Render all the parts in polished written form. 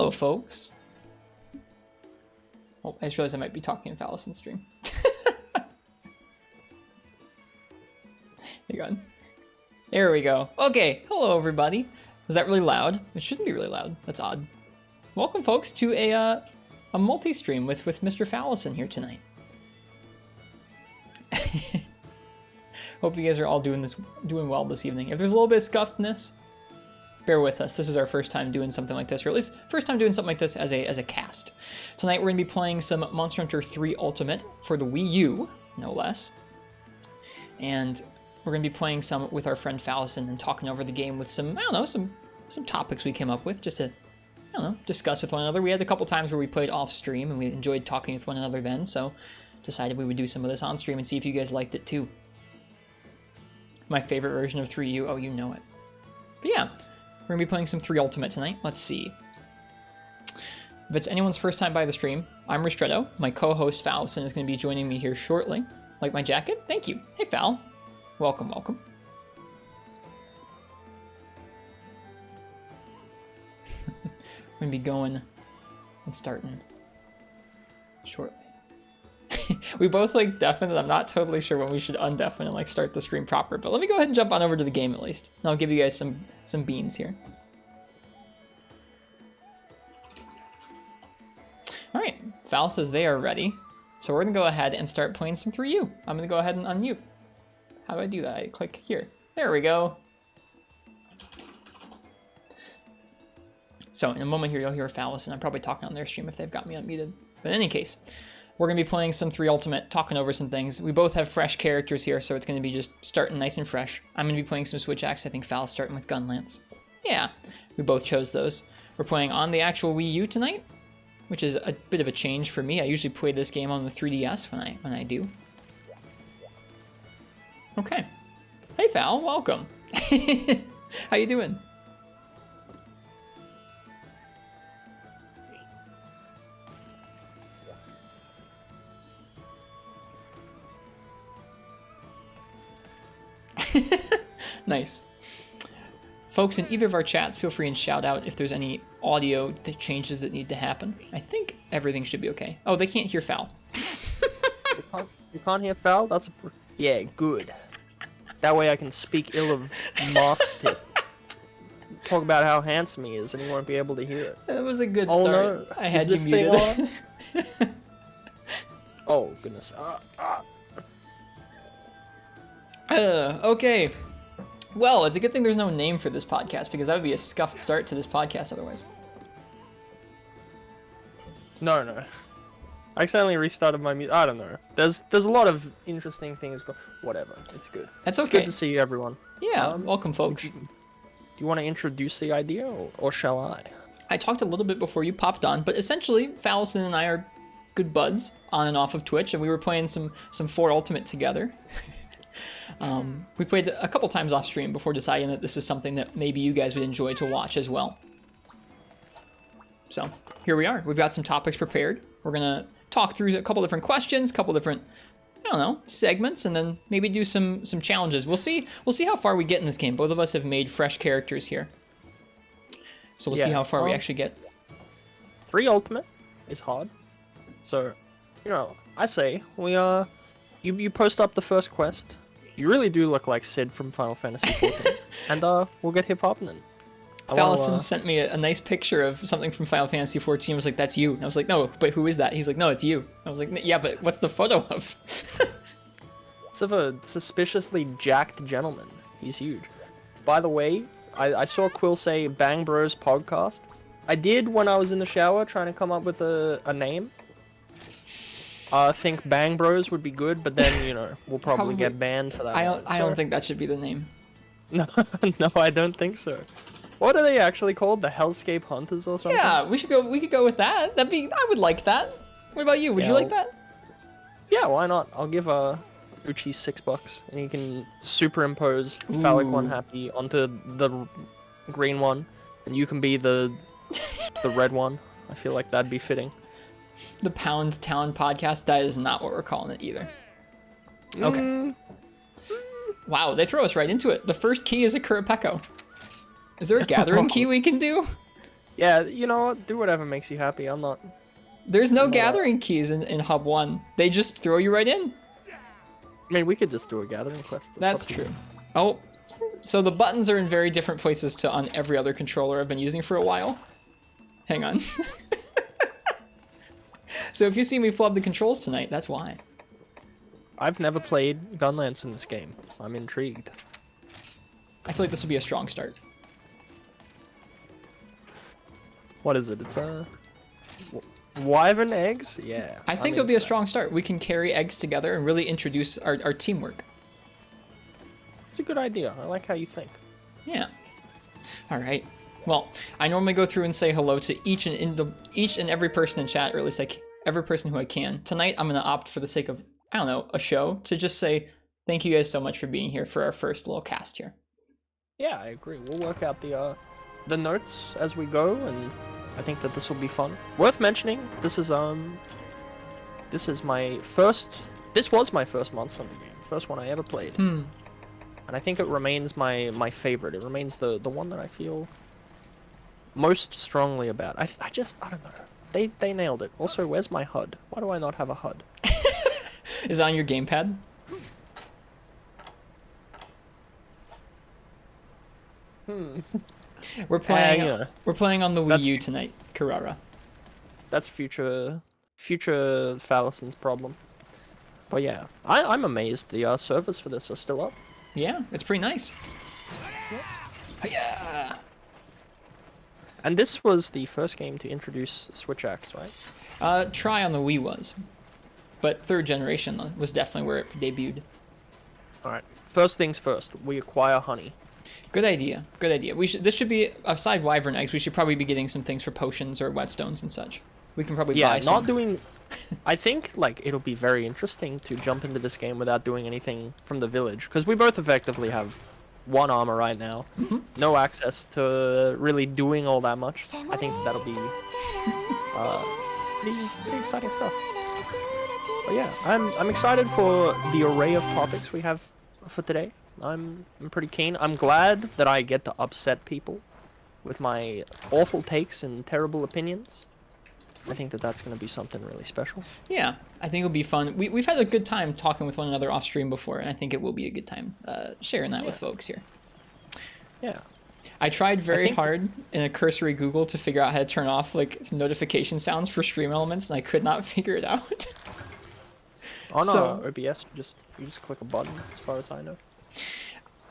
Hello, folks. Oh, I just realized I might be talking in Phal's stream. Hang on. There we go. Okay, hello everybody. Was that really loud? It shouldn't be really loud. That's odd. Welcome, folks, to a multi-stream with Mr. Phallison here tonight. Hope you guys are all doing well this evening. If there's a little bit of scuffedness, bear with us. This is our first time doing something like this, or at least first time doing something like this as a cast. Tonight we're going to be playing some Monster Hunter 3 Ultimate for the Wii U, no less. And we're going to be playing some with our friend Phallison and talking over the game with some, I don't know, some topics we came up with just to, I don't know, discuss with one another. We had a couple times where we played off stream and we enjoyed talking with one another then, so decided we would do some of this on stream and see if you guys liked it too. My favorite version of 3U, oh, you know it. But yeah, we're going to be playing some 3 Ultimate tonight. Let's see. If it's anyone's first time by the stream, I'm Ristretto. My co-host Phallison is going to be joining me here shortly. Like my jacket? Thank you. Hey, Phal. Welcome, welcome. We're going to be going and starting shortly. We both like deafened. I'm not totally sure when we should undeafen and like start the stream proper, but let me go ahead and jump on over to the game at least. And I'll give you guys some beans here. All right, Phal says they are ready. So we're gonna go ahead and start playing some 3U. I'm gonna go ahead and unmute. How do I do that? I click here. There we go. So in a moment here, you'll hear Phallison. I'm probably talking on their stream if they've got me unmuted. But in any case, we're going to be playing some 3 Ultimate, talking over some things. We both have fresh characters here, so it's going to be just starting nice and fresh. I'm going to be playing some Switch Axe. I think Phal's starting with Gunlance. Yeah, we both chose those. We're playing on the actual Wii U tonight, which is a bit of a change for me. I usually play this game on the 3DS when I do. Okay. Hey, Phal, welcome. How you doing? Nice. Folks, in either of our chats, feel free and shout out if there's any audio changes that need to happen. I think everything should be okay. Oh, they can't hear Phal. You can't hear Phal? Yeah, good. That way I can speak ill of Mark's tip. Talk about how handsome he is and he won't be able to hear it. That was a good start. No. I had you muted. Oh, goodness. Okay. Well, it's a good thing there's no name for this podcast, because that would be a scuffed start to this podcast otherwise. No. I accidentally restarted my music. I don't know. There's a lot of interesting things. Whatever. It's good. That's okay. It's good to see everyone. Yeah, welcome, folks. Do you want to introduce the idea, or shall I? I talked a little bit before you popped on, but essentially, Phallison and I are good buds on and off of Twitch, and we were playing some 4 Ultimate together. We played a couple times off stream before deciding that this is something that maybe you guys would enjoy to watch as well. So here we are. We've got some topics prepared. We're gonna talk through a couple different questions, a couple different, I don't know, segments, and then maybe do some challenges. We'll see how far we get in this game. Both of us have made fresh characters here, so we'll see how far we actually get. 3 Ultimate is hard, so I say we you post up the first quest. You really do look like Sid from Final Fantasy XIV. And we'll get hip hop then. Phallison sent me a nice picture of something from Final Fantasy XIV. I was like, that's you. And I was like, no, but who is that? He's like, no, it's you. I was like, yeah, but what's the photo of? It's of a suspiciously jacked gentleman. He's huge. By the way, I saw Quill say Bang Bros podcast. I did when I was in the shower trying to come up with a name. I think Bang Bros would be good, but then, we'll probably get banned for that. I don't think that should be the name. No, I don't think so. What are they actually called? The Hellscape Hunters or something? Yeah, we could go with that. I would like that. What about you? Would you like that? Yeah, why not? I'll give Uchi $6 and he can superimpose Phallic One Happy onto the green one, and you can be the red one. I feel like that'd be fitting. The Pound Town podcast, that is not what we're calling it either. Okay. Wow, they throw us right into it. The first key is a Kurapeko. Is there a gathering key we can do? Yeah, you know what? Do whatever makes you happy. I'm not. There's no I'm not, gathering keys in Hub 1. They just throw you right in. I mean, we could just do a gathering quest. That's up to you. true. Oh, so the buttons are in very different places to on every other controller I've been using for a while. Hang on. So if you see me flub the controls tonight, that's why. I've never played Gunlance in this game. I'm intrigued. I feel like this will be a strong start. What is it? It's wyvern eggs? Yeah. I think it'll be a strong start. We can carry eggs together and really introduce our teamwork. It's a good idea. I like how you think. Yeah. All right. Well, I normally go through and say hello to each and every person in chat, or at least like every person who I can. Tonight, I'm going to opt for the sake of, I don't know, a show, to just say thank you guys so much for being here for our first little cast here. Yeah, I agree. We'll work out the notes as we go, and I think that this will be fun. Worth mentioning, this was my first Monster Hunter game. First one I ever played. And I think it remains my favorite. It remains the one that I feel most strongly about. I don't know. They nailed it. Also, where's my HUD? Why do I not have a HUD? Is it on your gamepad? We're playing. We're playing on the Wii U tonight, Carrara. That's future Fallison's problem. But yeah, I'm amazed the servers for this are still up. Yeah, it's pretty nice. Yep. Yeah. And this was the first game to introduce Switch Axe, right? Try on the Wii was, but third generation was definitely where it debuted. All right. First things first. We acquire honey. Good idea. Good idea. This should be, aside wyvern eggs, we should probably be getting some things for potions or whetstones and such. We can probably buy some. Not doing. I think like it'll be very interesting to jump into this game without doing anything from the village, because we both effectively have one armor right now, no access to really doing all that much. I think that'll be pretty exciting stuff. But yeah, I'm excited for the array of topics we have for today. I'm pretty keen. I'm glad that I get to upset people with my awful takes and terrible opinions. I think that that's going to be something really special. Yeah, I think it'll be fun. We've had a good time talking with one another off stream before, and I think it will be a good time sharing that with folks here. Yeah. I tried very hard in a cursory Google to figure out how to turn off like notification sounds for stream elements, and I could not figure it out. On OBS, you just click a button, as far as I know.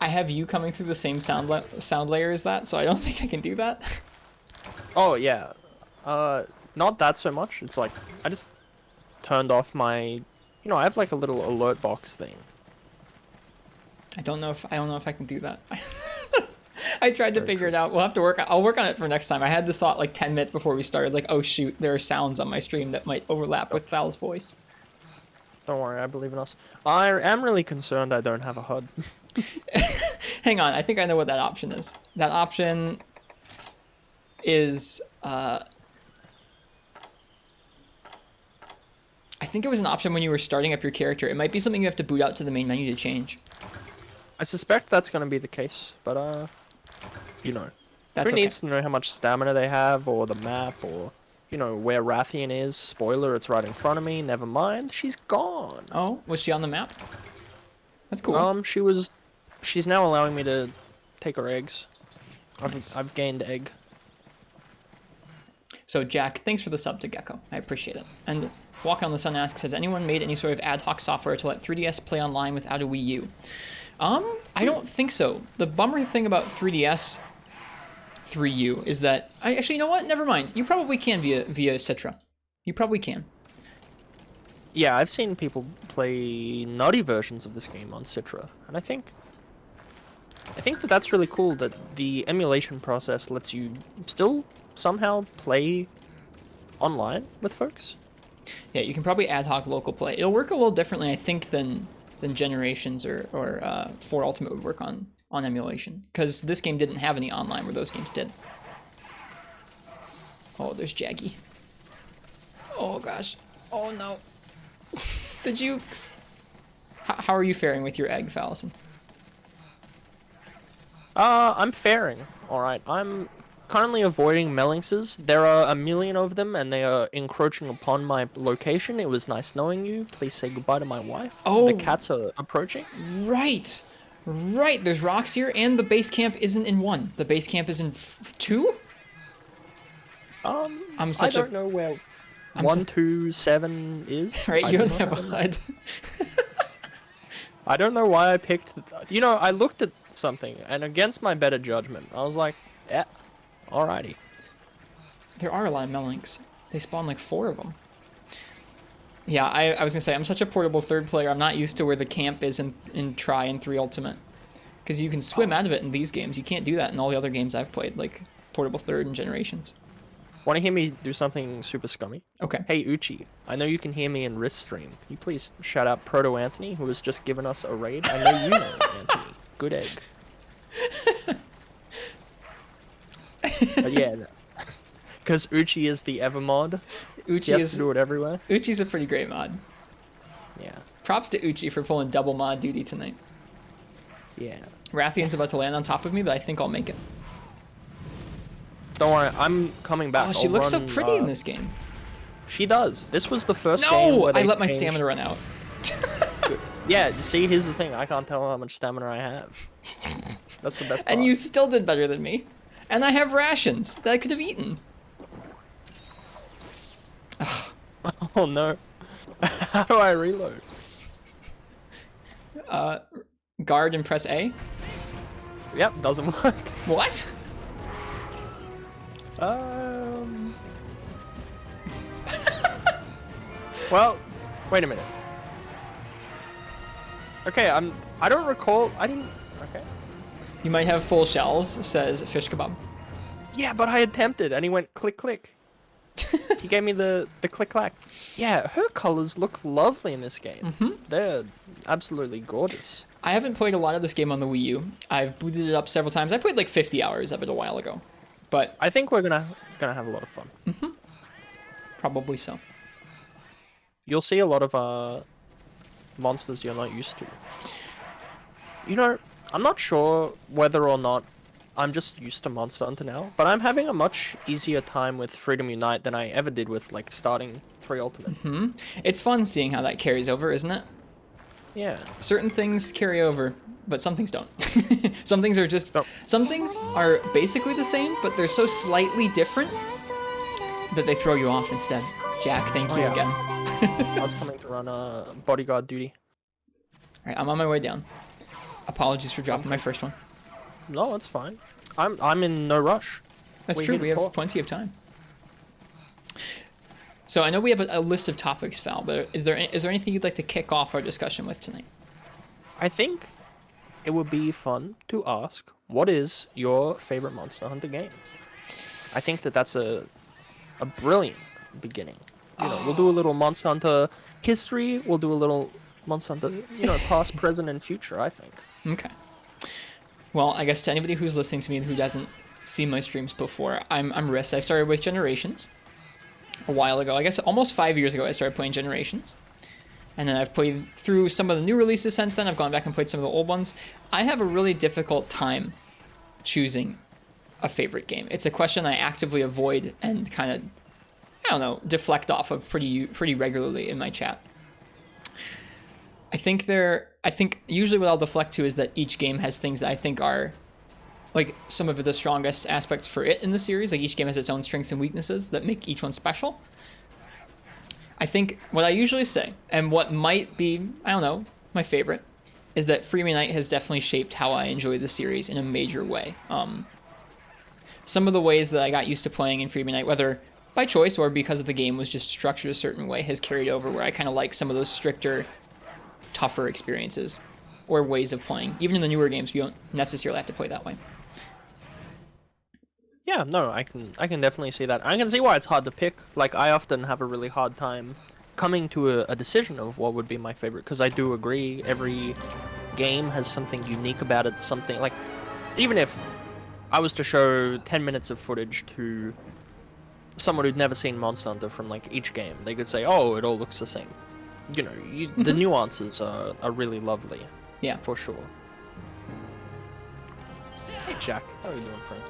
I have you coming through the same sound layer as that, so I don't think I can do that. Oh yeah, not that so much. It's like I just turned off my, I have like a little alert box thing. I don't know if I can do that. I tried to figure it out. We'll have to I'll work on it for next time. I had this thought like 10 minutes before we started, like, oh shoot, there are sounds on my stream that might overlap with Phal's voice. Don't worry, I believe in us. I am really concerned I don't have a HUD. Hang on, I think I know what that option is. That option is, I think it was an option when you were starting up your character. It might be something you have to boot out to the main menu to change. I suspect that's going to be the case, but, That's who needs to know how much stamina they have, or the map, or, where Rathian is? Spoiler, it's right in front of me. Never mind, she's gone. Oh, was she on the map? That's cool. She's now allowing me to take her eggs. Nice. I've gained egg. So Jack, thanks for the sub to Gecko. I appreciate it. And Walk on the Sun asks, has anyone made any sort of ad hoc software to let 3DS play online without a Wii U? I don't think so. The bummer thing about 3DS 3U is that actually, you know what? Never mind. You probably can via Citra. You probably can. Yeah, I've seen people play naughty versions of this game on Citra, and I think that's really cool that the emulation process lets you still somehow play online with folks. Yeah, you can probably ad hoc local play. It'll work a little differently, I think, than Generations or 4 Ultimate would work on emulation, because this game didn't have any online where those games did. Oh, there's Jaggy. Oh gosh. Oh no. The jukes. How are you faring with your egg, Fallison? I'm faring all right. I'm currently avoiding Melinxes. There are a million of them, and they are encroaching upon my location. It was nice knowing you. Please say goodbye to my wife. Oh. The cats are approaching. Right. Right. There's rocks here, and the base camp isn't in 1. The base camp is in 2? I don't know where 127 is. Right, I you do don't not have a HUD. I don't know why I picked... You know, I looked at something, and against my better judgment, I was like, yeah, alrighty. There are a lot of Melinks. They spawn like 4 of them. Yeah, I was gonna say, I'm such a portable third player, I'm not used to where the camp is in Try and 3 Ultimate. Because you can swim out of it in these games. You can't do that in all the other games I've played, like portable third and Generations. Want to hear me do something super scummy? Okay. Hey, Uchi, I know you can hear me in Rist stream. Can you please shout out Proto Anthony, who has just given us a raid? I know you know Anthony. Good egg. But yeah, because Uchi is the ever mod. Uchi He has to do it everywhere. Uchi's a pretty great mod. Yeah. Props to Uchi for pulling double mod duty tonight. Yeah. Rathian's about to land on top of me, but I think I'll make it. Don't worry, I'm coming back. Oh, she looks so pretty in this game. She does. This was the first game No! where I they let my changed- stamina run out. Yeah, see, here's the thing. I can't tell how much stamina I have. That's the best part. And you still did better than me. And I have rations that I could have eaten. Oh no. How do I reload? Guard and press A. Yep, doesn't work. What? Well, wait a minute. Okay, I don't recall. I didn't. Okay. You might have full shells, says Fish Kebab. Yeah, but I attempted, and he went click click. He gave me the click clack. Yeah, her colors look lovely in this game. Mm-hmm. They're absolutely gorgeous. I haven't played a lot of this game on the Wii U. I've booted it up several times. I played like 50 hours of it a while ago. But I think we're gonna have a lot of fun. Mm-hmm. Probably so. You'll see a lot of monsters you're not used to. You know, I'm not sure whether or not I'm just used to Monster Hunter now, but I'm having a much easier time with Freedom Unite than I ever did with like starting 3 Ultimate. Mm-hmm. It's fun seeing how that carries over, isn't it? Yeah. Certain things carry over, but some things don't. Some things are just... No. Some things are basically the same, but they're so slightly different that they throw you off instead. Jack, thank you again. I was coming to run bodyguard duty. Alright, I'm on my way down. Apologies for dropping my first one. No, it's fine. I'm in no rush. That's We're true, here to we have talk. plenty of time. So I know we have a list of topics, Phal, but is there anything you'd like to kick off our discussion with tonight? I think it would be fun to ask, what is your favorite Monster Hunter game? I think that's a brilliant beginning. You know, we'll do a little Monster Hunter history, we'll do a little Monster Hunter, you know, past, present, and future, I think. Okay. Well, I guess to anybody who's listening to me and who doesn't see my streams before, I'm Rist. I started with Generations a while ago. I guess almost 5 years ago I started playing Generations. And then I've played through some of the new releases since then. I've gone back and played some of the old ones. I have a really difficult time choosing a favorite game. It's a question I actively avoid and kind of, I don't know, deflect off of pretty regularly in my chat. I think usually what I'll deflect to is that each game has things that I think are like some of the strongest aspects for it in the series. Like each game has its own strengths and weaknesses that make each one special. I think what I usually say, and what might be, I don't know, my favorite, is that Freedom Unite has definitely shaped how I enjoy the series in a major way. Some of the ways that I got used to playing in Freedom Unite, whether by choice or because of the game was just structured a certain way, has carried over where I kind of like some of those stricter, tougher experiences or ways of playing. Even in the newer games, you don't necessarily have to play that way. Yeah, no, I can definitely see that. I can see why it's hard to pick. Like, I often have a really hard time coming to a decision of what would be my favorite, because I do agree every game has something unique about it, something, like, even if I was to show 10 minutes of footage to someone who'd never seen Monster Hunter from, like, each game, they could say, oh, it all looks the same. You know, the nuances are really lovely. Yeah. For sure. Hey, Jack. How are you doing, friend?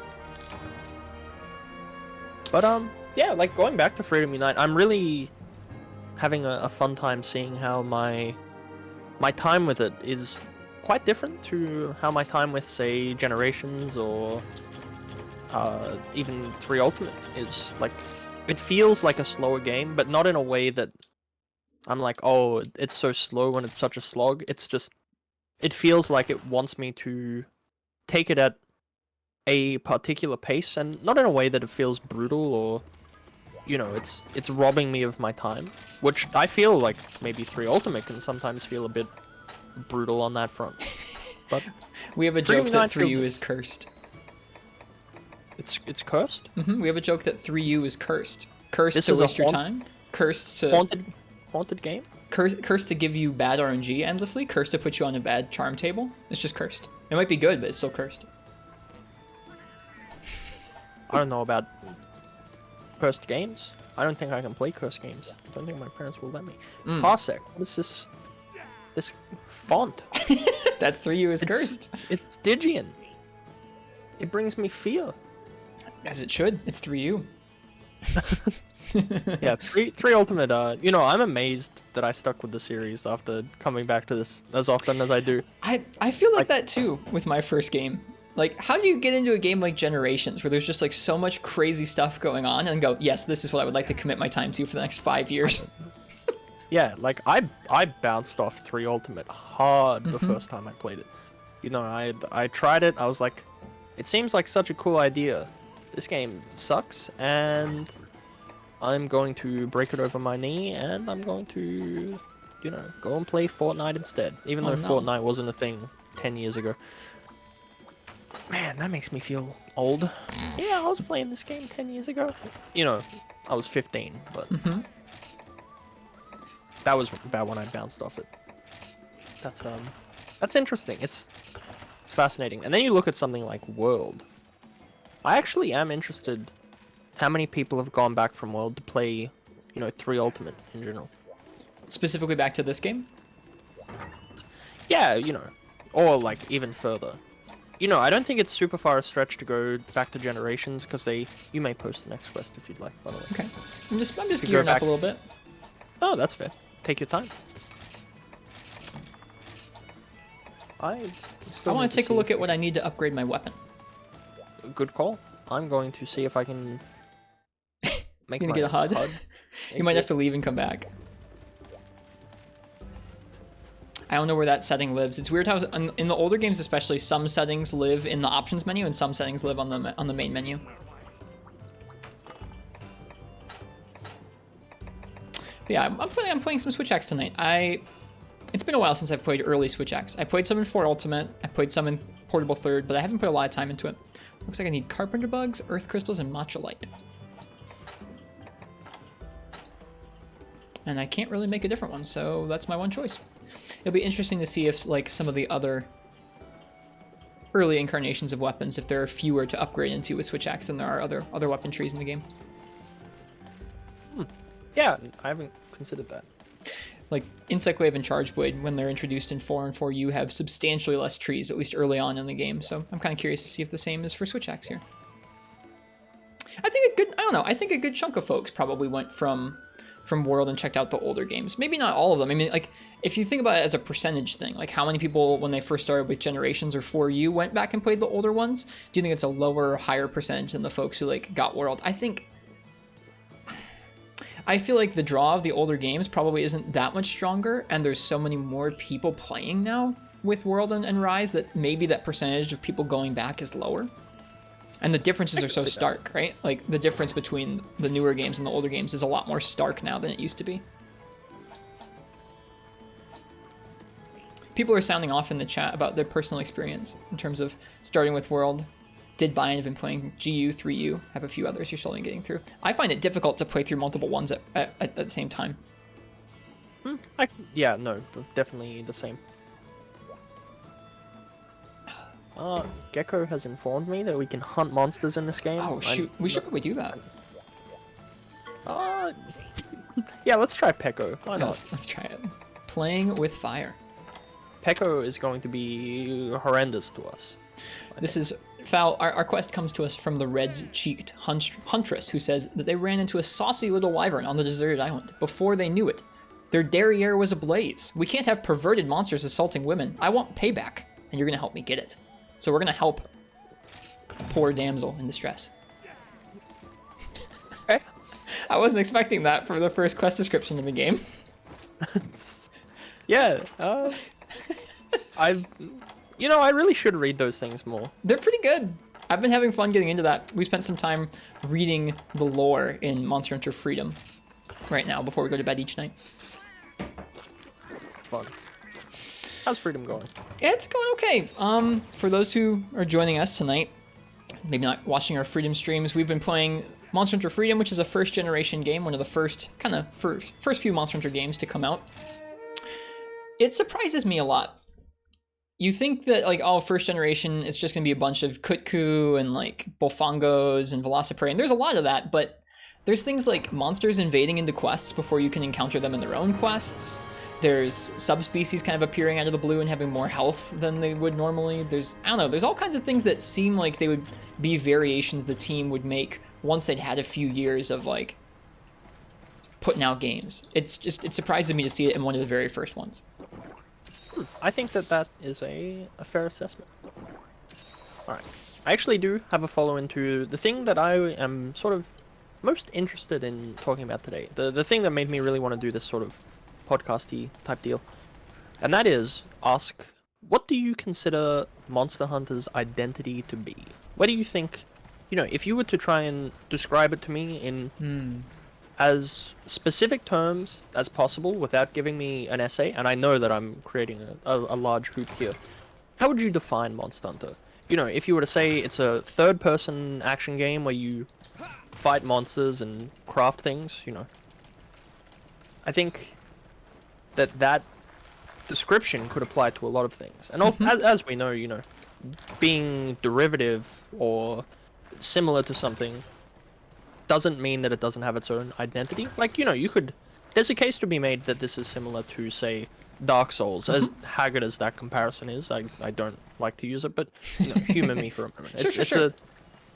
But yeah, like going back to Freedom Unite, I'm really having a fun time seeing how my time with it is quite different to how my time with, say, Generations or even 3 Ultimate is. Like, it feels like a slower game, but not in a way that I'm like, oh, it's so slow when it's such a slog. It's just, it feels like it wants me to take it at a particular pace, and not in a way that it feels brutal or, you know, it's robbing me of my time, which I feel like maybe 3 Ultimate can sometimes feel a bit brutal on that front. But we have a joke that 3U is cursed. It's cursed? We have a joke that 3U is cursed. Cursed this to is waste your time. Cursed to... Haunted game? Cursed to give you bad RNG endlessly. Cursed to put you on a bad charm table. It's just cursed. It might be good, but it's still cursed. I don't know about cursed games. I don't think I can play cursed games. I don't think my parents will let me. Parsec, what is this? This font? That's 3U is cursed. It's Stygian. It brings me fear. As it should. It's 3U. Yeah, 3 Ultimate, you know, I'm amazed that I stuck with the series after coming back to this as often as I do. I feel like that too with my first game. Like, how do you get into a game like Generations where there's just like so much crazy stuff going on and go, yes, this is what I would like to commit my time to for the next 5 years? Yeah, like I bounced off 3 Ultimate hard the first time I played it. You know, I tried it, I was like, it seems like such a cool idea. This game sucks, and I'm going to break it over my knee, and I'm going to, you know, go and play Fortnite instead. Even though Fortnite wasn't a thing 10 years ago. Man, that makes me feel old. Yeah, I was playing this game 10 years ago. You know, I was 15, but that was about when I bounced off it. That's interesting. It's fascinating. And then you look at something like World. I actually am interested how many people have gone back from World to play, you know, 3 Ultimate in general. Specifically back to this game? Yeah, you know, or like even further. You know, I don't think it's super far a stretch to go back to Generations, because you may post the next quest if you'd like, by the way. Okay. I'm just gearing up a little bit. Oh, that's fair. Take your time. I want to take a look at what I need to upgrade my weapon. Good call. I'm going to see if I can make get a HUD. You might have to leave and come back. I don't know where that setting lives. It's weird how in the older games, especially, some settings live in the options menu and some settings live on the main menu. But yeah, I'm playing some Switch Axe tonight. It's been a while since I've played early Switch Axe. I played some in 4 Ultimate. I played some in Portable 3rd, but I haven't put a lot of time into it. Looks like I need Carpenter Bugs, Earth Crystals, and Matcha Light. And I can't really make a different one, so that's my one choice. It'll be interesting to see if, like, some of the other early incarnations of weapons, if there are fewer to upgrade into with Switch Axe than there are other weapon trees in the game. Yeah, I haven't considered that. Like, Insect Wave and Charge Blade, when they're introduced in 4 and 4U, have substantially less trees, at least early on in the game, so I'm kind of curious to see if the same is for Switch Axe here. I think a good chunk of folks probably went from World and checked out the older games. Maybe not all of them. I mean, like, if you think about it as a percentage thing, like how many people, when they first started with Generations or 4U, went back and played the older ones, do you think it's a lower or higher percentage than the folks who, like, got World? I feel like the draw of the older games probably isn't that much stronger, and there's so many more people playing now with World and Rise that maybe that percentage of people going back is lower. And the differences are so stark, right? Like, the difference between the newer games and the older games is a lot more stark now than it used to be. People are sounding off in the chat about their personal experience in terms of starting with World. Did buy and have been playing GU, 3U, have a few others you're slowly getting through. I find it difficult to play through multiple ones at the same time. Yeah, no, definitely the same. Gecko has informed me that we can hunt monsters in this game. Oh shoot, we should probably do that. Yeah, let's try Pecco. Why not? Let's try it. Playing with fire. Peko is going to be horrendous to us. This is Phal. Our quest comes to us from the red-cheeked huntress, who says that they ran into a saucy little wyvern on the deserted island. Before they knew it, their derriere was ablaze. We can't have perverted monsters assaulting women. I want payback, and you're gonna help me get it. So we're gonna help a poor damsel in distress. Okay. I wasn't expecting that for the first quest description of the game. Yeah. I really should read those things more. They're pretty good. I've been having fun getting into that. We spent some time reading the lore in Monster Hunter Freedom right now before we go to bed each night. Fun. How's Freedom going? It's going okay. For those who are joining us tonight, maybe not watching our Freedom streams, we've been playing Monster Hunter Freedom, which is a first generation game, one of the first few Monster Hunter games to come out. It surprises me a lot. You think that, like, oh, first generation, it's just going to be a bunch of Kutku and, like, Bolfangos and Velociprey, and there's a lot of that, but there's things like monsters invading into quests before you can encounter them in their own quests. There's subspecies kind of appearing out of the blue and having more health than they would normally. There's all kinds of things that seem like they would be variations the team would make once they'd had a few years of, like, putting out games. It surprises me to see it in one of the very first ones. I think that is a fair assessment. Alright. I actually do have a follow-in to the thing that I am sort of most interested in talking about today. The thing that made me really want to do this sort of podcasty type deal. And that is, ask, what do you consider Monster Hunter's identity to be? What do you think, if you were to try and describe it to me in as specific terms as possible without giving me an essay, and I know that I'm creating a large hoop here, how would you define Monster Hunter? If you were to say it's a third-person action game where you fight monsters and craft things, I think that description could apply to a lot of things. And as we know, being derivative or similar to something doesn't mean that it doesn't have its own identity. Like, there's a case to be made that this is similar to, say, Dark Souls, as haggard as that comparison is. I don't like to use it, but, humor me for a moment. It's a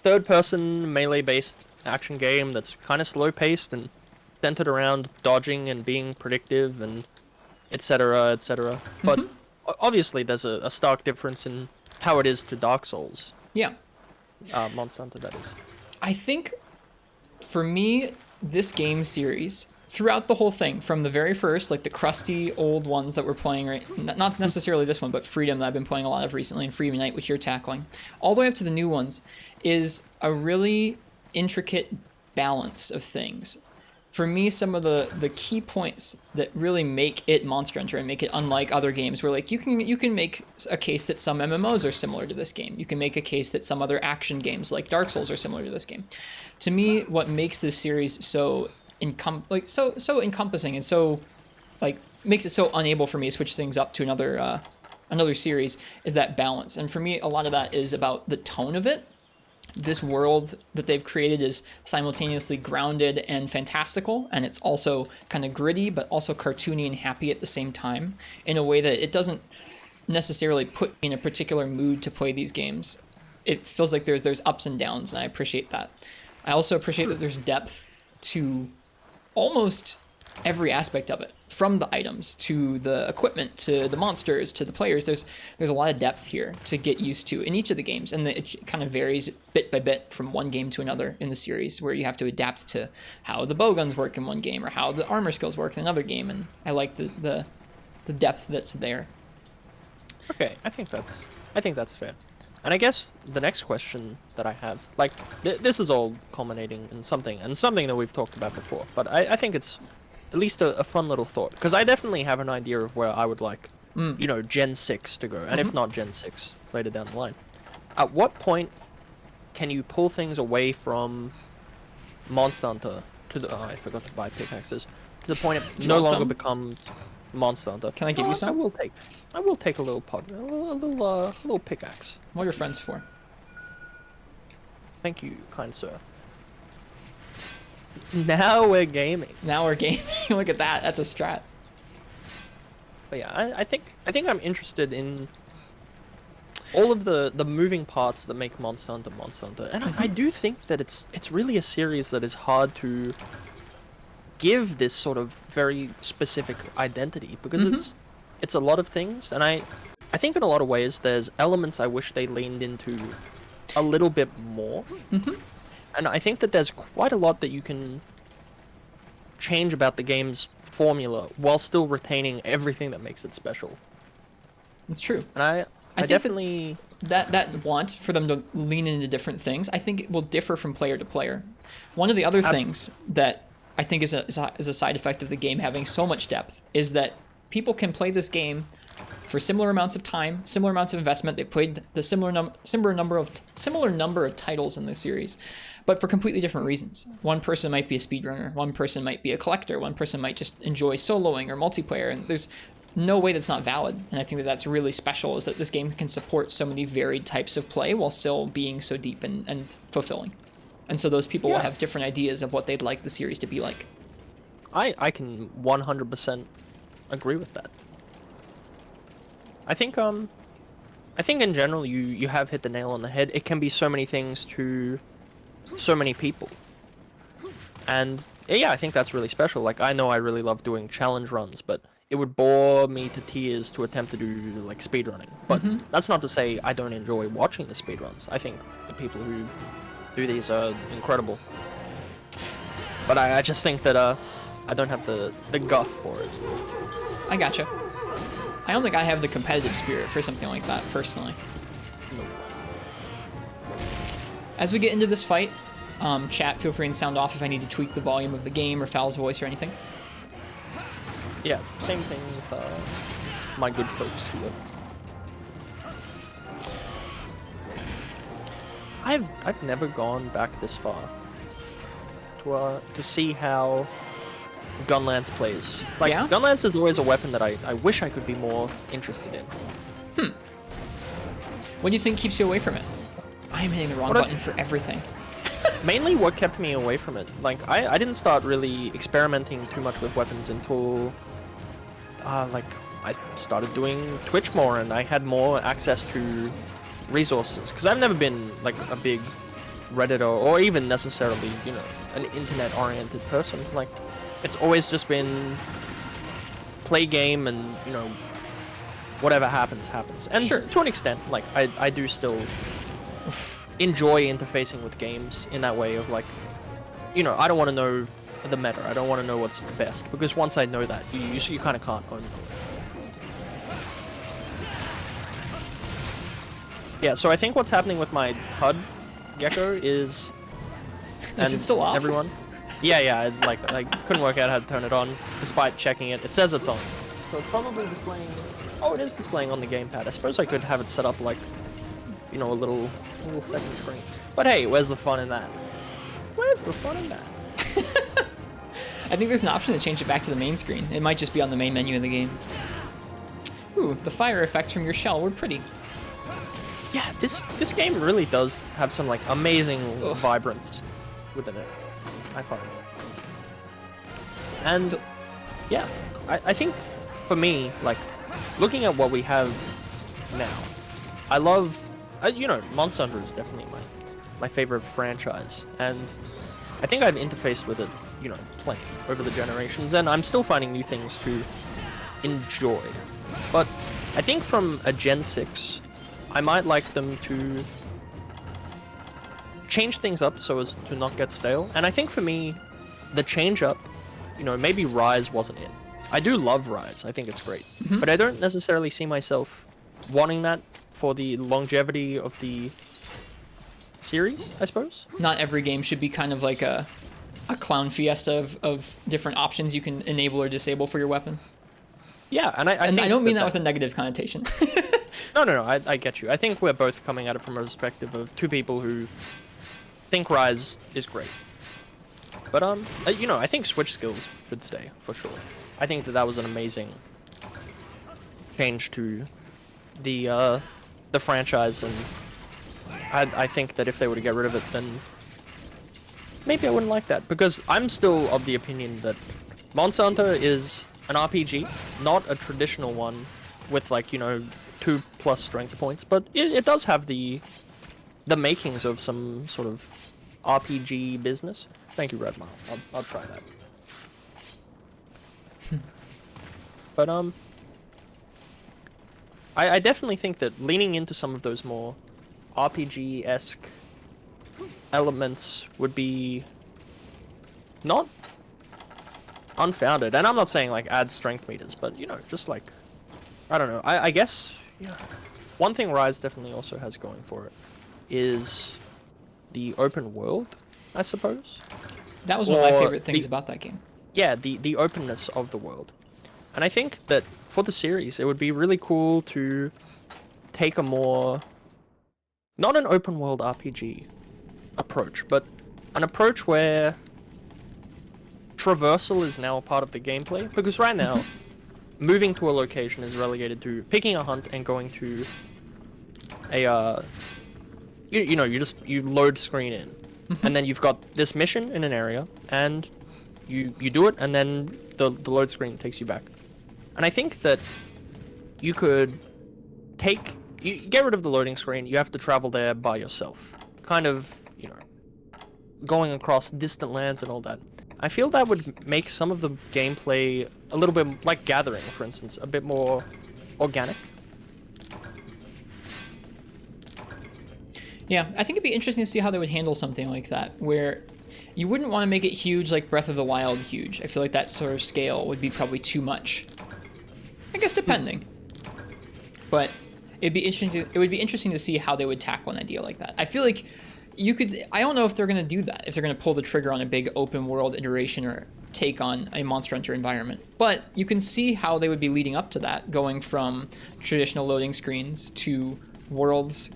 third-person, melee-based action game that's kind of slow-paced and centered around dodging and being predictive and etc., etc. But obviously there's a stark difference in how it is to Dark Souls. Yeah. Monster Hunter, that is. I think, for me, this game series, throughout the whole thing, from the very first, like the crusty old ones that we're playing not necessarily this one, but Freedom that I've been playing a lot of recently, and Freedom Unite, which you're tackling, all the way up to the new ones, is a really intricate balance of things. For me, some of the key points that really make it Monster Hunter and make it unlike other games, where, like, you can make a case that some MMOs are similar to this game. You can make a case that some other action games like Dark Souls are similar to this game. To me, what makes this series so encompassing and so, like, makes it so unable for me to switch things up to another series is that balance. And for me, a lot of that is about the tone of it. This world that they've created is simultaneously grounded and fantastical, and it's also kind of gritty, but also cartoony and happy at the same time, in a way that it doesn't necessarily put me in a particular mood to play these games. It feels like there's ups and downs, and I appreciate that. I also appreciate that there's depth to almost every aspect of it, from the items to the equipment to the monsters to the players. There's a lot of depth here to get used to in each of the games, and it kind of varies bit by bit from one game to another in the series, where you have to adapt to how the bowguns work in one game or how the armor skills work in another game, and I like the depth that's there. Okay, I think that's fair. And I guess the next question that I have, like, this is all culminating in something that we've talked about before, but I think it's at least a fun little thought, because I definitely have an idea of where I would like, Gen 6 to go, and if not Gen 6, later down the line. At what point can you pull things away from Monster Hunter to the... Oh, I forgot to buy pickaxes. To the point it no longer becomes Monster Hunter. Can I give you some? I will take a little little pickaxe. What are your friends for? Thank you, kind sir. Now we're gaming. Now we're gaming. Look at that. That's a strat. But yeah, I think I'm interested in all of the moving parts that make Monster Hunter, and I do think that it's really a series that is hard to give this sort of very specific identity, because it's a lot of things, and I think in a lot of ways there's elements I wish they leaned into a little bit more, and I think that there's quite a lot that you can change about the game's formula while still retaining everything that makes it special. It's true. And I think definitely that want for them to lean into different things, I think it will differ from player to player. One of the other things that I think is a side effect of the game having so much depth is that people can play this game for similar amounts of time, similar amounts of investment. They've played the similar number of titles in the series, but for completely different reasons. One person might be a speedrunner, one person might be a collector, one person might just enjoy soloing or multiplayer, and there's no way that's not valid. And I think that that's really special, is that this game can support so many varied types of play while still being so deep and fulfilling. And so those people will have different ideas of what they'd like the series to be like. I can 100% agree with that. I think in general you have hit the nail on the head. It can be so many things to so many people. And yeah, I think that's really special. Like, I know I really love doing challenge runs, but it would bore me to tears to attempt to do like speedrunning. But that's not to say I don't enjoy watching the speedruns. I think the people who do these are incredible. But I just think that I don't have the guff for it. I gotcha. I don't think I have the competitive spirit for something like that, personally. Nope. As we get into this fight, chat, feel free and sound off if I need to tweak the volume of the game or Phal's voice or anything. Yeah, same thing with my good folks here. I've never gone back this far to see how Gunlance plays. Like, yeah? Gunlance is always a weapon that I wish I could be more interested in. What do you think keeps you away from it? I am hitting the wrong button for everything. Mainly what kept me away from it. Like, I didn't start really experimenting too much with weapons until like I started doing Twitch more and I had more access to resources. Because I've never been like a big Redditor or even necessarily, you know, an internet-oriented person. Like, it's always just been play game and, you know, whatever happens, happens. And sure, to an extent, like, I do still enjoy interfacing with games in that way of, like, you know, I don't want to know the meta. I don't want to know what's best, because once I know that, you kind of can't own it. Yeah, so I think what's happening with my HUD, Gecko, is it still off? Everyone. Yeah, I couldn't work out how to turn it on, despite checking it. It says it's on. So it's probably displaying... Oh, it is displaying on the gamepad. I suppose I could have it set up like, you know, a little second screen. But hey, where's the fun in that? Where's the fun in that? I think there's an option to change it back to the main screen. It might just be on the main menu of the game. Ooh, the fire effects from your shell were pretty. Yeah, this game really does have some, like, amazing vibrance within it, I find. And yeah, I think for me, like, looking at what we have now, I love, you know, Monster Hunter is definitely my favorite franchise, and I think I've interfaced with it, you know, plenty over the generations, and I'm still finding new things to enjoy. But I think from a Gen 6, I might like them to change things up so as to not get stale. And I think for me, the change up, you know, maybe Rise wasn't it. I do love Rise. I think it's great. But I don't necessarily see myself wanting that for the longevity of the series, I suppose. Not every game should be kind of like a clown fiesta of different options you can enable or disable for your weapon. Yeah, and I think I don't mean that with a negative connotation. No, I get you. I think we're both coming at it from a perspective of two people who think Rise is great. But, you know, I think Switch skills should stay, for sure. I think that was an amazing change to the franchise, and I think that if they were to get rid of it, then maybe I wouldn't like that, because I'm still of the opinion that Monster Hunter is an RPG, not a traditional one with like, 2+ strength points, but it does have the makings of some sort of RPG business. Thank you, Redmile. I'll try that. But I definitely think that leaning into some of those more RPG-esque elements would be not unfounded. And I'm not saying like add strength meters, but just like, I don't know. I guess one thing Rise definitely also has going for it is the open world, I suppose. That was one of my favorite things about that game. Yeah, the openness of the world. And I think that for the series, it would be really cool to take a more, not an open world RPG approach, but an approach where traversal is now a part of the gameplay. Because right now, moving to a location is relegated to picking a hunt and going to a, you load screen in. And then you've got this mission in an area, and you do it, and then the load screen takes you back. And I think that you could get rid of the loading screen, you have to travel there by yourself. Kind of, going across distant lands and all that. I feel that would make some of the gameplay a little bit like Gathering, for instance, a bit more organic. Yeah, I think it'd be interesting to see how they would handle something like that, where you wouldn't want to make it huge like Breath of the Wild huge. I feel like that sort of scale would be probably too much. I guess depending. But it would be interesting to see how they would tackle an idea like that. I feel like I don't know if they're going to do that, if they're going to pull the trigger on a big open world iteration or take on a Monster Hunter environment. But you can see how they would be leading up to that, going from traditional loading screens to worlds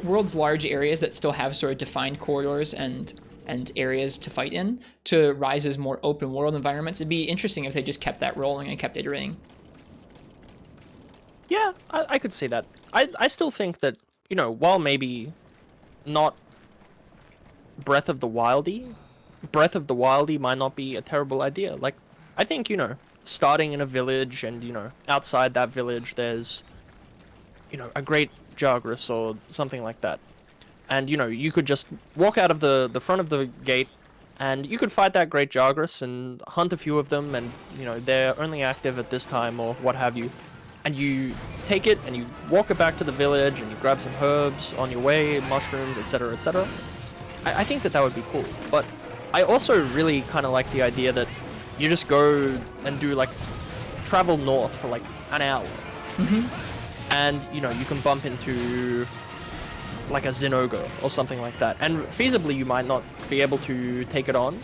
worlds large areas that still have sort of defined corridors and areas to fight in, to Rise's more open world environments. It'd be interesting if they just kept that rolling and kept iterating. Yeah, I could see that. I still think that, while maybe not Breath of the Wildy might not be a terrible idea. Like, I think, starting in a village and, outside that village there's, a great Jagras or something like that. And, you could just walk out of the front of the gate and you could fight that great Jagras and hunt a few of them and, they're only active at this time or what have you. And you take it and you walk it back to the village and you grab some herbs on your way, mushrooms, etc., etc. I think that would be cool. But I also really kind of like the idea that you just go and do like travel north for like an hour. And, you can bump into like a Zinogre or something like that. And feasibly you might not be able to take it on,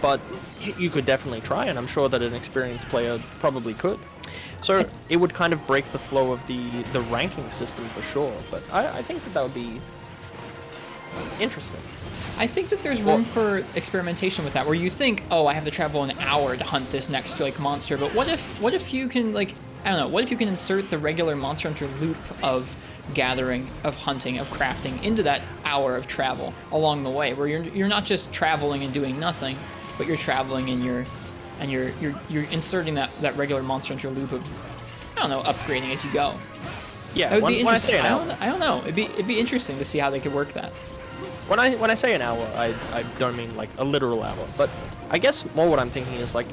but you could definitely try, and I'm sure that an experienced player probably could. So it would kind of break the flow of the ranking system for sure, but I think that would be interesting. I think that there's room for experimentation with that, where you think, oh, I have to travel an hour to hunt this next like monster, but what if you can like, I don't know, what if you can insert the regular Monster Hunter loop of gathering, of hunting, of crafting into that hour of travel along the way, where you're not just traveling and doing nothing, but you're traveling and you're inserting that regular Monster Hunter loop of, I don't know, upgrading as you go. Yeah, that would be interesting. When I say an hour, I don't know. It'd be interesting to see how they could work that. When I say an hour, I don't mean like a literal hour, but I guess more what I'm thinking is like,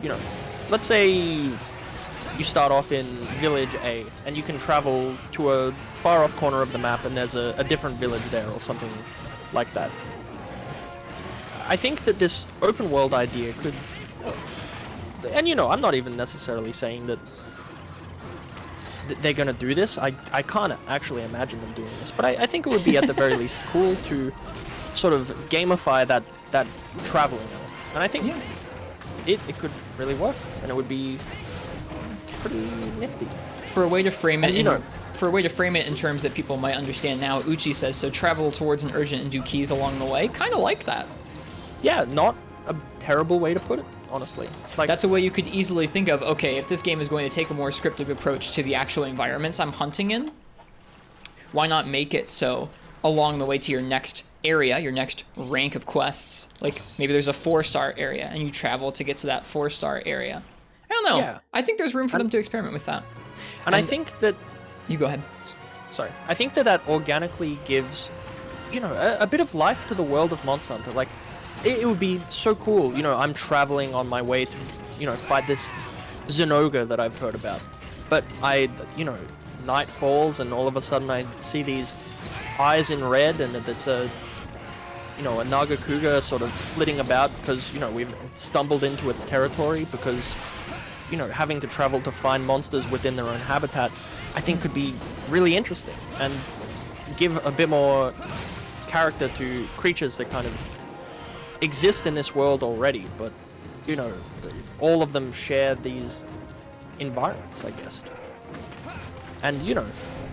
let's say you start off in village A and you can travel to a far off corner of the map and there's a different village there or something like that. I think that this open world idea could, and I'm not even necessarily saying that they're gonna do this. I can't actually imagine them doing this, but I think it would be at the very least cool to sort of gamify that traveling element. And I think it could really work, and it would be pretty nifty. For a way to frame it, in terms that people might understand now, Uchi says, so travel towards an urgent and do keys along the way. Kind of like that. Yeah, not a terrible way to put it, honestly. Like, that's a way you could easily think of, okay, if this game is going to take a more scripted approach to the actual environments I'm hunting in, why not make it so along the way to your next area, your next rank of quests, like maybe there's a 4-star area and you travel to get to that 4-star area. I don't know. Yeah. I think there's room for them to experiment with that. And I think that... You go ahead. Sorry. I think that organically gives, you know, a bit of life to the world of Monster Hunter. Like, it would be so cool. You know, I'm traveling on my way to, you know, fight this Zinogre that I've heard about. But you know, night falls and all of a sudden I see these eyes in red and it's a, you know, a Nagakuga sort of flitting about because, you know, we've stumbled into its territory because, you know, having to travel to find monsters within their own habitat, I think could be really interesting and give a bit more character to creatures that kind of exist in this world already, but, you know, all of them share these environments, I guess. And, you know,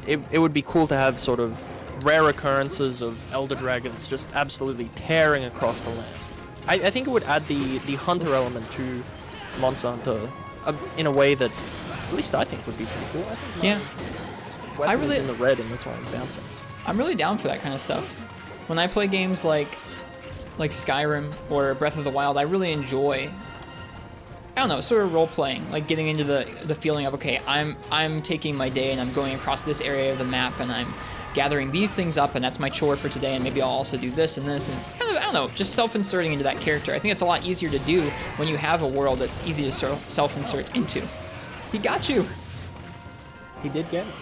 it would be cool to have sort of rare occurrences of elder dragons just absolutely tearing across the land. I think it would add the hunter element to Monster Hunter in a way that at least I think would be pretty cool. I think I really in the red and that's why I'm bouncing. I'm really down for that kind of stuff. When I play games like Skyrim or Breath of the Wild, I really enjoy, I don't know, sort of role playing, like getting into the feeling of, okay, I'm taking my day and I'm going across this area of the map and I'm gathering these things up and that's my chore for today and maybe I'll also do this and this and kind of, I don't know, just self-inserting into that character. I think it's a lot easier to do when you have a world that's easy to self-insert into. He got you. He did get it.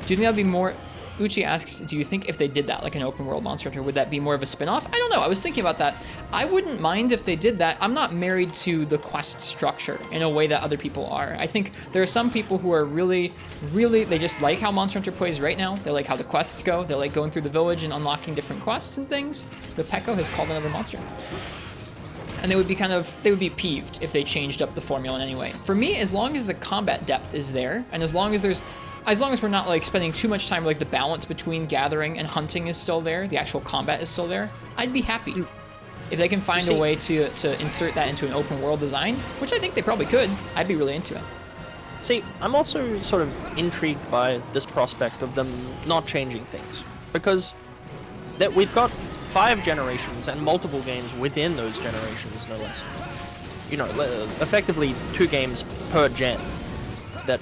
Do you think that'd be more... Uchi asks, do you think if they did that, like an open world Monster Hunter, would that be more of a spin-off? I don't know. I was thinking about that. I wouldn't mind if they did that. I'm not married to the quest structure in a way that other people are. I think there are some people who are really, they just like how Monster Hunter plays right now. They like how the quests go. They like going through the village and unlocking different quests and things. The Pekko has called another monster. And they would be peeved if they changed up the formula in any way. For me, as long as the combat depth is there, and as long as we're not like spending too much time, like the balance between gathering and hunting is still there, the actual combat is still there, I'd be happy. If they can find a way to insert that into an open world design, which I think they probably could, I'd be really into it. See, I'm also sort of intrigued by this prospect of them not changing things. Because that we've got 5 generations and multiple games within those generations, no less. You know, effectively 2 games per gen that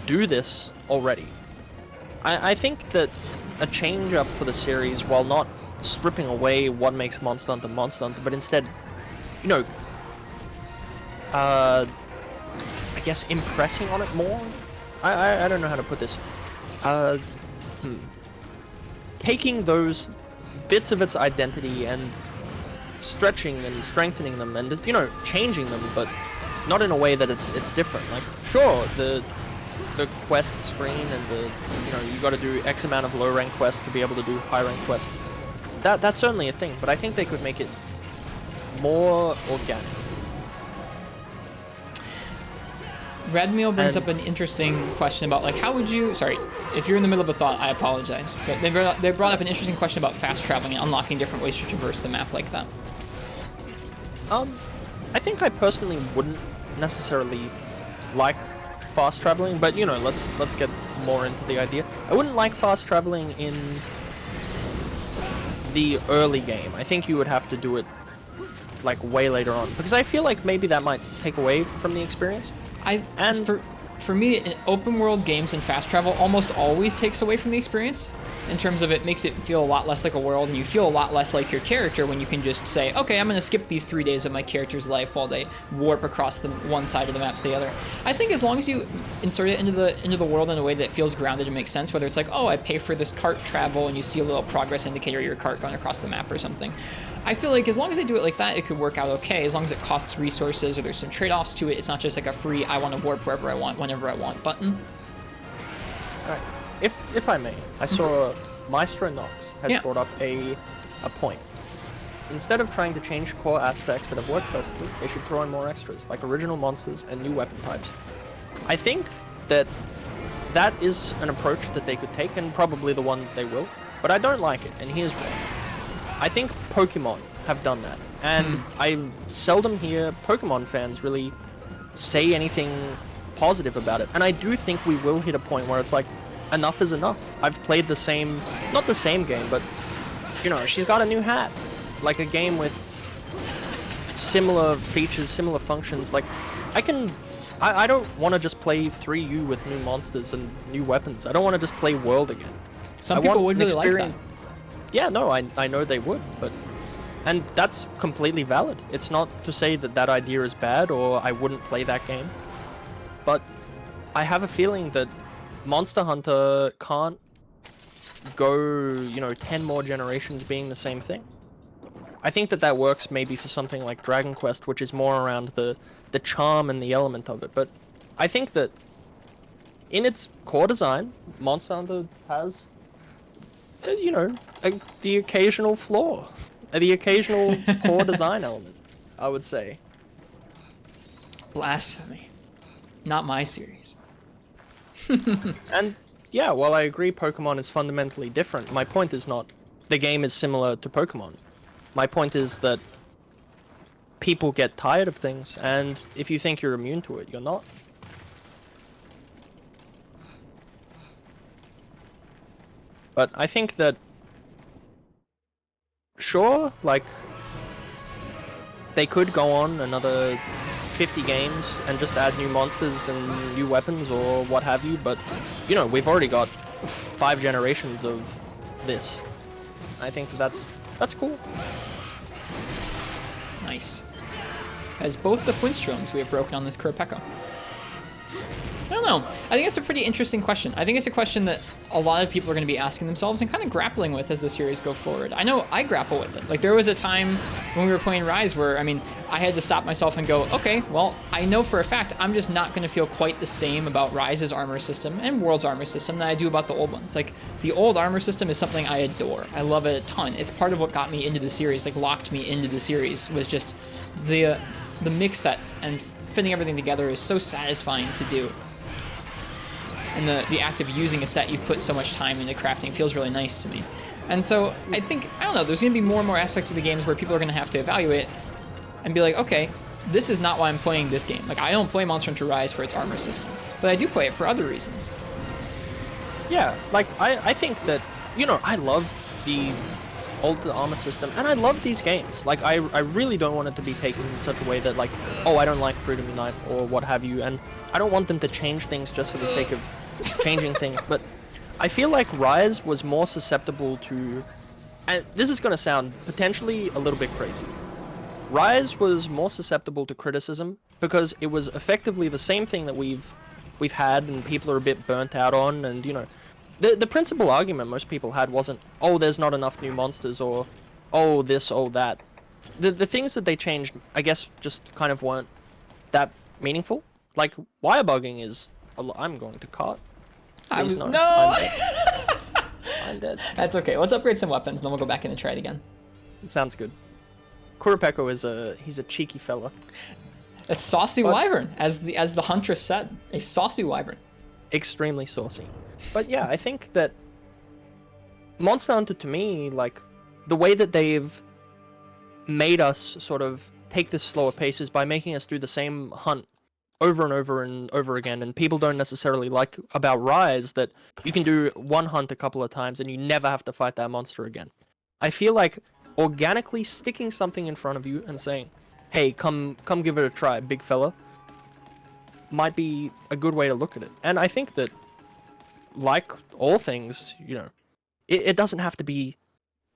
do this already. I think that a change up for the series, while not stripping away what makes Monster Hunter, but instead, you know, I guess impressing on it more? I don't know how to put this. Taking those bits of its identity and stretching and strengthening them and, you know, changing them, but not in a way that it's different. Like, sure, the quest screen and the, you know, you got to do X amount of low rank quests to be able to do high rank quests. That's certainly a thing, but I think they could make it more organic. Radmeal brings up an interesting question about, like, how would you... Sorry, if you're in the middle of a thought, I apologize. But they brought up an interesting question about fast traveling and unlocking different ways to traverse the map like that. I think I personally wouldn't necessarily like fast traveling, but, you know, let's get more into the idea. I wouldn't like fast traveling in the early game. I think you would have to do it, like, way later on, because I feel like maybe that might take away from the experience. For me, in open world games and fast travel almost always takes away from the experience, in terms of it makes it feel a lot less like a world, and you feel a lot less like your character when you can just say, okay, I'm going to skip these 3 days of my character's life while they warp across the one side of the map to the other. I think as long as you insert it into the world in a way that feels grounded and makes sense, whether it's like, oh, I pay for this cart travel, and you see a little progress indicator of your cart going across the map or something. I feel like as long as they do it like that, it could work out okay, as long as it costs resources or there's some trade-offs to it. It's not just like a free, I want to warp wherever I want, whenever I want button. Alright, if I may, I saw Maestro Nox has brought up a point. Instead of trying to change core aspects that have worked perfectly, they should throw in more extras, like original monsters and new weapon types. I think that is an approach that they could take, and probably the one they will, but I don't like it, and here's why. I think Pokemon have done that, and I seldom hear Pokemon fans really say anything positive about it, and I do think we will hit a point where it's like, enough is enough. I've played the same, not the same game, but you know, she's got a new hat. Like a game with similar features, similar functions. Like, I don't want to just play 3U with new monsters and new weapons. I don't want to just play World again. Some people would really like that. Yeah, no, I know they would, but... And that's completely valid. It's not to say that that idea is bad or I wouldn't play that game. But I have a feeling that Monster Hunter can't go, you know, 10 more generations being the same thing. I think that that works maybe for something like Dragon Quest, which is more around the charm and the element of it. But I think that in its core design, Monster Hunter has, you know, the occasional flaw. The occasional poor design element, I would say. Blasphemy. Not my series. And yeah, while I agree Pokemon is fundamentally different, my point is not the game is similar to Pokemon. My point is that people get tired of things, and if you think you're immune to it, you're not. But I think that sure, like, they could go on another 50 games and just add new monsters and new weapons or what have you, but, you know, we've already got 5 generations of this. I think that's cool. Nice. As both the Flintstrones we have broken on this Kurapeko. I don't know. I think it's a pretty interesting question. I think it's a question that a lot of people are going to be asking themselves and kind of grappling with as the series go forward. I know I grapple with it. Like, there was a time when we were playing Rise where, I mean, I had to stop myself and go, okay, well, I know for a fact I'm just not going to feel quite the same about Rise's armor system and World's armor system that I do about the old ones. Like, the old armor system is something I adore. I love it a ton. It's part of what got me into the series, like, locked me into the series, was just the mix sets and fitting everything together is so satisfying to do. And the act of using a set you've put so much time into crafting feels really nice to me. And so I think, I don't know, there's going to be more and more aspects of the games where people are going to have to evaluate and be like, okay, this is not why I'm playing this game. Like, I don't play Monster Hunter Rise for its armor system, but I do play it for other reasons. Yeah, like, I think that, you know, I love the old armor system, and I love these games. Like, I really don't want it to be taken in such a way that, like, oh, I don't like Freedom Unite or what have you, and I don't want them to change things just for the sake of changing things, but I feel like Rise was more susceptible to, and this is going to sound potentially a little bit crazy, Rise was more susceptible to criticism because it was effectively the same thing that we've had and people are a bit burnt out on, and, you know, the principal argument most people had wasn't, oh, there's not enough new monsters, or oh, this, oh, that. The things that they changed, I guess, just kind of weren't that meaningful. Like, wire bugging is, I'm going to cart. Please, No! I'm dead. I'm dead. That's okay. Let's upgrade some weapons, and then we'll go back in and try it again. Sounds good. Kurapeko is he's a cheeky fella. A saucy wyvern, as the huntress said. A saucy wyvern. Extremely saucy. But yeah, I think that Monster Hunter, to me, like, the way that they've made us sort of take this slower pace is by making us do the same hunt over and over and over again, and people don't necessarily like about Rise that you can do one hunt a couple of times and you never have to fight that monster again. I feel like organically sticking something in front of you and saying, hey, come give it a try, big fella, might be a good way to look at it. And I think that, like all things, you know, it doesn't have to be...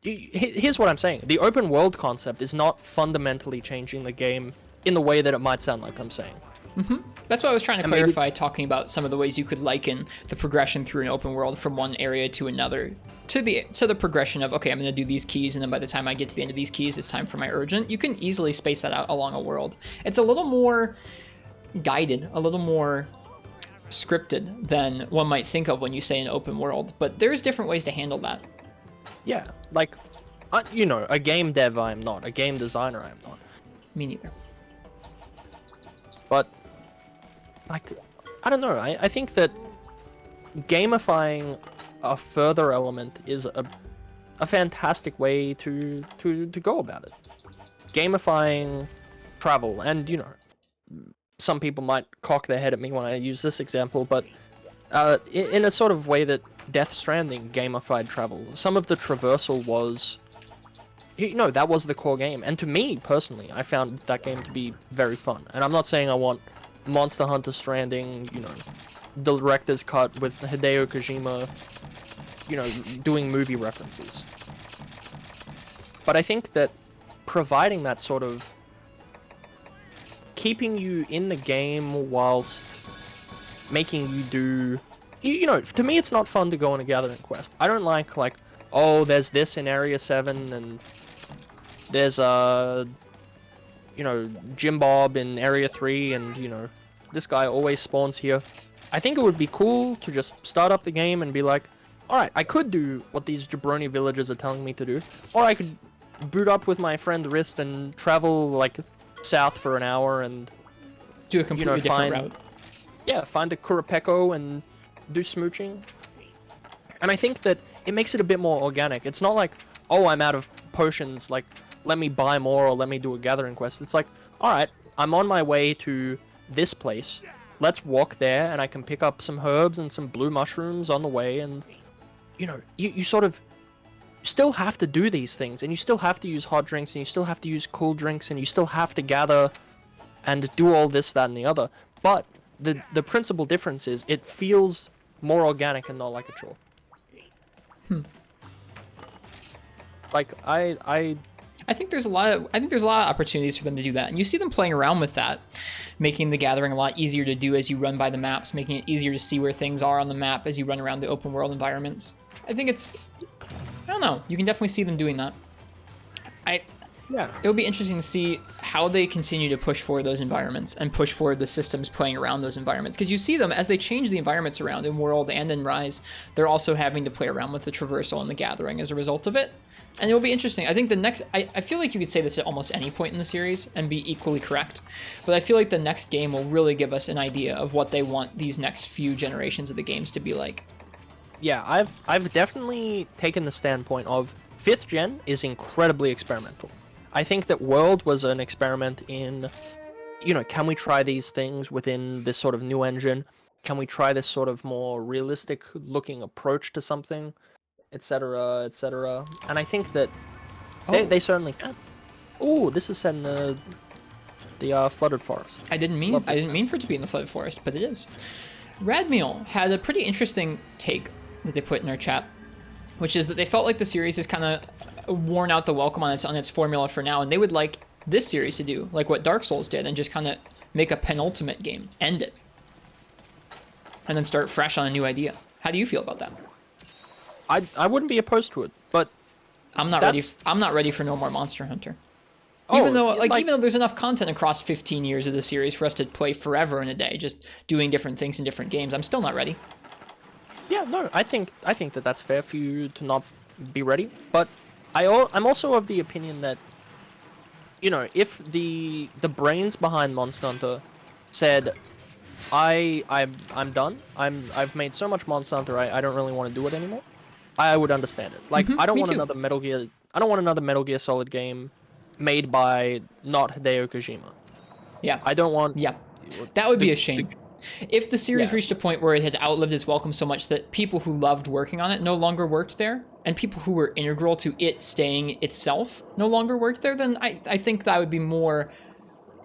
Here's what I'm saying. The open world concept is not fundamentally changing the game in the way that it might sound like I'm saying. Mm-hmm. That's what I was trying to clarify, talking about some of the ways you could liken the progression through an open world from one area to another, to the progression of, okay, I'm going to do these keys, and then by the time I get to the end of these keys, it's time for my urgent. You can easily space that out along a world. It's a little more guided, a little more scripted than one might think of when you say an open world, but there's different ways to handle that. Yeah, like, you know, a game dev I am not, a game designer I am not. Me neither. But, like, I don't know, I think that gamifying a further element is a fantastic way to go about it. Gamifying travel, and, you know, some people might cock their head at me when I use this example, but in a sort of way that Death Stranding gamified travel. Some of the traversal was you know, that was the core game. And to me, personally, I found that game to be very fun. And I'm not saying I want Monster Hunter Stranding, you know, director's cut with Hideo Kojima, you know, doing movie references. But I think that providing that sort of keeping you in the game whilst making you do, you know, to me it's not fun to go on a gathering quest. I don't like, oh, there's this in Area 7 and there's you know, Jim Bob in Area 3 and, you know, this guy always spawns here. I think it would be cool to just start up the game and be like, alright, I could do what these jabroni villagers are telling me to do, or I could boot up with my friend Rist and travel, like, south for an hour and do a completely different route. Yeah, find a Kurapeko and do smooching. And I think that it makes it a bit more organic. It's not like, oh, I'm out of potions, like, let me buy more or let me do a gathering quest. It's like, alright, I'm on my way to this place. Let's walk there and I can pick up some herbs and some blue mushrooms on the way and, you know, you sort of still have to do these things and you still have to use hot drinks and you still have to use cool drinks and you still have to gather and do all this, that, and the other. But the principal difference is it feels more organic and not like a chore. Like I think there's a lot of opportunities for them to do that, and you see them playing around with that, making the gathering a lot easier to do as you run by the maps, making it easier to see where things are on the map as you run around the open world environments. I think it's, I don't know, you can definitely see them doing that. It'll be interesting to see how they continue to push forward those environments and push forward the systems playing around those environments. Because you see them, as they change the environments around in World and in Rise, they're also having to play around with the traversal and the gathering as a result of it. And it'll be interesting. I think the next, I feel like you could say this at almost any point in the series and be equally correct. But I feel like the next game will really give us an idea of what they want these next few generations of the games to be like. Yeah, I've definitely taken the standpoint of 5th gen is incredibly experimental. I think that World was an experiment in, you know, can we try these things within this sort of new engine? Can we try this sort of more realistic looking approach to something, etc., etc. And I think that they certainly can. Oh, this is set in the flooded forest. I didn't mean for it to be in the flooded forest, but it is. Radmeal had a pretty interesting take that they put in our chat, which is that they felt like the series is kind of worn out the welcome on its formula for now, and they would like this series to do like what Dark Souls did and just kind of make a penultimate game, end it, and then start fresh on a new idea. How do you feel about that? I wouldn't be opposed to it, but I'm not ready for no more Monster Hunter. Even though there's enough content across 15 years of the series for us to play forever in a day, just doing different things in different games, I'm still not ready. Yeah, no, I think that that's fair for you to not be ready, but I'm also of the opinion that, you know, if the brains behind Monster Hunter said, I'm done, I've made so much Monster Hunter, I don't really want to do it anymore, I would understand it. Like, I don't want another Metal Gear Solid game made by not Hideo Kojima. Yeah. I don't want... Yeah. That would be a shame. If the series reached a point where it had outlived its welcome so much that people who loved working on it no longer worked there, and people who were integral to it staying itself no longer worked there, then I think that would be more,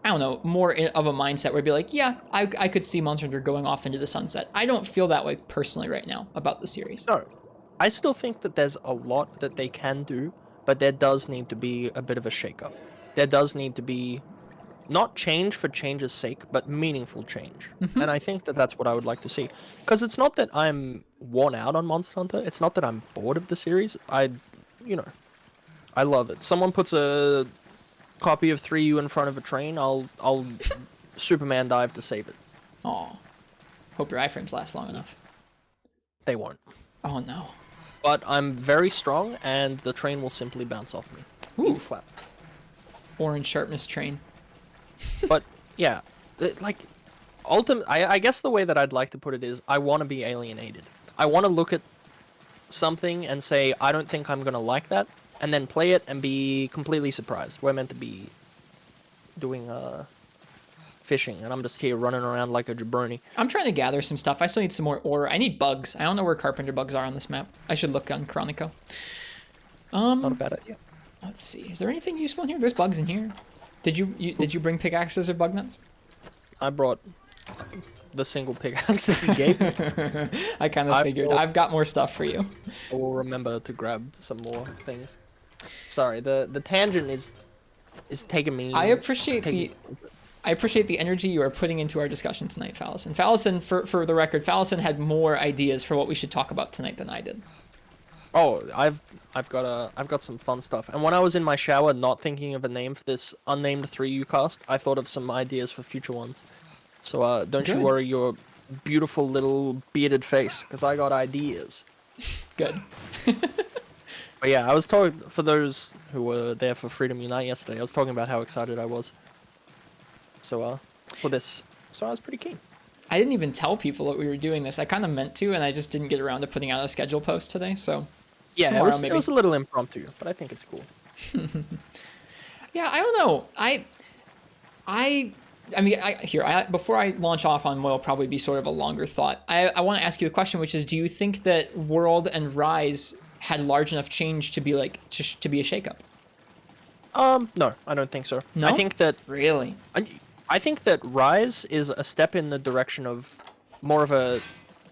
I don't know, more of a mindset where it'd be like, yeah, I could see Monster Hunter going off into the sunset. I don't feel that way personally right now about the series. No. I still think that there's a lot that they can do, but there does need to be a bit of a shakeup. There does need to be not change for change's sake, but meaningful change. And I think that that's what I would like to see. Because it's not that I'm worn out on Monster Hunter. It's not that I'm bored of the series. I love it. Someone puts a copy of 3U in front of a train, I'll Superman dive to save it. Aw. Hope your iframes last long enough. They won't. Oh no. But I'm very strong, and the train will simply bounce off me. Ooh. Easy clap. Orange sharpness train. But yeah, I guess the way that I'd like to put it is I want to be alienated. I want to look at something and say, I don't think I'm going to like that, and then play it and be completely surprised. We're meant to be doing fishing, and I'm just here running around like a jabroni. I'm trying to gather some stuff. I still need some more ore. I need bugs. I don't know where carpenter bugs are on this map. I should look on Chronico. Not a bad idea. Let's see. Is there anything useful in here? There's bugs in here. Did you bring pickaxes or bug nuts? I brought the single pickaxe that you gave me. I kind of figured. I've got more stuff for you. I will remember to grab some more things. Sorry, the tangent is taking me. I appreciate the energy you are putting into our discussion tonight, Phallus. And Phallus, for the record, Phallus had more ideas for what we should talk about tonight than I did. Oh, I've got some fun stuff. And when I was in my shower, not thinking of a name for this Unnamed 3U cast, I thought of some ideas for future ones. So don't you worry your beautiful little bearded face, because I got ideas. Good. But yeah, I was talking, for those who were there for Freedom Unite yesterday, I was talking about how excited I was. So for this, so I was pretty keen. I didn't even tell people that we were doing this. I kind of meant to, and I just didn't get around to putting out a schedule post today. So yeah, tomorrow, it was a little impromptu, but I think it's cool. Yeah, I don't know. Before I launch off on what'll probably be sort of a longer thought, I want to ask you a question, which is, do you think that World and Rise had large enough change to be to be a shakeup? No, I don't think so. No? I think that Really? I think that Rise is a step in the direction of more of a,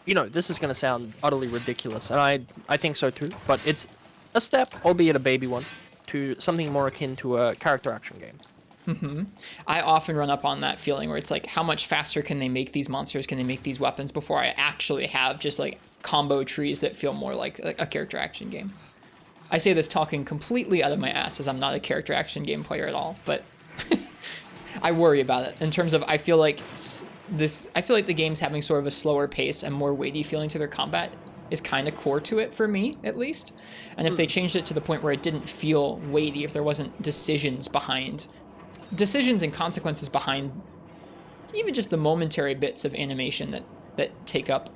this is going to sound utterly ridiculous, and I think so too, but it's a step, albeit a baby one, to something more akin to a character action game. Mm-hmm. I often run up on that feeling where it's like, how much faster can they make these monsters? Can they make these weapons before I actually have just like combo trees that feel more like a character action game? I say this talking completely out of my ass, as I'm not a character action game player at all, but I worry about it in terms of I feel like the game's having sort of a slower pace and more weighty feeling to their combat is kind of core to it for me, at least. And if they changed it to the point where it didn't feel weighty, if there wasn't decisions and consequences behind even just the momentary bits of animation that take up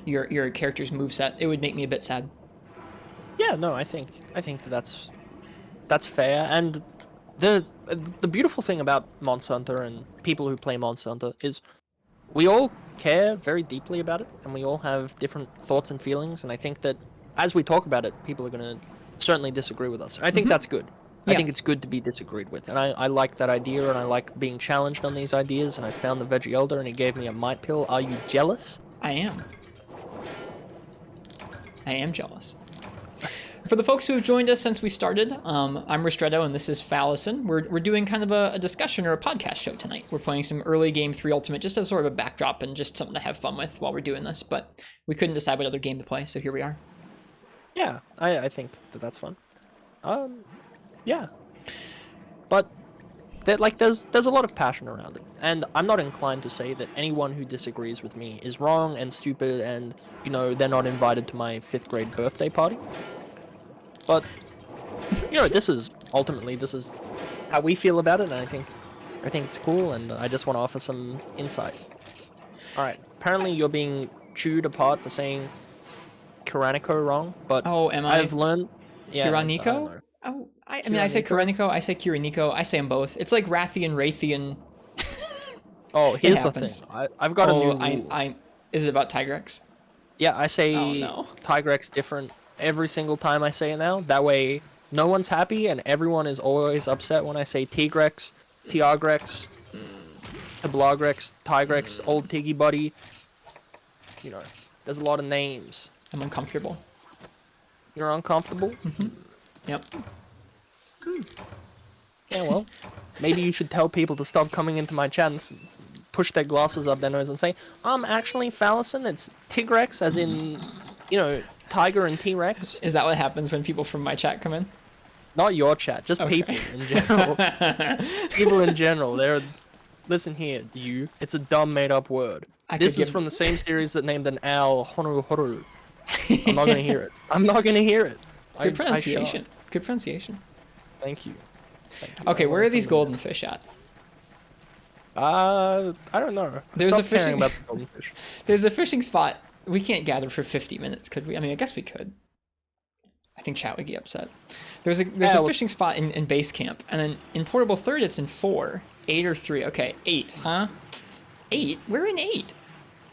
your character's moveset, it would make me a bit sad. Yeah, no, I think that's fair. And the beautiful thing about Monster Hunter and people who play Monster Hunter is we all care very deeply about it, and we all have different thoughts and feelings. And I think that as we talk about it, people are going to certainly disagree with us. I think that's good. Yeah. I think it's good to be disagreed with, and I like that idea, and I like being challenged on these ideas. And I found the Veggie Elder, and he gave me a might pill. Are you jealous? I am jealous. For the folks who have joined us since we started, I'm Ristretto, and this is Phallison. We're doing kind of a discussion or a podcast show tonight. We're playing some early Game 3 Ultimate just as sort of a backdrop and just something to have fun with while we're doing this, but we couldn't decide what other game to play, so here we are. Yeah, I think that's fun. Yeah. But there's a lot of passion around it, and I'm not inclined to say that anyone who disagrees with me is wrong and stupid and they're not invited to my 5th grade birthday party. But this is how we feel about it, and I think it's cool, and I just want to offer some insight. All right, apparently you're being chewed apart for saying Kiraniko wrong, but am I? I've learned. Yeah, Kiraniko? I mean, I say Kiraniko, I say Kiraniko, I say them both. It's like Rathian, Raytheon. Oh, here's the thing. I've got a new rule. Is it about Tigrex? Yeah, I say Tigrex different every single time I say it now. That way, no one's happy, and everyone is always upset when I say Tigrex, Tiagrex, Tablagrex, Tigrex, Old Tiggy Buddy. There's a lot of names. I'm uncomfortable. You're uncomfortable? Mm-hmm. Yep. Yeah, well, maybe you should tell people to stop coming into my chat and push their glasses up their nose and say, actually, Phallison, it's Tigrex, as in, Tiger and T-Rex. Is that what happens when people from my chat come in? Not your chat, just people in general. People in general. Listen here, it's a dumb made-up word. This is from the same series that named an owl Horu Horu. I'm not going to hear it. Good pronunciation. Good pronunciation. Thank you. Okay, where are these golden fish at? I don't know. There's a fishing about the golden fish. There's a fishing spot. We can't gather for 50 minutes, could we? I mean, I guess we could. I think chat would get upset. There's a fishing spot in base camp, and then in portable third it's in 4, 8 or 3. Okay, 8, huh? 8? We're in 8.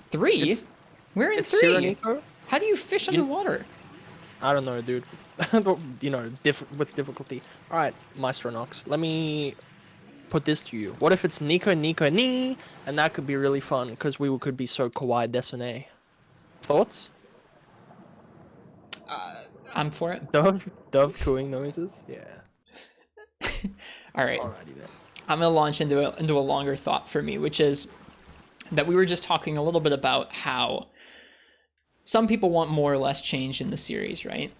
3? We're in 3. Cyrenaico? How do you fish underwater? I don't know, dude. You know, with difficulty. All right, Maestro Nox. Let me put this to you. What if it's Nico Nico Ni, and that could be really fun because we could be so kawaii desune. Thoughts? I'm for it. Dove cooing noises. Yeah. All right. Alrighty then. I'm gonna launch into a longer thought for me, which is that we were just talking a little bit about how some people want more or less change in the series, right?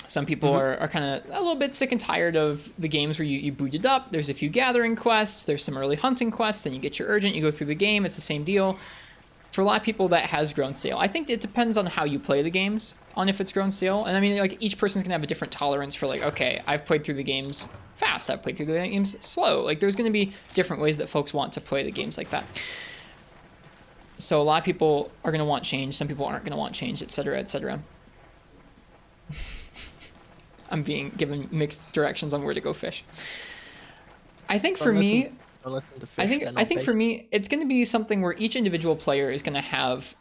Some people are kind of a little bit sick and tired of the games where you boot it up. There's a few gathering quests, there's some early hunting quests, then you get your urgent, you go through the game, it's the same deal. For a lot of people, that has grown stale. I think it depends on how you play the games, on if it's grown stale. And I mean, like, each person's gonna have a different tolerance for, like, okay, I've played through the games fast, I've played through the games slow. Like, there's gonna be different ways that folks want to play the games like that. So a lot of people are gonna want change, some people aren't gonna want change, etc., etc. I'm being given mixed directions on where to go fish. I think for me, I think for me, it's going to be something where each individual player is going to have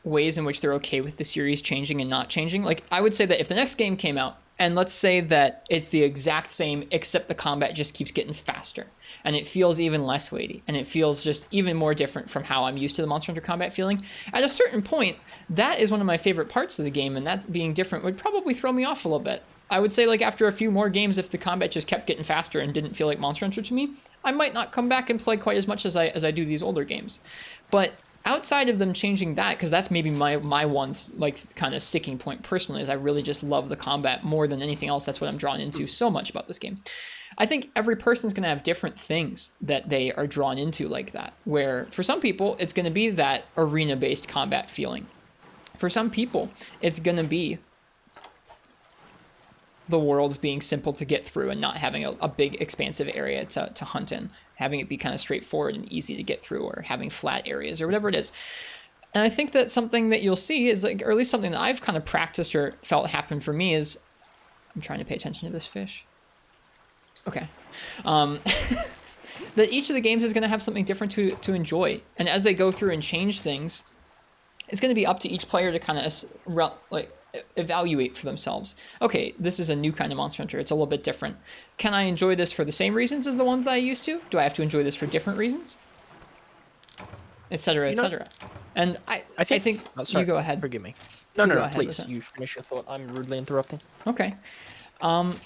ways in which they're okay with the series changing and not changing. Like, I would say that if the next game came out, and let's say that it's the exact same, except the combat just keeps getting faster, and it feels even less weighty, and it feels just even more different from how I'm used to the Monster Hunter combat feeling. At a certain point, that is one of my favorite parts of the game, and that being different would probably throw me off a little bit. I would say, like, after a few more games, if the combat just kept getting faster and didn't feel like Monster Hunter to me, I might not come back and play quite as much as I do these older games. But outside of them changing that, because that's maybe my one, like, kind of sticking point personally, is I really just love the combat more than anything else. That's what I'm drawn into so much about this game. I think every person's going to have different things that they are drawn into like that, where for some people, it's going to be that arena-based combat feeling. For some people, it's going to be the worlds being simple to get through and not having a big expansive area to hunt in, having it be kind of straightforward and easy to get through, or having flat areas or whatever it is. And I think that something that you'll see is, like, or at least something that I've kind of practiced or felt happen for me is, I'm trying to pay attention to this fish. Okay. That each of the games is going to have something different to enjoy. And as they go through and change things, it's going to be up to each player to kind of, like, evaluate for themselves. Okay, this is a new kind of Monster Hunter. It's a little bit different. Can I enjoy this for the same reasons as the ones that I used to? Do I have to enjoy this for different reasons? Etc., etc. And I think oh, sorry, you go ahead. Forgive me. No, please. You finish your thought. I'm rudely interrupting. Okay. I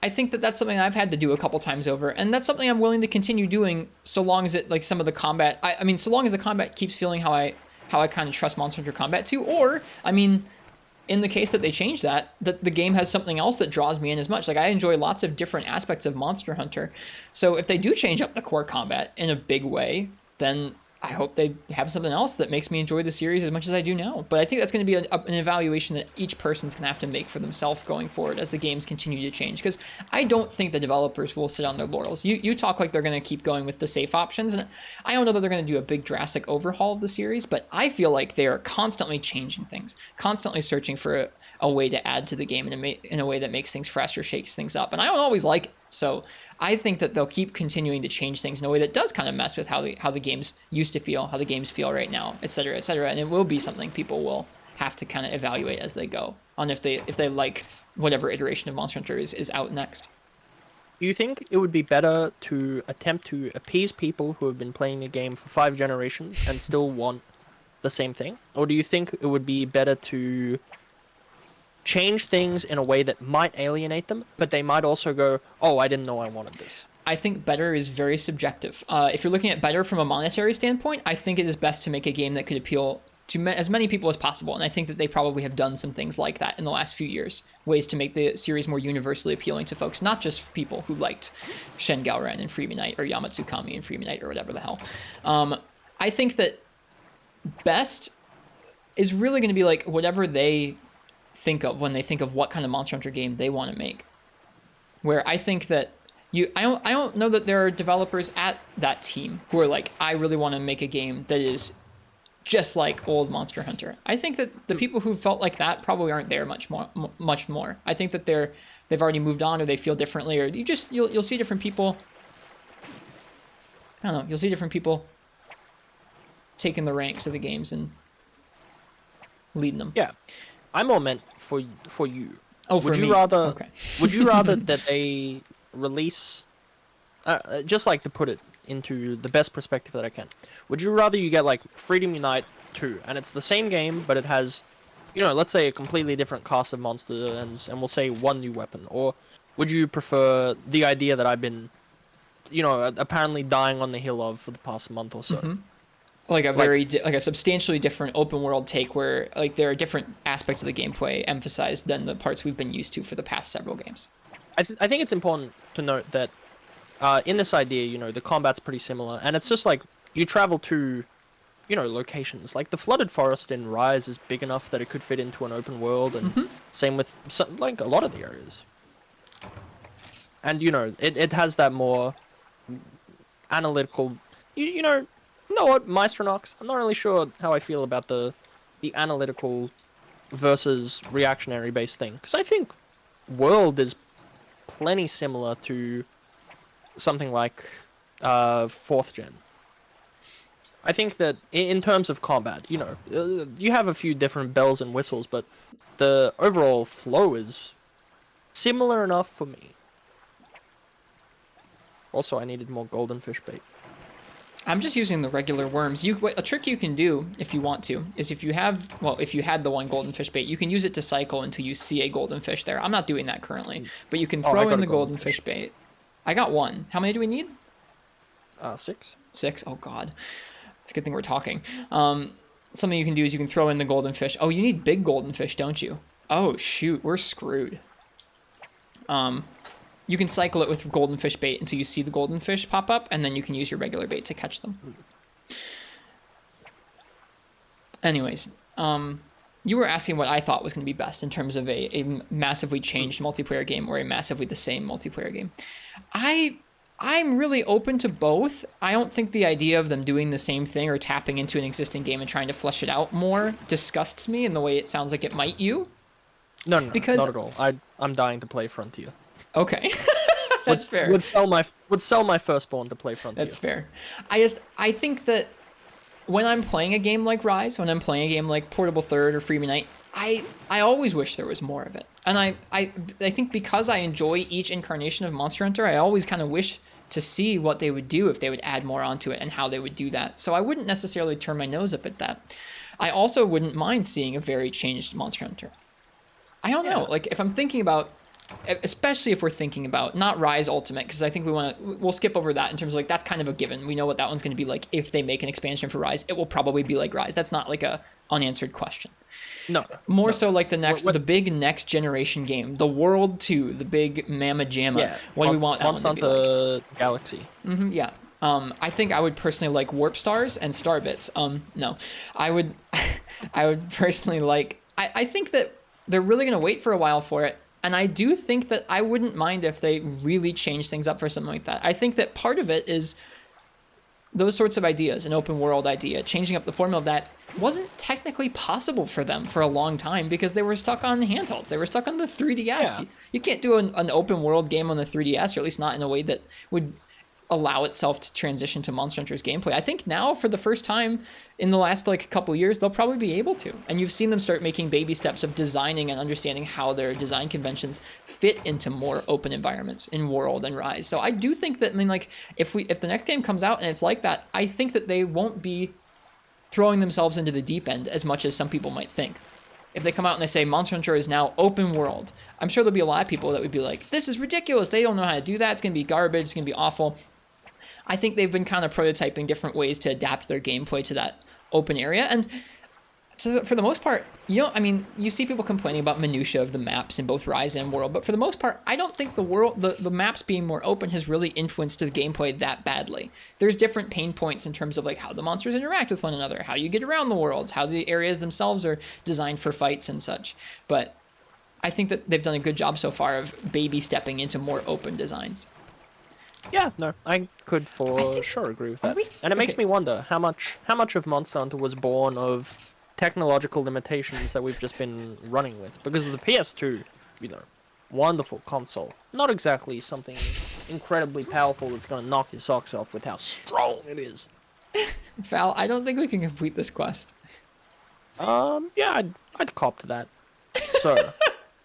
think that that's something I've had to do a couple times over, and that's something I'm willing to continue doing so long as it, like, some of the combat, I mean, so long as the combat keeps feeling how I kind of trust Monster Hunter combat to, or, I mean, in the case that they change that the game has something else that draws me in as much. Like, I enjoy lots of different aspects of Monster Hunter. So if they do change up the core combat in a big way, then I hope they have something else that makes me enjoy the series as much as I do now. But I think that's going to be an evaluation that each person's going to have to make for themselves going forward as the games continue to change. Because I don't think the developers will sit on their laurels. You talk like they're going to keep going with the safe options, and I don't know that they're going to do a big drastic overhaul of the series, but I feel like they are constantly changing things, constantly searching for a way to add to the game in a way that makes things fresh or shakes things up. And I don't always like it. So I think that they'll keep continuing to change things in a way that does kind of mess with how the games used to feel, how the games feel right now, etc., etc. And it will be something people will have to kind of evaluate as they go on if they like whatever iteration of Monster Hunter is out next. Do you think it would be better to attempt to appease people who have been playing the game for 5 generations and still want the same thing? Or do you think it would be better to change things in a way that might alienate them, but they might also go, oh, I didn't know I wanted this? I think better is very subjective. If you're looking at better from a monetary standpoint, I think it is best to make a game that could appeal to as many people as possible. And I think that they probably have done some things like that in the last few years, ways to make the series more universally appealing to folks, not just people who liked Shen Gaoren and Freeman Knight, or Yamatsukami and Freeman Knight, or whatever the hell. I think that best is really going to be like whatever they think of when they think of what kind of Monster Hunter game they want to make. Where I think that I don't know that there are developers at that team who are like, I really want to make a game that is just like old Monster Hunter. I think that the people who felt like that probably aren't there much more. I think that they've already moved on, or they feel differently, or you'll see different people. I don't know. You'll see different people taking the ranks of the games and leading them. Yeah, I'm more meant for you. Oh, for Would you me. rather? Okay. Would you rather that they release, just like to put it into the best perspective that I can? Would you rather you get like Freedom Unite 2, and it's the same game, but it has, let's say a completely different cast of monsters, and we'll say one new weapon, or would you prefer the idea that I've been, apparently dying on the hill of for the past month or so? Like a Like, like a substantially different open world take where like there are different aspects of the gameplay emphasized than the parts we've been used to for the past several games. I think it's important to note that in this idea, the combat's pretty similar, and it's just like you travel to, locations. Like the flooded forest in Rise is big enough that it could fit into an open world, and same with like a lot of the areas. And it has that more analytical. You know what, Maestronox? I'm not really sure how I feel about the analytical versus reactionary based thing, because I think World is plenty similar to something like fourth gen. I think that in terms of combat, you have a few different bells and whistles, but the overall flow is similar enough for me. Also, I needed more golden fish bait. I'm just using the regular worms. A trick you can do if you want to is if you had the one golden fish bait, you can use it to cycle until you see a golden fish there. I'm not doing that currently, but you can throw in the golden fish bait. I got one. How many do we need? 6. 6. Oh God, it's a good thing we're talking. Something you can do is you can throw in the golden fish. Oh, you need big golden fish, don't you? Oh shoot, we're screwed. You can cycle it with golden fish bait until you see the golden fish pop up, and then you can use your regular bait to catch them. Anyways, you were asking what I thought was going to be best in terms of a massively changed multiplayer game or a massively the same multiplayer game. I'm really open to both. I don't think the idea of them doing the same thing or tapping into an existing game and trying to flesh it out more disgusts me in the way it sounds like it might you. No, not at all. I'm dying to play Frontier. Okay. That's fair. Would sell my firstborn to play Frontier. That's fair. I think that when I'm playing a game like Rise, when I'm playing a game like Portable Third or Freedom Unite, I always wish there was more of it. And I think because I enjoy each incarnation of Monster Hunter, I always kind of wish to see what they would do if they would add more onto it and how they would do that. So I wouldn't necessarily turn my nose up at that. I also wouldn't mind seeing a very changed Monster Hunter. I don't know. Like if I'm thinking about, especially if we're thinking about not Rise Ultimate, because I think we'll skip over that in terms of like that's kind of a given. We know what that one's going to be like if they make an expansion for Rise. It will probably be like Rise. That's not like a unanswered question. No. More so like the big next generation game, the World 2, the big Mamma Jamma. Yeah. What do we want that one to be like? Galaxy. Yeah. I think I would personally like Warp Stars and Star Bits. No, I would personally like. I think that they're really gonna wait for a while for it. And I do think that I wouldn't mind if they really change things up for something like that. I think that part of it is those sorts of ideas, an open world idea, changing up the formula of that wasn't technically possible for them for a long time because they were stuck on handhelds. They were stuck on the 3DS. Yeah. You can't do an open world game on the 3DS, or at least not in a way that would allow itself to transition to Monster Hunter's gameplay. I think now, for the first time in the last like couple years, they'll probably be able to. And you've seen them start making baby steps of designing and understanding how their design conventions fit into more open environments in World and Rise. So I do think that, I mean, like if the next game comes out and it's like that, I think that they won't be throwing themselves into the deep end as much as some people might think. If they come out and they say Monster Hunter is now open world, I'm sure there'll be a lot of people that would be like, this is ridiculous. They don't know how to do that. It's going to be garbage. It's going to be awful. I think they've been kind of prototyping different ways to adapt their gameplay to that open area. And for the most part, you see people complaining about minutia of the maps in both Rise and World, but for the most part, I don't think the maps being more open has really influenced the gameplay that badly. There's different pain points in terms of like how the monsters interact with one another, how you get around the worlds, how the areas themselves are designed for fights and such. But I think that they've done a good job so far of baby stepping into more open designs. Yeah, no, I could for sure agree with that. And it makes me wonder how much of Monster Hunter was born of technological limitations that we've just been running with. Because of the PS2, wonderful console. Not exactly something incredibly powerful that's going to knock your socks off with how strong it is. Phal, I don't think we can complete this quest. Yeah, I'd cop to that. So,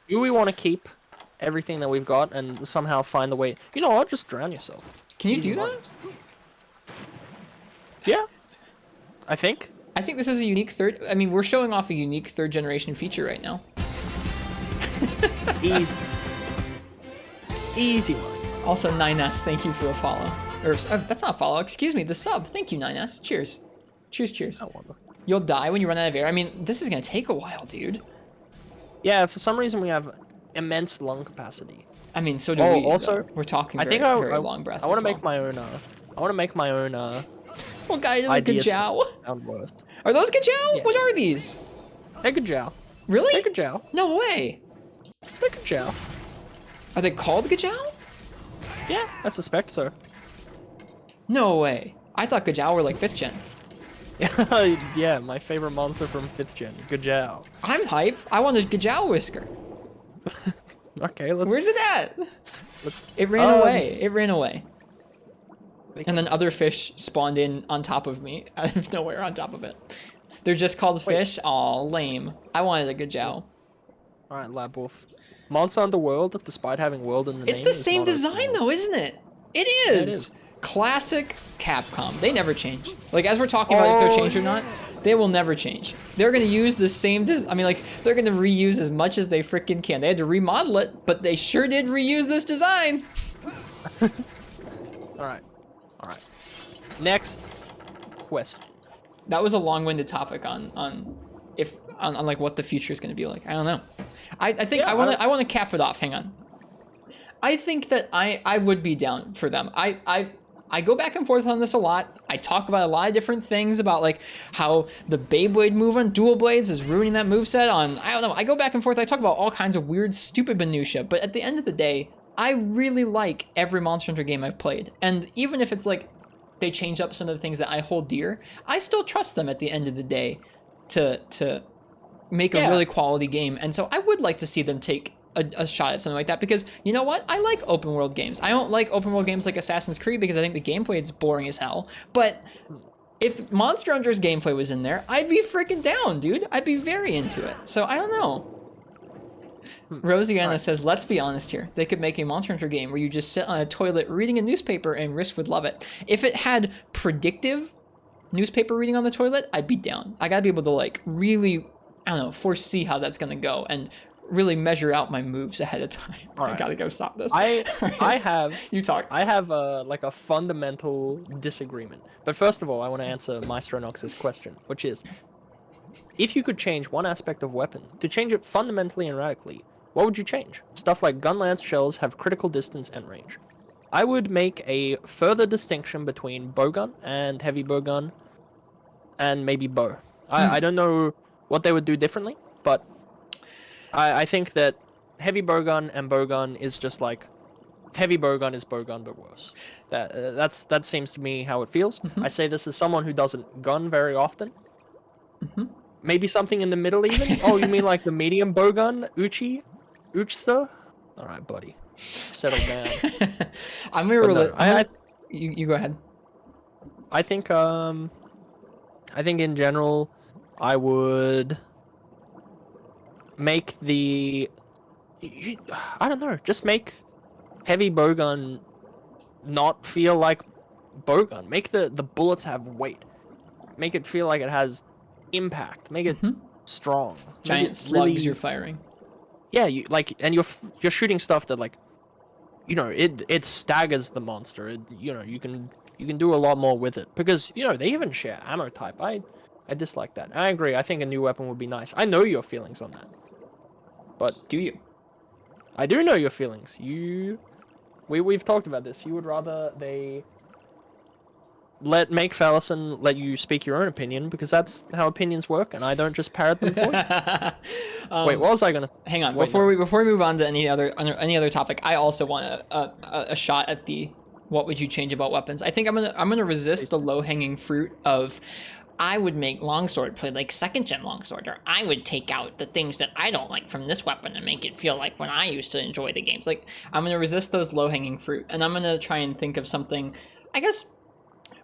do we want to keep everything that we've got and somehow find the way? You know what? Just drown yourself. Can you Easy do money. that? Yeah, I think. I think this is a unique third. I mean, we're showing off a unique third generation feature right now. Easy. Easy money. Also, 9S, thank you for the follow. Or that's not a follow. Excuse me, the sub. Thank you, 9S. Cheers. Cheers, cheers. Oh, wonderful. You'll die when you run out of air. I mean, this is gonna take a while, dude. Yeah, for some reason we have immense lung capacity. I mean, so do we. Also, though. We're talking I very, think very long breaths. I want to as make my own. I want to make my own. What guy is a ideas Gajau? sound worse. Are those Gajau? Yeah. What are these? They're Gajau. Really? They're Gajau. No way. They're Gajau. Are they called Gajau? Yeah, I suspect so. No way. I thought Gajau were like 5th gen. Yeah, my favorite monster from 5th gen, Gajau. I'm hype. I want a Gajau whisker. Okay, let's. Where's it at? Let's. It ran away. It ran away. They And then other fish spawned in on top of me, out of nowhere on top of it. They're just called fish? Aw, lame. I wanted a Gajau. Alright, Lab Wolf. Monster Hunter World, despite having world in the name, It's the is same not design OP. though, isn't it? It is. Yeah, it is. Classic Capcom. They never change. Like, as we're talking about if they're changed or not, they will never change. They're gonna use the same I mean, like, they're gonna reuse as much as they freaking can. They had to remodel it, but they sure did reuse this design. Alright. Alright. Next question. That was a long-winded topic on like what the future is gonna be like. I don't know. I think Yeah, I wanna cap it off. Hang on. I think that I would be down for them. I go back and forth on this a lot. I talk about a lot of different things about like how the Beyblade move on dual blades is ruining that moveset on, I don't know. I go back and forth. I talk about all kinds of weird, stupid minutia. But at the end of the day, I really like every Monster Hunter game I've played. And even if it's like they change up some of the things that I hold dear, I still trust them at the end of the day to make a really quality game. And so I would like to see them take a shot at something like that, because you know what? I like open world games. I don't like open world games like Assassin's Creed because I think the gameplay is boring as hell. But if Monster Hunter's gameplay was in there, I'd be freaking down, dude. I'd be very into it. So I don't know. Rosianna says, let's be honest here. They could make a Monster Hunter game where you just sit on a toilet reading a newspaper, and Rist would love it. If it had predictive newspaper reading on the toilet, I'd be down. I gotta be able to like really, I don't know, foresee how that's gonna go and really measure out my moves ahead of time. I gotta go stop this. I have You talk. I have like a fundamental disagreement. But first of all, I want to answer Maestro Nox's question, which is, if you could change one aspect of weapon to change it fundamentally and radically, what would you change? Stuff like gun lance shells have critical distance and range. I would make a further distinction between bowgun and heavy bowgun, and maybe bow. I don't know what they would do differently, but I think that heavy bowgun and bowgun is just like heavy bowgun is bowgun but worse. That seems to me how it feels. I say this as someone who doesn't gun very often. Maybe something in the middle even. Oh, you mean like the medium bowgun, Uchsta? All right, buddy, settle down. I'm gonna No, you go ahead. I think in general, I would make I don't know, just make heavy bowgun not feel like bowgun. Make the bullets have weight. Make it feel like it has impact. Make it strong. Giant slugs you're firing. Yeah, and you're shooting stuff that like, you know, it staggers the monster. You know, you can do a lot more with it because you know they even share ammo type. I dislike that. I agree. I think a new weapon would be nice. I know your feelings on that. But do you? I do know your feelings. We've talked about this. You would rather they make Fallison let you speak your own opinion because that's how opinions work, and I don't just parrot them for you. Wait, what was I gonna say? Hang on. Before we move on to any other topic, I also want a shot at the what would you change about weapons. I think I'm gonna resist the low hanging fruit of, I would make longsword play like 2nd gen longsword, or I would take out the things that I don't like from this weapon and make it feel like when I used to enjoy the games. Like, I'm going to resist those low-hanging fruit, and I'm going to try and think of something. I guess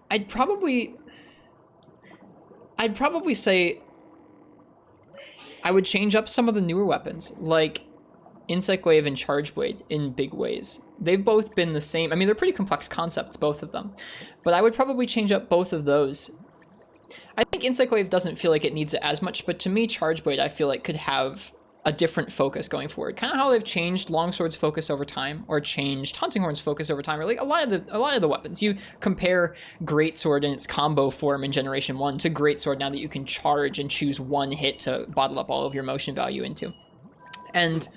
I'd probably say, I would change up some of the newer weapons, like Insect Wave and Charge Blade in big ways. They've both been the same. I mean, they're pretty complex concepts, both of them. But I would probably change up both of those. I think Insect Wave doesn't feel like it needs it as much, but to me, Charge Blade, I feel like could have a different focus going forward. Kind of how they've changed Longsword's focus over time, or changed Hunting Horn's focus over time, or like a lot of the weapons. You compare Greatsword in its combo form in Generation 1 to Greatsword now that you can charge and choose one hit to bottle up all of your motion value into. And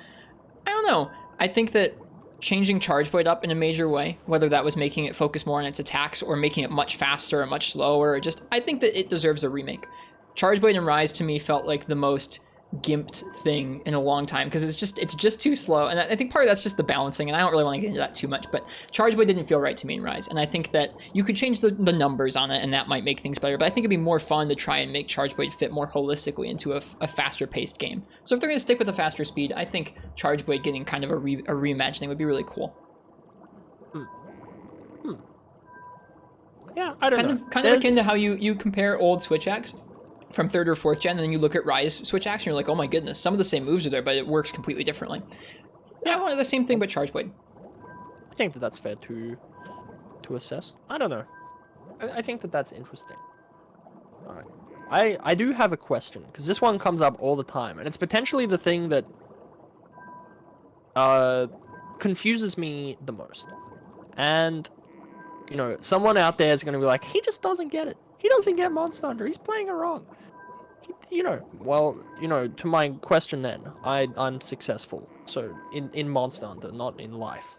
I don't know, I think that changing Charge Blade up in a major way, whether that was making it focus more on its attacks or making it much faster or much slower, or just, I think that it deserves a remake. Charge Blade and Rise to me felt like the most gimped thing in a long time because it's just too slow, and I think part of that's just the balancing, and I don't really want to get into that too much, but Charge Blade didn't feel right to me in Rise, and I think that you could change the numbers on it and that might make things better, but I think it'd be more fun to try and make Charge Blade fit more holistically into a faster paced game. So if they're going to stick with the faster speed, I think Charge Blade getting kind of a reimagining would be really cool. Yeah, I don't know. Kind of akin to how you compare old Switch Axe from 3rd or 4th gen, and then you look at Rise Switch Axe, and you're like, oh my goodness, some of the same moves are there, but it works completely differently. Yeah, I wanted the same thing, but Charge Blade. I think that that's fair to assess. I don't know. I think that that's interesting. All right. I do have a question, because this one comes up all the time, and it's potentially the thing that confuses me the most. And, you know, someone out there is going to be like, he just doesn't get it. He doesn't get Monster Hunter. He's playing it wrong. You know, well, you know, to my question then, I'm successful. So, in Monster Hunter, not in life.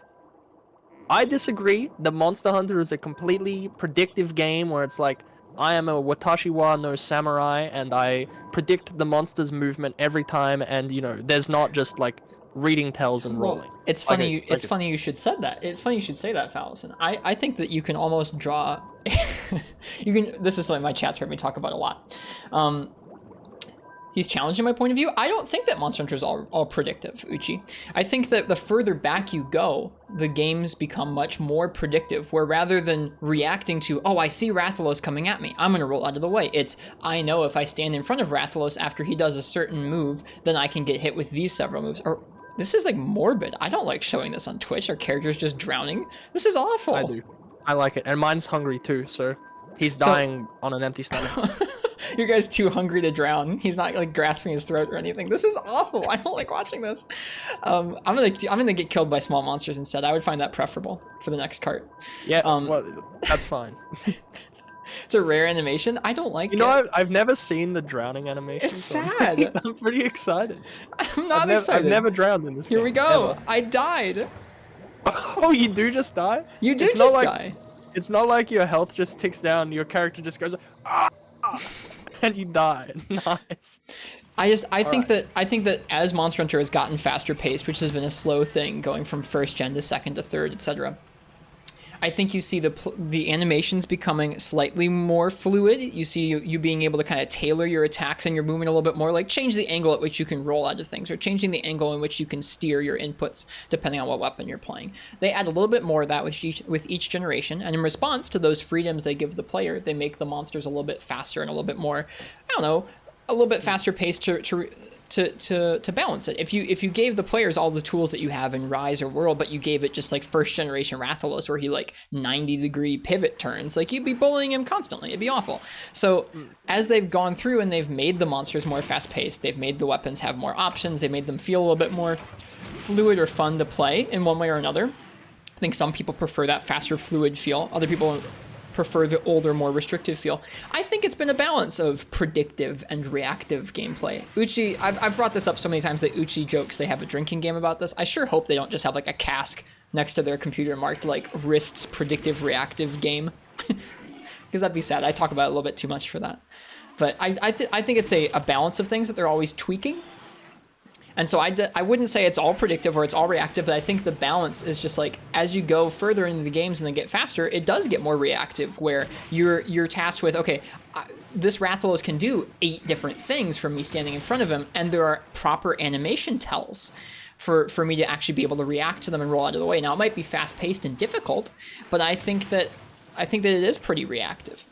I disagree. The Monster Hunter is a completely predictive game where it's like, I am a Watashi wa no Samurai, and I predict the monster's movement every time, and, you know, there's not just, like, reading tells and rolling. Well, it's funny. It's funny you should said that. It's funny you should say that, Phal. I think that you can almost draw. You can. This is something my chat's heard me talk about a lot. He's challenging my point of view. I don't think that Monster Hunter is all predictive, Uchi. I think that the further back you go, the games become much more predictive, where rather than reacting to, oh, I see Rathalos coming at me, I'm going to roll out of the way. It's, I know if I stand in front of Rathalos after he does a certain move, then I can get hit with these several moves. Or this is like morbid. I don't like showing this on Twitch. Our characters just drowning. This is awful. I do. I like it. And mine's hungry too, so he's dying on an empty stomach. Your guy's too hungry to drown. He's not like grasping his throat or anything. This is awful. I don't like watching this. I'm gonna get killed by small monsters instead. I would find that preferable for the next cart. Yeah, well, that's fine. It's a rare animation. I don't like it. You know, I've never seen the drowning animation. It's sad. I'm pretty excited. I'm not excited. I've never drowned in this game. Here we go. Ever. I died. Oh, you do just die? You do just die. It's not like your health just ticks down. Your character just goes, ah, and you die. Nice. I think that as Monster Hunter has gotten faster paced, which has been a slow thing going from 1st gen to 2nd to 3rd, etc. I think you see the animations becoming slightly more fluid. You see you being able to kind of tailor your attacks and your movement a little bit more, like change the angle at which you can roll out of things, or changing the angle in which you can steer your inputs depending on what weapon you're playing. They add a little bit more of that with each generation, and in response to those freedoms they give the player, they make the monsters a little bit faster and a little bit more, I don't know, a little bit faster paced to balance it. If you gave the players all the tools that you have in Rise or World, but you gave it just like 1st generation Rathalos where he like 90-degree pivot turns, like you'd be bullying him constantly. It'd be awful. So as they've gone through and they've made the monsters more fast paced, they've made the weapons have more options, they made them feel a little bit more fluid or fun to play in one way or another. I think some people prefer that faster fluid feel. Other people prefer the older, more restrictive feel. I think it's been a balance of predictive and reactive gameplay. Uchi, I've brought this up so many times that Uchi jokes they have a drinking game about this. I sure hope they don't just have like a cask next to their computer marked like Rist's predictive reactive game. Because that'd be sad. I talk about it a little bit too much for that. But I think it's a balance of things that they're always tweaking. And so I wouldn't say it's all predictive or it's all reactive, but I think the balance is just like, as you go further into the games and they get faster, it does get more reactive, where you're tasked with, okay, this Rathalos can do 8 different things from me standing in front of him, and there are proper animation tells for me to actually be able to react to them and roll out of the way. Now, it might be fast-paced and difficult, but I think that it is pretty reactive.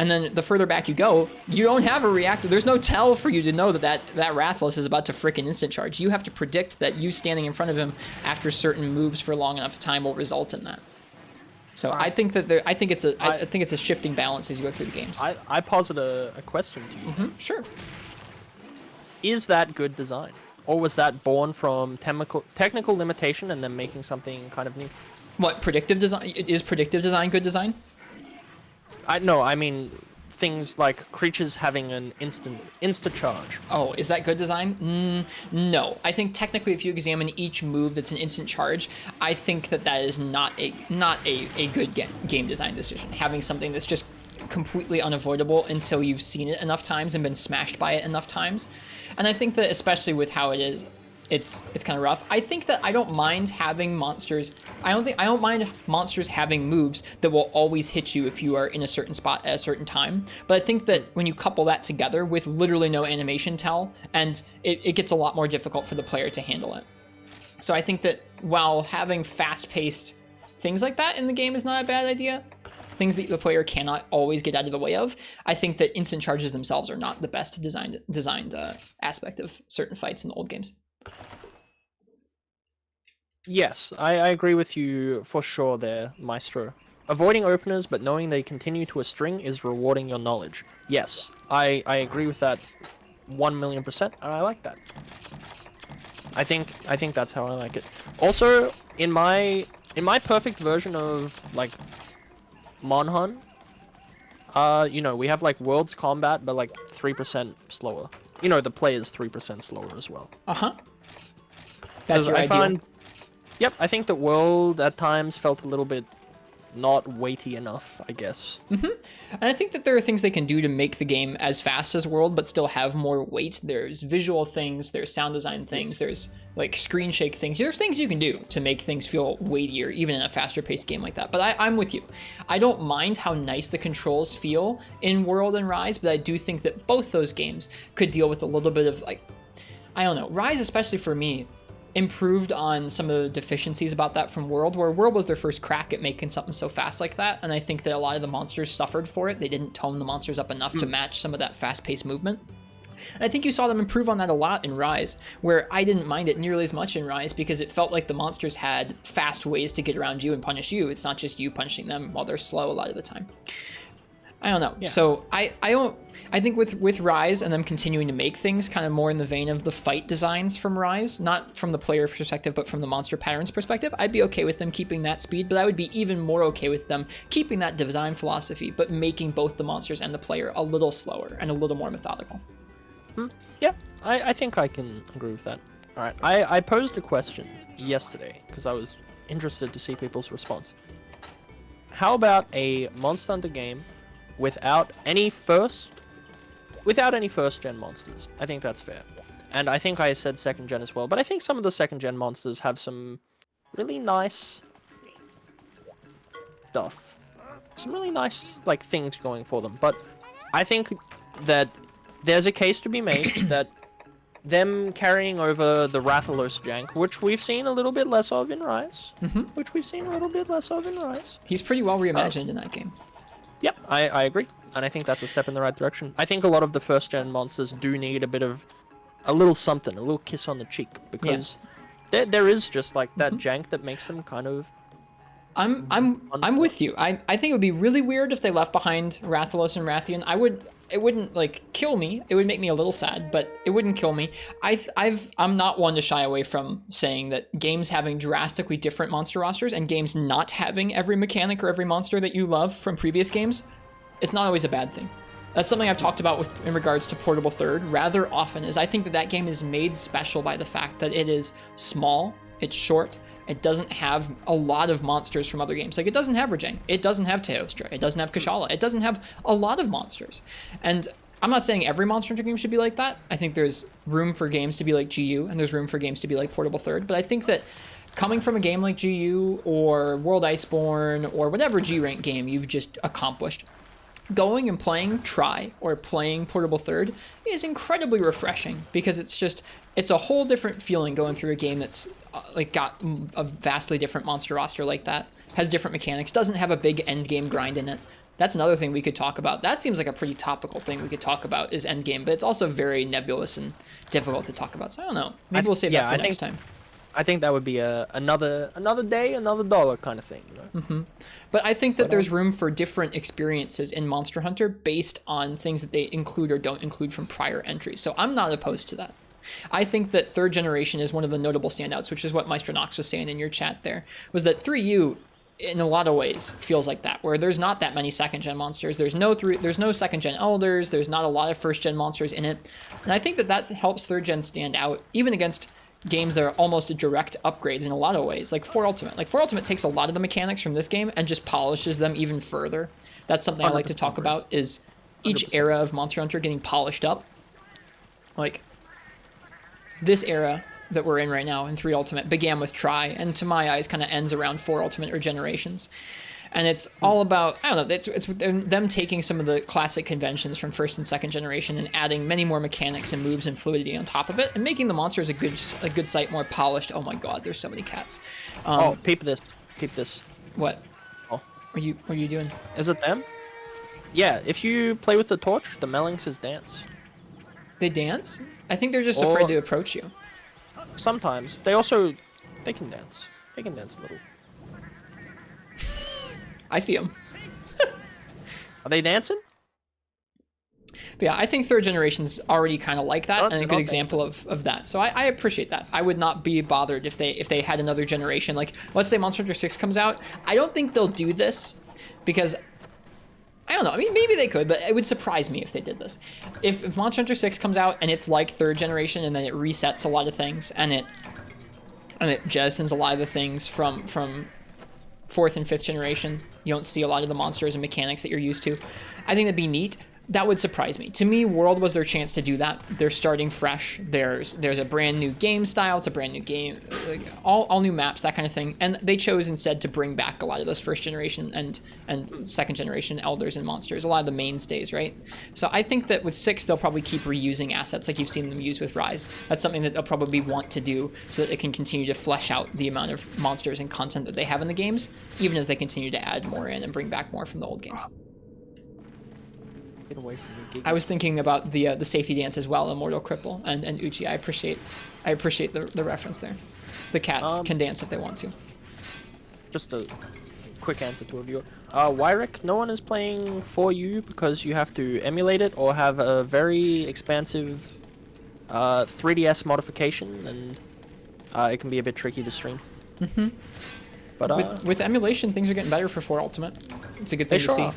And then the further back you go, you don't have a reactor. There's no tell for you to know that Rathalos is about to frickin' instant charge. You have to predict that you standing in front of him after certain moves for long enough time will result in that. So I think that I think it's a shifting balance as you go through the games. I posit a question to you. Sure. Is that good design? Or was that born from technical limitation and then making something kind of new? What, predictive design? Is predictive design good design? I mean things like creatures having an insta charge. Oh, is that good design? No. I think technically if you examine each move that's an instant charge, I think that is not a good game design decision. Having something that's just completely unavoidable until you've seen it enough times and been smashed by it enough times. And I think that especially with how it is, it's kind of rough. I think that I don't mind having monsters. I don't mind monsters having moves that will always hit you if you are in a certain spot at a certain time. But I think that when you couple that together with literally no animation tell, and it gets a lot more difficult for the player to handle it. So I think that while having fast-paced things like that in the game is not a bad idea, things that the player cannot always get out of the way of, I think that instant charges themselves are not the best designed aspect of certain fights in the old games. Yes, I agree with you for sure there, Maestro. Avoiding openers but knowing they continue to a string is rewarding your knowledge. Yes, I agree with that 1,000,000%, and I like that. I think that's how I like it. Also, in my perfect version of like Monhun, you know, we have like World's Combat but like 3% slower. You know, the player's 3% slower as well. That's your ideal. Yep, I think the World at times felt a little bit not weighty enough, I guess. And I think that there are things they can do to make the game as fast as World, but still have more weight. There's visual things, there's sound design things, there's like screen shake things. There's things you can do to make things feel weightier, even in a faster paced game like that. But I'm with you. I don't mind how nice the controls feel in World and Rise, but I do think that both those games could deal with a little bit of like, I don't know, Rise especially for me, improved on some of the deficiencies about that from World, where World was their first crack at making something so fast like that, and I think that a lot of the monsters suffered for it. They didn't tone the monsters up enough to match some of that fast-paced movement. And I think you saw them improve on that a lot in Rise, where I didn't mind it nearly as much in Rise because it felt like the monsters had fast ways to get around you and punish you. It's not just you punishing them while they're slow a lot of the time. I don't know. Yeah. So I think with Rise and them continuing to make things kind of more in the vein of the fight designs from Rise, not from the player perspective, but from the monster patterns perspective, I'd be okay with them keeping that speed, but I would be even more okay with them keeping that design philosophy, but making both the monsters and the player a little slower and a little more methodical. Yeah, I think I can agree with that. All right, I posed a question yesterday because I was interested to see people's response. How about a Monster Hunter game without any first gen monsters? I think that's fair. And I think I said second gen as well, but I think some of the second gen monsters have some really nice stuff. Some really nice like things going for them. But I think that there's a case to be made that them carrying over the Rathalos jank, which we've seen a little bit less of in Rise. He's pretty well reimagined in that game. Yep, I agree. And I think that's a step in the right direction. I think a lot of the first-gen monsters do need a little something, a little kiss on the cheek, because there is just like that jank that makes them kind of... I'm with you. I think it would be really weird if they left behind Rathalos and Rathian. It wouldn't like kill me. It would make me a little sad, but it wouldn't kill me. I'm not one to shy away from saying that games having drastically different monster rosters and games not having every mechanic or every monster that you love from previous games, it's not always a bad thing. That's something I've talked about in regards to Portable Third rather often, is I think that game is made special by the fact that it is small, it's short, it doesn't have a lot of monsters from other games. Like, it doesn't have Rajang, it doesn't have Teostra, it doesn't have Kashala, it doesn't have a lot of monsters. And I'm not saying every Monster Hunter game should be like that. I think there's room for games to be like GU, and there's room for games to be like Portable Third, but I think that coming from a game like GU or World Iceborne or whatever G-rank game you've just accomplished, going and playing Tri or playing Portable Third is incredibly refreshing, because it's a whole different feeling going through a game that's like got a vastly different monster roster like that, has different mechanics, doesn't have a big end game grind in it, That's another thing we could talk about. That seems like a pretty topical thing we could talk about is endgame, but it's also very nebulous and difficult to talk about. So I don't know. Maybe we'll save that for next time. I think that would be another day, another dollar kind of thing, you know? But I think that there's room for different experiences in Monster Hunter based on things that they include or don't include from prior entries. So I'm not opposed to that. I think that third generation is one of the notable standouts, which is what Maestro Nox was saying in your chat there, was that 3U in a lot of ways feels like that, where there's not that many second gen monsters. There's no second gen elders. There's not a lot of first gen monsters in it. And I think that helps third gen stand out, even against games that are almost direct upgrades in a lot of ways, like 4 Ultimate. Like 4 Ultimate takes a lot of the mechanics from this game and just polishes them even further. That's something I like to talk about, is each 100%. Era of Monster Hunter getting polished up. Like, this era that we're in right now in 3 Ultimate began with Tri, and to my eyes kind of ends around 4 Ultimate or Generations. And it's all about, I don't know, it's them taking some of the classic conventions from first and second generation and adding many more mechanics and moves and fluidity on top of it, and making the monsters a good sight more polished. Oh my god, there's so many cats. Oh, peep this. What? Oh. What are you doing? Is it them? Yeah, if you play with the torch, the Melinxes dance. They dance? I think they're just afraid to approach you. Sometimes. They can dance. They can dance a little. I see them. Are they dancing? But yeah, I think third generation's already kind of like that, and a good example of that. So I appreciate that. I would not be bothered if they had another generation. Like, let's say Monster Hunter 6 comes out. I don't think they'll do this, because I don't know. I mean, maybe they could, but it would surprise me if they did this. If Monster Hunter 6 comes out and it's like third generation, and then it resets a lot of things, and it jettisons a lot of the things from fourth and fifth generation, you don't see a lot of the monsters and mechanics that you're used to, I think that'd be neat. That would surprise me. To me, World was their chance to do that. They're starting fresh. There's a brand new game style. It's a brand new game, like all new maps, that kind of thing. And they chose instead to bring back a lot of those first generation and second generation elders and monsters, a lot of the mainstays, right? So I think that with 6, they'll probably keep reusing assets like you've seen them use with Rise. That's something that they'll probably want to do so that they can continue to flesh out the amount of monsters and content that they have in the games, even as they continue to add more in and bring back more from the old games. Away from me, I was thinking about the safety dance as well, Immortal Cripple and Uchi. I appreciate the reference there. The cats can dance if they want to. Just a quick answer to a viewer. Wyrick, no one is playing for you because you have to emulate it or have a very expansive 3DS modification, and it can be a bit tricky to stream. But with emulation, things are getting better for 4 Ultimate. It's a good thing to see.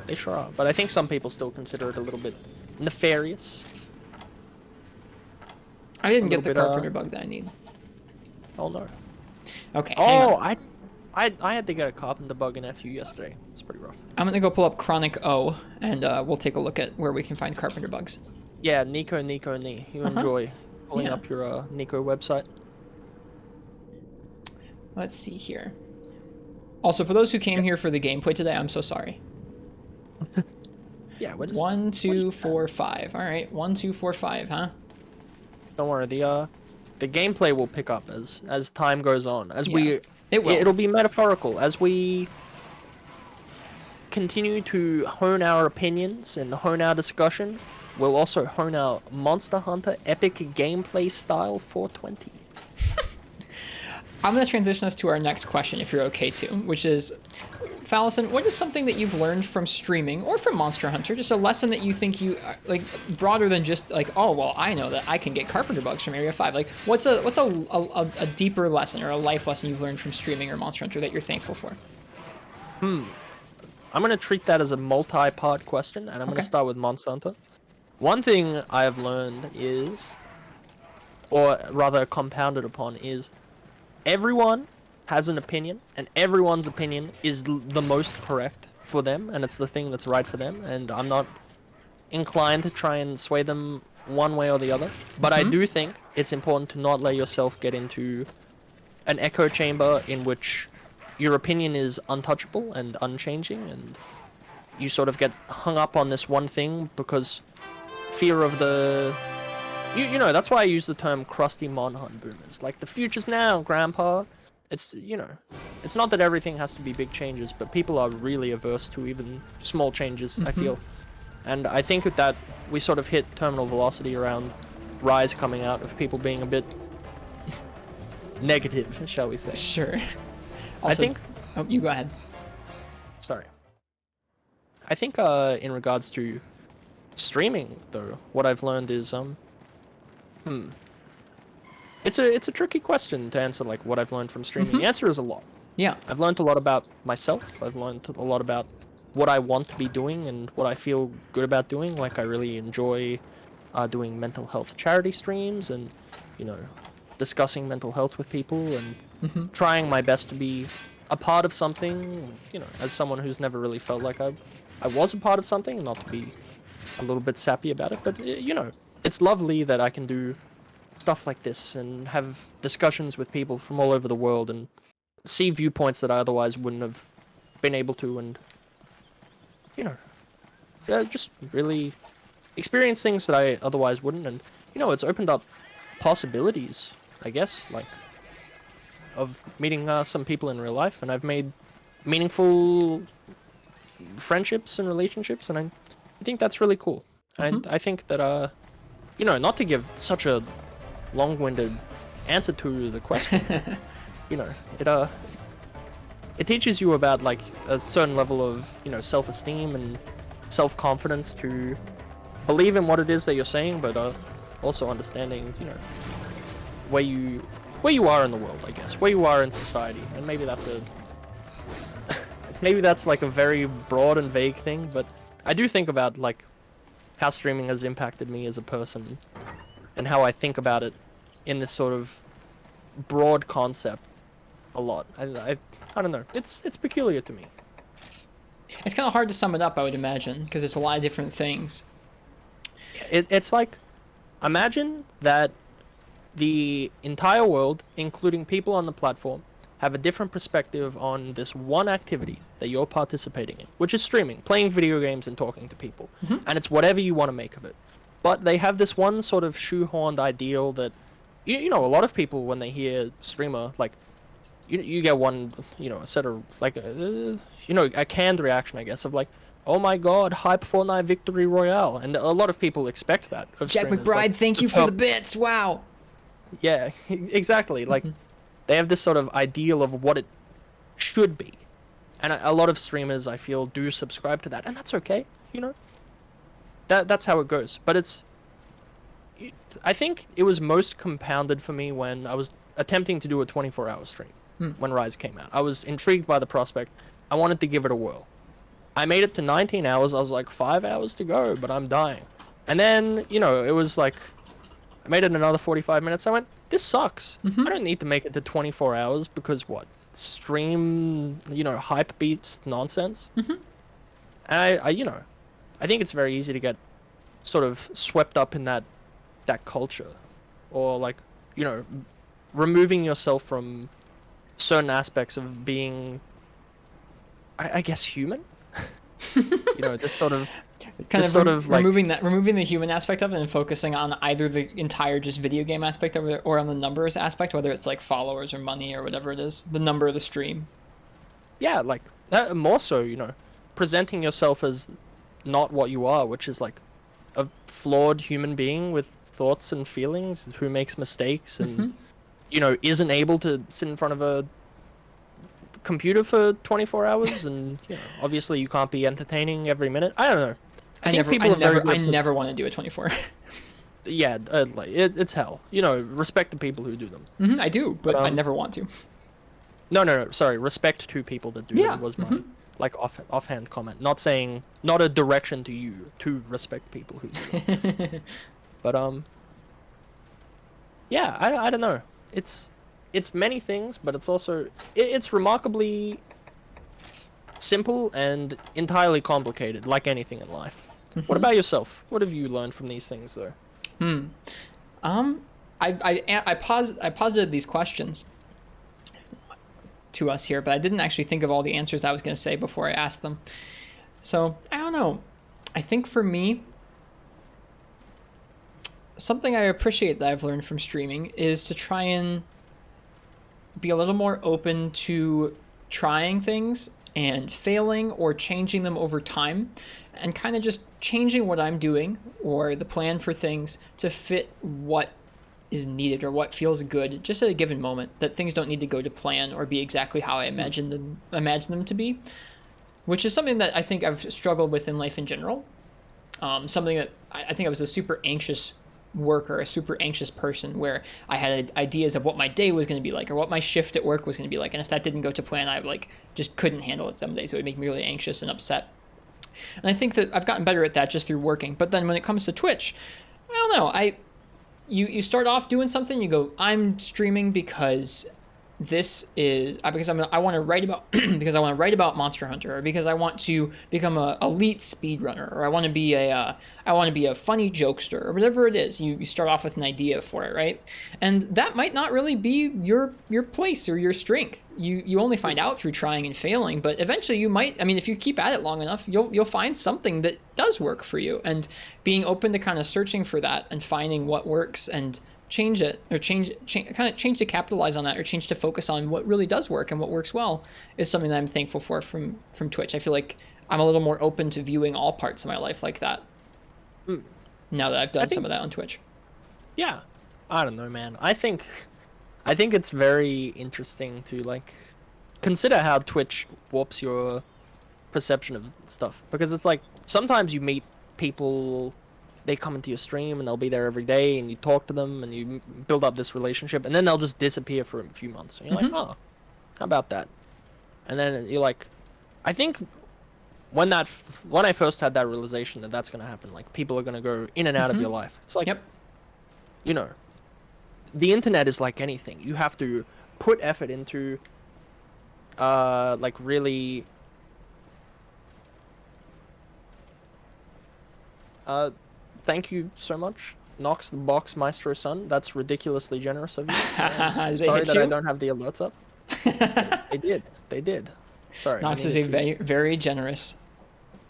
They sure are, but I think some people still consider it a little bit nefarious. I didn't get the carpenter bug that I need. Oh no. Okay. Oh, I had to get a carpenter bug in FU yesterday. It's pretty rough. I'm gonna go pull up Chronic O, and we'll take a look at where we can find carpenter bugs. Yeah, Nico. You enjoy pulling up your Nico website. Let's see here. Also, for those who came here for the gameplay today, I'm so sorry. Yeah, what is 1, 2, 4, 5. All right, 1, 2, 4, 5, huh? Don't worry, the gameplay will pick up as time goes on. It'll be metaphorical as we continue to hone our opinions and hone our discussion. We'll also hone our Monster Hunter epic gameplay style 420. I'm going to transition us to our next question, if you're okay to, which is, Phallison, what is something that you've learned from streaming or from Monster Hunter, just a lesson that you think you, like, broader than just, like, oh, well, I know that I can get carpenter bugs from Area 5. Like, what's a deeper lesson or a life lesson you've learned from streaming or Monster Hunter that you're thankful for? I'm going to treat that as a multi-part question, and I'm going to start with Monster Hunter. One thing I have learned is, or rather compounded upon, is everyone has an opinion, and everyone's opinion is the most correct for them, and it's the thing that's right for them, and I'm not inclined to try and sway them one way or the other, but I do think it's important to not let yourself get into an echo chamber in which your opinion is untouchable and unchanging, and you sort of get hung up on this one thing because fear of the... You know, that's why I use the term crusty Monhunt boomers. Like, the future's now, Grandpa. It's, you know, it's not that everything has to be big changes, but people are really averse to even small changes, I feel. And I think with that, we sort of hit terminal velocity around Rise coming out, of people being a bit negative, shall we say. Sure. Also, I think... Oh, you go ahead. Sorry. I think in regards to streaming, though, what I've learned is... It's a tricky question to answer, like, what I've learned from streaming. The answer is a lot. Yeah. I've learned a lot about myself. I've learned a lot about what I want to be doing and what I feel good about doing. Like, I really enjoy doing mental health charity streams and, you know, discussing mental health with people and trying my best to be a part of something, you know, as someone who's never really felt like I was a part of something, not to be a little bit sappy about it. But, you know, it's lovely that I can do stuff like this and have discussions with people from all over the world and see viewpoints that I otherwise wouldn't have been able to, and you know, just really experience things that I otherwise wouldn't. And you know, it's opened up possibilities, I guess, like of meeting some people in real life, and I've made meaningful friendships and relationships, and I think that's really cool. And I think that you know, not to give such a long-winded answer to the question, you know, it teaches you about like a certain level of, you know, self-esteem and self-confidence to believe in what it is that you're saying, but also understanding, you know, where you are in the world, I guess, where you are in society. And maybe that's maybe that's like a very broad and vague thing, but I do think about like how streaming has impacted me as a person and how I think about it in this sort of broad concept a lot. I don't know. It's peculiar to me. It's kind of hard to sum it up, I would imagine, because it's a lot of different things. It's like, imagine that the entire world, including people on the platform, have a different perspective on this one activity that you're participating in, which is streaming, playing video games and talking to people. And it's whatever you want to make of it. But they have this one sort of shoehorned ideal that, you know, a lot of people, when they hear streamer, like, you get one, you know, a set of, like, you know, a canned reaction, I guess, of like, oh my god, hype Fortnite Victory Royale. And a lot of people expect that of Jack streamers. McBride, like, thank you for the bits, wow! Yeah, exactly. Like, they have this sort of ideal of what it should be. And a lot of streamers, I feel, do subscribe to that. And that's okay, you know? That's how it goes. But I think it was most compounded for me when I was attempting to do a 24-hour stream when Rise came out. I was intrigued by the prospect. I wanted to give it a whirl. I made it to 19 hours. I was like, 5 hours to go, but I'm dying. And then, you know, it was like, I made it another 45 minutes. I went, this sucks. I don't need to make it to 24 hours because what? Stream, you know, hype beats nonsense. And I, you know, I think it's very easy to get sort of swept up in that culture, or like, you know, removing yourself from certain aspects of being, I guess, human. You know, this sort of removing the human aspect of it and focusing on either the entire just video game aspect of it or on the numbers aspect, whether it's like followers or money or whatever it is, the number of the stream. Yeah, like that, more so, you know, presenting yourself as not what you are, which is like a flawed human being with thoughts and feelings who makes mistakes and you know, isn't able to sit in front of a computer for 24 hours, and you know, obviously you can't be entertaining every minute. I don't know. I never want to do a 24. Yeah, like it's hell. You know, respect the people who do them. I do, but I never want to. No. Sorry, respect to people that do them was my like offhand comment. Not saying, not a direction to you to respect people who do them. But yeah, I don't know. It's many things, but it's also it's remarkably simple and entirely complicated, like anything in life. What about yourself? What have you learned from these things, though? I posited these questions to us here, but I didn't actually think of all the answers I was going to say before I asked them. So I don't know. I think for me, something I appreciate that I've learned from streaming is to try and be a little more open to trying things and failing or changing them over time, and kind of just changing what I'm doing or the plan for things to fit what is needed or what feels good just at a given moment, that things don't need to go to plan or be exactly how I imagine them to be, which is something that I think I've struggled with in life in general. Something that I think I was a super anxious worker, a super anxious person, where I had ideas of what my day was going to be like or what my shift at work was going to be like, and if that didn't go to plan, I like just couldn't handle it some days. It would make me really anxious and upset. And I think that I've gotten better at that just through working. But then when it comes to Twitch, I don't know. You start off doing something, you go, I'm streaming because this is because I want to write about because I want to write about Monster Hunter, or because I want to become a elite speedrunner, or I want to be a funny jokester, or whatever it is. You start off with an idea for it, right? And that might not really be your place or your strength. You only find out through trying and failing, but eventually you might. I mean, if you keep at it long enough, you'll find something that does work for you, and being open to kind of searching for that and finding what works and change it, or change to capitalize on that, or change to focus on what really does work and what works well, is something that I'm thankful for from Twitch. I feel like I'm a little more open to viewing all parts of my life like that now that I've done some of that on Twitch. Yeah, I don't know, man. I think it's very interesting to like consider how Twitch warps your perception of stuff, because it's like sometimes you meet people, they come into your stream and they'll be there every day, and you talk to them and you build up this relationship, and then they'll just disappear for a few months. And you're like, oh, how about that? And then you're like, I think when I first had that realization that that's gonna happen, like people are gonna go in and out of your life. It's like, you know, the internet is like anything. You have to put effort into, like really. Thank you so much, Nox the Box Maestro son. That's ridiculously generous of you. Sorry that I don't have the alerts up. They did. Sorry. Nox is a very generous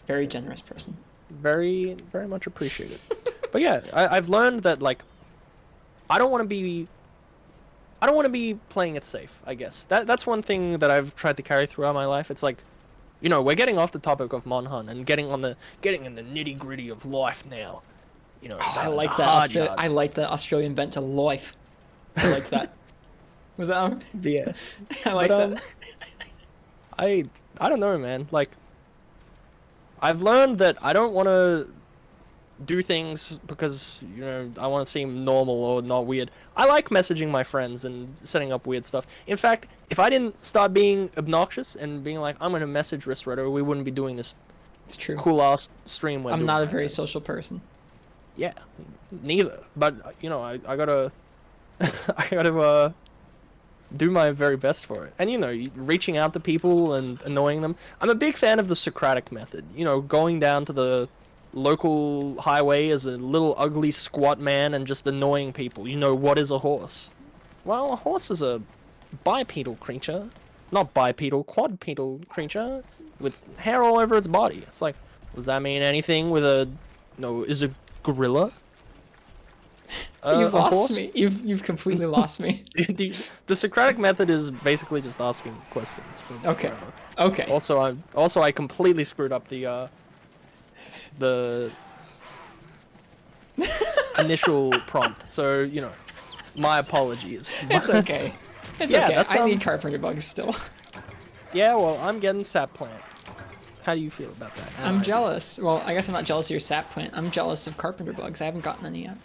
person. Very, very much appreciated. But yeah, I've learned that like, I don't want to be playing it safe, I guess. That's one thing that I've tried to carry throughout my life. It's like, you know, we're getting off the topic of Mon Hun and getting in the nitty gritty of life now. You know, I like that. I like the Australian bent to life. I like that. Was that? Yeah. I like that. I don't know, man. Like, I've learned that I don't want to do things because, you know, I want to seem normal or not weird. I like messaging my friends and setting up weird stuff. In fact, if I didn't start being obnoxious and being like, I'm going to message Rist, we wouldn't be doing this. It's true. Cool ass stream. I'm not a very social person. Yeah, neither. But you know, I gotta, I gotta do my very best for it. And you know, reaching out to people and annoying them. I'm a big fan of the Socratic method. You know, going down to the local highway as a little ugly squat man and just annoying people. You know, what is a horse? Well, a horse is a bipedal creature, not bipedal, quadrupedal creature with hair all over its body. It's like, does that mean anything with a, is a gorilla? You've lost me. You've completely lost me. The Socratic method is basically just asking questions. Okay. Okay. Also I completely screwed up the initial prompt. So, you know, my apologies. It's okay. It's okay. I need carpenter bugs still. Yeah, well, I'm getting sap plant. How do you feel about that? I'm jealous. Well, I guess I'm not jealous of your sap plant. I'm jealous of carpenter bugs. I haven't gotten any yet.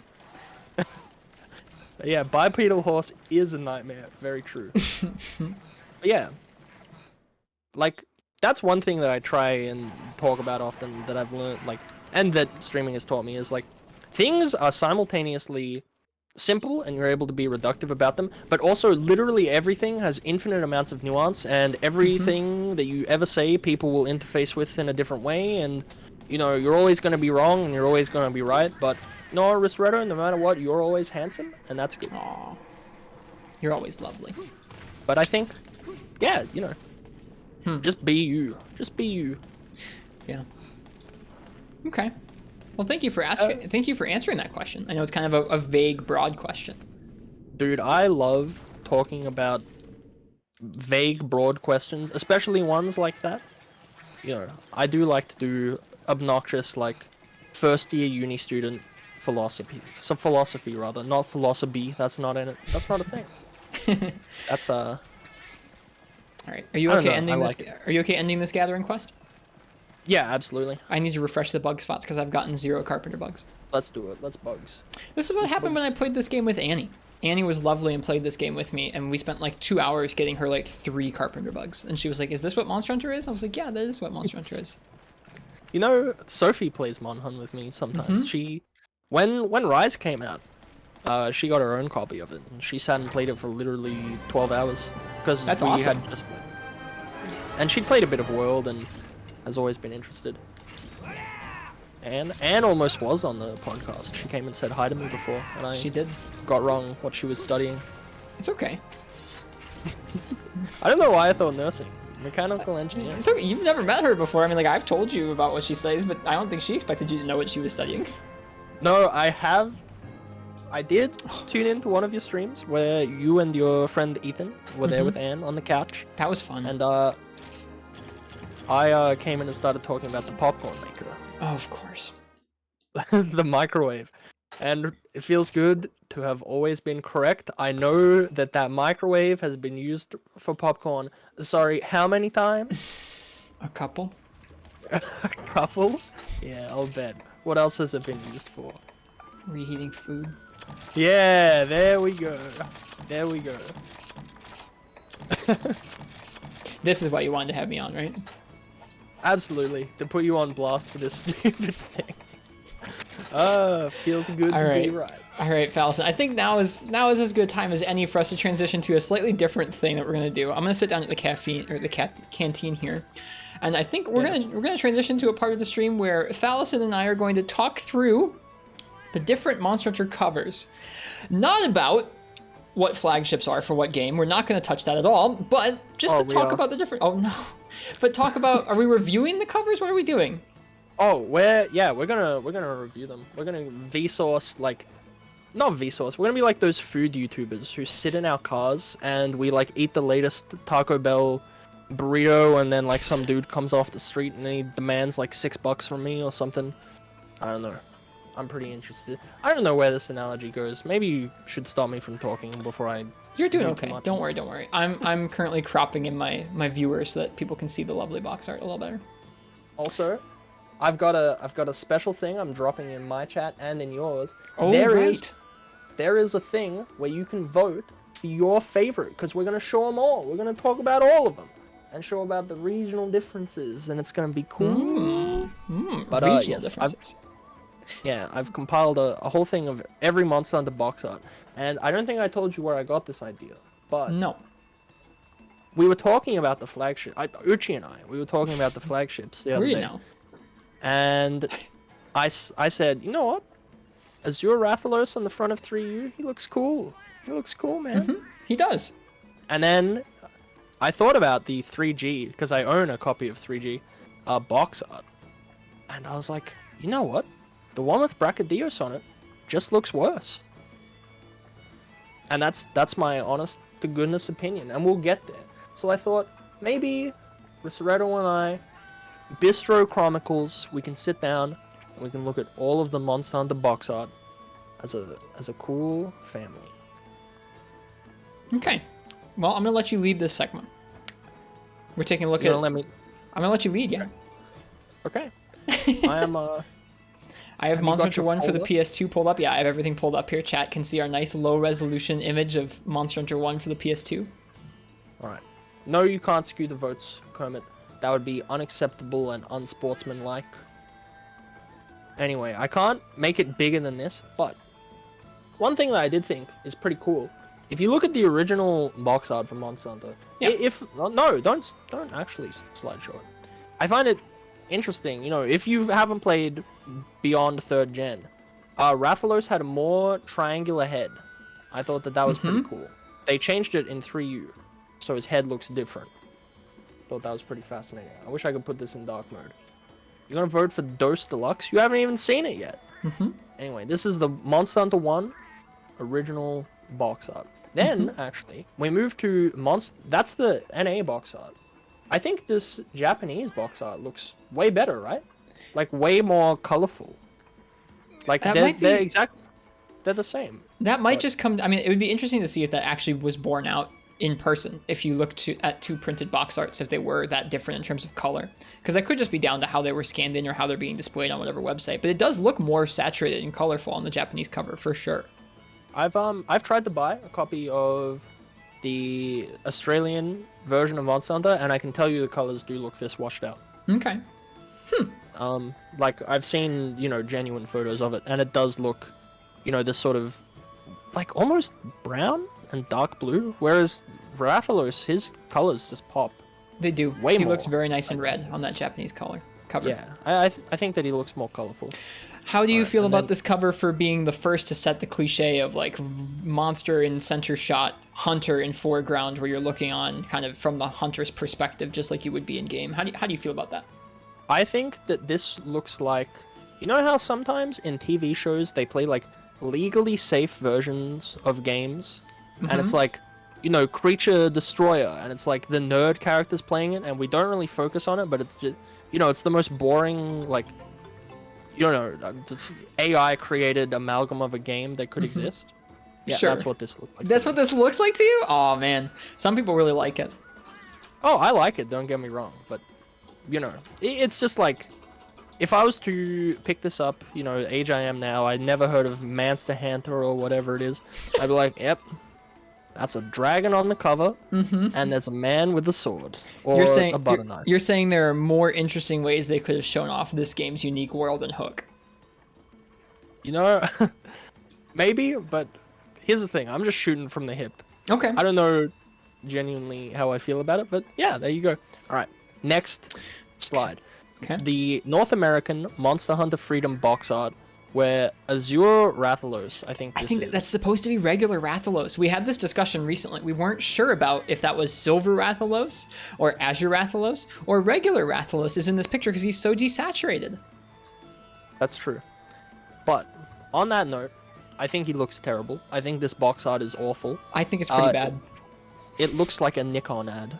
Yeah, bipedal horse is a nightmare. Very true. But yeah. Like, that's one thing that I try and talk about often that I've learned, like, and that streaming has taught me is, like, things are simultaneously simple and you're able to be reductive about them, but also literally everything has infinite amounts of nuance, and everything that you ever say people will interface with in a different way, and, you know, you're always going to be wrong and you're always going to be right, but no, Ristretto, no matter what, you're always handsome, and that's good. Aww. You're always lovely. But I think, yeah, you know, just be you. Just be you. Yeah. Okay. Well, thank you for asking. Thank you for answering that question. I know it's kind of a vague, broad question. Dude, I love talking about vague, broad questions, especially ones like that. You know, I do like to do obnoxious, like, first year uni student philosophy. Some philosophy, rather, not philosophy. That's not in it. That's not a thing. That's, All right. Are you I don't okay know, I ending this? like it. Are you okay ending this gathering quest? Yeah, absolutely. I need to refresh the bug spots because I've gotten 0 carpenter bugs. Let's do it. Let's bugs. This is what Let's happened when I bugs. played this game with Annie. Annie was lovely and played this game with me, and we spent like 2 hours getting her like 3 carpenter bugs. And she was like, "Is this what Monster Hunter is?" I was like, "Yeah, that is what Monster Hunter is." You know, Sophie plays Mon Hun with me sometimes. She, when Rise came out, she got her own copy of it, and she sat and played it for literally 12 hours because That's we awesome. had just. And she played a bit of World and has always been interested. And Anne almost was on the podcast. She came and said hi to me before, and I She did. got wrong what she was studying. It's okay. I don't know why I thought nursing. Mechanical engineering. So you've never met her before. I mean, like I've told you about what she studies, but I don't think she expected you to know what she was studying. No, I have. I did tune into one of your streams where you and your friend Ethan were there with Anne on the couch, That was fun. and I came in and started talking about the popcorn maker, Oh, of course. the microwave, and it feels good to have always been correct. I know that that microwave has been used for popcorn. Sorry, how many times? A couple. A couple? Yeah, I'll bet. What else has it been used for? Reheating food. Yeah, there we go. There we go. This is why you wanted to have me on, right? Absolutely. To put you on blast for this stupid thing. Feels good All to be right. right. All right, Falson. I think now is as good time as any for us to transition to a slightly different thing that we're gonna do. I'm gonna sit down at the caffeine or the canteen here, and I think we're gonna transition to a part of the stream where Fallison and I are going to talk through the different Monster Hunter covers, not about what flagships are for what game. We're not going to touch that at all, but just to talk about the different. Oh no, but talk about. Are we reviewing the covers? What are we doing? Oh, we're gonna review them. We're gonna Vsauce, like, not Vsauce. We're gonna be like those food YouTubers who sit in our cars and we like eat the latest Taco Bell burrito, and then like some dude comes off the street and he demands like $6 from me or something. I don't know. I'm pretty interested. I don't know where this analogy goes. Maybe you should stop me from talking before I. You're doing do okay. too much. Don't worry. I'm currently cropping in my viewers so that people can see the lovely box art a little better. Also, I've got a special thing I'm dropping in my chat and in yours. Oh, There is a thing where you can vote for your favorite, because we're gonna show them all. We're gonna talk about all of them and show about the regional differences, and it's gonna be cool. But Regional yes, differences. I've compiled a whole thing of every Monster Hunter box art, and I don't think I told you where I got this idea, but No. we were talking about the flagship. Uchi and we were talking about the flagships the other Where you day. know? And I said, you know what? Azure Rathalos on the front of 3U, he looks cool. He looks cool, man. He does. And then I thought about the 3G, because I own a copy of 3G box art. And I was like, you know what? The one with Brachydios on it just looks worse. And that's my honest to goodness opinion, and we'll get there. So I thought, maybe Risaretto and I, Bistro Chronicles, we can sit down and we can look at all of the Monster Hunter box art as a cool family. Okay. Well, I'm gonna let you lead this segment. We're taking a look You at. gonna let me? I'm gonna let you lead. Yeah. Okay. I am. I have Have you Monster got Hunter your 1 for the folder? PS2 pulled up. Yeah, I have everything pulled up here. Chat can see our nice low resolution image of Monster Hunter 1 for the PS2. All right. No, you can't skew the votes, Kermit. That would be unacceptable and unsportsmanlike. Anyway, I can't make it bigger than this, but one thing that I did think is pretty cool. If you look at the original box art for Monster Hunter, Yeah. don't actually slideshow it. I find it interesting. You know, if you haven't played beyond 3rd gen, Rathalos had a more triangular head. I thought that was pretty cool. They changed it in 3U, so his head looks different. Thought that was pretty fascinating. I wish I could put this in dark mode. You're gonna vote for Dose Deluxe? You haven't even seen it yet. Anyway, this is the Monster Hunter 1 original box art. Then, actually, we move to Monster. That's the NA box art. I think this Japanese box art looks way better, right? Like, way more colorful. Like, they're the same. That might just come. I mean, it would be interesting to see if that actually was borne out in person. If you look at two printed box arts, if they were that different in terms of color, because that could just be down to how they were scanned in or how they're being displayed on whatever website. But it does look more saturated and colorful on the Japanese cover for sure. I've tried to buy a copy of the Australian version of Monster Hunter, and I can tell you the colors do look this washed out. Okay. Like I've seen, genuine photos of it, and it does look, this sort of, like almost brown and dark blue, whereas Rathalos, his colors just pop. They do. Way he more, looks very nice in red on that Japanese cover. Yeah, I think that he looks more colorful. How do you feel about this cover for being the first to set the cliche of like monster in center shot, hunter in foreground, where you're looking on kind of from the hunter's perspective, just like you would be in game? How do you feel about that? I think that this looks like, how sometimes in TV shows they play like legally safe versions of games, and it's like, Creature Destroyer, and it's like the nerd characters playing it, and we don't really focus on it, but it's just, it's the most boring, like, AI created amalgam of a game that could exist. Yeah, sure. That's what this looks like. That's what this looks like to you? Oh man, some people really like it. Oh, I like it. Don't get me wrong, but it's just like, if I was to pick this up, age I am now, I never heard of Monster Hunter or whatever it is. I'd be like, yep, that's a dragon on the cover, and there's a man with a sword or a butter knife. You're saying there are more interesting ways they could have shown off this game's unique world and hook. Maybe, but here's the thing. I'm just shooting from the hip. Okay. I don't know genuinely how I feel about it, but yeah, there you go. All right, next slide. Okay. The North American Monster Hunter Freedom box art, where Azure Rathalos, I think that's supposed to be regular Rathalos. We had this discussion recently. We weren't sure about if that was Silver Rathalos or Azure Rathalos or regular Rathalos is in this picture because he's so desaturated. That's true. But on that note, I think he looks terrible. I think this box art is awful. I think it's pretty bad. It looks like a Nikon ad.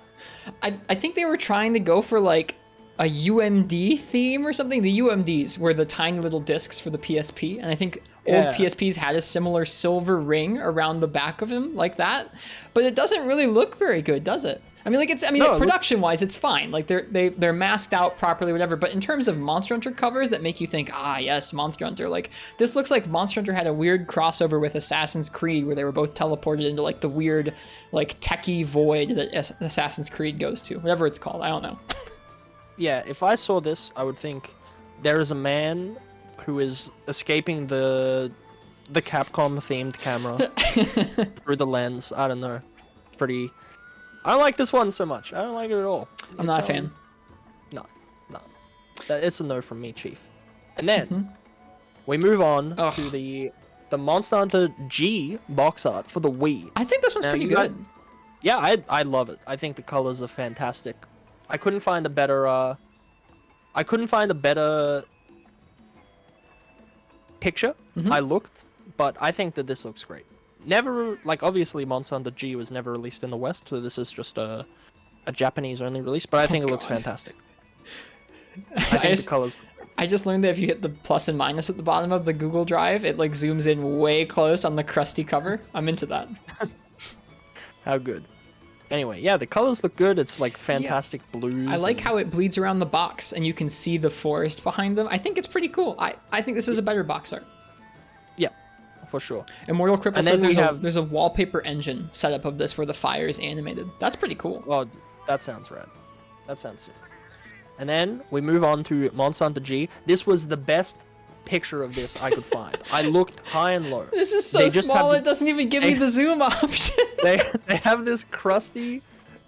I think they were trying to go for like a UMD theme or something. The UMDs were the tiny little discs for the PSP, and I think old PSPs had a similar silver ring around the back of him like that, but it doesn't really look very good, does it? I mean, production-wise, it's fine. Like they're masked out properly, whatever. But in terms of Monster Hunter covers that make you think, yes, Monster Hunter. Like this looks like Monster Hunter had a weird crossover with Assassin's Creed, where they were both teleported into like the weird, like techie void that Assassin's Creed goes to, whatever it's called. I don't know. Yeah, if I saw this, I would think there is a man who is escaping the Capcom-themed camera through the lens. I don't know. I don't like this one so much. I don't like it at all. I'm not a fan. No. It's a no from me, Chief. And then we move on to the Monster Hunter G box art for the Wii. I think this one's pretty good. Yeah, I love it. I think the colors are fantastic. I couldn't find a better picture. I looked, but I think that this looks great. Obviously Monster Hunter G was never released in the West, so this is just a Japanese only release, but I think it looks fantastic. I think the colors. I just learned that if you hit the plus and minus at the bottom of the Google Drive, it like zooms in way close on the crusty cover. I'm into that. How good. Anyway, yeah, the colors look good. It's like fantastic blues. I like how it bleeds around the box and you can see the forest behind them. I think it's pretty cool. I think this is a better box art. Yeah, for sure. Immortal Cripple says there's a wallpaper engine setup of this where the fire is animated. That's pretty cool. Well, that sounds rad. That sounds sick. And then we move on to Monster Hunter G. This was the best picture of this I could find. I looked high and low. This is so small, it doesn't even give me the zoom option. they have this crusty,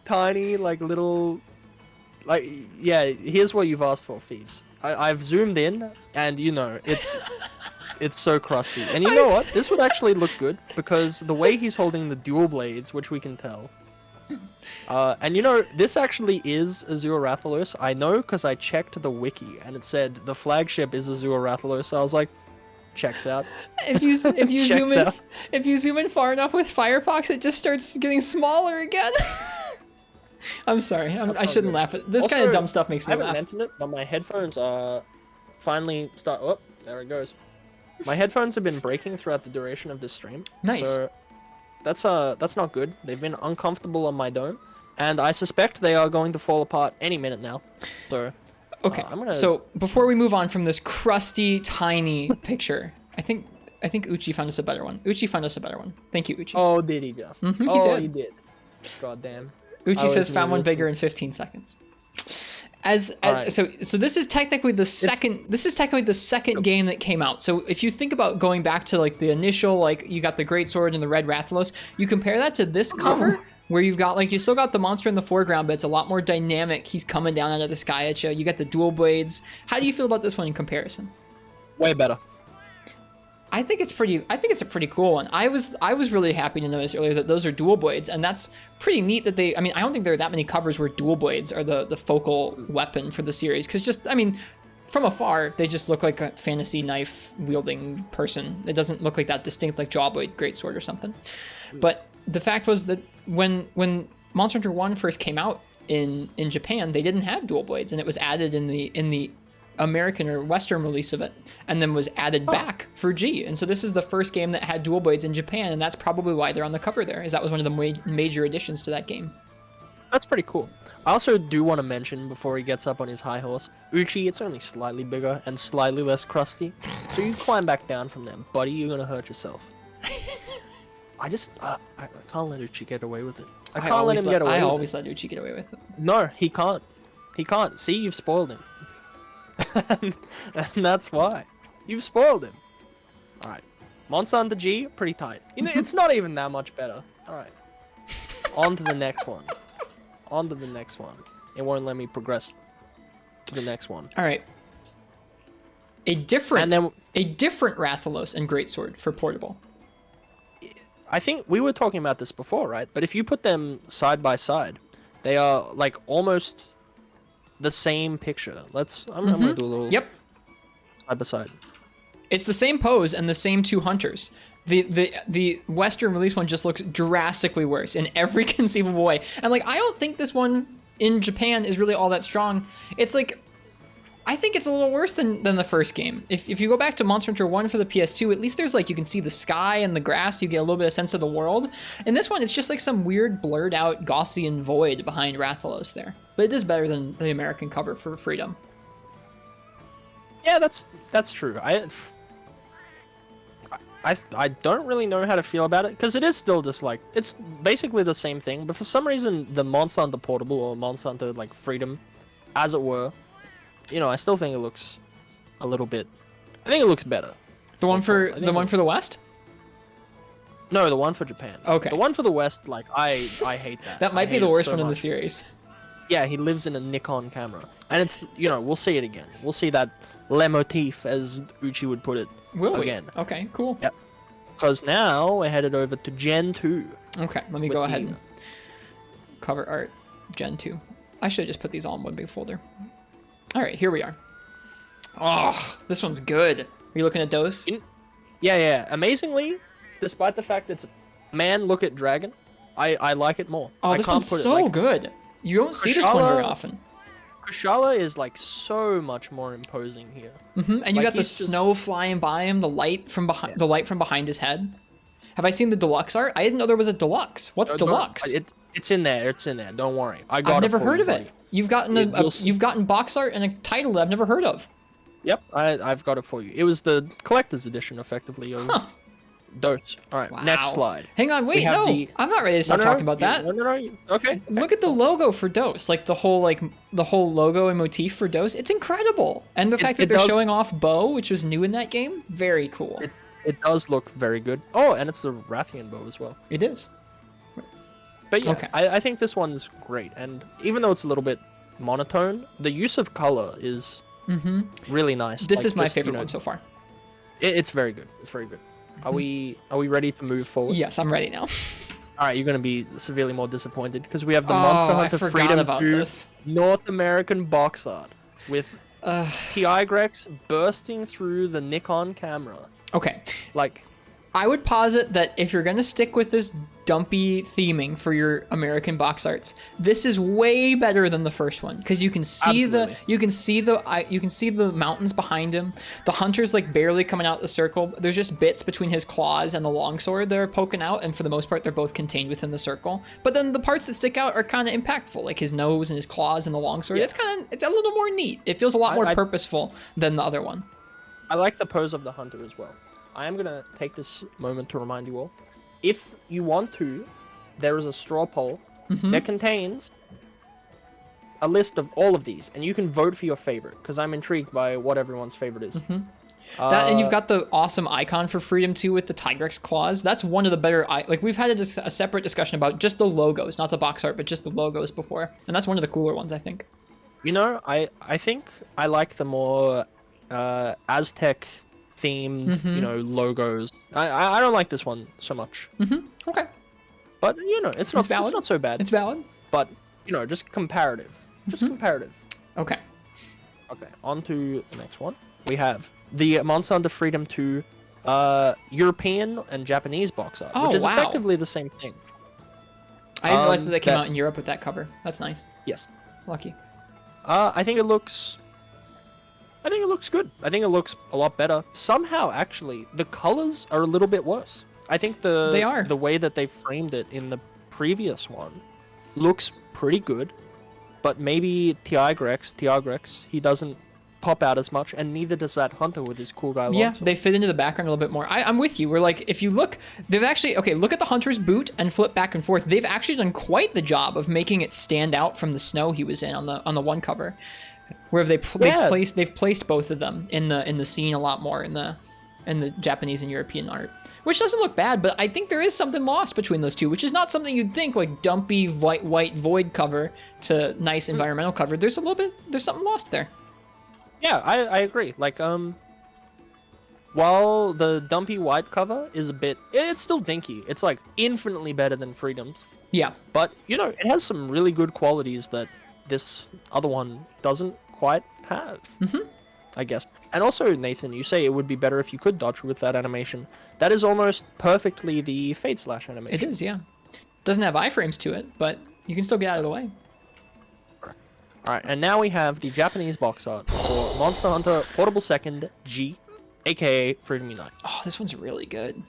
tiny, like little, like, yeah, here's what you've asked for, Phoebes. I've zoomed in, and it's so crusty. And you know what? This would actually look good, because the way he's holding the dual blades, which we can tell. And this actually is Azure Rathalos. I know because I checked the wiki and it said the flagship is Azure Rathalos. So I was like, Checks out. If you Checks zoom in out. if you zoom in far enough with Firefox, it just starts getting smaller again. I'm sorry. I shouldn't laugh at this kind of Also, dumb stuff. Makes I me haven't laugh. mentioned it, but my headphones are finally start. Oh, there it goes. My headphones have been breaking throughout the duration of this stream. Nice. So that's not good. They've been uncomfortable on my dome, and I suspect they are going to fall apart any minute now. So Okay. I'm gonna. So before we move on from this crusty, tiny picture, I think Uchi found us a better one. Uchi found us a better one. Thank you, Uchi. Oh, did he just? Mhm, he oh, did. he did. God damn. Uchi says was found one listening. bigger in 15 seconds. As Alright. so this is technically the second game that came out. So if you think about going back to like the initial, like you got the Great Sword and the Red Rathalos, you compare that to this cover where you've got like you still got the monster in the foreground, but it's a lot more dynamic. He's coming down out of the sky at you. You got the dual blades. How do you feel about this one in comparison? Way better. I think it's a pretty cool one. I was really happy to notice earlier that those are dual blades, and that's pretty neat that I don't think there are that many covers where dual blades are the focal weapon for the series, because from afar, they just look like a fantasy knife wielding person. It doesn't look like that distinct like Jawblade Greatsword or something. But the fact was that when Monster Hunter 1 first came out in Japan, they didn't have dual blades, and it was added in the American or Western release of it, and then was added back for G. And so this is the first game that had dual blades in Japan, and that's probably why they're on the cover there, is that was one of the major additions to that game. That's pretty cool. I also do want to mention before he gets up on his high horse, Uchi, it's only slightly bigger and slightly less crusty. So you climb back down from there, buddy. You're gonna hurt yourself. I can't let Uchi get away with it. I can't let him get away with it. I always let Uchi get away with it. No, he can't. He can't. See, you've spoiled him. and that's why. You've spoiled him. Alright. Monster Hunter G, pretty tight. You know, it's not even that much better. Alright. On to the next one. On to the next one. It won't let me progress to the next one. All right. A different And then Rathalos and Greatsword for portable. I think we were talking about this before, right? But if you put them side by side, they are like almost the same picture. I'm gonna do a little side by side. It's the same pose and the same two hunters. The Western release one just looks drastically worse in every conceivable way. And like I don't think this one in Japan is really all that strong. It's like I think it's a little worse than the first game. If you go back to Monster Hunter 1 for the PS2, at least there's like you can see the sky and the grass, you get a little bit of sense of the world. In this one, it's just like some weird blurred out Gaussian void behind Rathalos there. But it is better than the American cover for Freedom. Yeah, that's true. I don't really know how to feel about it because it is still just like it's basically the same thing, but for some reason the Monster Hunter Portable or Monster Hunter like Freedom, as it were, you know, I still think it looks a little bit. I think it looks better. The one for the West? No, the one for Japan. Okay. The one for the West, like I hate that. That might be the worst one in the series. Yeah, he lives in a Nikon camera, and it's we'll see it again. We'll see that leitmotif, as Uchi would put it. Will we? Again. Okay, cool. Yep. Because now we're headed over to Gen 2. Okay, let me go ahead and cover art, Gen 2. I should just put these all in one big folder. All right, here we are. Oh, this one's good. Are you looking at Dose? Yeah. Amazingly, despite the fact it's man, look at dragon, I like it more. Oh, this one's so good. You don't see this one very often. Kushala is like so much more imposing here. And you got the snow flying by him, the light from behind his head. Have I seen the deluxe art? I didn't know there was a deluxe. What's deluxe? It's in there. It's in there. Don't worry. I've never heard of it. You've gotten box art and a title that I've never heard of. Yep, I've got it for you. It was the collector's edition, effectively, of Dose. All right, Wow. next slide. Hang on, wait, no, I'm not ready to stop talking about that. No. Okay. Look at the logo for Dose, like the whole logo and motif for Dose. It's incredible, and the fact that they're showing off bow, which was new in that game, very cool. It does look very good. Oh, and it's the Rathian bow as well. It is. But yeah, Okay. I think this one's great, and even though it's a little bit monotone, the use of color is really nice. This is my favorite one so far. It's very good. It's very good. Are we ready to move forward? Yes, I'm ready now. All right, you're gonna be severely more disappointed because we have the Monster Hunter I forgot Freedom about 2 this. North American box art with Tigrex bursting through the Nikon camera. Okay. Like, I would posit that if you're gonna stick with this dumpy theming for your American box arts, this is way better than the first one because you can see Absolutely. you can see the mountains behind him. The hunter's like barely coming out the circle. There's just bits between his claws and the longsword that are poking out, and for the most part, they're both contained within the circle. But then the parts that stick out are kind of impactful, like his nose and his claws and the longsword. Yeah. It's a little more neat. It feels a lot more purposeful than the other one. I like the pose of the hunter as well. I am gonna take this moment to remind you all, if you want to, there is a straw poll that contains a list of all of these, and you can vote for your favorite, because I'm intrigued by what everyone's favorite is. That, and you've got the awesome icon for Freedom too with the Tigrex claws. That's one of the better, like we've had a separate discussion about just the logos, not the box art, but just the logos before, and that's one of the cooler ones, I think. You know, I think I like the more Aztec themed, you know, logos. I don't like this one so much. Okay. But you know, it's not so bad. It's valid. But you know, just comparative. Just comparative. Okay. Okay, on to the next one. We have the Monster Hunter Freedom 2 European and Japanese box art, which is effectively the same thing. I didn't realize that they came out in Europe with that cover. That's nice. Yes. Lucky. I think it looks good. I think it looks a lot better. Somehow, actually, the colors are a little bit worse. I think the way that they framed it in the previous one looks pretty good, but maybe Tigrex, he doesn't pop out as much, and neither does that hunter with his cool guy longsword. Yeah, they fit into the background a little bit more. I'm with you. We're like, if you look, they've actually, okay, look at the hunter's boot and flip back and forth. They've actually done quite the job of making it stand out from the snow he was in on the one cover. Where they've placed both of them in the scene a lot more in the Japanese and European art, which doesn't look bad, but I think there is something lost between those two, which is not something you'd think, like dumpy white void cover to nice environmental cover. There's something lost there. Yeah, I agree. Like while the dumpy white cover is it's still dinky. It's like infinitely better than Freedom's. Yeah, but you know, it has some really good qualities that this other one doesn't quite have, I guess. And also, Nathan, you say it would be better if you could dodge with that animation. That is almost perfectly the Fade Slash animation. It is, yeah. Doesn't have iframes to it, but you can still get out of the way. Alright, and now we have the Japanese box art for Monster Hunter Portable Second G, aka Freedom Unite. Oh, this one's really good.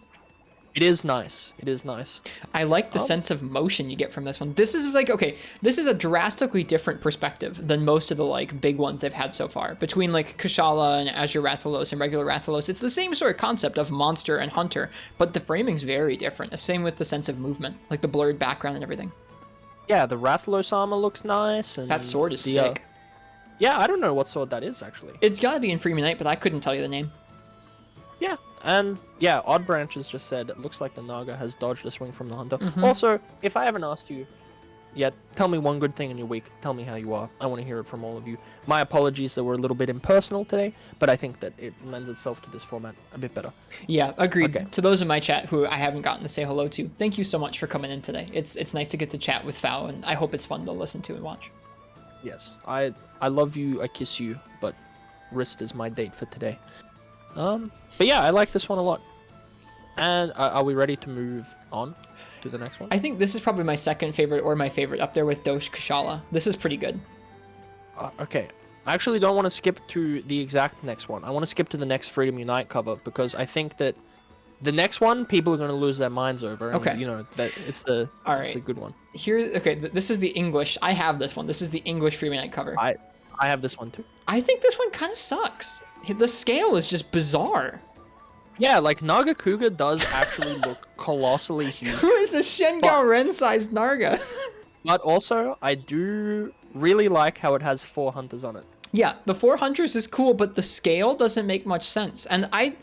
It is nice. It is nice. I like the sense of motion you get from this one. This is like, okay, this is a drastically different perspective than most of the like big ones they've had so far. Between like Kushala and Azure Rathalos and regular Rathalos, it's the same sort of concept of monster and hunter, but the framing's very different. The same with the sense of movement, like the blurred background and everything. Yeah, the Rathalos armor looks nice. And that sword is sick. Yeah, I don't know what sword that is, actually. It's gotta be in Freedom Unite, but I couldn't tell you the name. Yeah, and yeah, Odd Branches just said, it looks like the Naga has dodged a swing from the hunter. Also, if I haven't asked you yet, tell me one good thing in your week. Tell me how you are. I want to hear it from all of you. My apologies that we're a little bit impersonal today, but I think that it lends itself to this format a bit better. Yeah, agreed. Okay. To those in my chat who I haven't gotten to say hello to, thank you so much for coming in today. It's nice to get to chat with Phal, and I hope it's fun to listen to and watch. Yes, I love you, I kiss you, but Rist is my date for today. But yeah, I like this one a lot. And are we ready to move on to the next one? I think this is probably my second favorite or my favorite up there with Dosh Kushala. This is pretty good. Okay. I actually don't want to skip to the exact next one. I want to skip to the next Freedom Unite cover because I think that the next one people are going to lose their minds over. And, okay. You know, that it's a good one. Okay, this is the English. I have this one. This is the English Freedom Unite cover. I have this one too. I think this one kind of sucks. The scale is just bizarre. Yeah, like Nagakuga does actually look colossally huge. Who is the Shengao Ren-sized Narga? But also, I do really like how it has 4 hunters on it. Yeah, the 4 hunters is cool, but the scale doesn't make much sense. And I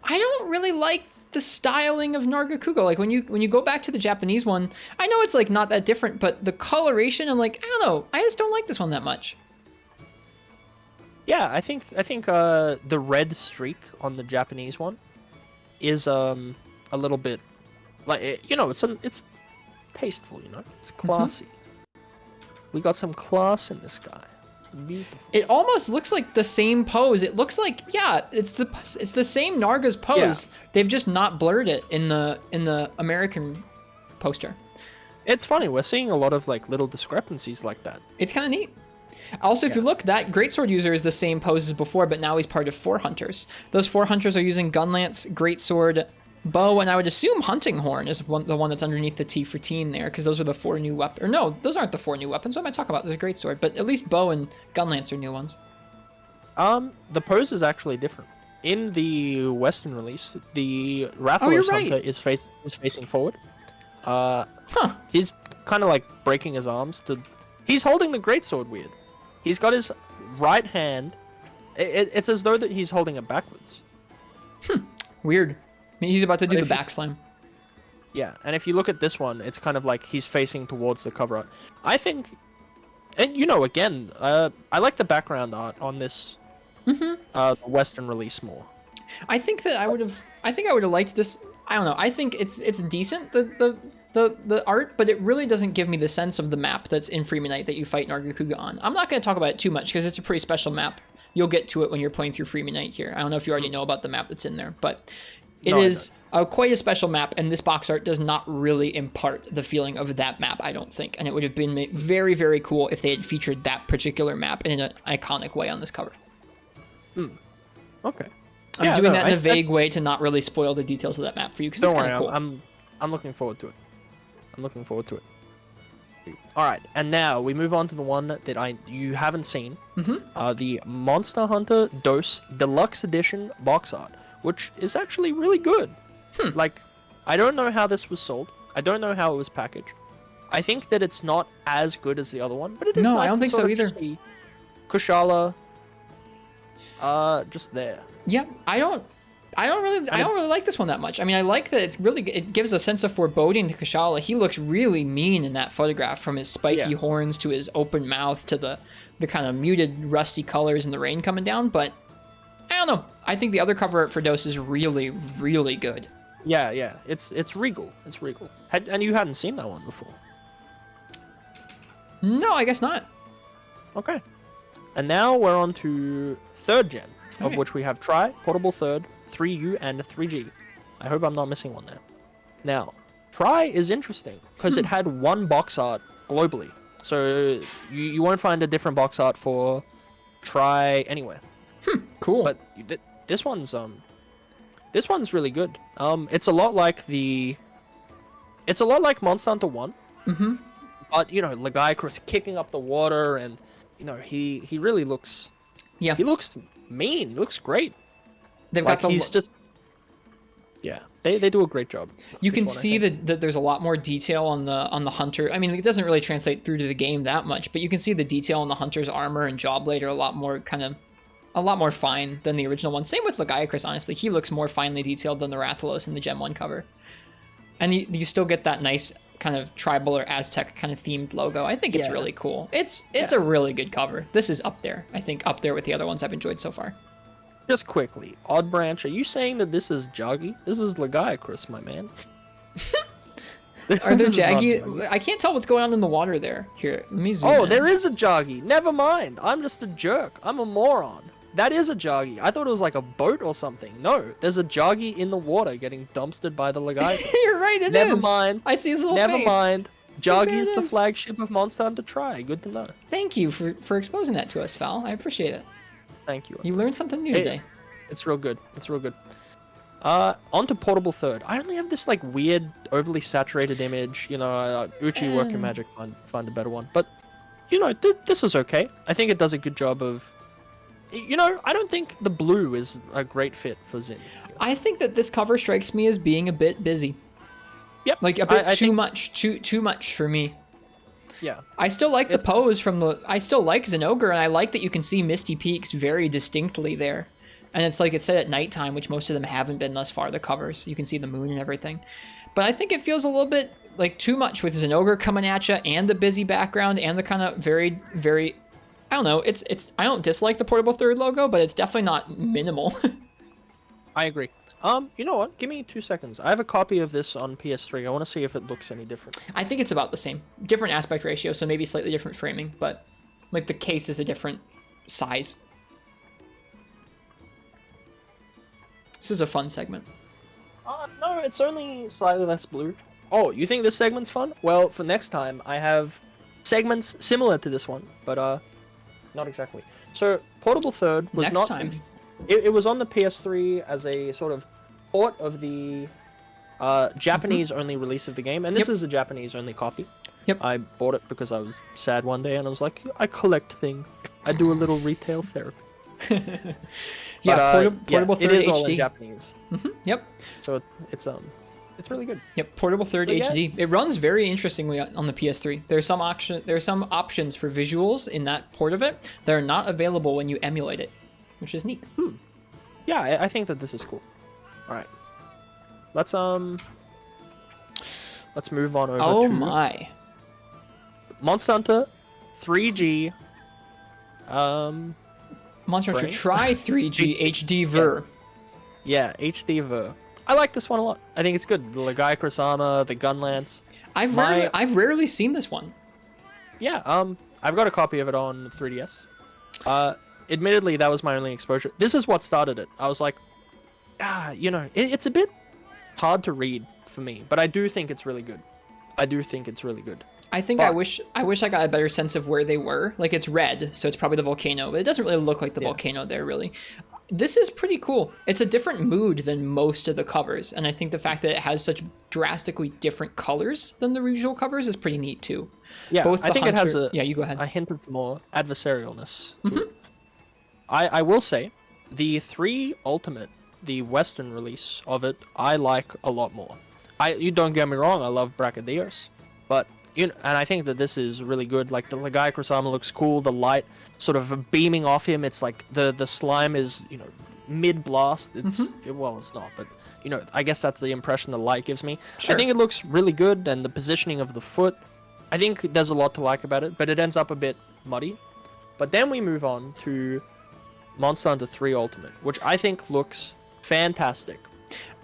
don't really like the styling of Nagakuga. Like when you go back to the Japanese one, I know it's like not that different, but the coloration and like I don't know, I just don't like this one that much. Yeah, I think the red streak on the Japanese one is a little bit like you know, it's tasteful, you know, it's classy. We got some class in this guy. Beautiful. It almost looks like the same pose. It looks like, yeah, it's the same Narga's pose. Yeah. They've just not blurred it in the American poster. It's funny, we're seeing a lot of like little discrepancies like that. It's kind of neat. Also, if you look, that greatsword user is the same pose as before, but now he's part of 4 hunters. Those 4 hunters are using gunlance, greatsword, bow, and I would assume hunting horn is the one that's underneath the T for teen there, because those are the 4 new weapons. Or no, those aren't the 4 new weapons. What am I talking about? There's a greatsword, but at least bow and gunlance are new ones. The pose is actually different. In the Western release, the Rathalos hunter is facing forward. He's kind of like breaking his arms to. He's holding the greatsword weird. He's got his right hand. It's as though that he's holding it backwards. Weird. I mean, he's about to do the back slam. Yeah, and if you look at this one, it's kind of like he's facing towards the cover art. I think, and again, I like the background art on this Western release more. I think that I would have liked this. I don't know. I think it's decent, the art, but it really doesn't give me the sense of the map that's in Freemanite that you fight Nargacuga on. I'm not going to talk about it too much because it's a pretty special map. You'll get to it when you're playing through Freemanite here. I don't know if you already know about the map that's in there, but it is quite a special map, and this box art does not really impart the feeling of that map, I don't think. And it would have been very, very cool if they had featured that particular map in an iconic way on this cover. Okay. I'm doing that in a vague way to not really spoil the details of that map for you, because it's kind of cool. I'm looking forward to it. All right, and now we move on to the one that you haven't seen. The Monster Hunter DOS Deluxe Edition box art, which is actually really good. Like, I don't know how this was sold. I don't know how it was packaged. I think that it's not as good as the other one, but it is nice. No, I don't think so either. Kushala, just there. Yeah, I don't really like this one that much. I mean, I like that it gives a sense of foreboding to Kushala. He looks really mean in that photograph, from his spiky horns to his open mouth to the kind of muted rusty colors and the rain coming down, but I don't know. I think the other cover art for DOS is really, really good. Yeah. It's regal. And you hadn't seen that one before. No, I guess not. Okay. And now we're on to 3rd gen, of which we have Tri, Portable Third, 3U, and 3G. I hope I'm not missing one there. Now, Tri is interesting because it had one box art globally. So you won't find a different box art for Tri anywhere. Cool. But this one's really good. It's a lot like Monster Hunter 1. But Legiacrus kicking up the water, and he really looks. Yeah. He looks mean. He looks great. They've got they do a great job. You can see that there's a lot more detail on the hunter. I mean, it doesn't really translate through to the game that much, but you can see the detail on the hunter's armor and jaw blade are a lot more fine than the original one. Same with Legiacrus, honestly. He looks more finely detailed than the Rathalos in the Gen 1 cover. And you still get that nice kind of tribal or Aztec kind of themed logo. I think it's really cool. It's a really good cover. This is up there. I think up there with the other ones I've enjoyed so far. Just quickly, Odd Branch, are you saying that this is Joggy? This is Legiacrus, my man. Are there Jaggy? I can't tell what's going on in the water there. Here, let me zoom in. There is a Joggy. Never mind. I'm just a jerk. I'm a moron. That is a Joggy. I thought it was like a boat or something. No, there's a Joggy in the water getting dumpstered by the Legiacrus. You're right, it is. Never mind. I see his little Never face. mind. Joggy's the flagship of Monster Hunter Tri. Good to know. Thank you for exposing that to us, Phal. I appreciate it. Thank you. You learned something new today. It's real good. On to Portable Third. I only have this like weird, overly saturated image. Uchi working magic. Find a better one. But this is okay. I think it does a good job of. I don't think the blue is a great fit for Zin. I think that this cover strikes me as being a bit busy. Yep. Like a bit too much for me. Yeah. I still like the pose I still like Zinogre, and I like that you can see Misty Peaks very distinctly there. And it's like it's set at nighttime, which most of them haven't been thus far, the covers. You can see the moon and everything. But I think it feels a little bit like too much with Zinogre coming at you and the busy background and the kind of very, very... I don't know. I don't dislike the Portable Third logo, but it's definitely not minimal. I agree. You know what? Give me 2 seconds. I have a copy of this on PS3. I want to see if it looks any different. I think it's about the same. Different aspect ratio, so maybe slightly different framing, but Like the case is a different size. This is a fun segment. No, it's only slightly less blue. Oh, you think this segment's fun? Well, for next time, I have segments similar to this one, but not exactly. So, Portable Third was Next not... time. It was on the PS3 as a sort of port of the Japanese-only release of the game, and this is a Japanese-only copy. Yep. I bought it because I was sad one day, and I was like, I collect things. I do a little retail therapy. Yeah, Portable Third it is HD. all in Japanese. Yep. So it's really good. Yep, Portable Third But yeah. HD. It runs very interestingly on the PS3. There are some options for visuals in that port of it that are not available when you emulate it, which is neat. Yeah, I think that this is cool. All right, let's move on over Oh to my. Monster Hunter 3G. Monster Hunter Brain? Try 3G HD Ver. Yeah, HD Ver. I like this one a lot. I think it's good. The Lagai Kurasama, the Gun Lance. I've rarely seen this one. Yeah, I've got a copy of it on 3DS. Admittedly, that was my only exposure. This is what started it. I was like, it's a bit hard to read for me, but I do think it's really good. I think I wish I got a better sense of where they were. Like, it's red, so it's probably the volcano, but it doesn't really look like the volcano there, really. This is pretty cool. It's a different mood than most of the covers, and I think the fact that it has such drastically different colors than the usual covers is pretty neat too. Yeah, Both I think it has you go ahead. a hint of more adversarialness. I will say, the 3 Ultimate, the Western release of it, I like a lot more. You don't get me wrong, I love Brachydios, but and I think that this is really good. Like, the Lagai Kurasama looks cool, the light sort of beaming off him, it's like the slime is, mid-blast. Well, it's not, but, I guess that's the impression the light gives me. Sure. I think it looks really good, and the positioning of the foot, I think there's a lot to like about it, but it ends up a bit muddy. But then we move on to Monster Hunter 3 Ultimate, which I think looks fantastic.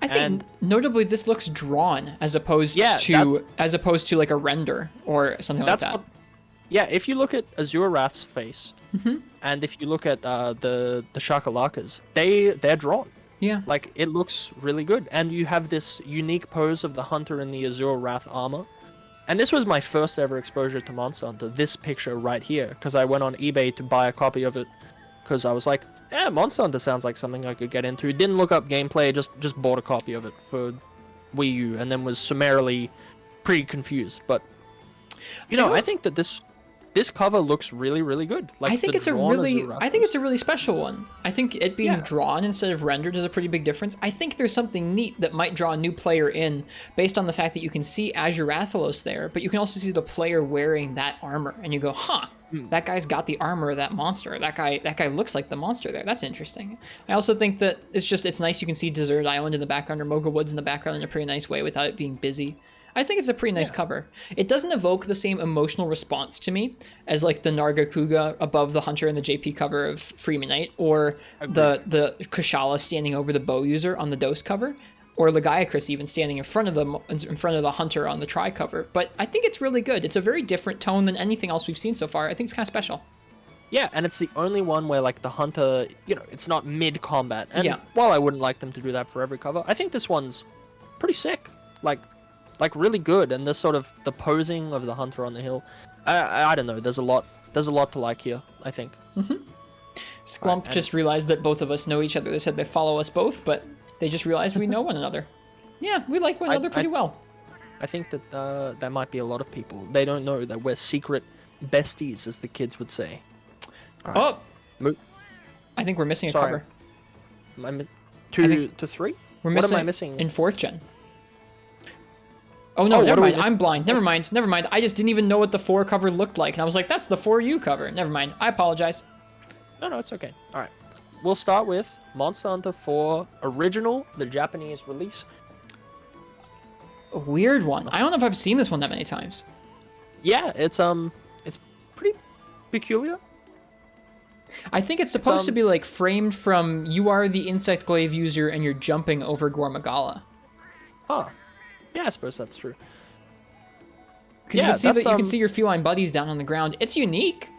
I think notably this looks drawn as opposed to like a render or something like that. If you look at Azure Wrath's face, and if you look at the Shakalakas, they're drawn. Yeah. Like, it looks really good, and you have this unique pose of the hunter in the Azure Wrath armor. And this was my first ever exposure to Monster Hunter, this picture right here, because I went on eBay to buy a copy of it, because I was like, yeah, Monster Hunter sounds like something I could get into. Didn't look up gameplay, just bought a copy of it for Wii U, and then was summarily pretty confused. But, I think that this cover looks really, really good. Like, I think it's a really special one. I think it being drawn instead of rendered is a pretty big difference. I think there's something neat that might draw a new player in based on the fact that you can see Azure Rathalos there, but you can also see the player wearing that armor, and you go, that guy's got the armor of that monster. That guy looks like the monster there. That's interesting. I also think that it's nice you can see Desert Island in the background or Moga Woods in the background in a pretty nice way without it being busy. I think it's a pretty nice cover. It doesn't evoke the same emotional response to me as like the Nargacuga above the hunter in the JP cover of Freemanite, or the Kushala standing over the bow user on the Dose cover, or Lagiacrus even standing in front of the hunter on the Tri cover. But I think it's really good. It's a very different tone than anything else we've seen so far. I think it's kind of special. Yeah, and it's the only one where, like, the hunter, it's not mid-combat. And while I wouldn't like them to do that for every cover, I think this one's pretty sick. Like really good, and this sort of the posing of the hunter on the hill. I don't know. There's a lot to like here, I think. Sklump just realized that both of us know each other. They said they follow us both, but they just realized we know one another. Yeah, we like one another pretty well. I think that there might be a lot of people. They don't know that we're secret besties, as the kids would say. Right. Oh! I think we're missing a cover. To 3? What am I missing? In 4th gen. Oh, no, never mind. I'm blind. Never mind. I just didn't even know what the 4 cover looked like. And I was like, that's the 4U cover. Never mind. I apologize. No, it's okay. All right. We'll start with Monster Hunter 4 Original, the Japanese release. A weird one. I don't know if I've seen this one that many times. Yeah, it's pretty peculiar. I think it's supposed to be like framed from you are the Insect Glaive user and you're jumping over Gormagala. Huh. Yeah, I suppose that's true. Because you can see your feline buddies down on the ground. It's unique.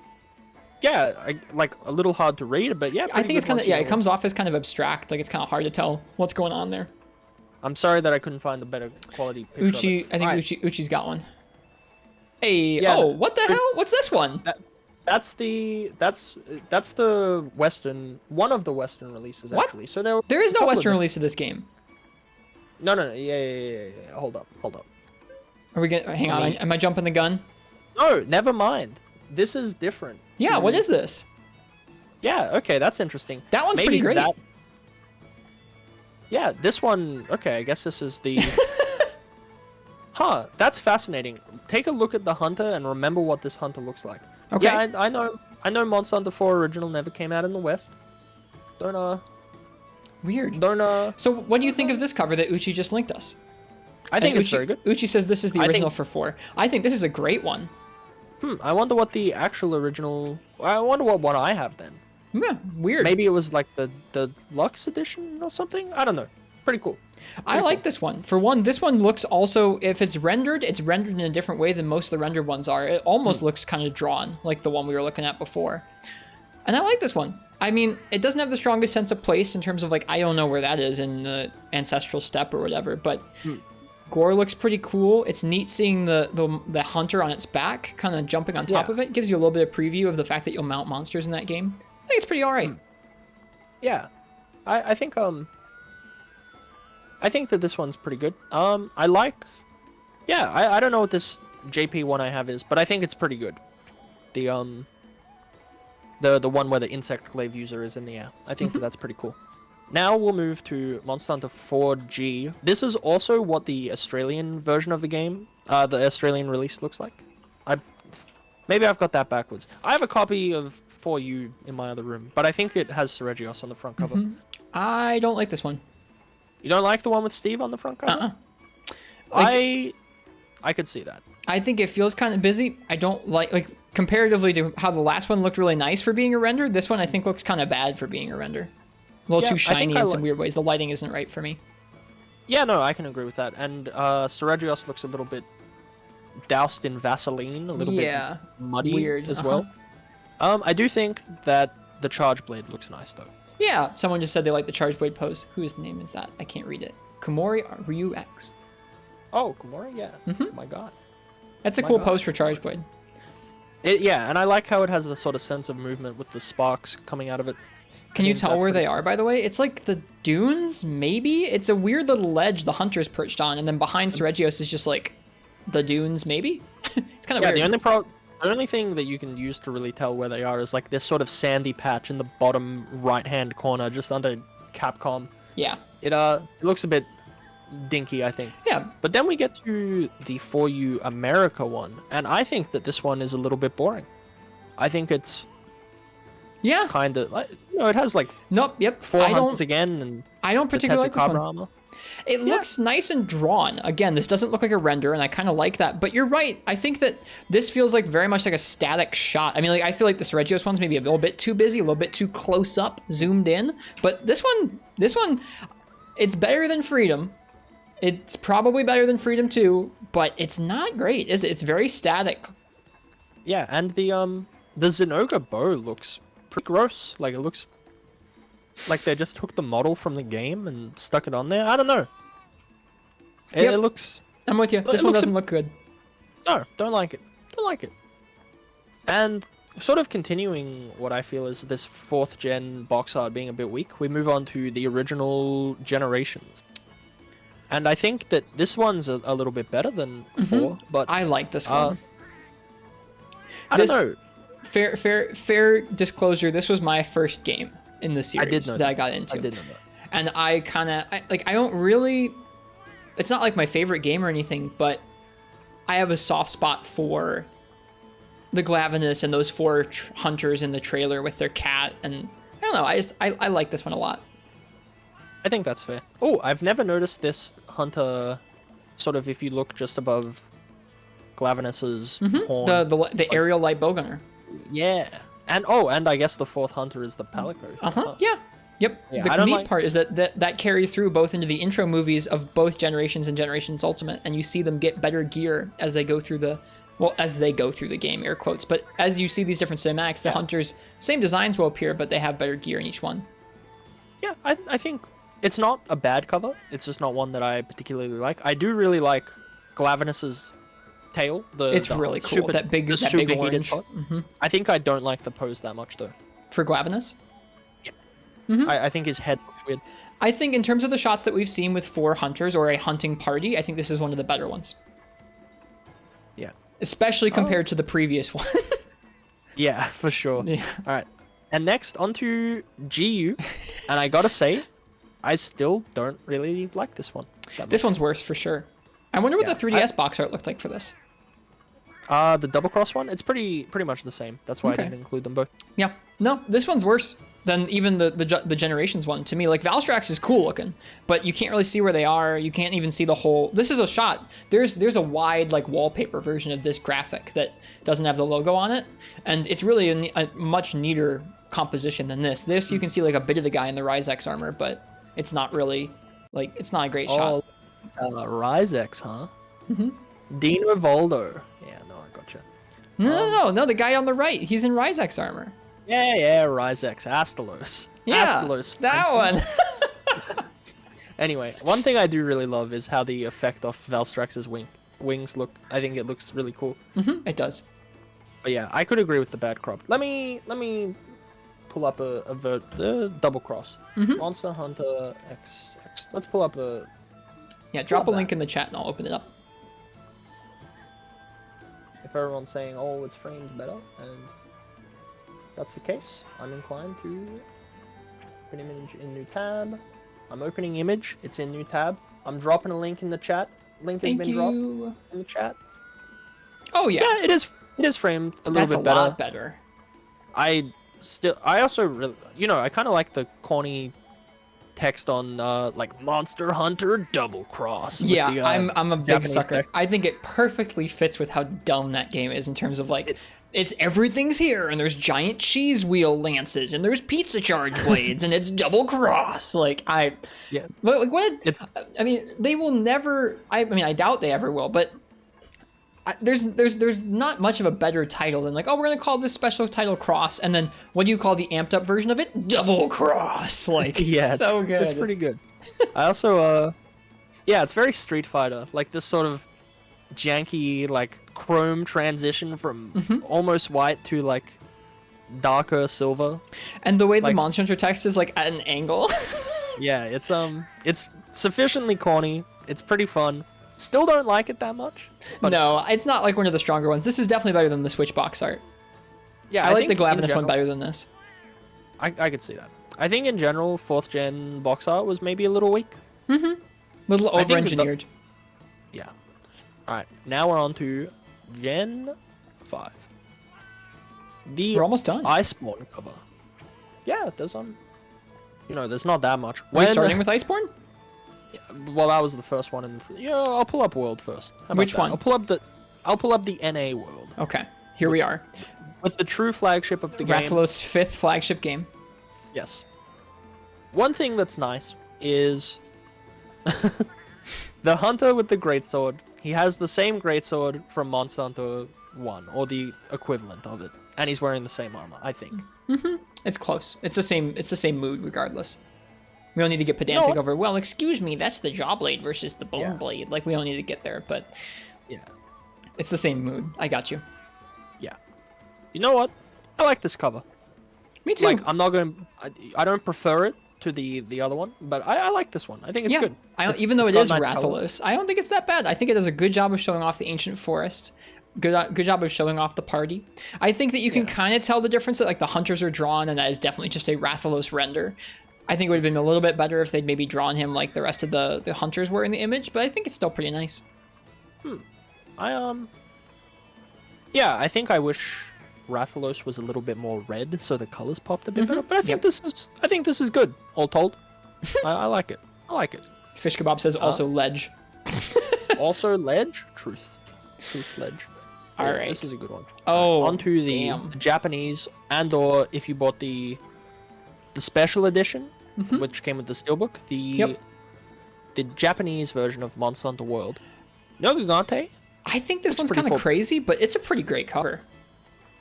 Yeah, like a little hard to read, but yeah. I think it's kind of, yeah, it comes off. off as kind of abstract. Like it's kind of hard to tell what's going on there. I'm sorry that I couldn't find the better quality picture Uchi, of it. I think Alright, Uchi's got one. Hey, Yeah, oh, what the hell? What's this one? that's the Western, one of the Western releases What? actually. So there There is a no couple of Western different- release of this game. No, yeah. Hold up. Are we gonna hang on? me- Am I jumping the gun? No, never mind. This is different. Yeah, what is this? Yeah, okay, that's interesting. That one's Maybe pretty great. Yeah, this one. Okay, I guess this is the. Huh, that's fascinating. Take a look at the hunter and remember what this hunter looks like. Okay. Yeah, I know Monster Hunter 4 Original never came out in the West. Weird. Don't So, what do you think of this cover that Uchi just linked us? I think And it's very good. Uchi says this is the I think- original for 4. I think this is a great one. I wonder what the actual original. I wonder what one I have then. Yeah, weird. Maybe it was like the Lux edition or something. I don't know. Pretty cool. I like this one. For one, this one looks also, if it's rendered in a different way than most of the rendered ones are. It almost looks kind of drawn, like the one we were looking at before. And I like this one. I mean, it doesn't have the strongest sense of place in terms of, like, I don't know where that is in the ancestral steppe or whatever, but gore looks pretty cool. It's neat seeing the hunter on its back, kind of jumping on top Yeah. of it. Gives you a little bit of preview of the fact that you'll mount monsters in that game. I think it's pretty all right. Yeah, I think I think that this one's pretty good. I like. Yeah, I don't know what this JP one I have is, but I think it's pretty good. The one where the insect glaive user is in the air. I think that that's pretty cool. Now we'll move to Monster Hunter 4G. This is also what the Australian version of the game, the Australian release looks like. Maybe I've got that backwards. I have a copy of 4U in my other room, but I think it has Seregios on the front cover. I don't like this one. You don't like the one with Steve on the front cover? Like, I could see that. I think it feels kind of busy. I don't like comparatively to how the last one looked really nice for being a render. This one I think looks kind of bad for being a render. A little Yeah, too I shiny think I in some like- weird ways. The lighting isn't right for me. Yeah, no, I can agree with that. And Seregios looks a little bit doused in Vaseline, a little Yeah, bit muddy weird, as well. I do think that the charge blade looks nice though. Yeah, someone just said they like the charge blade pose. Whose name is that? I can't read it. Komori Ryu X. Oh, Komori, yeah. Mm-hmm. Oh my god. That's a My cool God. pose for charge blade. Yeah, and I like how it has the sort of sense of movement with the sparks coming out of it. Can I you think tell that's where pretty they are, by the way? It's like the dunes, maybe? It's a weird little ledge the hunter's perched on, and then behind Seregios is just like the dunes, maybe? It's kind of Yeah, weird. the only thing that you can use to really tell where they are is like this sort of sandy patch in the bottom right-hand corner, just under Capcom. Yeah. It looks a bit dinky, I think. Yeah. But then we get to the 4U America one, and I think that this one is a little bit boring. I think it's Yeah. kind of like, it has like Nope. Yep. 4 I hunters don't. again and I don't the particularly like this Tetsukabra one. armor. It looks nice and drawn. Again, this doesn't look like a render, and I kind of like that. But you're right. I think that this feels like very much like a static shot. I mean, like I feel like the Seregios one's maybe a little bit too busy, a little bit too close up, zoomed in. But this one, it's better than Freedom. It's probably better than Freedom 2, but it's not great, is it? It's very static. Yeah, and the Zinogre bow looks pretty gross. Like it looks like they just took the model from the game and stuck it on there. I don't know. Yep. It looks I'm with you. This It one looks doesn't look good. no, don't like it. Don't like it. And sort of continuing what I feel is this 4th gen box art being a bit weak, we move on to the original generations. And I think that this one's a little bit better than 4, but I like this one. I this- don't know. Fair disclosure, this was my first game in the series did know that I that. got into. I did know that. And I don't really, it's not like my favorite game or anything, but I have a soft spot for the Glavenus and those 4 hunters in the trailer with their cat. And I don't know, I like this one a lot. I think that's fair. Oh, I've never noticed this hunter sort of if you look just above Glavenus's horn. The It's like- aerial light bowgunner. Yeah. And I guess the 4th hunter is the Palico. Yeah. Yep. Yeah, The I don't neat like- part is that carries through both into the intro movies of both Generations and Generations Ultimate, and you see them get better gear as they go through the well, as they go through the game, air quotes. But as you see these different cinematics, the hunters, same designs will appear, but they have better gear in each one. Yeah, I think it's not a bad cover. It's just not one that I particularly like. I do really like Glavenus's tail. It's really cool. That big orange. I think I don't like the pose that much though. For Glavenus? Yeah. I think his head looks weird. I think in terms of the shots that we've seen with 4 hunters or a hunting party, I think this is one of the better ones. Yeah. Especially compared to the previous one. Yeah, for sure. Yeah. All right. And next, onto GU. And I gotta say, I still don't really like this one. This one's worse for sure. I wonder what the 3DS box art looked like for this. The double cross one, it's pretty much the same. That's why I didn't include them both. Yeah. No, this one's worse than even the Generations one to me. Like Valstrax is cool looking, but you can't really see where they are. You can't even see the whole. This is a shot. There's a wide like wallpaper version of this graphic that doesn't have the logo on it, and it's really a much neater composition than this. This you can see like a bit of the guy in the Ryzex armor, but it's not really like it's not a great shot. Ryzex, huh? Dino Voldo. Yeah, no, I gotcha. No, the guy on the right. He's in Ryzex armor. Yeah, Ryzex, Astalos. Yeah, Astalos. that one. Anyway, one thing I do really love is how the effect of Valstrax's wings look. I think it looks really cool. It does. But yeah, I could agree with the bad crop. Let me pull up a double cross. Monster Hunter X. Let's pull up a. Yeah, drop a link in the chat and I'll open it up. If everyone's saying, "Oh, it's framed better," and that's the case, I'm inclined to open image in new tab. I'm opening image. It's in new tab. I'm dropping a link in the chat. Link has been dropped in the chat. Oh yeah. Yeah, it is framed a little bit better. That's a lot better. I also really, I kind of like the corny text on like Monster Hunter Double Cross. Yeah, the, I'm a big Japanese sucker. text. I think it perfectly fits with how dumb that game is in terms of like it's everything's here and there's giant cheese wheel lances and there's pizza charge blades and it's Double Cross. Like I mean, they will never. I mean, I doubt they ever will, but. There's not much of a better title than like, oh, we're gonna call this special title Cross, and then what do you call the amped up version of it? Double Cross. Like, yeah, so good. It's pretty good. I also, yeah, it's very Street Fighter, like this sort of janky like chrome transition from almost white to like darker silver. And the way the Monster Hunter text is like at an angle. Yeah, it's sufficiently corny. It's pretty fun. Still don't like it that much. But no, it's not like one of the stronger ones. This is definitely better than the Switch box art. Yeah, I like the Glavenus one better than this. I could see that. I think in general, 4th gen box art was maybe a little weak. Little over-engineered. Yeah. Alright, now we're on to Gen 5. We're almost done. Iceborne cover. Yeah, there's there's not that much. Are we starting with Iceborne? Yeah, well, that was the first one, and I'll pull up World first. Which one? I'll pull up the NA World. Okay, here we are. With the true flagship of the game. Rathalos' 5th flagship game. Yes. One thing that's nice is the hunter with the greatsword. He has the same greatsword from Monster Hunter 1, or the equivalent of it, and he's wearing the same armor, I think. It's close. It's the same mood regardless. We don't need to get pedantic over, well, excuse me, that's the jaw blade versus the bone blade. Like, we don't need to get there, but yeah, it's the same mood. I got you. Yeah. You know what? I like this cover. Me too. Like, I'm not going to... I don't prefer it to the other one, but I like this one. I think it's good. Even though it is Rathalos, I don't think it's that bad. I think it does a good job of showing off the ancient forest. Good job of showing off the party. I think that you can kind of tell the difference that like the hunters are drawn, and that is definitely just a Rathalos render. I think it would have been a little bit better if they'd maybe drawn him like the rest of the hunters were in the image, but I think it's still pretty nice. Yeah, I think I wish Rathalos was a little bit more red, so the colors popped a bit better. But I think this is good. All told, I like it. I like it. Fish Kebab says also ledge. Also ledge. Truth ledge. All right, this is a good one. Oh, onto the Japanese, and/or if you bought the special edition. Which came with the steelbook, the Japanese version of Monster Hunter World. No Gigante. I think this one's pretty kind of full. crazy, but it's a pretty great cover.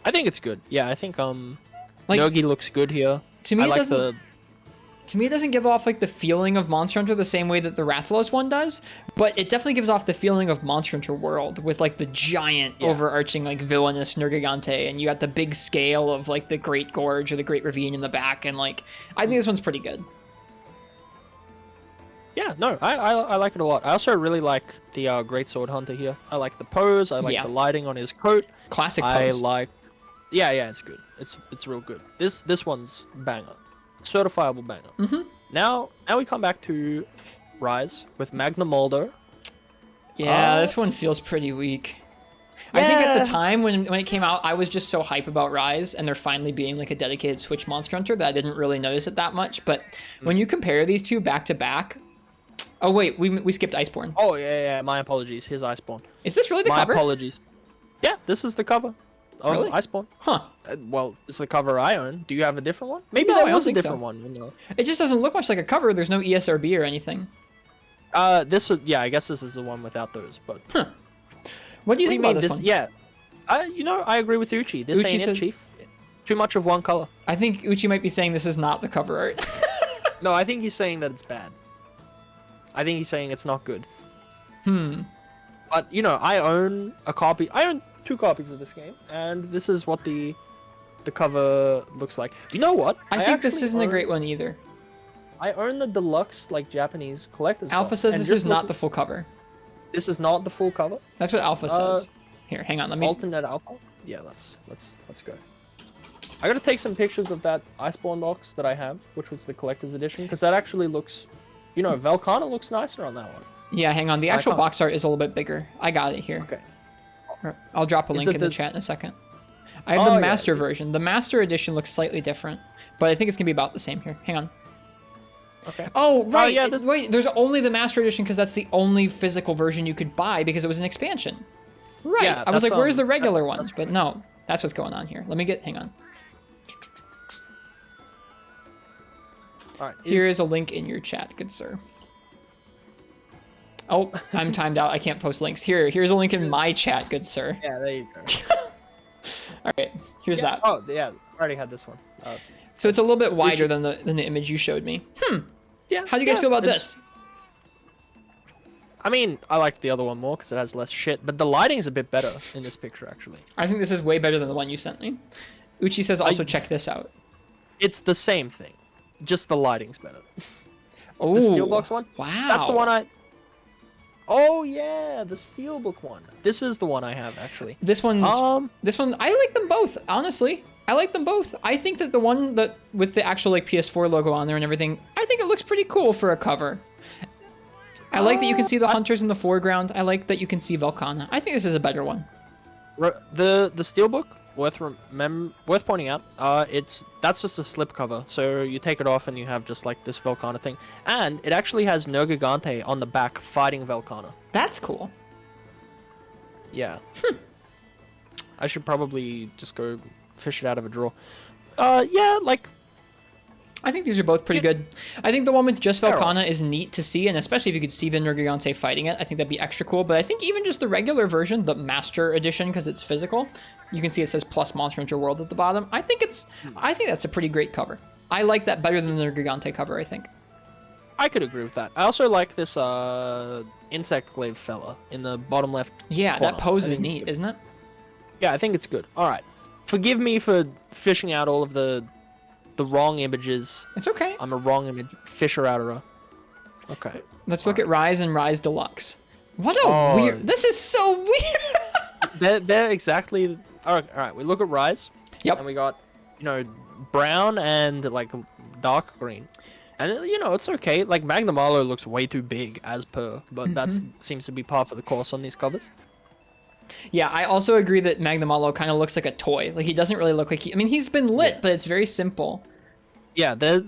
I think it's good. Yeah, I think Like, Nogi looks good here. to me, I it like doesn't. To me, it doesn't give off like the feeling of Monster Hunter the same way that the Rathalos one does, but it definitely gives off the feeling of Monster Hunter World with like the giant overarching like villainous Nergigante, and you got the big scale of like the Great Gorge or the Great Ravine in the back, and like I think this one's pretty good. Yeah, no, I like it a lot. I also really like the Great Sword Hunter here. I like the pose. I like the lighting on his coat. Classic pose. Yeah, it's good. It's real good. This one's banger, certifiable banger. Mm-hmm. Now we come back to Rise with Magna Mulder. Yeah, this one feels pretty weak. I think at the time when it came out, I was just so hype about Rise and there finally being like a dedicated Switch Monster Hunter that I didn't really notice it that much. But when you compare these two back to back, oh wait, we skipped Iceborne. Oh yeah, my apologies. Here's Iceborne. Is this really the cover? My apologies. Yeah, this is the cover of Really? Iceborne. Huh. Well, it's the cover I own. Do you have a different one? Maybe No, I there don't was a think so. different one. You know. It just doesn't look much like a cover. There's no ESRB or anything. I guess this is the one without those. But What do you think about this one? Yeah, I agree with Uchi. This Uchi ain't said- it, Chief. Too much of one color. I think Uchi might be saying this is not the cover art. No, I think he's saying that it's bad. I think he's saying it's not good. But I own a copy. I own 2 copies of this game, and this is what the cover looks like. You know what? I think this actually isn't a own- great one either. I own the deluxe Japanese collector's Alpha box, says and this just is not look- the full cover. This is not the full cover. That's what Alpha says. Here, hang on. Let me. Alternate alpha. Yeah, let's go. I gotta take some pictures of that Iceborne box that I have, which was the collector's edition, because that actually looks, Velcana looks nicer on that one. Yeah, hang on. The actual box art is a little bit bigger. I got it here. Okay. I'll drop a link it in the the- chat in a second. I have the yeah, master version. The master edition looks slightly different, but I think it's gonna be about the same here. Hang on. Okay. Oh, right. yeah, Wait, there's only the master edition because that's the only physical version you could buy because it was an expansion. Right. Yeah, I was like, that's, where's the regular that's ones? But no, that's what's going on here. Hang on. All right. Here is a link in your chat, good sir. Oh, I'm timed out. I can't post links. Here's a link in my chat, good sir. Yeah, there you go. All right, here's that. Oh, yeah. I already had this one. So it's a little bit wider than the image you showed me. Yeah. How do you guys feel about this? I mean, I like the other one more because it has less shit, but the lighting's a bit better in this picture, actually. I think this is way better than the one you sent me. Uchi says also check this out. It's the same thing, just the lighting's better. Oh, The Steelbox one? Wow. That's the one I... Oh, yeah, the Steelbook one. This is the one I have, actually. This one, I like them both, honestly. I like them both. I think that the one that with the actual like PS4 logo on there and everything, I think it looks pretty cool for a cover. I like that you can see the hunters in the foreground. I like that you can see Velcana. I think this is a better one. The Steelbook, worth pointing out, that's just a slipcover. So you take it off and you have just like this Velcana thing. And it actually has Nergigante on the back fighting Velcana. That's cool. Yeah. I should probably just go fish it out of a drawer. Yeah, like... I think these are both pretty good. I think the one with just Velcana is neat to see, and especially if you could see the Nergigante fighting it, I think that'd be extra cool. But I think even just the regular version, the Master Edition, because it's physical, you can see it says plus Monster Hunter World at the bottom. I think that's a pretty great cover. I like that better than the Nergigante cover, I think. I could agree with that. I also like this insect glaive fella in the bottom left Yeah, corner. that pose I is think it's neat, good. isn't it? Yeah, I think it's good. All right. Forgive me for fishing out all of the wrong images. It's okay. I'm a wrong image fisher-outerer. Okay. Let's look at Rise and Rise Deluxe. What a weird... This is so weird! they're exactly... All right, we look at Rise. Yep. And we got, brown and, like, dark green. And, it's okay. Like, Magna Marlowe looks way too big, as per. But that seems to be par for the course on these covers. Yeah, I also agree that Magnamalo kind of looks like a toy. Like, he doesn't really look like he's been lit, but it's very simple. Yeah, they're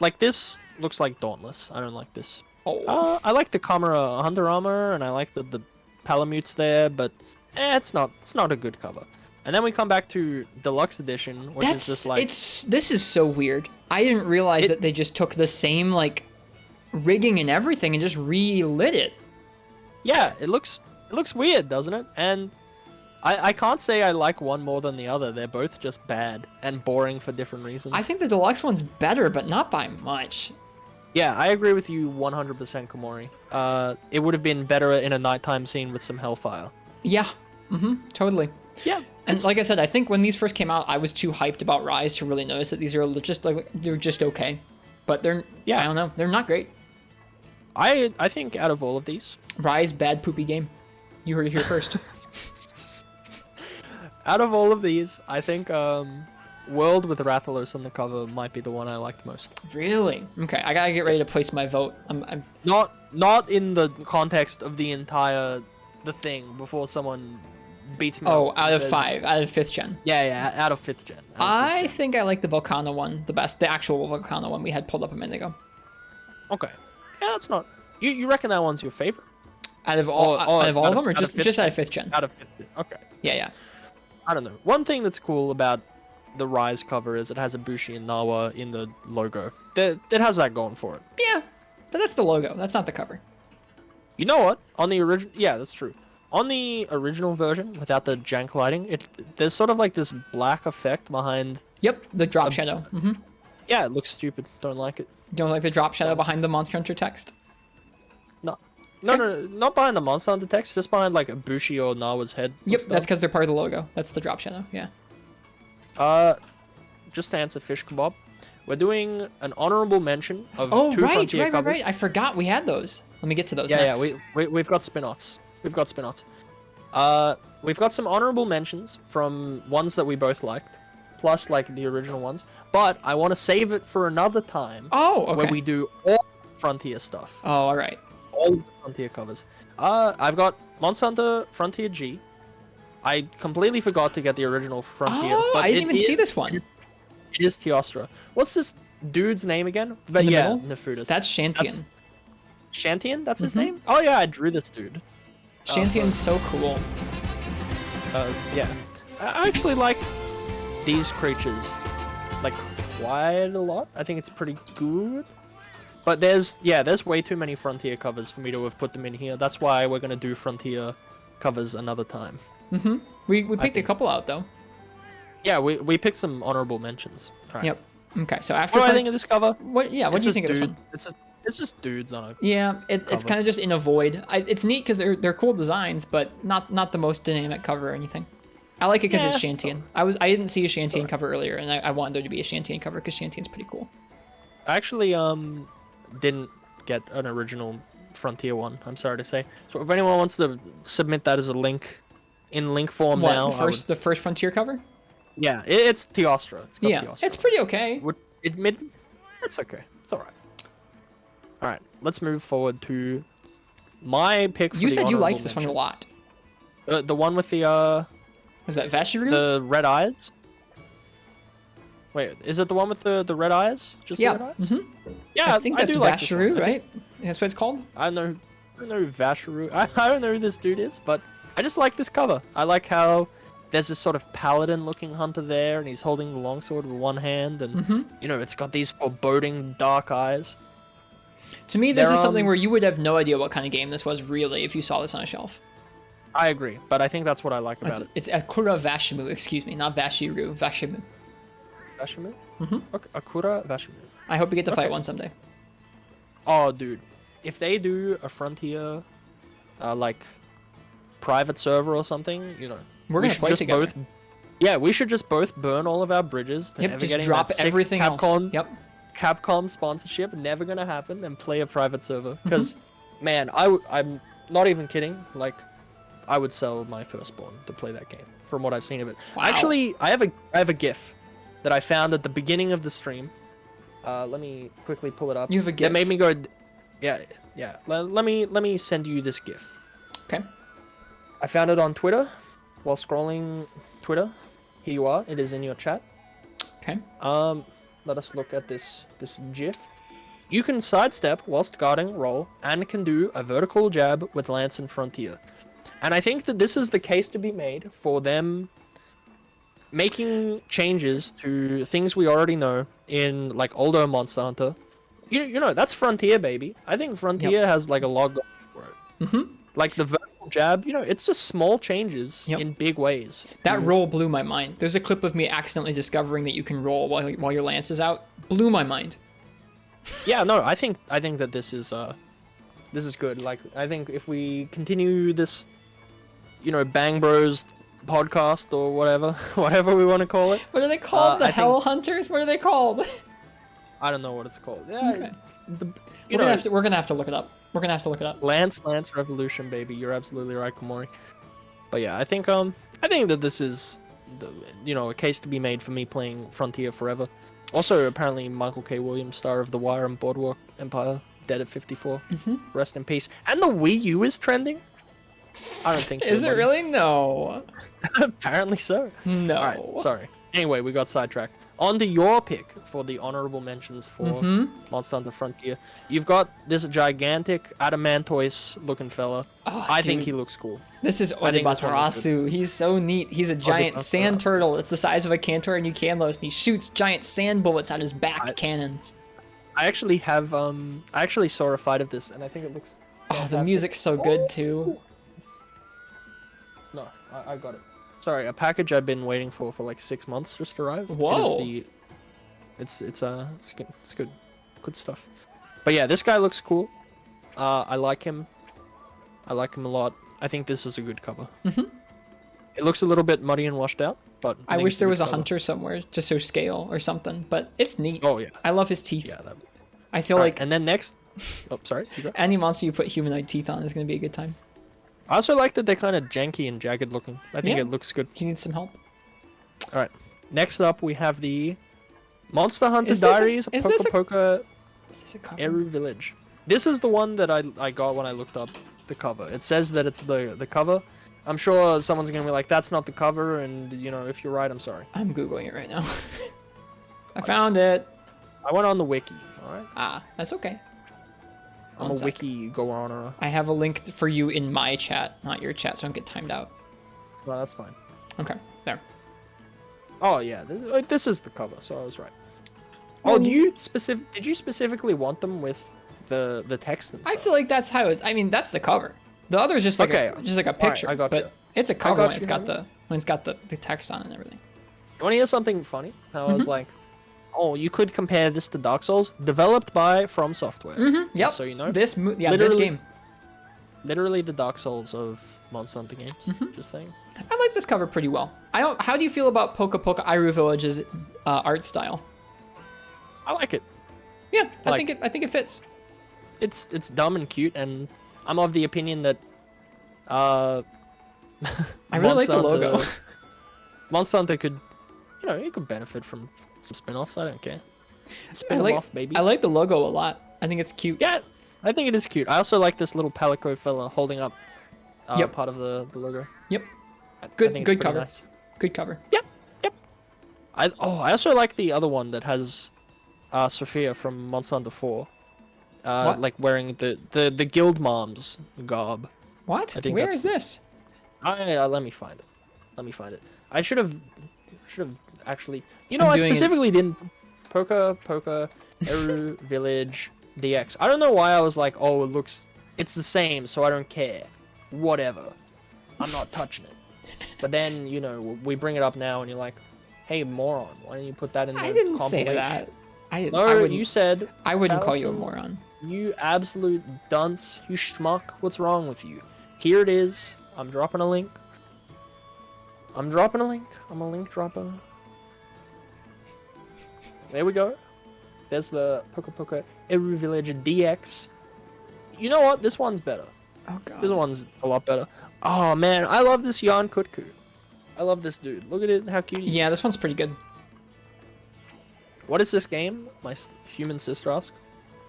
like, this looks like Dauntless. I don't like this. Oh. I like the Kamara Hunter Armor, and I like the Palamutes there, but it's not a good cover. And then we come back to Deluxe Edition, which is just like... This is so weird. I didn't realize that they just took the same, like, rigging and everything and just re-lit it. Yeah, it looks It looks weird, doesn't it? And I can't say I like one more than the other. They're both just bad and boring for different reasons. I think the deluxe one's better, but not by much. Yeah, I agree with you 100%, Komori. It would have been better in a nighttime scene with some hellfire. Yeah. Totally. Yeah. And like I said, I think when these first came out, I was too hyped about Rise to really notice that these are just like they're just okay, but they're I don't know, they're not great. I think out of all of these, Rise bad poopy game. You heard it here first. out of all of these, I think World with Rathalos on the cover might be the one I liked most. Really? Okay, I gotta get ready to place my vote. I'm... Not in the context of the thing before someone beats me. Oh, out of 5th gen. Yeah, out of 5th gen. I think I like the Volcano one the best, the actual Volcano one we had pulled up a minute ago. Okay. Yeah, that's not. You reckon that one's your favorite? Out of all, out of them, or just out of 5th gen? Out of 5th gen. Okay. Yeah. I don't know. One thing that's cool about the Rise cover is it has a Bushi and Nawa in the logo. It has that going for it. Yeah, but that's the logo. That's not the cover. You know what? On the original, yeah, that's true. On the original version, without the jank lighting, there's sort of like this black effect behind. Yep, the drop shadow. Yeah, it looks stupid. Don't like it. Don't like the drop shadow behind the Monster Hunter text? No, not behind the Monster Hunter text. Just behind like a Bushi or Nawa's head. Yep, that's because they're part of the logo. That's the drop shadow. Yeah. Just to answer Fish Kebab, we're doing an honorable mention of two Frontier covers. Right. I forgot we had those. Let me get to those next. Yeah, we've got spin-offs. We've got some honorable mentions from ones that we both liked, plus like the original ones. But I want to save it for another time. Oh, okay. Where we do all Frontier stuff. Oh, all right. All the Frontier covers. I've got Monster Hunter Frontier G. I completely forgot to get the original Frontier. Oh, but I didn't even see this one. It is Teostra. What's this dude's name again? But yeah, Nefudis. That's Shantian. Shantian? That's his name? Oh yeah, I drew this dude. Shantian's so cool. Yeah. I actually like these creatures like quite a lot. I think it's pretty good. But there's way too many Frontier covers for me to have put them in here. That's why we're gonna do Frontier covers another time. We picked a couple out though. Yeah, we picked some honorable mentions. Right. Yep. Okay, so after what do I think of this cover? What do you think of this one? It's just dudes on a it's kind of just in a void. It's neat because they're cool designs, but not the most dynamic cover or anything. I like it because it's Shantian. I didn't see a Shantian cover earlier, and I wanted there to be a Shantian cover because Shantian's pretty cool. I actually didn't get an original Frontier one. I'm sorry to say. So if anyone wants to submit that as a link in link form now, the first Frontier cover. Yeah, it's Teostra. It's got Teostra. It's pretty okay. It's okay. It's alright. Alright, let's move forward to my pick for You said you liked this one a lot. The one with the Was that Vashiru? The red eyes? Wait, is it the one with the red eyes? Just the red eyes? Yeah, I think that's Vashiru, right? That's what it's called? I don't know who Vashiru. I don't know who this dude is, but I just like this cover. I like how there's this sort of paladin-looking hunter there, and he's holding the longsword with one hand, and it's got these foreboding dark eyes. To me, this is something where you would have no idea what kind of game this was really if you saw this on a shelf. I agree, but I think that's what I like about it. It's Akura Vashimu, excuse me, not Vashiru, Vashimu. Vashimu? Okay, Akura Vashimu. I hope we get to fight one someday. Oh, dude. If they do a Frontier, like, private server or something, we're gonna play together. We should just both burn all of our bridges to never just getting drop that sick everything Capcom, else. Capcom sponsorship. Never gonna happen, and play a private server. Because, man, I'm not even kidding. Like, I would sell my firstborn to play that game. From what I've seen of it. Wow. Actually, I have a GIF that I found at the beginning of the stream. Let me quickly pull it up. You have a GIF? That made me go. Yeah. Let me send you this GIF. Okay. I found it on Twitter while scrolling Twitter. Here you are. It is in your chat. Okay. Let us look at this GIF. You can sidestep whilst guarding roll and can do a vertical jab with Lance and Frontier. And I think that this is the case to be made for them making changes to things we already know in like older Monster Hunter. That's Frontier, baby. I think Frontier has like a lot going for it. Like the vertical jab. You know, it's just small changes Yep. in big ways. That roll blew my mind. There's a clip of me accidentally discovering that you can roll while your lance is out. Blew my mind. Yeah, no, I think that this is good. Like, I think if we continue this, you know, Bang Bros podcast or whatever we want to call it. What are they called? The I Hell think- Hunters? What are they called? I don't know what it's called. Yeah, Okay. you We're know, gonna have to look it up. We're gonna have to look it up. Lance Revolution, baby. You're absolutely right, Komori. But yeah, I think that this is, you know, a case to be made for me playing Frontier forever. Also, apparently, Michael K. Williams, star of The Wire and Boardwalk Empire, dead at 54. Rest in peace. And the Wii U is trending? I don't think so. Is it buddy. really? No. Apparently so. No. Alright, sorry. Anyway, we got sidetracked. On to your pick for the honorable mentions for Monster Hunter Frontier. You've got this gigantic adamantoise looking fella. Oh, I think dude. he looks cool. This is I think this one looks Odebatarasu. He's so neat. He's a giant sand turtle. It's the size of a Cantor and Ucanlos, and he shoots giant sand bullets out his back cannons. I actually have I actually saw a fight of this and I think it looks Oh, the fantastic. music's so good too. No, I got it. Sorry, a package I've been waiting for like 6 months just arrived. Whoa. It's good. It's good stuff. But yeah, this guy looks cool. I like him. I like him a lot. I think this is a good cover. It looks a little bit muddy and washed out, but I think wish it's there good was a cover. hunter somewhere to show scale or something, but it's neat. Oh yeah, I love his teeth. yeah. That... I feel Alright, like and then next. Oh, sorry. You go. any monster you put humanoid teeth on is going to be a good time. I also like that they're kind of janky and jagged looking. I think Yeah. it looks good. He needs some help. All right. Next up, we have the Monster Hunter Is this a- Diaries is Poka this a- Poka Is this a cover? Eru Village. This is the one that I got when I looked up the cover. It says that it's the cover. I'm sure someone's gonna be like, "That's not the cover," and you know, if you're right, I'm sorry. I'm googling it right now. I found it. I went on the wiki. All right. Ah, that's okay. I'm One a sec. wiki go-oner. I have a link for you in my chat, not your chat, so I don't get timed out. Well, that's fine. Okay, there. Oh yeah, this is the cover, so I was right. Oh, did you specifically want them with the text and stuff? I feel like that's how it. I mean, that's the cover. The other's just like Okay. a picture. I gotcha. But it's a cover got when you, it's got homie. the text on it and everything. You want to hear something funny? How I was like, oh, you could compare this to Dark Souls, developed by From Software. Yep. Just so you know, This this Literally- game. literally the Dark Souls of Monster Hunter games. Just saying. I like this cover pretty well. I don't. How do you feel about Poka Poka Iru Village's art style? I like it. Yeah, I Like- think it fits. It's dumb and cute, and I'm of the opinion that I really like the logo. Monster Hunter could, you know, it could benefit from some spin-offs. I don't care. Spin them off, baby. I like the logo a lot. I think it's cute. Yeah, I think it is cute. I also like this little palico fella holding up Yep. part of the logo. Yep. I Good think it's good pretty cover. nice. Good cover. Yep. I also like the other one that has Sophia from Monster Hunter 4. What? Like wearing the guild mom's garb. What? I think Where that's- is this? Let me find it. I should have actually. You know, I'm I doing it. specifically didn't. Poka Eru Village DX. I don't know why I was like, oh, it's the same, so I don't care. Whatever. I'm not touching it. But then, you know, we bring it up now, and you're like, hey, moron, why didn't you put that in the I didn't say compilation? that. I No, wouldn't. you said, I wouldn't call you a Allison. moron. you absolute dunce, you schmuck, what's wrong with you? Here it is. I'm dropping a link. I'm a link dropper. There we go. There's the Poka Poka Eru Village DX. You know what? This one's better. Oh god. This one's a lot better. Oh man, I love this Jan Kutku. I love this dude. Look at it, how cute he is. Yeah, this one's pretty good. What is this game? My human sister asks.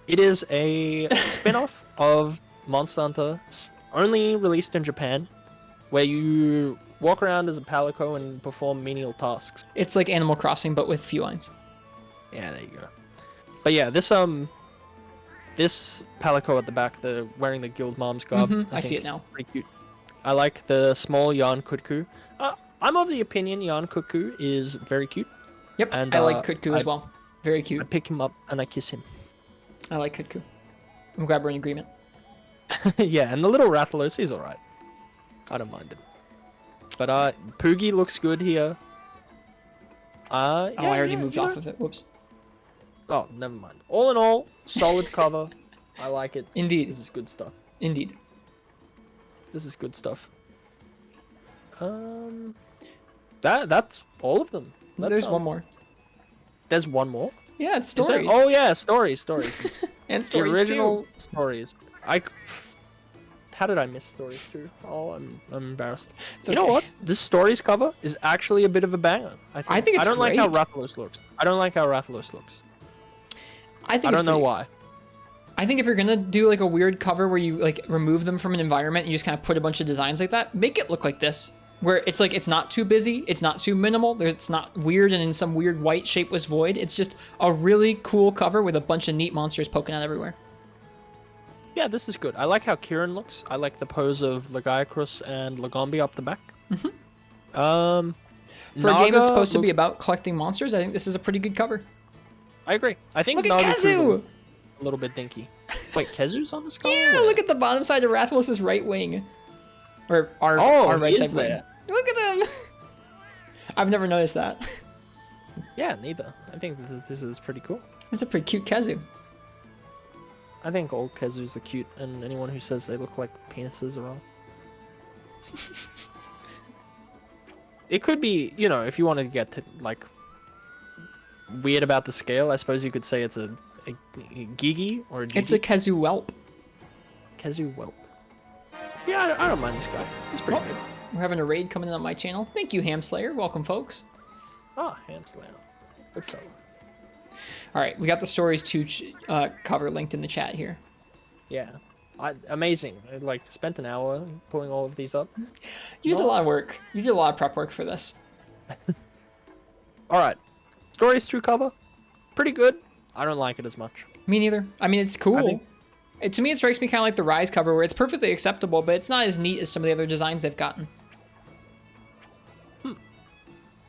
It is a spin-off of Monster Hunter, only released in Japan, where you walk around as a palico and perform menial tasks. It's like Animal Crossing, but with felines. Yeah, there you go. But yeah, this palico at the back, the wearing the guild mom's garb. I see think it now. Pretty cute. I like the small Jan Kutku. I'm of the opinion Jan Kutku is very cute. Yep, And, I like Kutku as well. Very I cute. pick him up and I kiss him. I like Kutku. I'm glad we're in agreement. Yeah, and the little Rathalos, he's alright. I don't mind it. But Poogie looks good here. I already moved off of it. Whoops. Oh, never mind. All in all, solid cover. I like it. Indeed. This is good stuff. Indeed. This is good stuff. That's all of them. There's one more. There's one more. Yeah, it's stories. Oh yeah, stories. And stories the original too. stories. How did I miss stories too? Oh, I'm embarrassed. It's You know okay. what? This stories cover is actually a bit of a banger. I think. it's I don't like how great. Rathalos looks. I don't I know pretty- why. I think if you're gonna do like a weird cover where you like remove them from an environment and you just kind of put a bunch of designs like that, make it look like this. Where it's like it's not too busy, it's not too minimal, it's not weird and in some weird white shapeless void. It's just a really cool cover with a bunch of neat monsters poking out everywhere. Yeah, this is good. I like how Kieran looks. I like the pose of Lagiacrus and Lagombi up the back. For Naga a game that's supposed to be looks- about collecting monsters, I think this is a pretty good cover. I agree. I think Look at Naga Kruger Kazu! looks a little bit dinky. Wait, Kezu's on the skull? Yeah, look at the bottom side of Rathalos' right wing. Or our Oh, right he side is wing. there. Look at him! I've never noticed that. Yeah, neither. I think this is pretty cool. That's a pretty cute Kazu. I think all Kezus are cute, and anyone who says they look like penises are wrong. It could be, you know, if you wanted to get to, like, weird about the scale, I suppose you could say it's a Gigi or a Gigi. It's a Kazu whelp. Kezu whelp. Yeah, I don't mind this guy. He's pretty Oh. good. We're having a raid coming in on my channel. Thank you, Hamslayer. Welcome, folks. Ah, Hamslayer. Good fellow. All right, we got the Stories 2 cover linked in the chat here. Yeah. Amazing. I, like, spent an hour pulling all of these up. You did a lot of work. You did a lot of prep work for this. Alright. Stories 2 cover. Pretty good. I don't like it as much. Me neither. I mean, it's cool. I think- To me, it strikes me kind of like the Rise cover, where it's perfectly acceptable, but it's not as neat as some of the other designs they've gotten.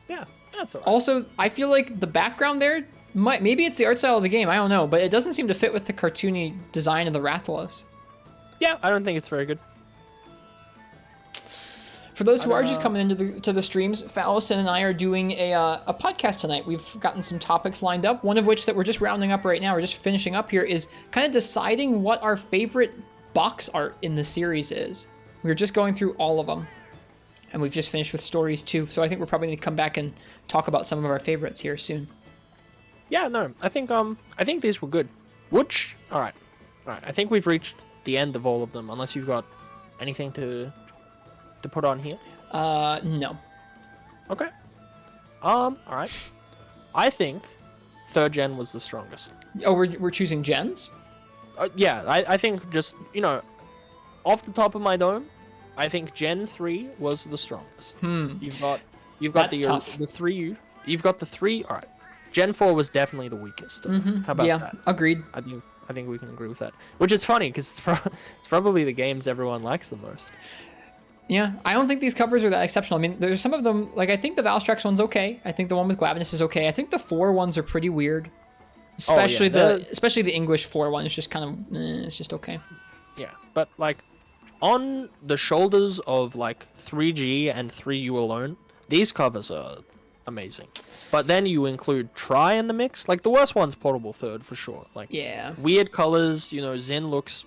Yeah, that's alright. Also, I feel like the background there, maybe it's the art style of the game, I don't know, but it doesn't seem to fit with the cartoony design of the Rathalos. Yeah, I don't think it's very good. For those who are just coming into the streams, Phallison and I are doing a podcast tonight. We've gotten some topics lined up, one of which that we're just rounding up right now, we're just finishing up here, is kind of deciding what our favorite box art in the series is. We were just going through all of them, and we've just finished with Stories 2, so I think we're probably going to come back and talk about some of our favorites here soon. Yeah, no, I think these were good. Which, alright. I think we've reached the end of all of them, unless you've got anything to put on here. No. Okay. Alright. I think 3rd gen was the strongest. Oh, we're choosing gens? Yeah, I think just, you know, off the top of my dome, I think Gen 3 was the strongest. You've got That's tough. the 3. You've got the 3. All right. Gen 4 was definitely the weakest. How about Yeah, that? agreed. I think we can agree with that. Which is funny because it's probably the games everyone likes the most. Yeah, I don't think these covers are that exceptional. I mean, there's some of them, like, I think the Valstrax one's okay. I think the one with Glavenus is okay. I think the 4 ones are pretty weird. Especially especially the English 4 one is just kind of, it's just okay. Yeah, but, like, on the shoulders of, like, 3G and 3U alone, these covers are amazing. But then you include Tri in the mix. Like, the worst one's Portable Third, for sure. Like, Yeah. weird colors, you know, Zin looks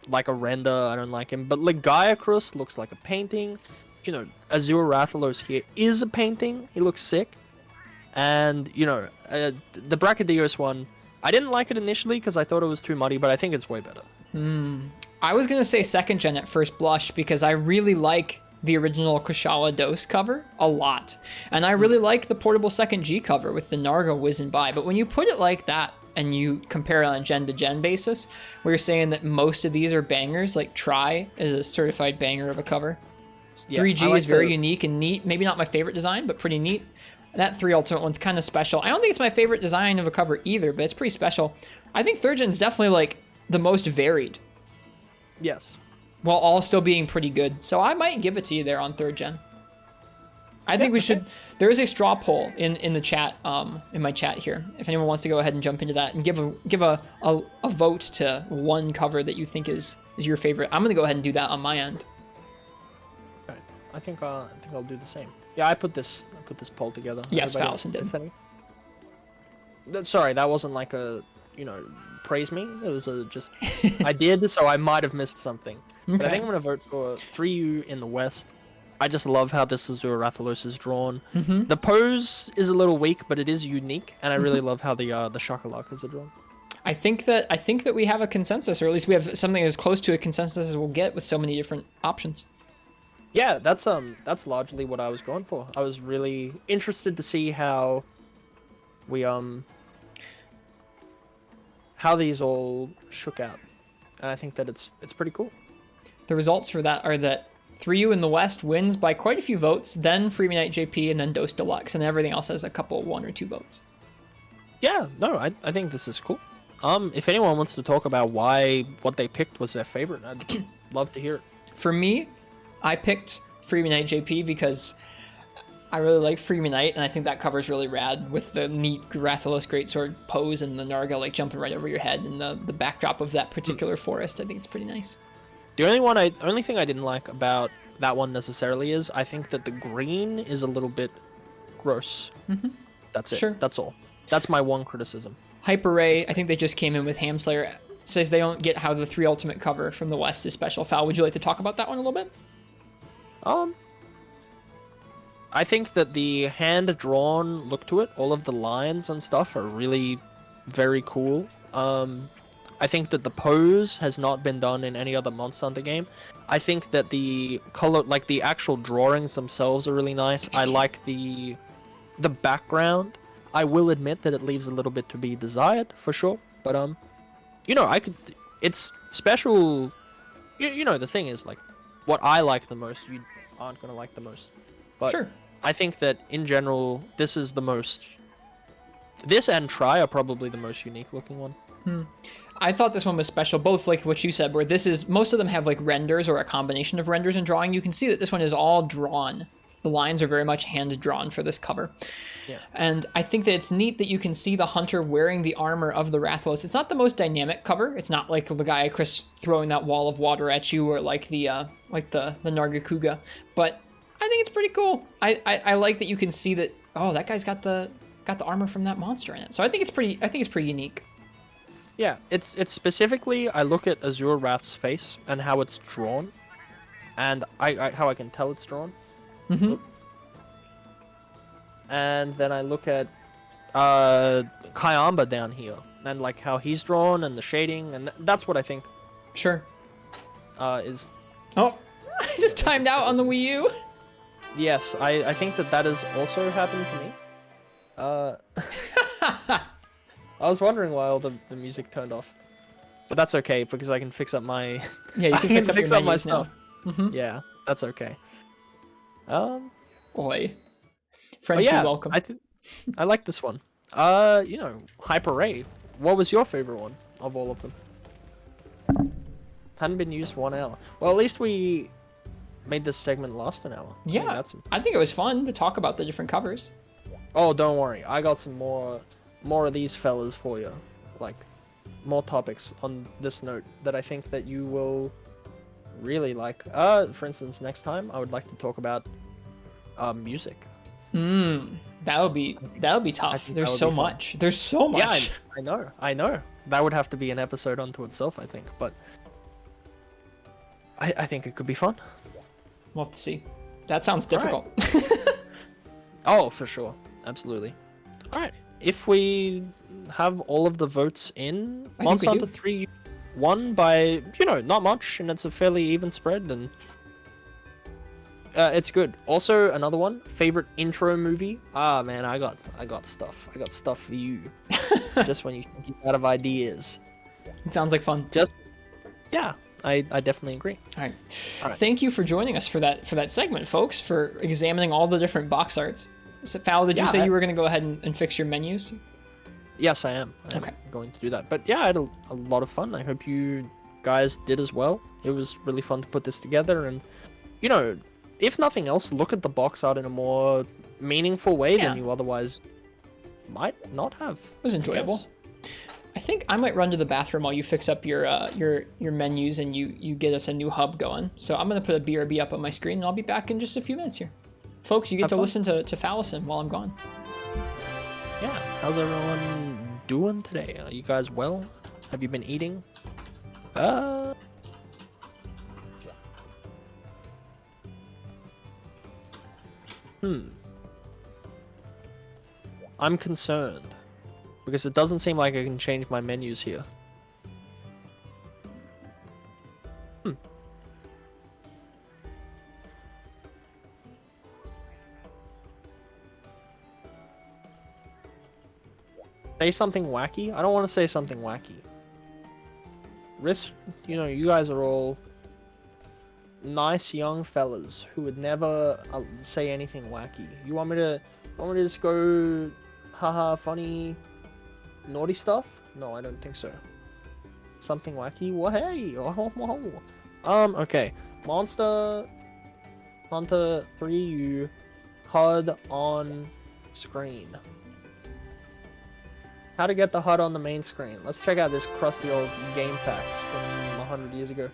like a render, I don't like him. But Lagiacrus looks like a painting. You know, Azure Rathalos here is a painting. He looks sick. And, you know, the Brachydios one, I didn't like it initially because I thought it was too muddy, but I think it's way better. I was going to say 2nd gen at first blush because I really like the original Kushala Dose cover a lot. And I really like the Portable 2nd G cover with the Narga whizzing by. But when you put it like that and you compare it on a gen-to-gen basis, where you're saying that most of these are bangers, like Tri is a certified banger of a cover. Yeah, 3G I like is very unique and neat. Maybe not my favorite design, but pretty neat. That 3 Ultimate one's kind of special. I don't think it's my favorite design of a cover either, but it's pretty special. I think 3rd gen's definitely like the most varied, Yes. while all still being pretty good. So I might give it to you there on 3rd gen. I think we should. There is a straw poll in the chat, in my chat here. If anyone wants to go ahead and jump into that and give a vote to one cover that you think is your favorite, I'm gonna go ahead and do that on my end. Right. I'll do the same. Yeah, I put this poll together. Yes, Everybody Falson did. gets any? Sorry, that wasn't like a, praise me. It was just I did, so I might have missed something. But I think I'm gonna vote for 3U in the West. I just love how this Azure Rathalos is drawn. The pose is a little weak, but it is unique, and I really love how the Shakalakas are drawn. I think that we have a consensus, or at least we have something as close to a consensus as we'll get with so many different options. Yeah, that's largely what I was going for. I was really interested to see how we how these all shook out, and I think that it's pretty cool. The results for that are that 3U in the West wins by quite a few votes, then Freebie Night JP, and then Dose Deluxe, and everything else has a couple, 1 or 2 votes. Yeah, no, I think this is cool. If anyone wants to talk about what they picked was their favorite, I'd love to hear it. For me, I picked Freebie Night JP because I really like Freebie Night, and I think that cover's really rad with the neat Rathalos Greatsword pose and the Narga like jumping right over your head and the backdrop of that particular forest. I think it's pretty nice. The only thing I didn't like about that one necessarily is I think that the green is a little bit gross. That's it. Sure. That's all. That's my one criticism. Hyper Ray, I think they just came in with Hamslayer, says they don't get how the 3 Ultimate cover from the West is special. Phal, would you like to talk about that one a little bit? I think that the hand-drawn look to it, all of the lines and stuff are really very cool. I think that the pose has not been done in any other Monster Hunter game. I think that the color, like the actual drawings themselves are really nice. I like the background. I will admit that it leaves a little bit to be desired, for sure. But, it's special. The thing is, like, what I like the most, you aren't going to like the most. But Sure. I think that, in general, this and Try are probably the most unique looking one. I thought this one was special, both like what you said, where most of them have like renders or a combination of renders and drawing. You can see that this one is all drawn. The lines are very much hand-drawn for this cover. Yeah. And I think that it's neat that you can see the hunter wearing the armor of the Rathalos. It's not the most dynamic cover. It's not like the guy Chris throwing that wall of water at you, or like the Nargacuga. But I think it's pretty cool. I like that you can see that. Oh, that guy's got the armor from that monster in it. So I think it's pretty unique. Yeah, it's specifically, I look at Azure Wrath's face and how it's drawn, and how I can tell it's drawn. And then I look at Kayamba down here, and like how he's drawn and the shading, and that's what I think. Sure. Is. Oh, I just timed out on the Wii U. Yes, I think that has also happened to me. I was wondering why all the music turned off, but that's okay because I can fix up my. Yeah, you can fix up my stuff. Yeah, that's okay. Boy, Frenchie, welcome. I like this one. Hyper Ray. What was your favorite one of all of them? Hadn't been used 1 hour. Well, at least we made this segment last an hour. Yeah, I think it was fun to talk about the different covers. Oh, don't worry. I got some more of these fellas for you. Like, more topics on this note that I think that you will really like. For instance, next time I would like to talk about music. That would be tough. There's so much. There's so much. Yeah, I know. That would have to be an episode unto itself, I think. But I think it could be fun. We'll have to see. That sounds difficult. Right. Oh, for sure. Absolutely. All right. If we have all of the votes in, Monster Hunter 3 won by, not much, and it's a fairly even spread, and it's good. Also, another one, favorite intro movie. Ah, man, I got stuff. I got stuff for you. Just when you think you're out of ideas. It sounds like fun. Yeah, I definitely agree. All right. Thank you for joining us for that segment, folks, for examining all the different box arts. So, Phal, did you say you were going to go ahead and fix your menus? Yes, I am. I'm going to do that. But yeah, I had a lot of fun. I hope you guys did as well. It was really fun to put this together. And, if nothing else, look at the box art in a more meaningful way than you otherwise might not have. It was enjoyable. I think I might run to the bathroom while you fix up your menus and you get us a new hub going. So I'm gonna put a BRB up on my screen and I'll be back in just a few minutes here. Folks, you get to listen to Phallison while I'm gone. Yeah, how's everyone doing today? Are you guys well? Have you been eating? I'm concerned because it doesn't seem like I can change my menus here. Say something wacky? I don't want to say something wacky. Rist, you guys are all nice young fellas who would never say anything wacky. You want me to just go, haha, funny, naughty stuff? No, I don't think so. Something wacky? Well, hey, okay. Monster Hunter 3, you HUD on screen. How to get the HUD on the main screen. Let's check out this crusty old game facts from 100 years ago.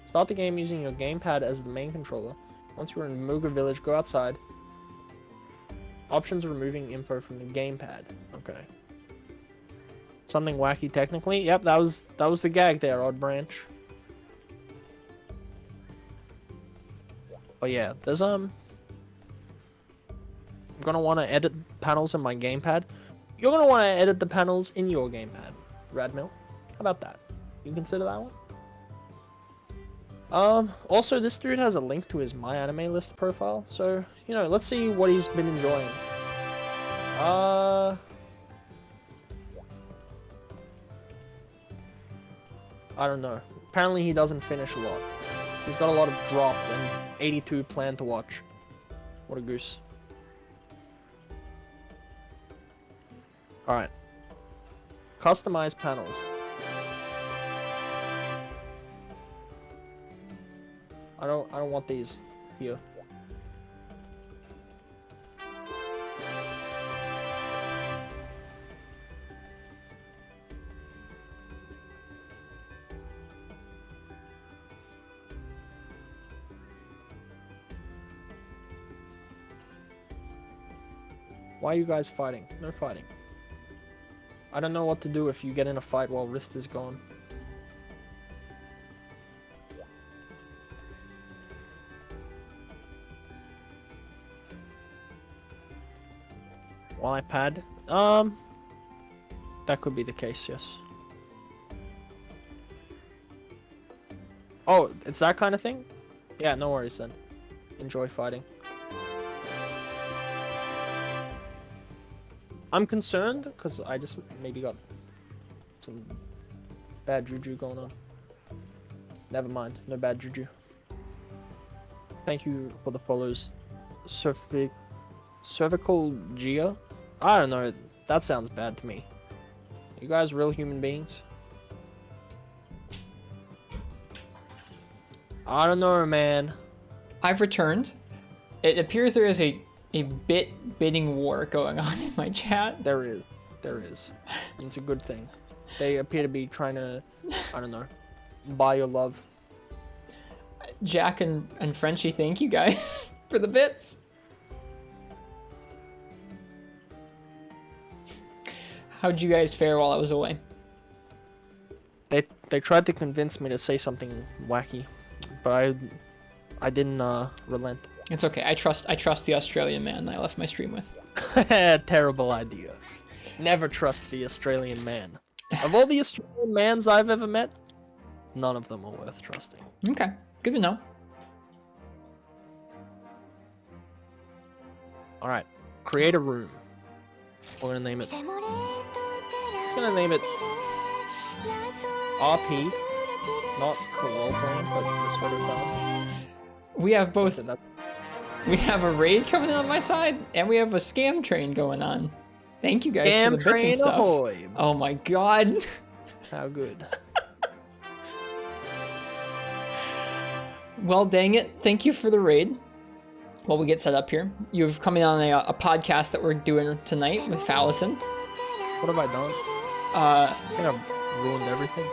Start the game using your gamepad as the main controller. Once you're in Mooga Village, go outside. Options removing info from the gamepad. Okay. Something wacky technically. Yep, that was the gag there, Odd Branch. But yeah, there's I'm gonna want to edit panels in my gamepad. You're gonna want to edit the panels in your gamepad. Radmill, how about that? You consider that one? Also, this dude has a link to his My Anime List profile, so let's see what he's been enjoying. I don't know. Apparently, he doesn't finish a lot. He's got a lot of dropped and 82 planned to watch. What a goose. Alright. Customize panels. I don't want these here. Why are you guys fighting? No fighting. I don't know what to do if you get in a fight while Rist is gone. While iPad? That could be the case, yes. Oh, it's that kind of thing? Yeah, no worries then. Enjoy fighting. I'm concerned because I just maybe got some bad juju going on. Never mind, no bad juju. Thank you for the follows. Cervical Gia? I don't know, that sounds bad to me. You guys real human beings? I don't know, man. I've returned. It appears there is a bidding war going on in my chat. There is. And it's a good thing. They appear to be trying to, I don't know, buy your love. Jack and Frenchie, thank you guys for the bits. How'd you guys fare while I was away? They tried to convince me to say something wacky, but I didn't relent. It's okay. I trust the Australian man that I left my stream with. Terrible idea. Never trust the Australian man. Of all the Australian mans I've ever met, none of them are worth trusting. Okay, good to know. All right, create a room. We're gonna name it. Gonna name it RP, not the role playing, but the sweater class. We have both. We have a raid coming in on my side, and we have a scam train going on. Thank you guys for the bits and stuff. Ahoy. Oh my god. How good. Well, dang it. Thank you for the raid. While we get set up here, you've come in on a podcast that we're doing tonight with Phallison. What have I done? I think I've ruined everything.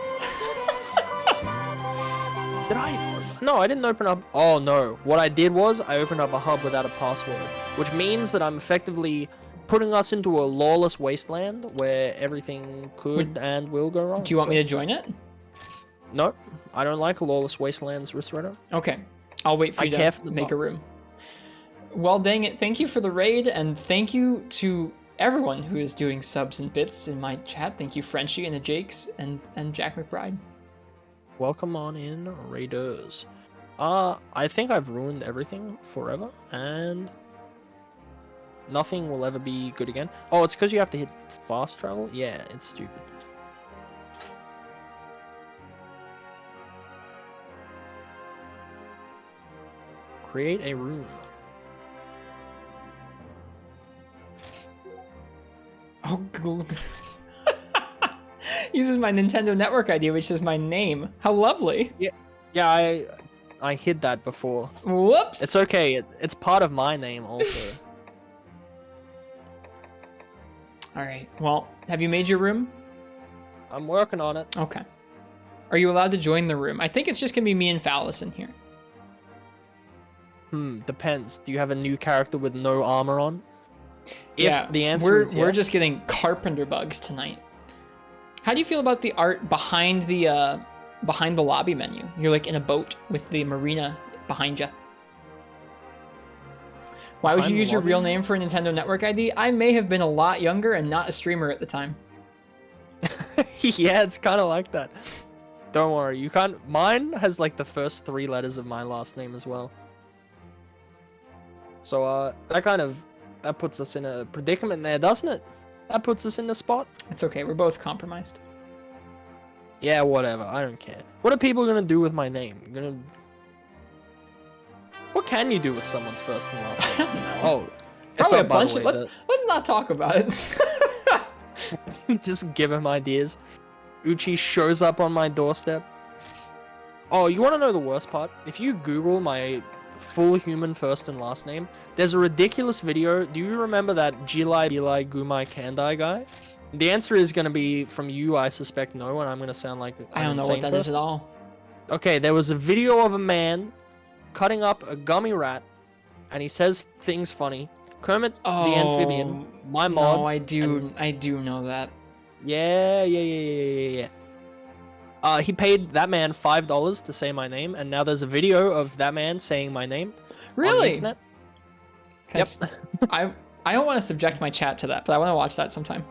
Did I? No, I didn't open up. Oh no. What I did was I opened up a hub without a password, which means that I'm effectively putting us into a lawless wasteland where everything could and will go wrong. Do you want me to join it? No, I don't like lawless wastelands, Rist. Okay. I'll wait for you to make a room. Well, dang it. Thank you for the raid, and thank you to everyone who is doing subs and bits in my chat. Thank you, Frenchie and the Jakes and Jack McBride. Welcome on in, raiders. I think I've ruined everything forever, and nothing will ever be good again. Oh, it's because you have to hit fast travel? Yeah, it's stupid. Create a room. Oh, uses my Nintendo Network ID, which is my name. How lovely. Yeah, I hid that before. Whoops. It's okay. It's part of my name also. All right. Well, have you made your room? I'm working on it. Okay. Are you allowed to join the room? I think it's just gonna be me and Phallus in here. Depends. Do you have a new character with no armor on? Yeah, if the answer is yes. We're just getting carpenter bugs tonight. How do you feel about the art behind the lobby menu? You're like in a boat with the marina behind you. Why would you use your real name for a Nintendo Network ID? I may have been a lot younger and not a streamer at the time. Yeah, it's kind of like that. Don't worry, you can't. Mine has like the first 3 letters of my last name as well. So that puts us in a predicament there, doesn't it? That puts us in the spot. It's okay, we're both compromised. Yeah, whatever. I don't care. What are people gonna do with my name? What can you do with someone's first and last name? Oh, probably a bunch of. Let's not talk about it. Just give him ideas. Uchi shows up on my doorstep. Oh, you want to know the worst part? If you Google my full human first and last name, there's a ridiculous video. Do you remember that Jilai Bilai Gumai Kandai guy? The answer is going to be from you, I suspect no, and I'm going to sound like I don't know what that is at all. Okay, there was a video of a man cutting up a gummy rat, and he says things funny. Kermit the Amphibian, my mod. No, I do know that. Yeah. He paid that man $5 to say my name, and now there's a video of that man saying my name. Really? On the internet. Yep. I don't want to subject my chat to that, but I want to watch that sometime.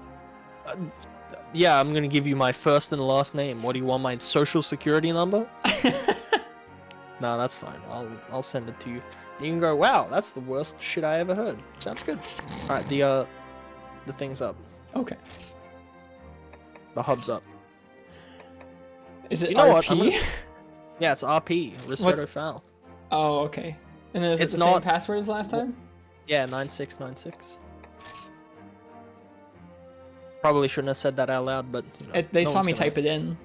Yeah, I'm gonna give you my first and last name. What do you want? My social security number? No, that's fine. I'll send it to you. You can go, wow, that's the worst shit I ever heard. Sounds good. All right, the thing's up. Okay. The hub's up. Is it you know RP? What? Yeah, it's RP. Rist Phal. Oh, okay. And then is it the same password as last time? Yeah, 9696. Probably shouldn't have said that out loud, but you know, they saw me type it in.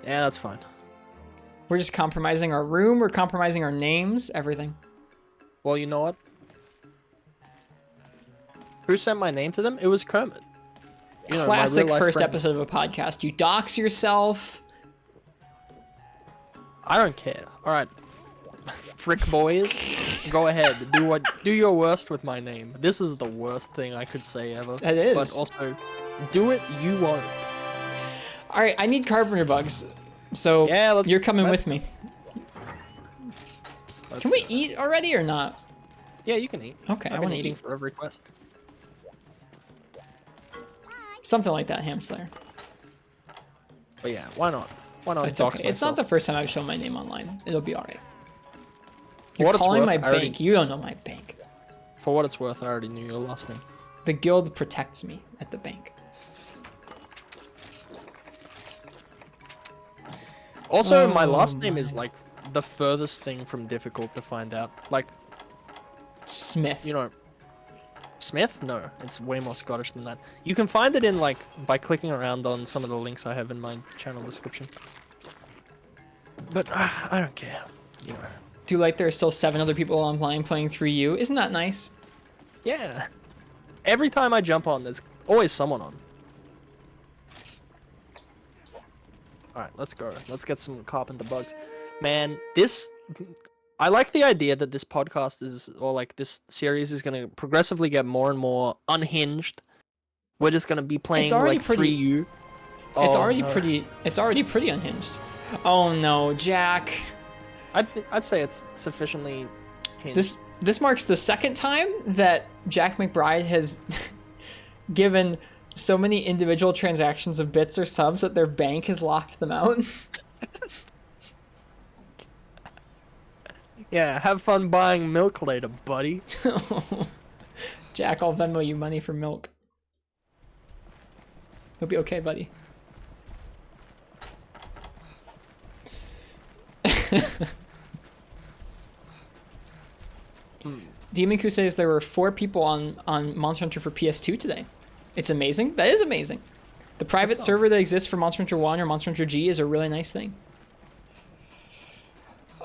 Yeah, that's fine. We're just compromising our room. We're compromising our names. Everything. Well, you know what? Who sent my name to them? It was Kermit. Classic first episode of a podcast. You dox yourself. I don't care. All right, frick boys, go ahead. Do your worst with my name. This is the worst thing I could say ever. It is. But also, do it. You won't. All right, I need carpenter bugs. So yeah, you're coming with me. Can we eat already or not? Yeah, you can eat. Okay, I've been eating for every quest. Something like that, Hamslayer. But yeah, why not? Why not? It's okay. It's not the first time I've shown my name online. It'll be all right. You're what calling my bank. You don't know my bank. For what it's worth, I already knew your last name. The guild protects me at the bank. Also, my last name is like the furthest thing from difficult to find out. Like Smith. You know, Smith? No, it's way more Scottish than that. You can find it in like by clicking around on some of the links I have in my channel description. But I don't care. You know. Do you like there are still 7 other people online playing through you? Isn't that nice? Yeah. Every time I jump on, there's always someone on. All right, let's go. Let's get some carpenter bugs. Man, this I like the idea that this podcast is, or like this series is gonna progressively get more and more unhinged. We're just gonna be playing already like pretty- free you. It's Oh, already no. pretty. It's already pretty unhinged. Oh no, Jack. I'd say it's sufficiently hinged. This marks the second time that Jack McBride has given so many individual transactions of bits or subs that their bank has locked them out. Yeah, have fun buying milk later, buddy. Jack, I'll Venmo you money for milk. You'll be okay, buddy. Demonku says there were 4 people on Monster Hunter for PS2 today. It's amazing. That is amazing. The private server that exists for Monster Hunter 1 or Monster Hunter G is a really nice thing.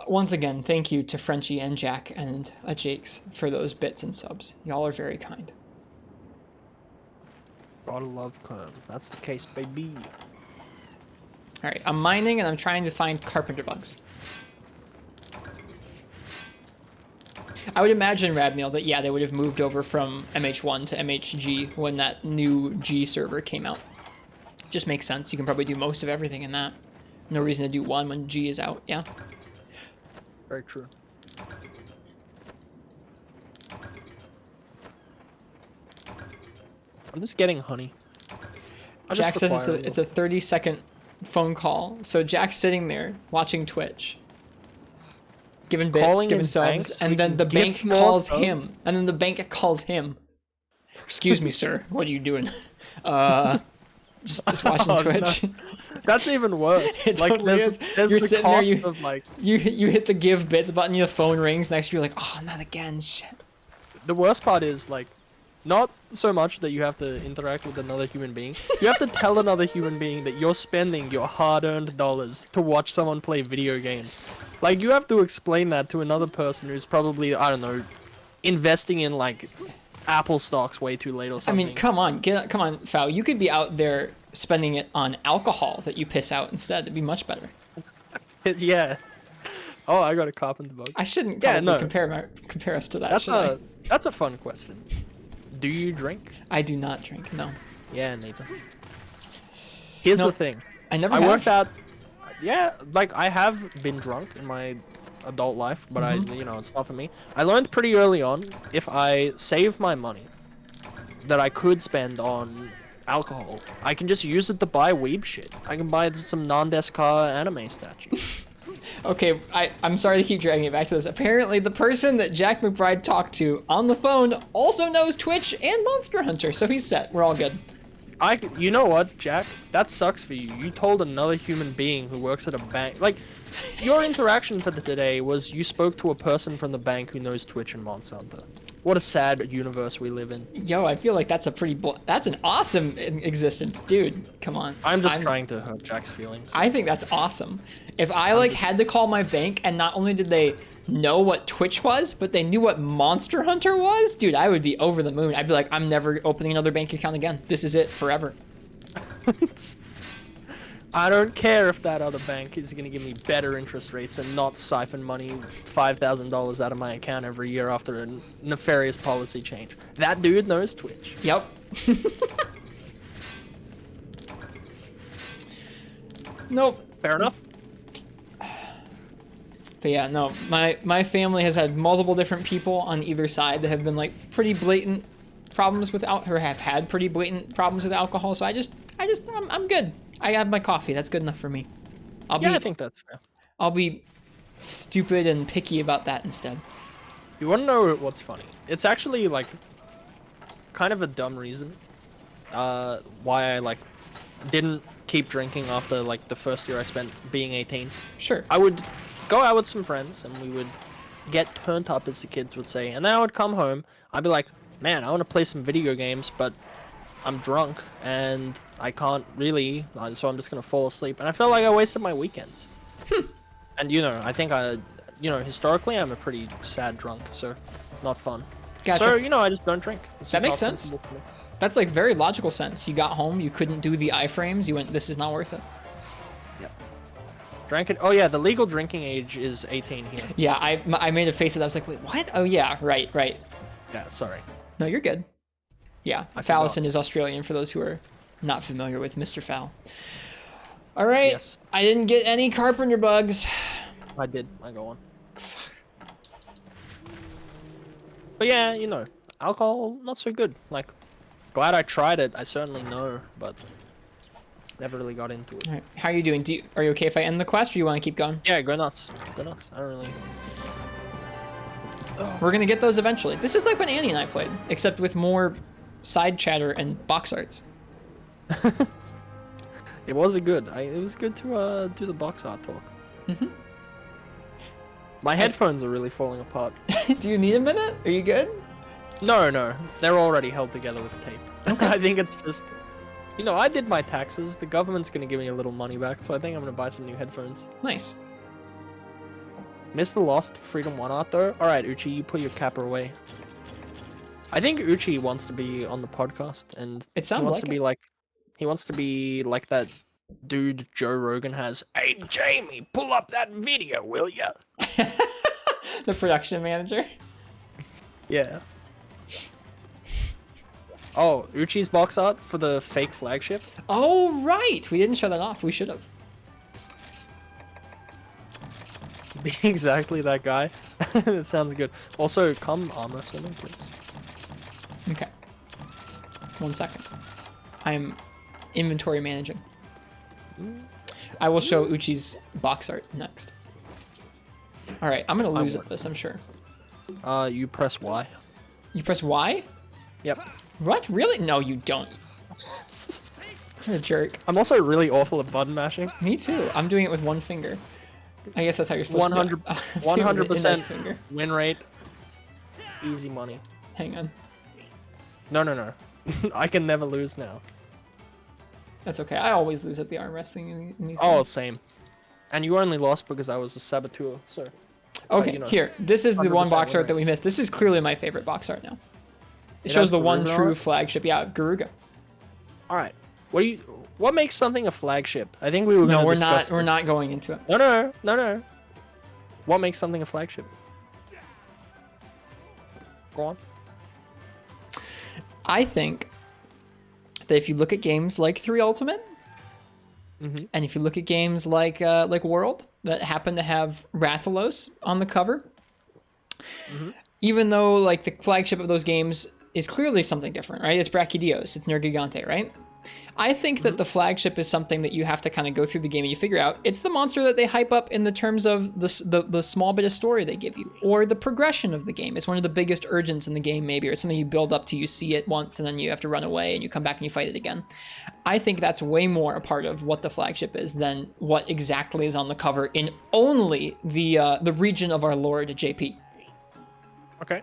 Once again, thank you to Frenchie and Jack and Jakes for those bits and subs. Y'all are very kind. Gotta love Clone. That's the case, baby. All right, I'm mining and I'm trying to find carpenter bugs. I would imagine, Radmeal, that yeah, they would have moved over from MH1 to MHG when that new G server came out. Just makes sense. You can probably do most of everything in that. No reason to do 1 when G is out, yeah. Very true. I'm just getting honey. Jack says it's a 30-second phone call. So Jack's sitting there watching Twitch, giving bits, Calling giving his subs, bank so and he then can the give bank more calls subs? him. And then the bank calls him. Excuse me, sir. What are you doing? Just watching Oh, Twitch. no. That's even worse. It Like totally is. there's You're the sitting there, cost of like You hit the give bits button, your phone rings, next you're like, oh, not again, shit. the worst part is like not so much that you have to interact with another human being. You have to tell another human being that you're spending your hard-earned dollars to watch someone play video games. Like you have to explain that to another person who's probably, I don't know, investing in like Apple stocks way too late or I something. mean, come on, Phal. You could be out there spending it on alcohol that you piss out instead. It'd be much better. Yeah. Oh, I got a carpenter bug. I shouldn't Yeah, probably no. compare us to that, should I? That's a fun question. Do you drink? I do not drink, no. Yeah, Nathan. Here's No, the thing. I never I have. worked out. Yeah, like I have been drunk in my adult life, but it's not for me. I learned pretty early on if I save my money that I could spend on alcohol, I can just use it to buy weeb shit. I can buy some Nandescar anime statues. Okay, I'm sorry to keep dragging it back to this. Apparently, the person that Jack McBride talked to on the phone also knows Twitch and Monster Hunter, so he's set. We're all good. You know what, Jack? That sucks for you. You told another human being who works at a bank. Like, your interaction for today was you spoke to a person from the bank who knows Twitch and Monster Hunter. What a sad universe we live in. Yo, I feel like that's that's an awesome existence, dude. Come on. I'm just trying to hurt Jack's feelings. I think that's awesome. If I had to call my bank and not only did they know what Twitch was, but they knew what Monster Hunter was, dude, I would be over the moon. I'd be like, I'm never opening another bank account again. This is it forever. I don't care if that other bank is gonna give me better interest rates and not siphon money, $5,000 out of my account every year after a nefarious policy change. That dude knows Twitch. Yep. Nope. Fair enough. But yeah, no, my family has had multiple different people on either side that have been like pretty blatant problems with or have had pretty blatant problems with alcohol. So I'm good. I have my coffee. That's good enough for me. I think that's fair. I'll be stupid and picky about that instead. You want to know what's funny? It's actually like kind of a dumb reason why I didn't keep drinking after the first year I spent being 18. Sure. I would go out with some friends and we would get turned up, as the kids would say, and then I would come home. I'd be like, man, I want to play some video games, but I'm drunk and I can't really, so I'm just gonna fall asleep. And I felt like I wasted my weekends. And I think historically I'm a pretty sad drunk, so not fun. Gotcha. So I just don't drink. That makes sense. That's very logical sense. You got home, you couldn't do the iframes, you went, this is not worth it. Yep. Drank it. Oh yeah, the legal drinking age is 18 here. Yeah, I made a face at that. I was like, wait, what? Oh yeah, right. Yeah, sorry. No, you're good. Yeah, Fallison is Australian for those who are not familiar with Mr. Phal. All right, Yes. I didn't get any carpenter bugs. I did. I got one. But yeah, you know, alcohol not so good. Like, glad I tried it. I certainly know, but never really got into it. All right, how are you doing? Are you okay if I end the quest, or you want to keep going? Yeah, go nuts. Go nuts. I don't really. We're gonna get those eventually. This is like when Annie and I played, except with more side chatter and box arts. It wasn't good. It was good to do the box art talk. Mhm. My headphones are really falling apart. Do you need a minute? Are you good? No, they're already held together with tape. Okay. I think it's just, you know, I did my taxes. The government's gonna give me a little money back, so I think I'm gonna buy some new headphones. Nice. Mr. Lost Freedom 1 art though. All right, Uchi, you put your capper away. I think Uchi wants to be on the podcast, and It sounds he wants like to be like, he wants to be like that dude Joe Rogan has. Hey Jamie, pull up that video, will ya? The production manager. Yeah. Oh, Uchi's box art for the fake flagship. Oh right, we didn't show that off. We should have. Be exactly that guy. That sounds good. Also, come armor something, please. Okay. 1 second. I'm inventory managing. I will show Uchi's box art next. All right, I'm gonna lose at this, I'm sure. You press Y. You press Y? Yep. What? Really? No, you don't. What a jerk. I'm also really awful at button mashing. Me too. I'm doing it with one finger. I guess that's how you're supposed to do it. 100% win rate. Easy money. Hang on. No. I can never lose now. That's okay. I always lose at the arm wrestling in these Oh, games. same. And you only lost because I was a saboteur, so. Okay, you know, here. This is the one 100% box art win that we missed. This is clearly my favorite box art now. It shows has the one Garuga true art? flagship. Yeah, Garuga. All right. What makes something a flagship? I think we were No, gonna we're discuss not. We're this. not going into it. No. What makes something a flagship? Go on. I think that if you look at games like 3 Ultimate, and if you look at games like World that happen to have Rathalos on the cover, even though like the flagship of those games is clearly something different, right? It's Brachydios, it's Nergigante, right? I think that the flagship is something that you have to kind of go through the game and you figure out. It's the monster that they hype up in the terms of the small bit of story they give you, or the progression of the game. It's one of the biggest urgents in the game, maybe, or it's something you build up to. You see it once and then you have to run away and you come back and you fight it again. I think that's way more a part of what the flagship is than what exactly is on the cover in only the region of our Lord JP. Okay.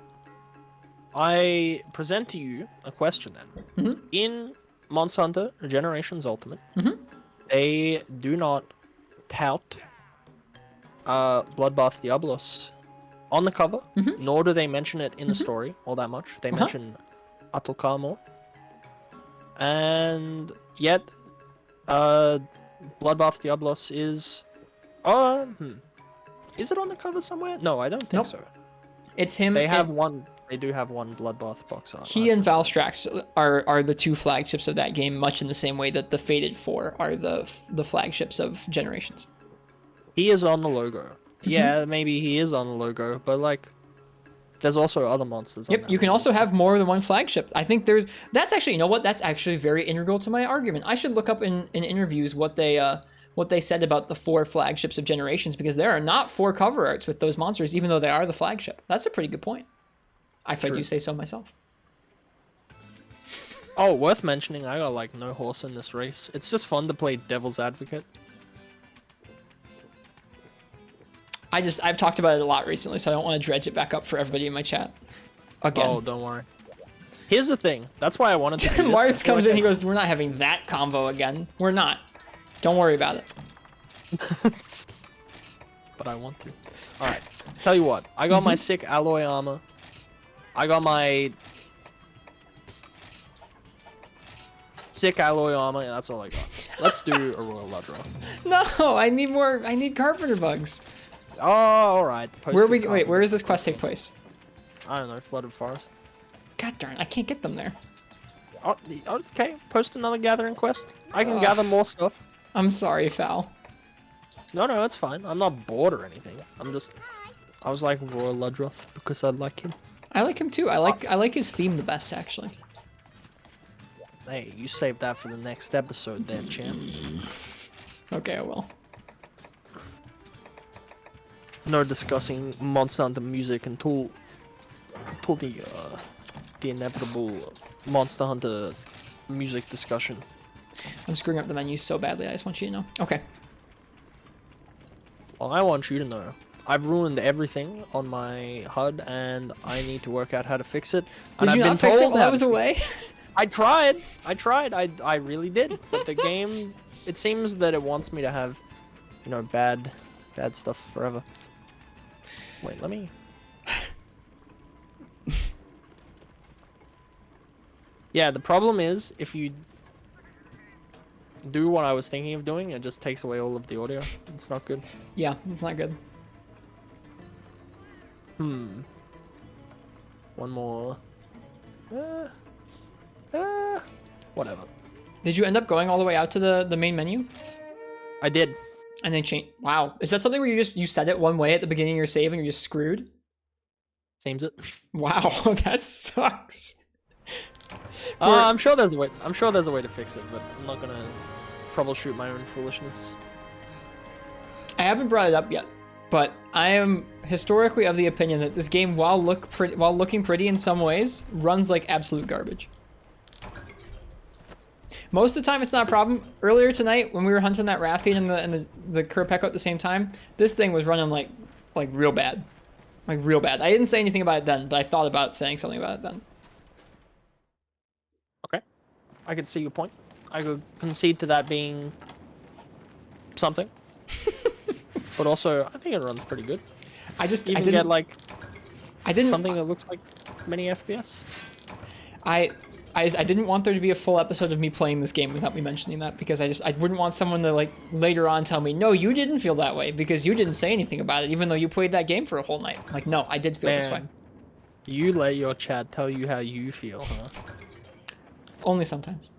I present to you a question then. In Monster Hunter Generations Ultimate, they do not tout Bloodbath Diablos on the cover, nor do they mention it in the story all that much. They mention Atulkar more. And yet, Bloodbath Diablos is... Is it on the cover somewhere? No, I don't think Nope. so. It's him. They have one... They do have one Bloodbath box art. He and Valstrax are the two flagships of that game, much in the same way that the Fated 4 are the flagships of Generations. He is on the logo. Yeah, maybe he is on the logo, but like, there's also other monsters. Yep, on that you can logo. also have more than one flagship. I think that's actually, you know what? That's actually very integral to my argument. I should look up in interviews what they said about the 4 flagships of Generations, because there are not 4 cover arts with those monsters, even though they are the flagship. That's a pretty good point. I've heard you say so myself. Oh, worth mentioning, I got like no horse in this race. It's just fun to play devil's advocate. I've talked about it a lot recently, so I don't want to dredge it back up for everybody in my chat. Again. Oh, don't worry. Here's the thing. That's why I wanted to do this. Mars comes in, he goes, we're not having that combo again. We're not. Don't worry about it. But I want to. Alright, tell you what. I got my sick alloy armor. I got my sick alloy armor, and that's all I got. Let's do a Royal Ludroth. No, I need more. I need carpenter bugs. Oh, alright. Wait, where does this quest take place? I don't know, Flooded Forest. God darn, I can't get them there. Oh, okay, post another gathering quest. I can gather more stuff. I'm sorry, Phal. No, it's fine. I'm not bored or anything. I was like Royal Ludroth because I like him. I like him too. I like his theme the best, actually. Hey, you save that for the next episode then, champ. Okay, I will. No discussing Monster Hunter music until the inevitable Monster Hunter music discussion. I'm screwing up the menu so badly, I just want you to know. Okay. Well, I want you to know. I've ruined everything on my HUD, and I need to work out how to fix it. Did you not fix it while I was away? I tried. I really did. But the game, it seems that it wants me to have, you know, bad stuff forever. Wait, let me... Yeah, the problem is, if you do what I was thinking of doing, it just takes away all of the audio. It's not good. Yeah, it's not good. One more. Whatever. Did you end up going all the way out to the main menu? I did. And then change. Wow, is that something where you set it one way at the beginning of your save and you're just screwed? Seems it. Wow, that sucks. I'm sure there's a way. I'm sure there's a way to fix it, but I'm not gonna troubleshoot my own foolishness. I haven't brought it up yet, but I am historically of the opinion that this game, while looking pretty in some ways, runs like absolute garbage. Most of the time, it's not a problem. Earlier tonight, when we were hunting that Rathian and the Kurapeko at the same time, this thing was running like real bad, like real bad. I didn't say anything about it then, but I thought about saying something about it then. Okay, I can see your point. I could concede to that being something, but also I think it runs pretty good. I didn't get like something that looks like mini FPS. I didn't want there to be a full episode of me playing this game without me mentioning that, because I wouldn't want someone to like later on tell me, no, you didn't feel that way because you didn't say anything about it, even though you played that game for a whole night. Like, no, I did feel this way. You let your chat tell you how you feel, huh? Only sometimes.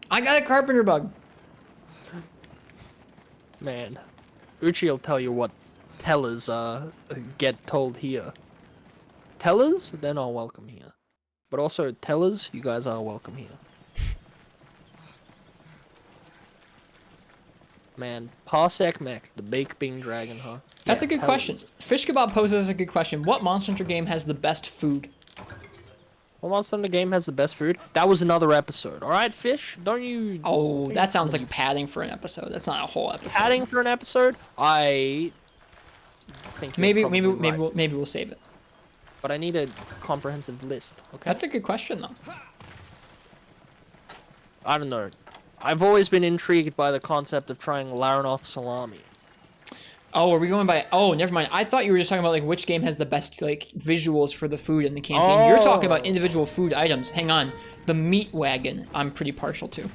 I got a carpenter bug. Man, Uchi'll tell you what tellers get told here. Tellers, they're not welcome here. But also, tellers, you guys are welcome here. Man, Parsec Mech, the Baked Bean Dragon, huh? That's Yeah, a good question. Fish Kebab poses a good question. What Monster Hunter game has the best food? What Monster Hunter game has the best food? That was another episode. Alright, Fish? Don't you... Oh, that sounds like padding for an episode. That's not a whole episode. Padding for an episode? I think maybe we'll save it. But I need a comprehensive list, okay? That's a good question, though. I don't know. I've always been intrigued by the concept of trying Laranoth salami. Oh, are we going by... Oh, never mind. I thought you were just talking about, like, which game has the best, like, visuals for the food in the canteen. Oh. You're talking about individual food items. Hang on. The meat wagon, I'm pretty partial to.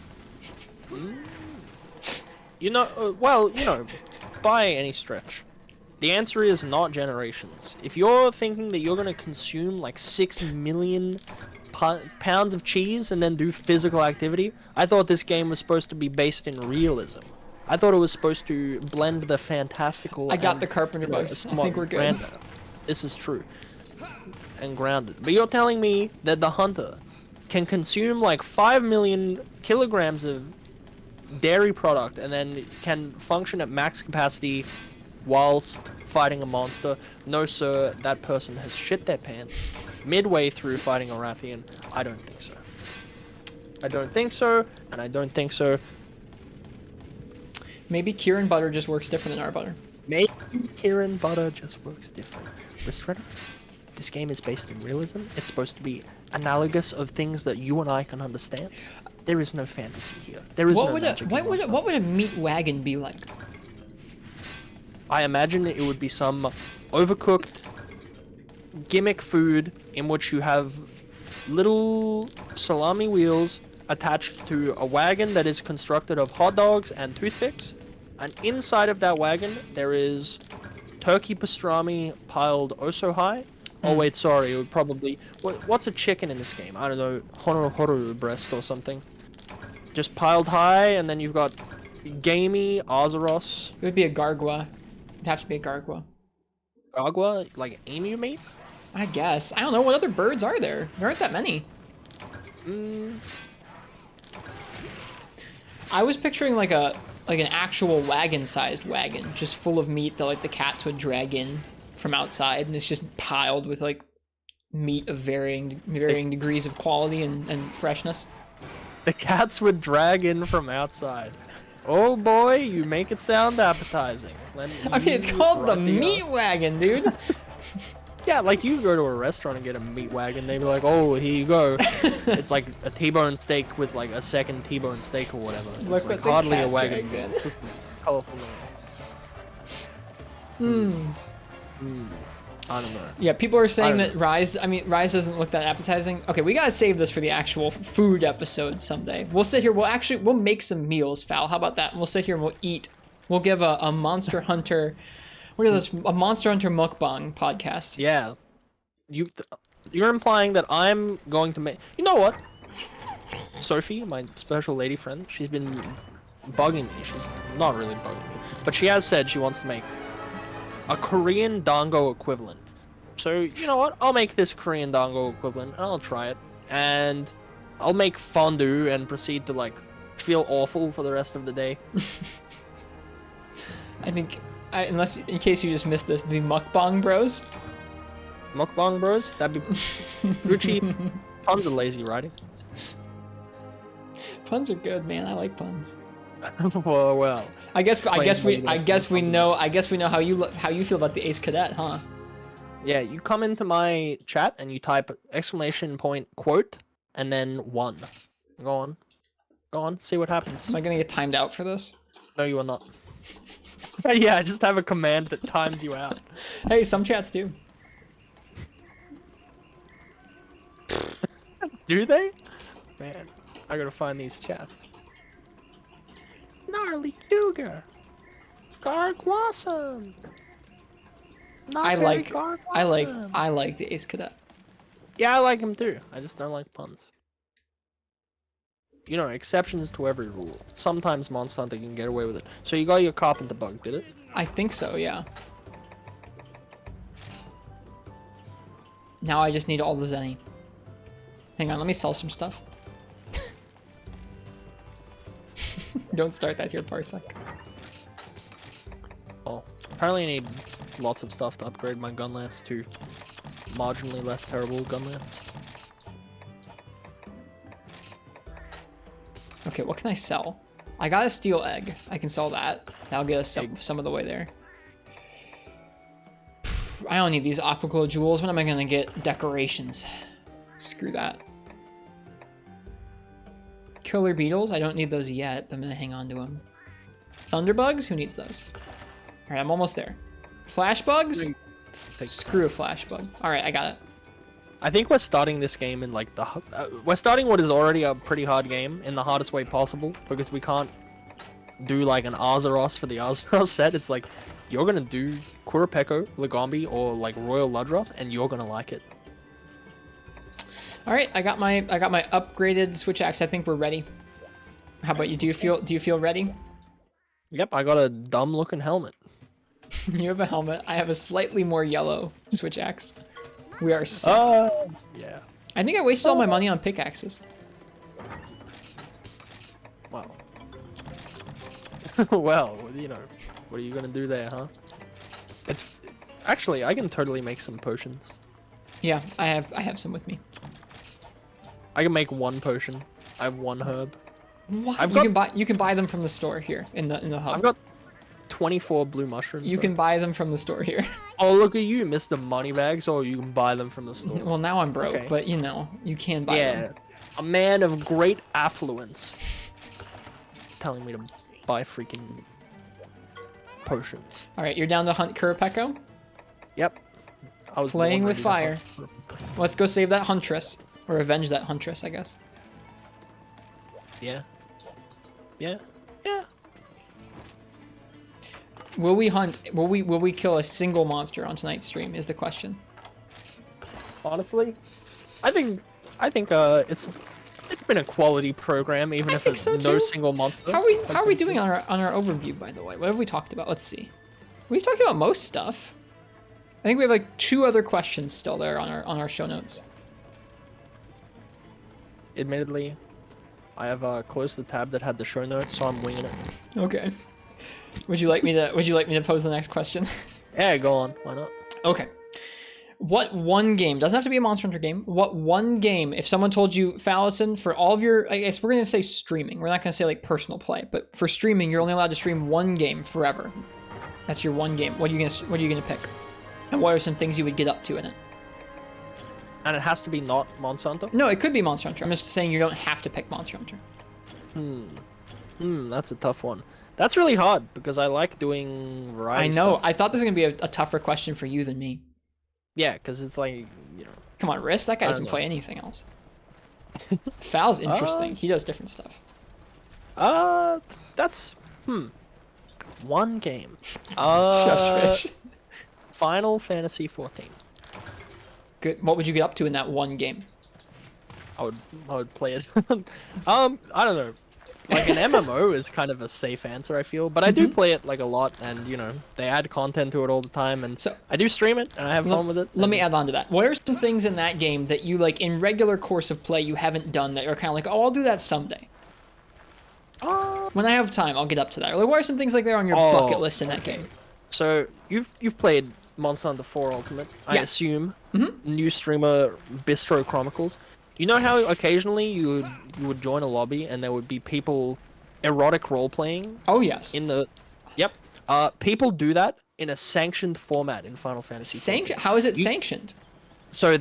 You know, well, you know, by any stretch. The answer is not Generations. If you're thinking that you're going to consume like 6 million pounds of cheese and then do physical activity, I thought this game was supposed to be based in realism. I thought it was supposed to blend the fantastical. I got the carpenter bugs. I think we're good. This is true. And grounded. But you're telling me that the hunter can consume like 5 million kilograms of dairy product and then can function at max capacity whilst fighting a monster? No, sir, that person has shit their pants midway through fighting a Rathian. I don't think so. I don't think so, and I don't think so. Maybe Kieran butter just works different than our butter. Maybe Kieran butter just works different. Rist, this game is based in realism. It's supposed to be analogous of things that you and I can understand. There is no fantasy here. There is no magic. What would a meat wagon be like? I imagine it would be some overcooked gimmick food in which you have little salami wheels attached to a wagon that is constructed of hot dogs and toothpicks. And inside of that wagon, there is turkey pastrami piled oh so high. Oh wait, sorry, it would probably... What's a chicken in this game? I don't know, horu breast or something. Just piled high, and then you've got gamey Azeros. It would be a gargua. It'd have to be a gargua. Agua? Like emu meat? I guess. I don't know. What other birds are there? There aren't that many. I was picturing like an actual wagon-sized wagon, just full of meat that like the cats would drag in from outside, and it's just piled with like meat of varying degrees of quality and freshness. The cats would drag in from outside. Oh boy, you make it sound appetizing. I mean, it's called the meat wagon, dude. Yeah, like you go to a restaurant and get a meat wagon, they'd be like, oh, here you go. It's like a T-bone steak with like a second T-bone steak or whatever. It's like hardly a wagon. It's just a colorful name. I don't know. Yeah, people are saying that Rise doesn't look that appetizing. Okay, we gotta save this for the actual food episode someday. We'll sit here, we'll make some meals, Phal. How about that? And we'll sit here and we'll eat. We'll give a Monster Hunter, what are those, a Monster Hunter mukbang podcast. Yeah. You're implying that I'm going to make, you know what? Sophie, my special lady friend, she's been bugging me. She's not really bugging me, but she has said she wants to make a Korean dango equivalent. So, you know what? I'll make this Korean dango equivalent, and I'll try it. And I'll make fondue and proceed to, like, feel awful for the rest of the day. I think, unless, in case you just missed this, the mukbang bros. Mukbang bros? That'd be Gucci. Puns are lazy writing. Puns are good, man. I like puns. well. I guess we know how you feel about the Ace Cadet, huh? Yeah, you come into my chat and you type exclamation point quote and then 1. Go on, see what happens. Am I gonna get timed out for this? No, you are not. Yeah, I just have a command that times you out. Hey, some chats do. Do they? Man, I gotta find these chats. Gnarly Cougar. Gargwasum. I like the Ace Cadet. Yeah, I like him too. I just don't like puns. You know, exceptions to every rule. Sometimes Monster Hunter can get away with it. So you got your carpenter bug, did it? I think so, yeah. Now I just need all the Zenny. Hang on, let me sell some stuff. Don't start that here, Parsec. Oh, apparently I need lots of stuff to upgrade my gun lance to marginally less terrible gun lance. Okay, what can I sell? I got a steel egg. I can sell that. That'll get us some of the way there. I don't need these aqua glow jewels. When am I gonna get decorations? Screw that. Killer beetles? I don't need those yet, but I'm gonna hang on to them. Thunderbugs? Who needs those? Alright, I'm almost there. Flash bugs? Screw a flash bug. Alright, I got it. I think we're starting this game in like the... we're starting what is already a pretty hard game in the hardest way possible, because we can't do like an Azeros for the Azeros set. It's like, you're gonna do Kurapeko, Lagombi, or like Royal Ludroth, and you're gonna like it. All right, I got my upgraded switch axe. I think we're ready. How about you? Do you feel ready? Yep, I got a dumb looking helmet. You have a helmet. I have a slightly more yellow switch axe. We are set. Yeah. I think I wasted all my money on pickaxes. Wow. Well, you know, what are you gonna do there, huh? It's actually, I can totally make some potions. Yeah, I have some with me. I can make 1 potion. I have 1 herb. What? You can buy them from the store here in the hub. I've got 24 blue mushrooms. You can buy them from the store here. Oh, look at you, Mr. Moneybags. Oh, you can buy them from the store. Well, now I'm broke, okay. But you know, you can buy them. Yeah, a man of great affluence. Telling me to buy freaking potions. All right, you're down to hunt Kurapeko? Yep. I was playing with fire. Let's go save that huntress. Or avenge that huntress, I guess. Yeah. Yeah. Yeah. Will we hunt? Will we kill a single monster on tonight's stream? Is the question. Honestly, I think it's been a quality program, even I if think it's so no too. single monster. How are we doing on our overview, by the way? What have we talked about? Let's see. We've talked about most stuff. I think we have like 2 other questions still there on our show notes. Admittedly, I have closed the tab that had the show notes, so I'm winging it. Okay. Would you like me to pose the next question? Yeah, go on. Why not? Okay. What one game, doesn't have to be a Monster Hunter game, what one game, if someone told you, Fallison, for all of your, I guess we're going to say streaming, we're not going to say like personal play, but for streaming, you're only allowed to stream one game forever. That's your one game. What are you going to pick? And what are some things you would get up to in it? And it has to be not Monster Hunter? No, it could be Monster Hunter. I'm just saying you don't have to pick Monster Hunter. That's a tough one. That's really hard, because I like doing variety I know. stuff. I thought this was going to be a tougher question for you than me. Yeah, because it's like, you know... Come on, Rist. That guy doesn't play anything else. Phal's interesting. He does different stuff. That's... One game. Shush, Fish. Final Fantasy 14. Good. What would you get up to in that one game? I would play it. I don't know. Like an MMO is kind of a safe answer, I feel, but I do play it like a lot, and you know they add content to it all the time, and so I do stream it and I have fun with it. Let me add on to that. What are some things in that game that you like in regular course of play you haven't done that you're kind of like, oh, I'll do that someday. When I have time, I'll get up to that. Or like, what are some things like that on your bucket list in that game? So you've played Monster Hunter 4 Ultimate, I assume. New streamer Bistro Chronicles. You know how occasionally you would join a lobby and there would be people erotic role playing? Oh yes. In the people do that in a sanctioned format in Final Fantasy. How is it sanctioned? So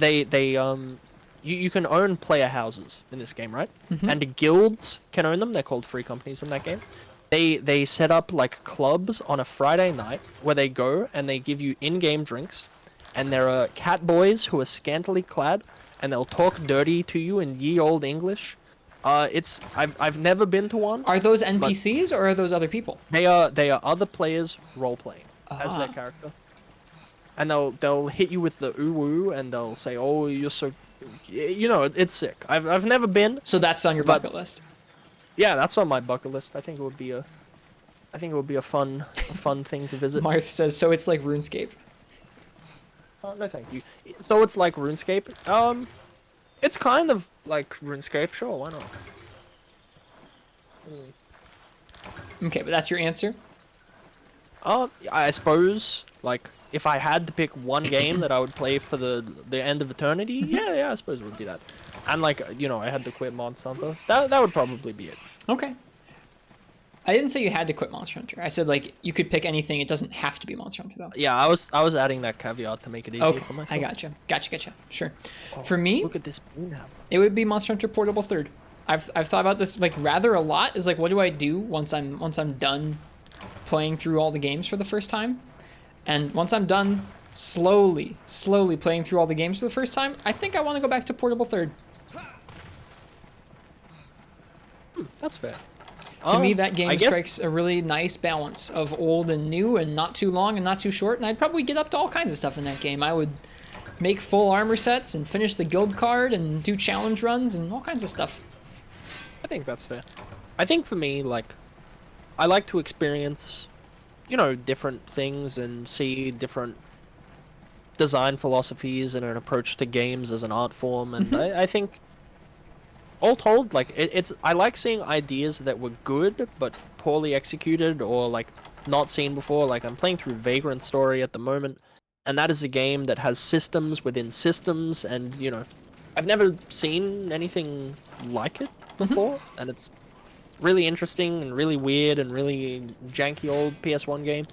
you can own player houses in this game, right? And the guilds can own them. They're called free companies in that game. They set up like clubs on a Friday night where they go and they give you in-game drinks, and there are cat boys who are scantily clad, and they'll talk dirty to you in ye old English. I've never been to one. Are those NPCs or are those other people? They are other players role playing as their character, and they'll hit you with the ooh woo, and they'll say, oh, you're so, you know, it's sick. I've never been. So that's on your bucket list. Yeah, that's on my bucket list. I think it would be a fun thing to visit. Marth says, so it's like RuneScape. No, thank you. So it's like RuneScape. It's kind of like RuneScape. Sure, why not? Okay, but that's your answer? I suppose, like, if I had to pick one game that I would play for the end of eternity, yeah, I suppose it would be that. And, like, you know, I had to quit Monster Hunter. That would probably be it. Okay. I didn't say you had to quit Monster Hunter. I said, like, you could pick anything. It doesn't have to be Monster Hunter, though. Yeah, I was adding that caveat to make it easier for myself. I gotcha. Sure. For me, look at this moon now. It would be Monster Hunter Portable 3rd. I've thought about this, like, rather a lot. Is like, what do I do once I'm done playing through all the games for the first time? And once I'm done slowly playing through all the games for the first time, I think I want to go back to Portable 3rd. That's fair. To me, that game strikes a really nice balance of old and new and not too long and not too short, and I'd probably get up to all kinds of stuff in that game. I would make full armor sets and finish the guild card and do challenge runs and all kinds of stuff. I think that's fair. I think for me, like, I like to experience, you know, different things and see different design philosophies and an approach to games as an art form, and I think, all told, like, I like seeing ideas that were good but poorly executed or, like, not seen before. Like, I'm playing through Vagrant Story at the moment, and that is a game that has systems within systems, and, you know, I've never seen anything like it before, and it's really interesting and really weird and really janky old PS1 game.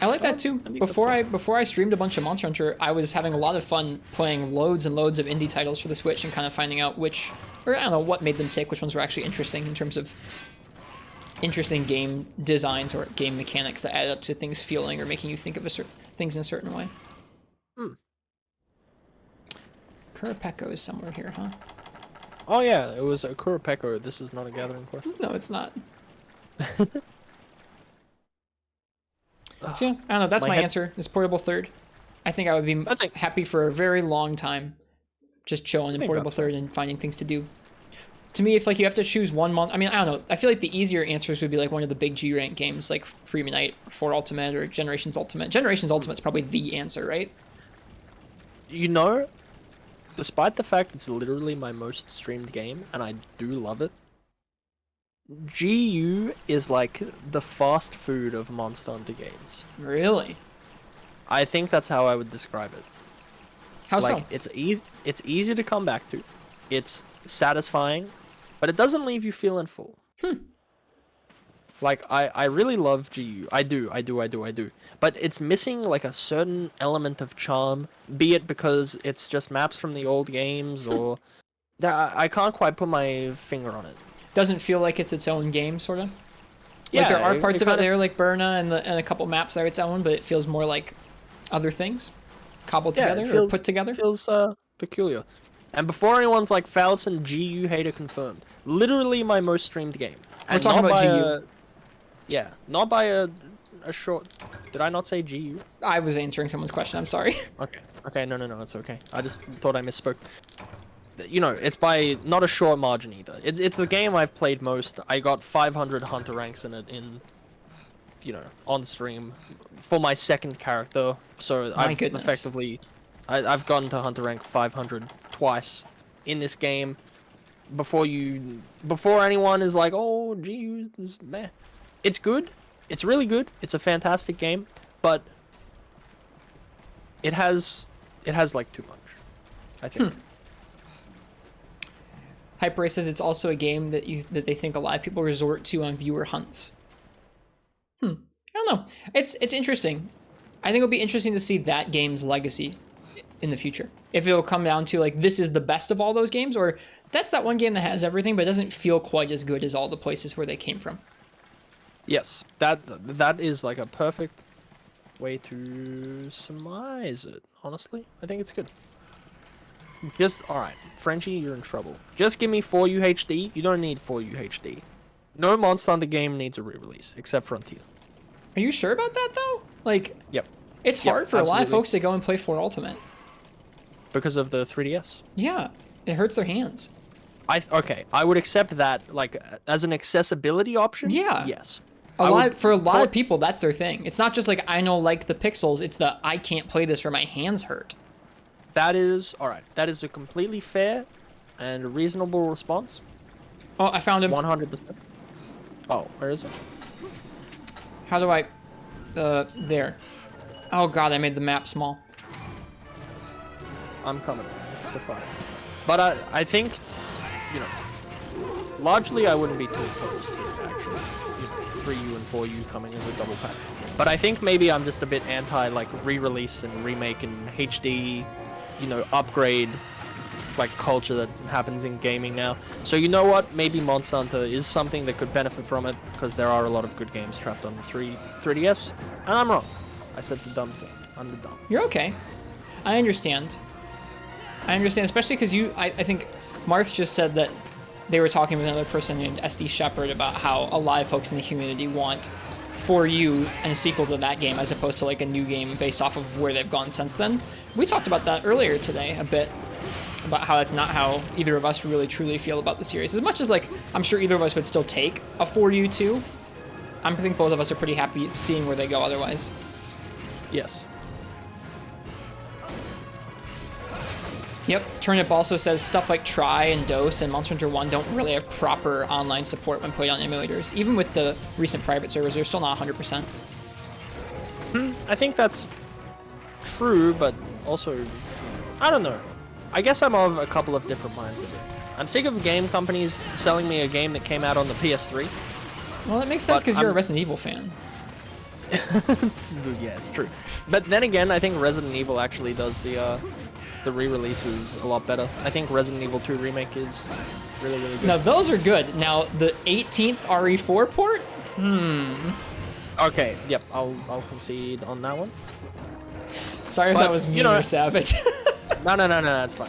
I like that too. Before I streamed a bunch of Monster Hunter, I was having a lot of fun playing loads and loads of indie titles for the Switch and kind of finding out which, or I don't know, what made them tick, which ones were actually interesting in terms of interesting game designs or game mechanics that add up to things feeling or making you think of things in a certain way. Kurapeko is somewhere here, huh? Oh yeah, it was a Kurapeko. This is not a gathering quest. No, it's not. So yeah, I don't know. That's my answer. Is portable third. I think I would be happy for a very long time, just chilling in portable third and finding things to do. To me, if like you have to choose one month, I mean, I don't know. I feel like the easier answers would be like one of the big G rank games, like Free Unite, 4 Ultimate, or Generations Ultimate. Generations Ultimate's probably the answer, right? You know, despite the fact it's literally my most streamed game, and I do love it, GU is like the fast food of Monster Hunter games. Really? I think that's how I would describe it. How like, so? It's easy to come back to. It's satisfying, but it doesn't leave you feeling full. Like, I really love GU. I do. But it's missing like a certain element of charm, be it because it's just maps from the old games, or I can't quite put my finger on it. Doesn't feel like it's its own game, sort of? Yeah, like there are parts of it there, like Burna and a couple maps that are its own, but it feels more like other things cobbled together or put together. It feels peculiar. And before anyone's like, Falson, GU hater confirmed. Literally my most streamed game. We're talking about GU. Yeah, not by a short... Did I not say GU? I was answering someone's question, I'm sorry. Okay, no, it's okay. I just thought I misspoke. You know, it's by not a short margin either. It's the game I've played most. I got 500 Hunter ranks in it on stream for my second character. So I've effectively... I've gotten to Hunter rank 500 twice in this game. Before anyone is like, oh, gee, meh. It's good. It's really good. It's a fantastic game, but it has like too much, I think. Hyper says it's also a game that they think a lot of people resort to on viewer hunts. I don't know. It's interesting. I think it'll be interesting to see that game's legacy in the future. If it'll come down to like, this is the best of all those games, or that's that one game that has everything but doesn't feel quite as good as all the places where they came from. Yes, that is like a perfect way to surmise it, honestly. I think it's good. Alright, Frenchie, you're in trouble. Just give me 4 UHD. You don't need 4 UHD. No Monster Hunter game needs a re-release, except Frontier. Are you sure about that, though? Like, yep. It's hard for a lot of folks to go and play 4 Ultimate. Because of the 3DS? Yeah, it hurts their hands. Okay, I would accept that, like, as an accessibility option? Yeah. Yes. For a lot of people, that's their thing. It's not just like, I know, like, the pixels, it's the, I can't play this or my hands hurt. That is, alright, that is a completely fair and reasonable response. Oh, I found him. 100%. Oh, where is it? How do I, there. Oh god, I made the map small. I'm coming. It's the fire. But I think, largely I wouldn't be too opposed to it, actually. 3U and 4U coming as a double pack. But I think maybe I'm just a bit anti, like, re-release and remake and HD, upgrade, like, culture that happens in gaming now. So you know what? Maybe Monster Hunter is something that could benefit from it, because there are a lot of good games trapped on the 3DS. And I'm wrong. I said the dumb thing. I'm the dumb. You're okay. I understand. Especially because I think Marth just said that they were talking with another person named SD Shepard about how a lot of folks in the community want 4U and a sequel to that game as opposed to like a new game based off of where they've gone since then. We talked about that earlier today a bit, about how that's not how either of us really truly feel about the series. As much as like, I'm sure either of us would still take a 4U too, I think both of us are pretty happy seeing where they go otherwise. Yes. Yep, Turnip also says stuff like Try and Dose and Monster Hunter 1 don't really have proper online support when played on emulators. Even with the recent private servers, they're still not 100%. I think that's true, but also, I don't know. I guess I'm of a couple of different minds of it. I'm sick of game companies selling me a game that came out on the PS3. Well, that makes sense because you're a Resident Evil fan. Yeah, it's true. But then again, I think Resident Evil actually does the re-releases a lot better. I think Resident Evil 2 Remake is really, really good. Now, those are good. Now, the 18th RE4 port? Okay, yep, I'll concede on that one. Sorry if that was mean or savage. No, that's fine.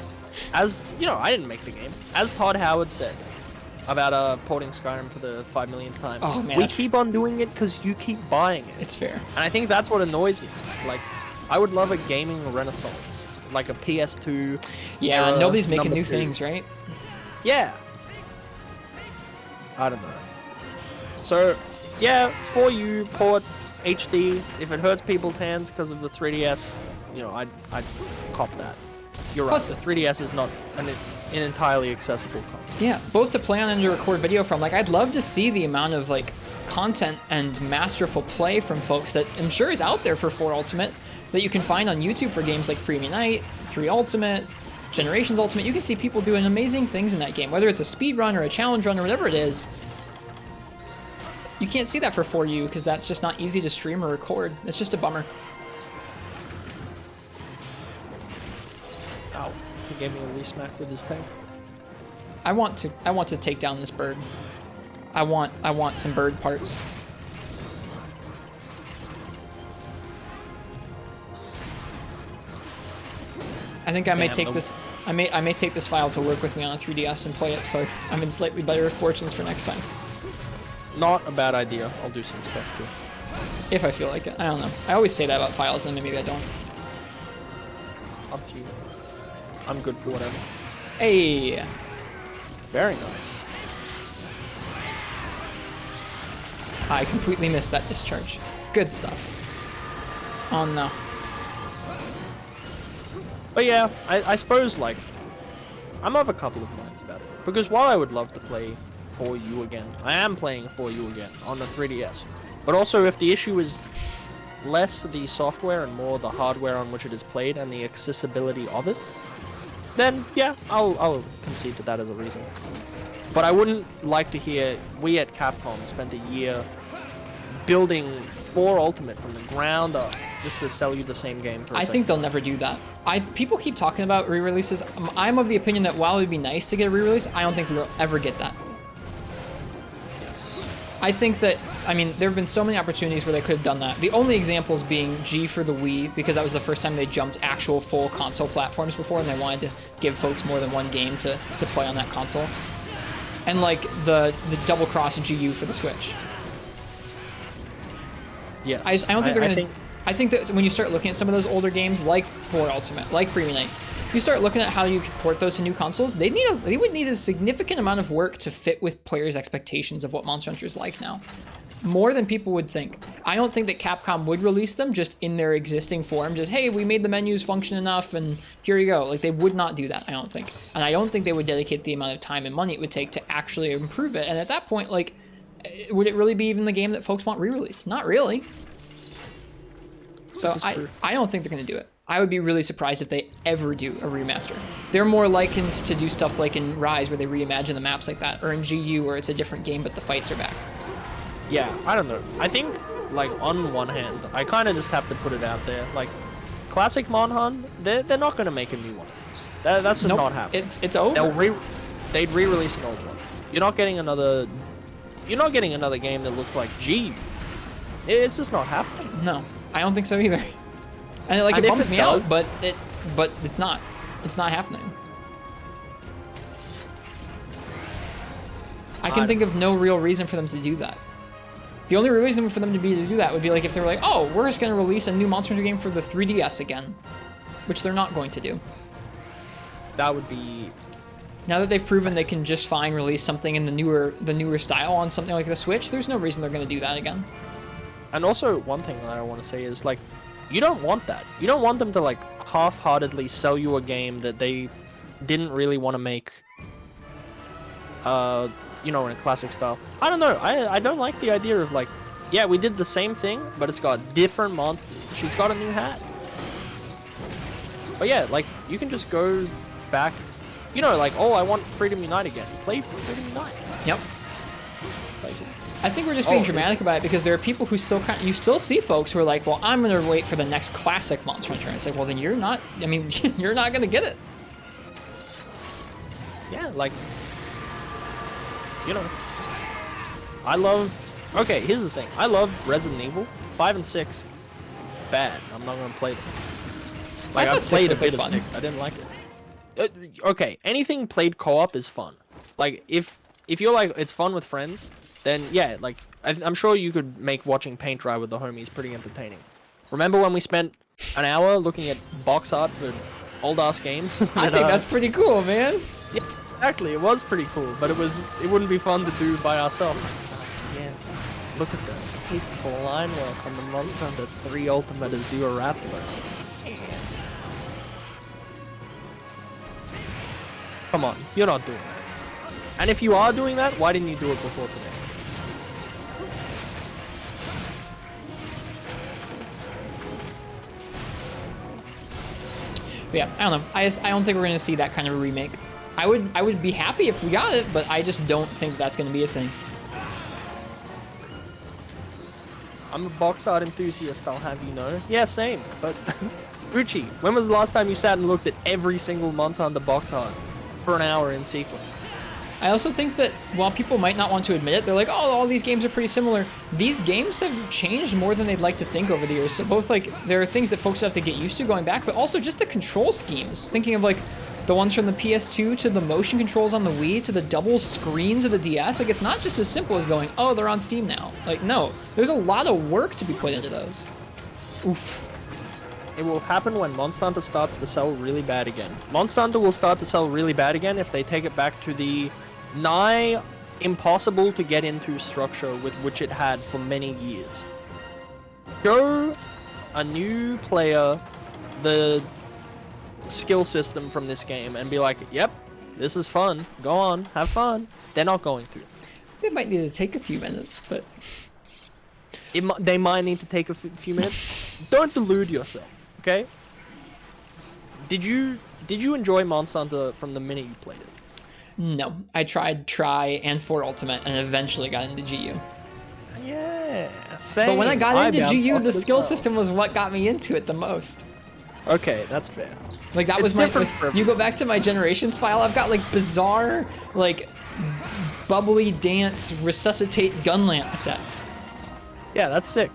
as you know, I didn't make the game. As Todd Howard said about porting Skyrim for the 5 millionth time. Oh, man, we that's- keep on doing it because you keep buying it. It's fair. And I think that's what annoys me. Like, I would love a gaming renaissance, like a PS2. Yeah, era nobody's making number new 2. things, right? Yeah. I don't know. So, yeah, for you, port HD. If it hurts people's hands because of the 3DS, you know, I'd cop that. You're right. Plus- The 3DS is not an entirely accessible console. Yeah, both to play on and to record video from. Like, I'd love to see the amount of like content and masterful play from folks that I'm sure is out there for 4 Ultimate that you can find on YouTube for games like Freemium Night, 3 Ultimate, Generations Ultimate. You can see people doing amazing things in that game, whether it's a speed run or a challenge run or whatever it is. You can't see that for 4U because that's just not easy to stream or record. It's just a bummer. Ow. He gave me a re-smack with his tail. I want to take down this bird. I want some bird parts. I think I may Damn, take the- this. I may take this file to work with me on a 3DS and play it, so I'm in slightly better fortunes for next time. Not a bad idea. I'll do some stuff too. If I feel like it. I don't know. I always say that about files, and then maybe I don't. Up to you. I'm good for whatever. Hey, Very nice. I completely missed that discharge. Good stuff. Oh no. But yeah, I suppose, like, I'm of a couple of minds about it. Because while I would love to play 4U again, I am playing 4U again on the 3DS. But also, if the issue is less the software and more the hardware on which it is played and the accessibility of it, then yeah, I'll concede to that as a reason. But I wouldn't like to hear we at Capcom spent a year building 4 Ultimate from the ground up just to sell you the same game for a I second. think they'll never do that. People keep talking about re-releases. I'm of the opinion that while it would be nice to get a re-release, I don't think we'll ever get that. Yes. I think that, I mean, there have been so many opportunities where they could have done that. The only examples being G for the Wii, because that was the first time they jumped actual full console platforms before, and they wanted to give folks more than one game to play on that console. And like the double cross GU for the Switch. Yes. I don't think they're gonna. I think that when you start looking at some of those older games, like 4 Ultimate, like Freemium Night, you start looking at how you could port those to new consoles. They would need a significant amount of work to fit with players' expectations of what Monster Hunter is like now, more than people would think. I don't think that Capcom would release them just in their existing form. Just hey, we made the menus function enough, and here you go. Like they would not do that. I don't think, and I don't think they would dedicate the amount of time and money it would take to actually improve it. And at that point, like, would it really be even the game that folks want re-released? Not really. So I don't think they're going to do it. I would be really surprised if they ever do a remaster. They're more likened to do stuff like in Rise where they reimagine the maps like that, or in GU where it's a different game but the fights are back. Yeah, I don't know. I think, like, on one hand, I kind of just have to put it out there. Like, classic Monhan, they're not going to make a new one of those. That's just Nope, not happening. it's over. They'd re-release an old one. You're not getting another game that looks like GU. It's just not happening. No, I don't think so either. And like And it if bums it me does- out, but it's not. It's not happening. I can think of no real reason for them to do that. The only reason for them to do that would be like if they were like, oh, we're just going to release a new Monster Hunter game for the 3DS again, which they're not going to do. That would be... Now that they've proven they can just fine release something in the newer style on something like the Switch, there's no reason they're going to do that again. And also, one thing that I want to say is, like, you don't want that. You don't want them to, like, half-heartedly sell you a game that they didn't really want to make, you know, in a classic style. I don't know. I don't like the idea of, like, yeah, we did the same thing, but it's got different monsters. She's got a new hat. But yeah, like, you can just go back, you know, like, oh, I want Freedom Unite again. Play Freedom Unite. Yep. Like, I think we're just being Oh, dramatic about it because there are people who still you still see folks who are like, well, I'm going to wait for the next classic Monster Hunter. And it's like, well, then you're not, I mean, you're not going to get it. yeah, like, you know, I love, okay, here's the thing. I love Resident Evil. 5 and 6, bad. I'm not going to play them. Like, thought I've 6 played a looked like bit of fun. 6. I didn't like it. Okay, anything played co-op is fun. Like if you're like it's fun with friends, then yeah, like I'm sure you could make watching paint dry with the homies pretty entertaining. Remember when we spent an hour looking at box art for old ass games? I think that's pretty cool, man. Yeah, exactly. It was pretty cool, but it wouldn't be fun to do by ourselves. Yes. Look at the tasteful line work on the Monster Hunter 3 Ultimate Azure Raptors. Yes. Come on, you're not doing that. And if you are doing that, why didn't you do it before today? But yeah, I don't know. I don't think we're gonna see that kind of a remake. I would be happy if we got it, but I just don't think that's gonna be a thing. I'm a box art enthusiast, I'll have you know. Yeah, same. But Uchi, when was the last time you sat and looked at every single Monster Hunter box art for an hour in sequence? I also think that while people might not want to admit it, they're like, oh, all these games are pretty similar. These games have changed more than they'd like to think over the years. So both like there are things that folks have to get used to going back, but also just the control schemes. Thinking of like the ones from the PS2 to the motion controls on the Wii to the double screens of the DS. Like it's not just as simple as going, oh, they're on Steam now. Like no, there's a lot of work to be put into those. Oof. It will happen when Monster Hunter starts to sell really bad again. Monster Hunter will start to sell really bad again if they take it back to the nigh impossible to get into structure with which it had for many years. Show a new player the skill system from this game and be like, yep, this is fun, go on, have fun. They're not going to. They might need to take a few minutes, but they might need to take a few minutes. Don't delude yourself, okay? Did you enjoy Monster Hunter from the minute you played it? no. I tried Try and 4 Ultimate and eventually got into GU. Yeah, same. But when I got into bounced GU, off the as skill well. system was what got me into it the most. Okay, that's fair. Like that It's was my. different for You go back to my Generations file. I've got like bizarre, like bubbly dance resuscitate gunlance sets. Yeah, that's sick.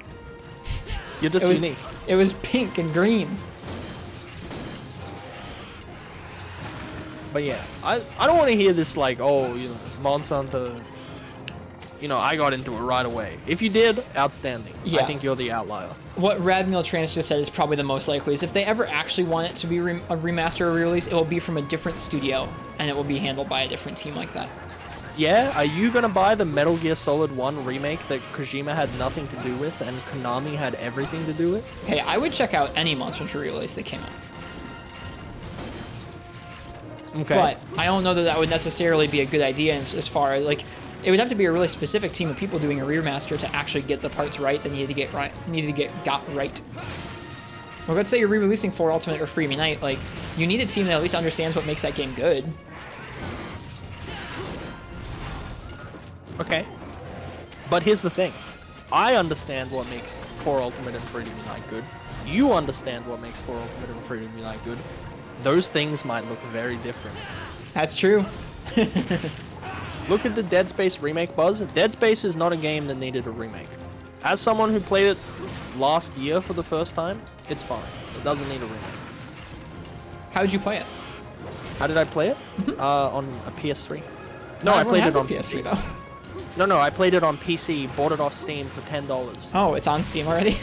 You're just It was unique. it was pink and green. But yeah, I don't want to hear this like, oh, you know, Monster Hunter, you know, I got into it right away. If you did, outstanding. Yeah. I think you're the outlier. What Radmeal Trans just said is probably the most likely. Is if they ever actually want it to be a remaster or re-release, it will be from a different studio and it will be handled by a different team like that. Yeah, are you gonna buy the Metal Gear Solid 1 remake that Kojima had nothing to do with and Konami had everything to do with? Hey, I would check out any Monster Hunter re-release that came out. Okay. But I don't know that that would necessarily be a good idea as far as like it would have to be a really specific team of people doing a remaster to actually get the parts right that needed to get got right. Well, let's say you're re-releasing 4 Ultimate or Freemy Night, like you need a team that at least understands what makes that game good. Okay. But here's the thing. I understand what makes 4 Ultimate and Freedom Unite good. You understand what makes 4 Ultimate and Freedom Unite good. Those things might look very different. That's true. Look at the Dead Space remake buzz. Dead Space is not a game that needed a remake. As someone who played it last year for the first time, it's fine. It doesn't need a remake. How did you play it? How did I play it? On a PS3. No, Not I everyone played has it a on PS3 PC. though. No, I played it on PC, bought it off Steam for $10. Oh, it's on Steam already?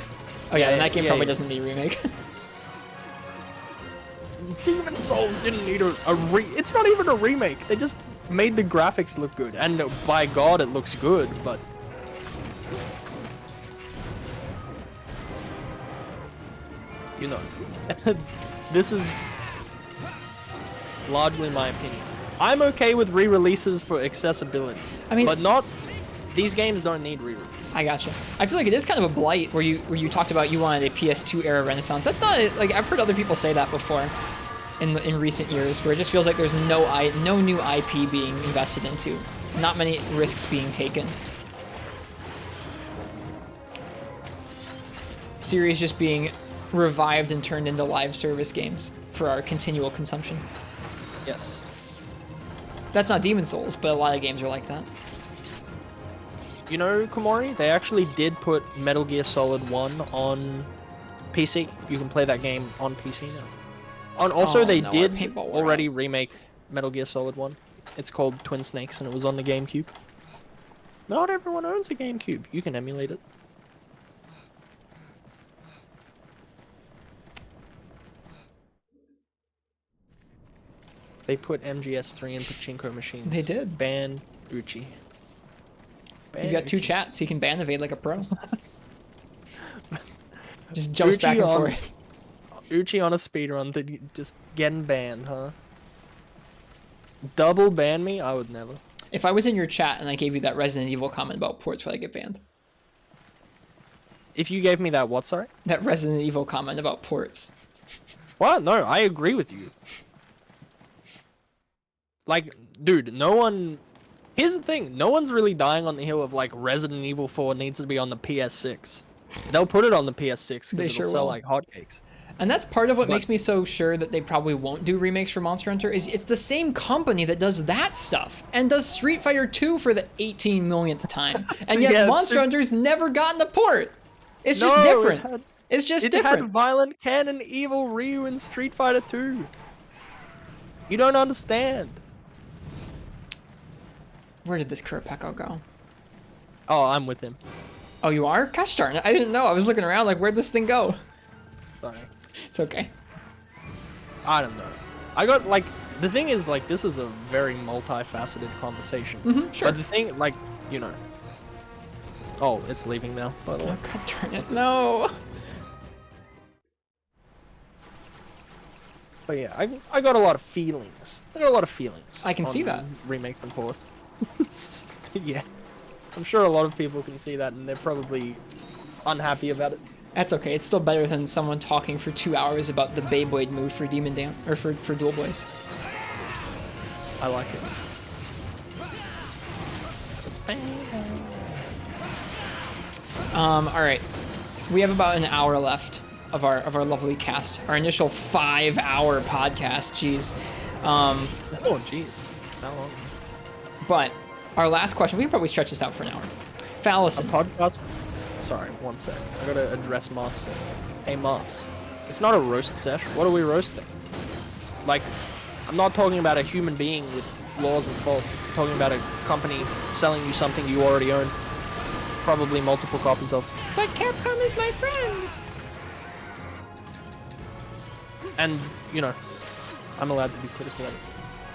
Oh yeah, then that game yeah, probably yeah. doesn't need a remake. Demon Souls didn't need it's not even a remake. They just made the graphics look good. And by God, it looks good, but... You know, this is largely my opinion. I'm okay with re-releases for accessibility. I mean- but not... These games don't need re-release. I gotcha. I feel like it is kind of a blight where you talked about you wanted a PS2 era renaissance. That's not like I've heard other people say that before in recent years, where it just feels like there's no new IP being invested into, not many risks being taken. Series just being revived and turned into live service games for our continual consumption. Yes. That's not Demon Souls, but a lot of games are like that. You know, Komori, they actually did put Metal Gear Solid 1 on PC. You can play that game on PC now. And also, Oh, they no, our did paintball wore already out. remake Metal Gear Solid 1. It's called Twin Snakes, and it was on the GameCube. Not everyone owns a GameCube. You can emulate it. They put MGS3 in pachinko machines. They did. Ban Uchi. He's got 2 Uchi. chats. He can ban evade like a pro. Just jumps back and forth. Uchi on a speedrun, just getting banned, huh? Double ban me? I would never. If I was in your chat and I gave you that Resident Evil comment about ports, would I get banned? If you gave me that what, sorry? That Resident Evil comment about ports. What? No, I agree with you. Like, dude, no one... Here's the thing, no one's really dying on the hill of, like, Resident Evil 4 needs to be on the PS6. They'll put it on the PS6 because it'll sell like hotcakes. And that's part of what makes me so sure that they probably won't do remakes for Monster Hunter, is it's the same company that does that stuff and does Street Fighter 2 for the 18 millionth time. And yet Yeah, Monster Hunter's never gotten a port. It's just different. It's just It different. had violent canon evil Ryu in Street Fighter 2. You don't understand. Where did this Kurapeko go? Oh, I'm with him. Oh, you are? Gosh darn it. I didn't know. I was looking around like, where'd this thing go? Sorry. It's okay. I don't know. I got, like, the thing is, like, this is a very multifaceted conversation. Sure. But the thing, like, you know. Oh, it's leaving now, by the way. Oh, God darn it. No. But yeah, I got a lot of feelings. I got a lot of feelings. I can see that. Remakes and ports. Yeah. I'm sure a lot of people can see that, and they're probably unhappy about it. That's okay. It's still better than someone talking for 2 hours about the Beyblade move for Demon Dance, or for Dual Boys. I like it. It's Alright. We have about an hour left of our lovely cast. Our initial 5-hour podcast, jeez. Oh, jeez. How long? But our last question, we can probably stretch this out for an hour. Phallison. A podcast? Sorry, one sec. I gotta address Moss. Hey, Moss. It's not a roast sesh. What are we roasting? Like, I'm not talking about a human being with flaws and faults. I'm talking about a company selling you something you already own. Probably multiple copies of. But Capcom is my friend. And, you know, I'm allowed to be critical of it.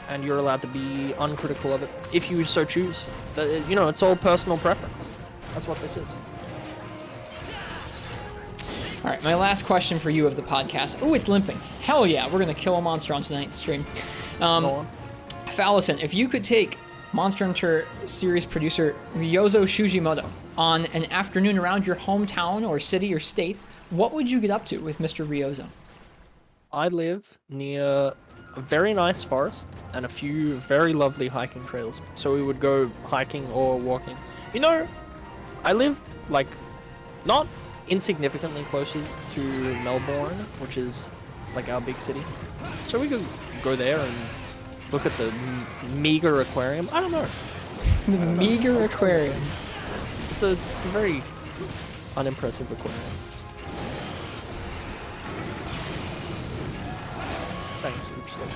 And you're allowed to be uncritical of it, if you so choose. You know, it's all personal preference. That's what this is. All right, my last question for you of the podcast. Oh, it's limping. Hell yeah, we're gonna kill a monster on tonight's stream. Go on. Phallison, if you could take Monster Hunter series producer Ryozo Shujimoto on an afternoon around your hometown or city or state, what would you get up to with Mr. Ryozo? I live near a very nice forest and a few very lovely hiking trails. So we would go hiking or walking. You know, I live, like, not insignificantly closer to Melbourne, which is, like, our big city. So we could go there and look at the meager aquarium. I don't know. The meager aquarium. It's a very unimpressive aquarium. Thanks, interesting.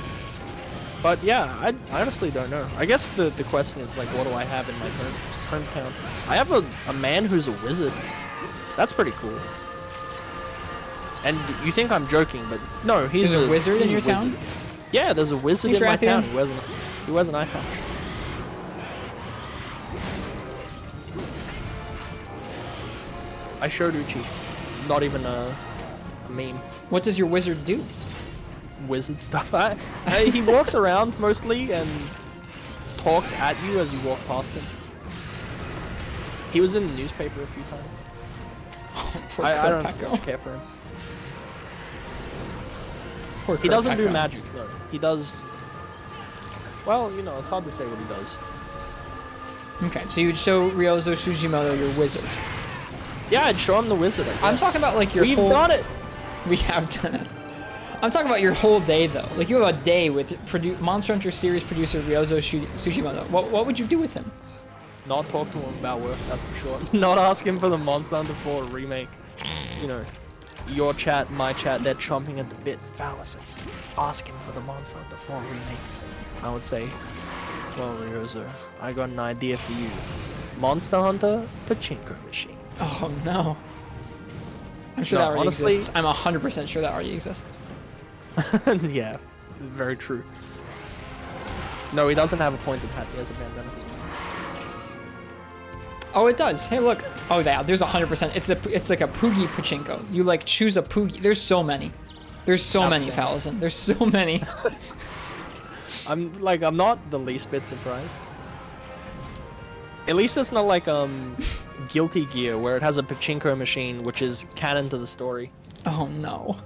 But yeah, I honestly don't know. I guess the question is, like, what do I have in my hometown? I have a man who's a wizard. That's pretty cool. And you think I'm joking, but no, he's There's a wizard in your wizard. town? Yeah, there's a wizard Thanks, in my town. Rathian. He wears an eye patch. I showed Uchi. Not even a meme. What does your wizard do? Wizard stuff. He walks around mostly and talks at you as you walk past him. He was in the newspaper a few times. Oh, poor I don't Kurapeko. care for him. Poor He doesn't do Kurapeko. magic though. He does. Well, you know, it's hard to say what he does. Okay, so you would show Ryozo Shujimoto your wizard. Yeah, I'd show him the wizard. I guess. I'm talking about like your We've whole... done it. We have done it. I'm talking about your whole day though. Like you have a day with Monster Hunter series producer Ryozo Shujimoto. What would you do with him? Not talk to him about work, that's for sure. Not ask him for the Monster Hunter 4 remake. You know, your chat, my chat, they're chomping at the bit, fallacy, asking for the Monster Hunter 4 remake, I would say, well, Ryozo, I got an idea for you. Monster Hunter Pachinko machines. Oh no. I'm sure that already honestly, exists. I'm 100% sure that already exists. Yeah, very true. No, he doesn't have a pointed hat, he has a bandana. Oh, it does. Hey, look. Oh, yeah, there's 100%. It's like a Poogie Pachinko. You like choose a Poogie. There's so many. There's so many, Fallison. There's so many. I'm not the least bit surprised. At least it's not like Guilty Gear where it has a pachinko machine which is canon to the story. Oh no.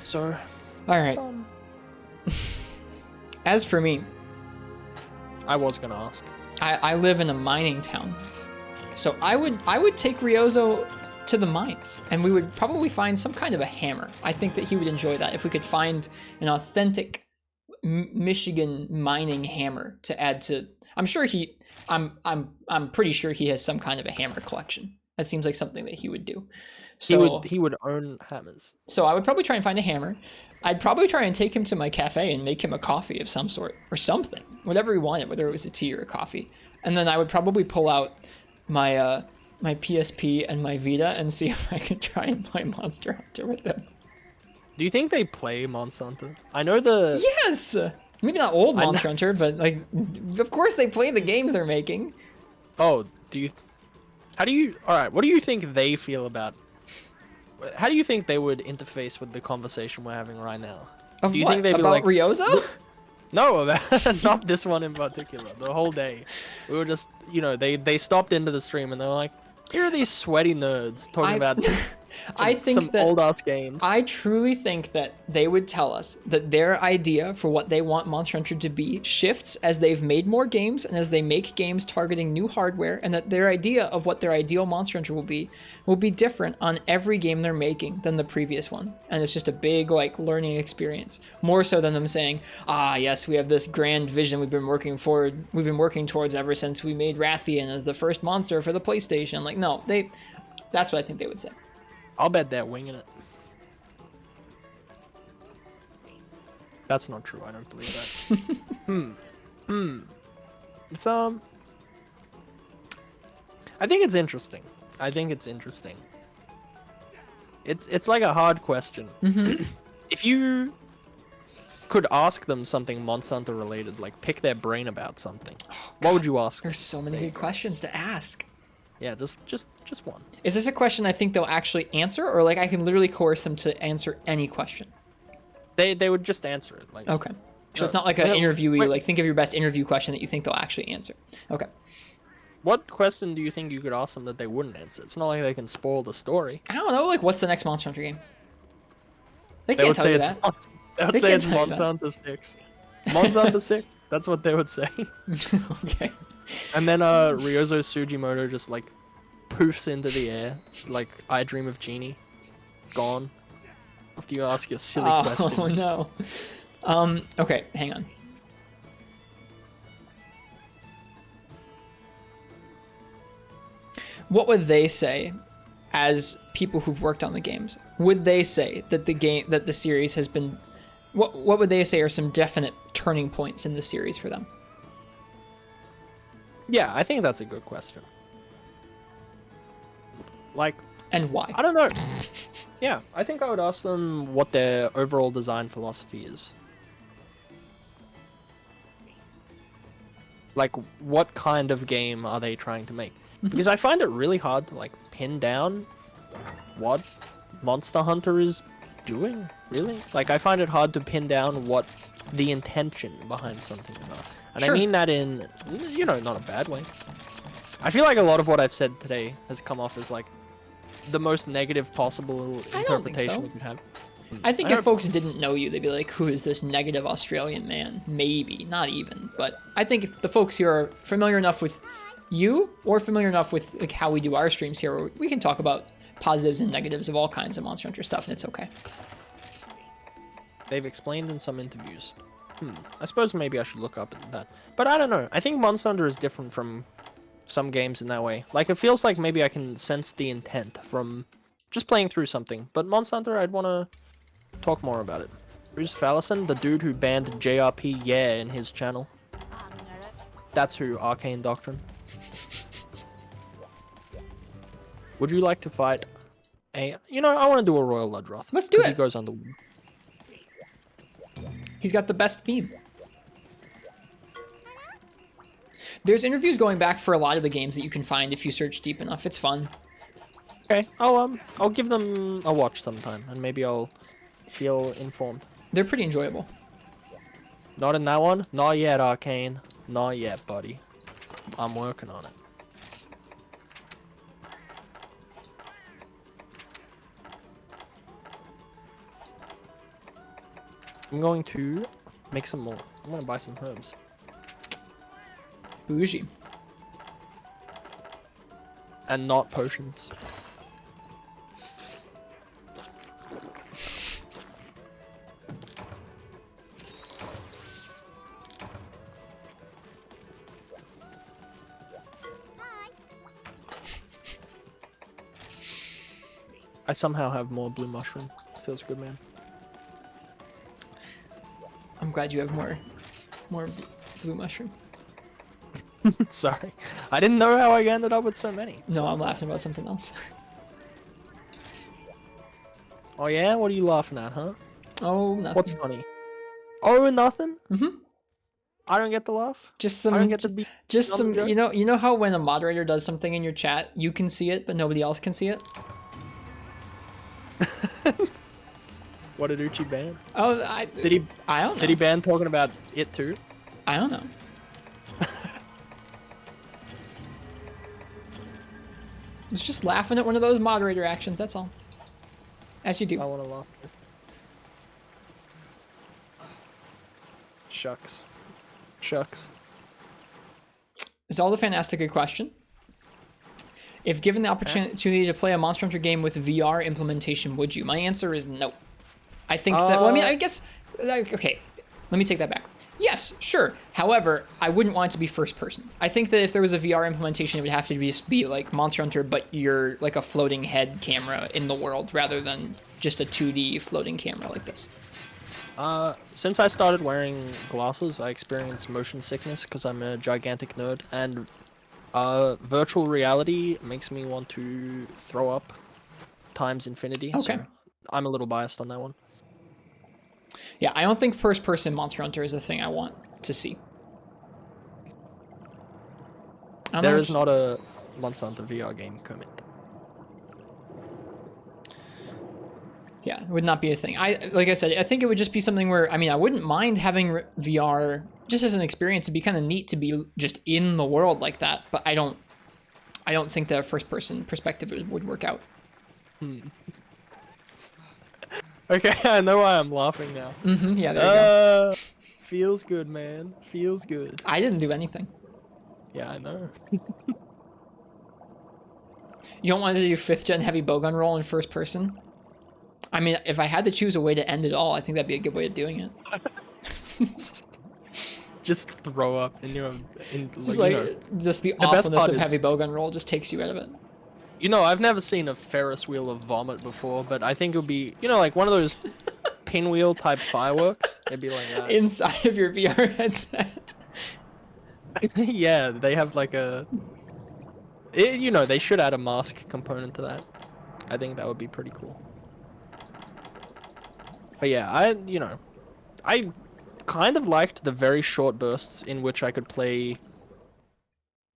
So, all right. As for me, I was gonna ask. I live in a mining town, so I would take Ryozo to the mines, and we would probably find some kind of a hammer. I think that he would enjoy that if we could find an authentic Michigan mining hammer to add to. I'm pretty sure he has some kind of a hammer collection. That seems like something that he would do. So he would own hammers. So I would probably try and find a hammer. I'd probably try and take him to my cafe and make him a coffee of some sort or something, whatever he wanted, whether it was a tea or a coffee. And then I would probably pull out my my PSP and my Vita and see if I could try and play Monster Hunter with him. Do you think they play Monster Hunter? I know the... Yes! Maybe not old Monster Hunter, but like, of course they play the games they're making. Oh, alright, what do you think they feel about... How do you think they would interface with the conversation we're having right now? Of do you what? think they'd be about like, Ryozo? No, about not this one in particular. The whole day, we were just, they stopped into the stream and they were like, "Here are these sweaty nerds talking about some old ass games." I truly think that they would tell us that their idea for what they want Monster Hunter to be shifts as they've made more games and as they make games targeting new hardware, and that their idea of what their ideal Monster Hunter will be different on every game they're making than the previous one. And it's just a big learning experience, more so than them saying, yes, we have this grand vision we've been working towards ever since we made Rathian as the first monster for the PlayStation. Like, no, that's what I think they would say. I'll bet they're winging it. That's not true. I don't believe that. It's I think it's interesting. It's like a hard question. Mm-hmm. If you could ask them something Monster Hunter related, like pick their brain about something, what would you ask? There's so many good questions to ask. Yeah, just one. Is this a question I think they'll actually answer, or I can literally coerce them to answer any question? They would just answer it. Like, okay. So it's not like an interviewee, think of your best interview question that you think they'll actually answer. Okay. What question do you think you could ask them that they wouldn't answer? It's not like they can spoil the story. I don't know, what's the next Monster Hunter game? They can't tell you that. They would say it's Monster Hunter 6. Monster Hunter 6? That's what they would say. Okay. And then Ryozo Sugimoto just poofs into the air like I Dream of Genie. Gone. After you ask your silly question. Oh no. Okay, hang on. What would they say as people who've worked on the games? Would they say that the series has been what would they say are some definite turning points in the series for them? Yeah, I think that's a good question. And why? I don't know. Yeah, I think I would ask them what their overall design philosophy is. What kind of game are they trying to make? Because I find it really hard to pin down what Monster Hunter is doing, really. I find it hard to pin down what the intention behind some things are. And Sure. I mean that in, not a bad way. I feel like a lot of what I've said today has come off as the most negative possible interpretation we could have. I think if folks didn't know you, they'd be like, who is this negative Australian man? Maybe, not even. But I think if the folks here are familiar enough with you, or familiar enough with how we do our streams here, where we can talk about positives and negatives of all kinds of Monster Hunter stuff, and it's okay. They've explained in some interviews. I suppose maybe I should look up at that. But I don't know. I think Monster Hunter is different from some games in that way. Like, it feels like maybe I can sense the intent from just playing through something. But Monster Hunter, I'd want to talk more about it. Who's Fallison? The dude who banned JRP Yeah in his channel. That's who, Arcane Doctrine. Would you like to fight a... You know, I want to do a Royal Ludroth. Let's do it. He goes under... He's got the best theme. There's interviews going back for a lot of the games that you can find if you search deep enough. It's fun. Okay, I'll give them a watch sometime, and maybe I'll feel informed. They're pretty enjoyable. Not in that one? Not yet, Arcane. Not yet, buddy. I'm working on it. I'm going to make some more. I'm going to buy some herbs. Bougie. And not potions. I somehow have more blue mushroom. Feels good, man. I'm glad you have more blue mushroom. Sorry. I didn't know how I ended up with so many. No, I'm laughing about something else. Oh yeah? What are you laughing at, huh? Oh, nothing. What's funny? Oh, nothing? Mm-hmm. I don't get the laugh? Just some, I don't get to be just some, joke? you know how when a moderator does something in your chat, you can see it, but nobody else can see it? What did Uchi ban? Oh, I don't know. Did he ban talking about it too? I don't know. It's just laughing at one of those moderator actions, that's all. As you do. I want to laugh too. Shucks. Shucks. Zelda Fantastic a question. If given the opportunity to play a Monster Hunter game with VR implementation, would you? My answer is no. I think that, well, I mean, I guess, like, okay, let me take that back. Yes, sure. However, I wouldn't want it to be first person. I think that if there was a VR implementation, it would have to just be like Monster Hunter, but you're like a floating head camera in the world rather than just a 2D floating camera like this. Since I started wearing glasses, I experienced motion sickness because I'm a gigantic nerd, and virtual reality makes me want to throw up times infinity. Okay. So I'm a little biased on that one. Yeah, I don't think first-person Monster Hunter is the thing I want to see. There is not a Monster Hunter VR game coming. Yeah, it would not be a thing. Like I said, I think it would just be something where, I mean, I wouldn't mind having VR just as an experience. It'd be kind of neat to be just in the world like that, but I don't think the first-person perspective would work out. Okay, I know why I'm laughing now. Mm-hmm, yeah, there you go. Feels good, man. Feels good. I didn't do anything. Yeah, I know. You don't want to do 5th gen heavy bowgun roll in first person? I mean, if I had to choose a way to end it all, I think that'd be a good way of doing it. Just throw up in your... just the awfulness of heavy bowgun roll just takes you out of it. You know, I've never seen a Ferris wheel of vomit before, but I think it would be, you know, like one of those pinwheel type fireworks. It'd be like that. Inside of your VR headset. Yeah, they have like a... you know, they should add a mask component to that. I think that would be pretty cool. But yeah, I kind of liked the very short bursts in which I could play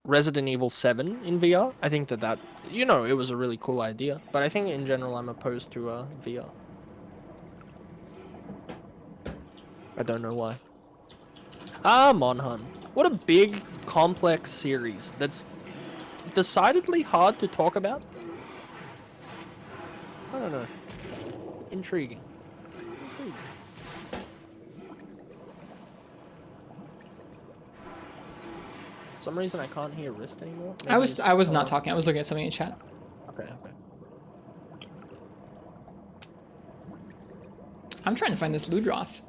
Resident Evil 7 in VR. I think that, you know, it was a really cool idea. But I think in general I'm opposed to VR. I don't know why. Monhun. What a big, complex series that's decidedly hard to talk about. I don't know. Intriguing. For some reason I can't hear Rist anymore. Maybe I was not talking. I was looking at something in chat. Okay. I'm trying to find this Ludroth.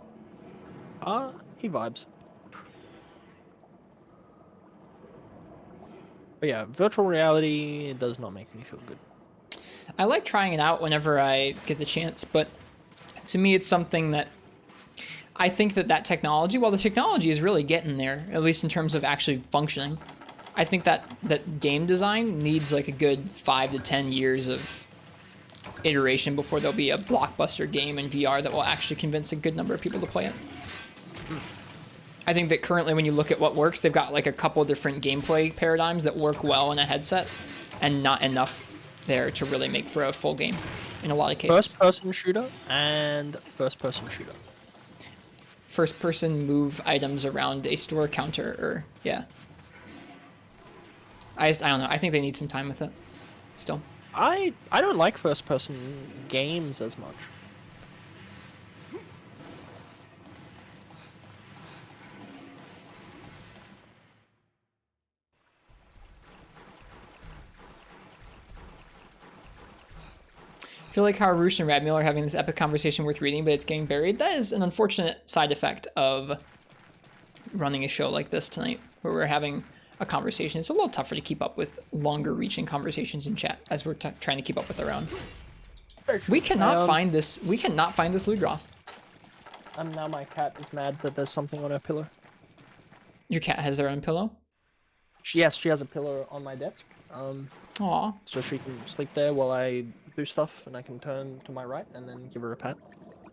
He vibes. But yeah, virtual reality does not make me feel good. I like trying it out whenever I get the chance, but to me, it's something that I think that technology, while the technology is really getting there, at least in terms of actually functioning, I think that game design needs like a good 5 to 10 years of iteration before there'll be a blockbuster game in VR that will actually convince a good number of people to play it. I think that currently when you look at what works, they've got like a couple different gameplay paradigms that work well in a headset and not enough there to really make for a full game in a lot of cases. First-person shooter and first-person shooter. First-person move items around a store counter, or yeah. I don't know. I think they need some time with it still. I don't like first-person games as much. I feel like how Roosh and Radmule are having this epic conversation worth reading, but it's getting buried. That is an unfortunate side effect of running a show like this tonight, where we're having a conversation. It's a little tougher to keep up with longer reaching conversations in chat as we're trying to keep up with our own. We cannot find this. We cannot find this Ludroth. And now my cat is mad that there's something on her pillow. Your cat has their own pillow? Yes, she has a pillow on my desk. Aw. So she can sleep there while I do stuff, and I can turn to my right and then give her a pat.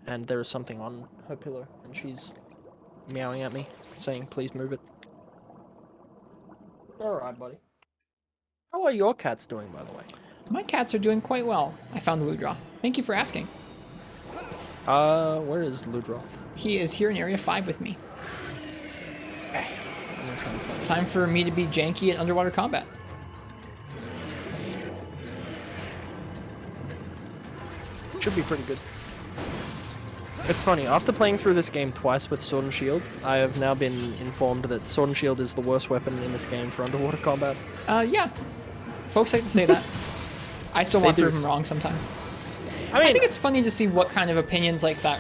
And there is something on her pillow, and she's meowing at me, saying, "Please move it." Alright, buddy. How are your cats doing, by the way? My cats are doing quite well. I found the Ludroth. Thank you for asking. Where is Ludroth? He is here in Area 5 with me. I'm gonna try and find him. Time for me to be janky at underwater combat. Should be pretty good. It's funny, after playing through this game twice with Sword and Shield, I have now been informed that Sword and Shield is the worst weapon in this game for underwater combat. Yeah. Folks like to say that. I still want to prove them wrong sometime. I think it's funny to see what kind of opinions like that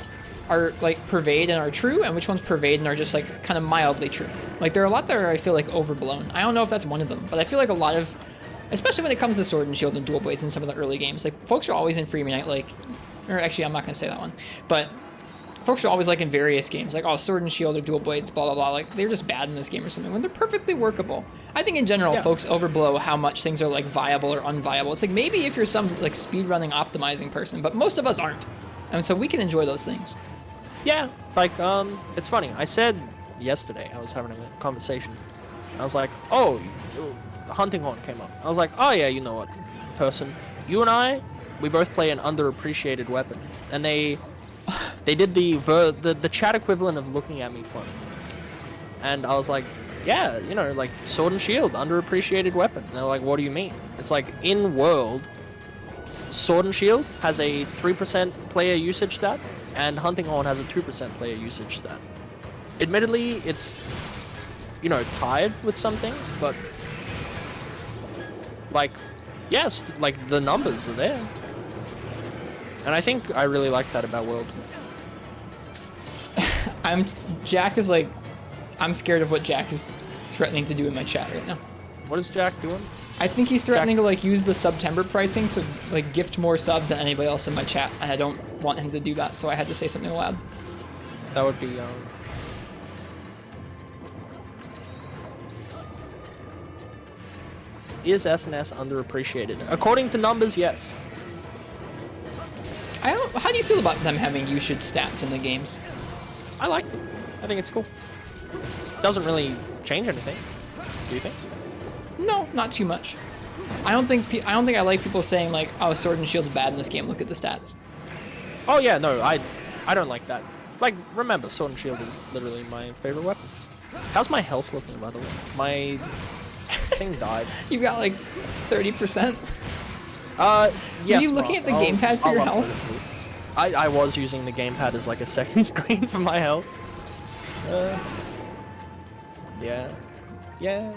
are like pervade and are true, and which ones pervade and are just like kind of mildly true. Like there are a lot that are, I feel like, overblown. I don't know if that's one of them, but I feel like a lot of, especially when it comes to Sword and Shield and Dual Blades in some of the early games, like folks are always in Free Night, like, or actually I'm not gonna say that one, but folks are always like in various games, like, oh, Sword and Shield or Dual Blades, blah blah blah, like they're just bad in this game or something, when they're perfectly workable. I think in general, folks overblow how much things are like viable or unviable. It's like maybe if you're some like speedrunning optimizing person, but most of us aren't, and so we can enjoy those things. Yeah, like, it's funny. I said yesterday, I was having a conversation. I was like, oh, Hunting Horn came up. I was like, oh yeah, you know what, person. You and I, we both play an underappreciated weapon. And they did the chat equivalent of looking at me funny. And I was like, yeah, you know, like, Sword and Shield, underappreciated weapon. And they're like, what do you mean? It's like, in world, Sword and Shield has a 3% player usage stat, and Hunting Horn has a 2% player usage stat. Admittedly, it's, you know, tied with some things, but, like, yes, like, the numbers are there. And I think I really like that about World. Jack is like, I'm scared of what Jack is threatening to do in my chat right now. What is Jack doing? I think he's threatening to like use the September pricing to like gift more subs than anybody else in my chat, and I don't want him to do that, so I had to say something loud. That would be, Is SNS underappreciated? According to numbers, yes. How do you feel about them having usage stats in the games? I like them. I think it's cool. Doesn't really change anything. Do you think? No, not too much. I don't think I like people saying like, "Oh, Sword and Shield's bad in this game. Look at the stats." Oh yeah, no, I don't like that. Like, remember, Sword and Shield is literally my favorite weapon. How's my health looking, by the way? My thing died. You've got like 30%. Yes. Are you looking at the gamepad for your health? I was using the gamepad as like a second screen for my health. Yeah. Yeah.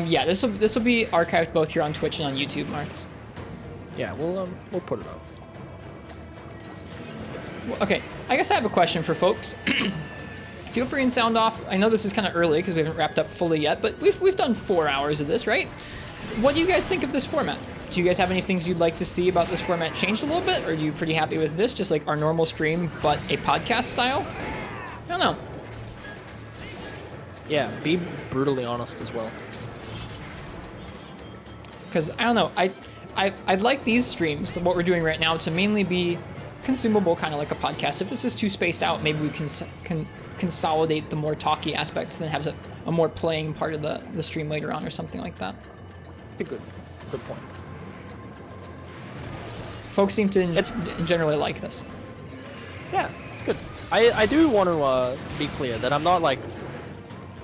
Yeah, this will be archived both here on Twitch and on YouTube, Martz. Yeah, we'll put it up. Okay, I guess I have a question for folks. feel free and sound off. I know this is kind of early because we haven't wrapped up fully yet, but we've done 4 hours of this, right? What do you guys think of this format? Do you guys have any things you'd like to see about this format changed a little bit? Or are you pretty happy with this, just like our normal stream, but a podcast style? I don't know. Yeah, be brutally honest as well. Because, I don't know, I'd like these streams, what we're doing right now, to mainly be consumable, kind of like a podcast. If this is too spaced out, maybe we can consolidate the more talky aspects and then have a more playing part of the stream later on or something like that. Good point. Folks seem to generally like this. Yeah, it's good. I do want to be clear that I'm not like...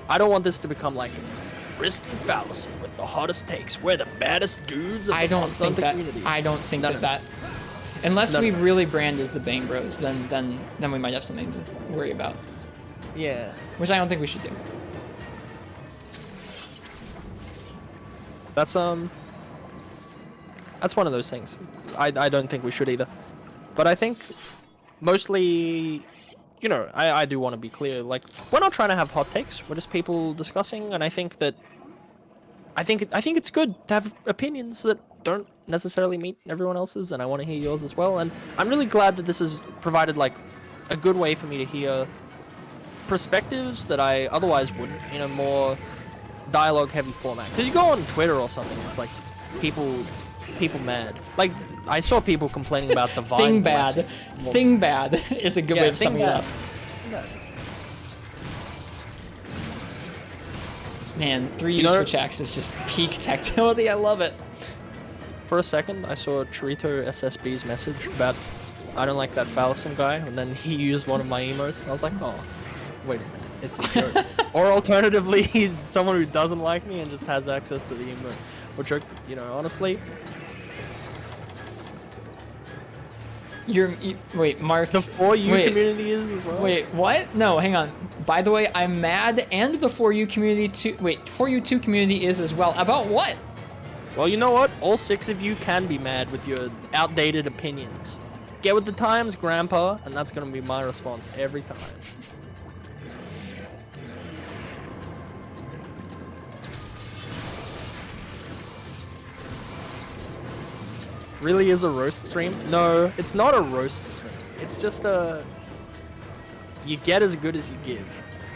I don't want this to become like Rist and Fallacy with the hottest takes. We're the baddest dudes of the community. I don't think that unless we really brand as the Bang Bros, then we might have something to worry about. Yeah. Which I don't think we should do. That's one of those things. I don't think we should either. But I think mostly, you know, I do want to be clear. Like, we're not trying to have hot takes. We're just people discussing, and I think it's good to have opinions that don't necessarily meet everyone else's, and I want to hear yours as well. And I'm really glad that this has provided like a good way for me to hear perspectives that I otherwise wouldn't in a more dialogue-heavy format. Because you go on Twitter or something, it's like people mad. Like, I saw people complaining about the Vine blessing. Thing bad is a good way of summing it up. Yeah. Man, 3 use Switch Axe is just peak tactility. I love it. For a second, I saw Chorito SSB's message about, I don't like that Fallison guy, and then he used one of my emotes. I was like, oh, wait a minute, it's a joke. Or alternatively, he's someone who doesn't like me and just has access to the emote. Which are, you know, honestly... Wait, Marth. The For You community is as well? Wait, what? No, hang on. By the way, I'm mad, and the For You community too. Wait, For You 2 community is as well. About what? Well, you know what? All 6 of you can be mad with your outdated opinions. Get with the times, Grandpa, and that's gonna be my response every time. Really is a roast stream? No, it's not a roast stream. It's just a... You get as good as you give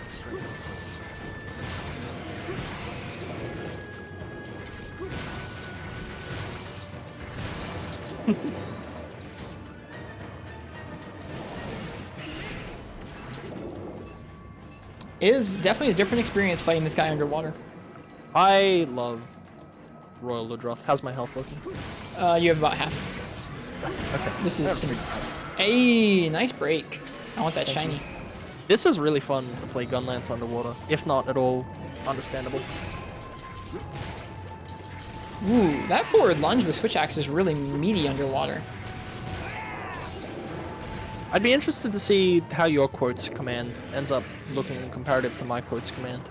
stream. It is definitely a different experience fighting this guy underwater. I love Royal Ludroth. How's my health looking? You have about half. Okay. This is some... Hey, nice break. I want that shiny. This is really fun to play Gunlance underwater, if not at all understandable. Ooh, that forward lunge with Switch Axe is really meaty underwater. I'd be interested to see how your quotes command ends up looking comparative to my quotes command.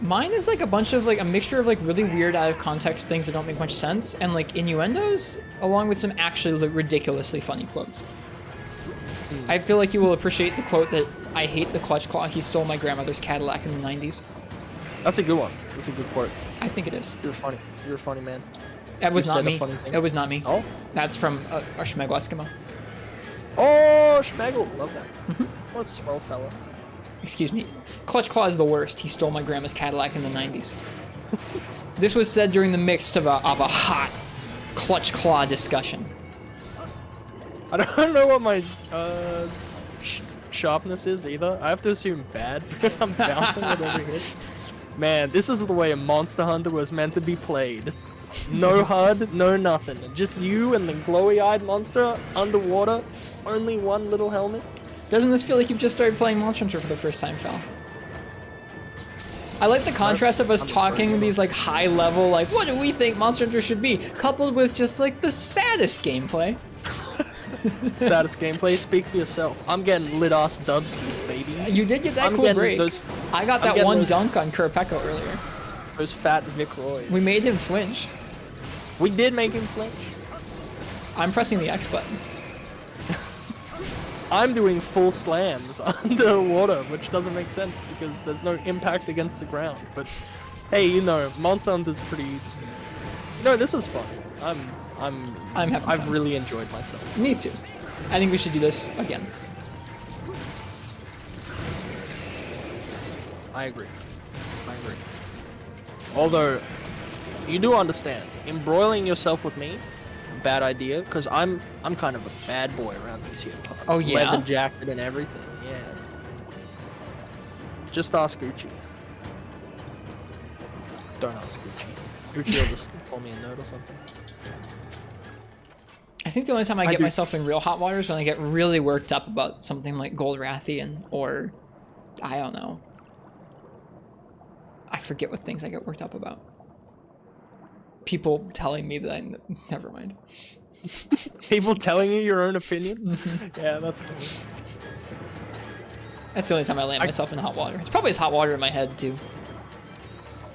Mine is like a bunch of like a mixture of like really weird out of context things that don't make much sense and like innuendos along with some actually like, ridiculously funny quotes. I feel like you will appreciate the quote that I hate the clutch claw, he stole my grandmother's Cadillac in the 90s. That's a good one. That's a good quote. I think it is. You're funny. You're a funny man. That was not me. It was not me. Oh? That's from our Schmegel Eskimo. Oh, Schmegel. Love that. What a swell fella. Excuse me. Clutch Claw is the worst. He stole my grandma's Cadillac in the 90s. This was said during the midst of a hot Clutch Claw discussion. I don't know what my sharpness is either. I have to assume bad because I'm bouncing with every hit. Man, this is the way a Monster Hunter was meant to be played. No HUD, no nothing. Just you and the glowy-eyed monster underwater. Only one little helmet. Doesn't this feel like you've just started playing Monster Hunter for the first time, Phal? I like the contrast of us talking these like high level, like what do we think Monster Hunter should be, coupled with just like the saddest gameplay. Saddest gameplay? Speak for yourself. I'm getting lit-ass dubskis, baby. You did get that cool break. I got that one dunk on Kurapeko earlier. Those fat Vic Roys. We made him flinch. We did make him flinch. I'm pressing the X button. I'm doing full slams underwater, which doesn't make sense because there's no impact against the ground. But hey, you know, Monster Hunter's pretty. You know, this is fun. I've really enjoyed myself. Me too. I think we should do this again. I agree. Although, you do understand, embroiling yourself with me, bad idea, because I'm kind of a bad boy around these here parts. Oh, yeah? Leather jacket and everything, yeah. Just ask Gucci. Don't ask Gucci. Gucci will just call me a nerd or something. I think the only time I get myself in real hot water is when I get really worked up about something like Gold Rathian, or I don't know. I forget what things I get worked up about. People telling me that never mind. People telling you your own opinion? Yeah, that's funny. That's the only time I land myself in hot water. It's probably as hot water in my head too.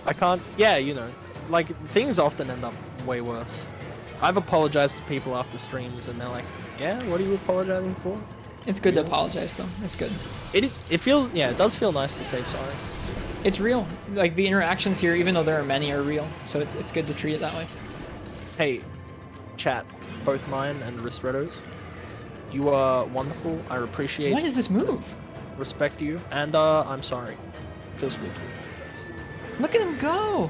I can't. Yeah, you know, like things often end up way worse. I've apologized to people after streams, and they're like, "Yeah, what are you apologizing for?" It's good to apologize, though. It's good. It feels, yeah, it does feel nice to say sorry. It's real. Like the interactions here, even though there are many, are real. So it's good to treat it that way. Hey, chat, both mine and Ristretto's, you are wonderful. I appreciate. What is this move? Respect you, and I'm sorry. Feels good. Look at him go.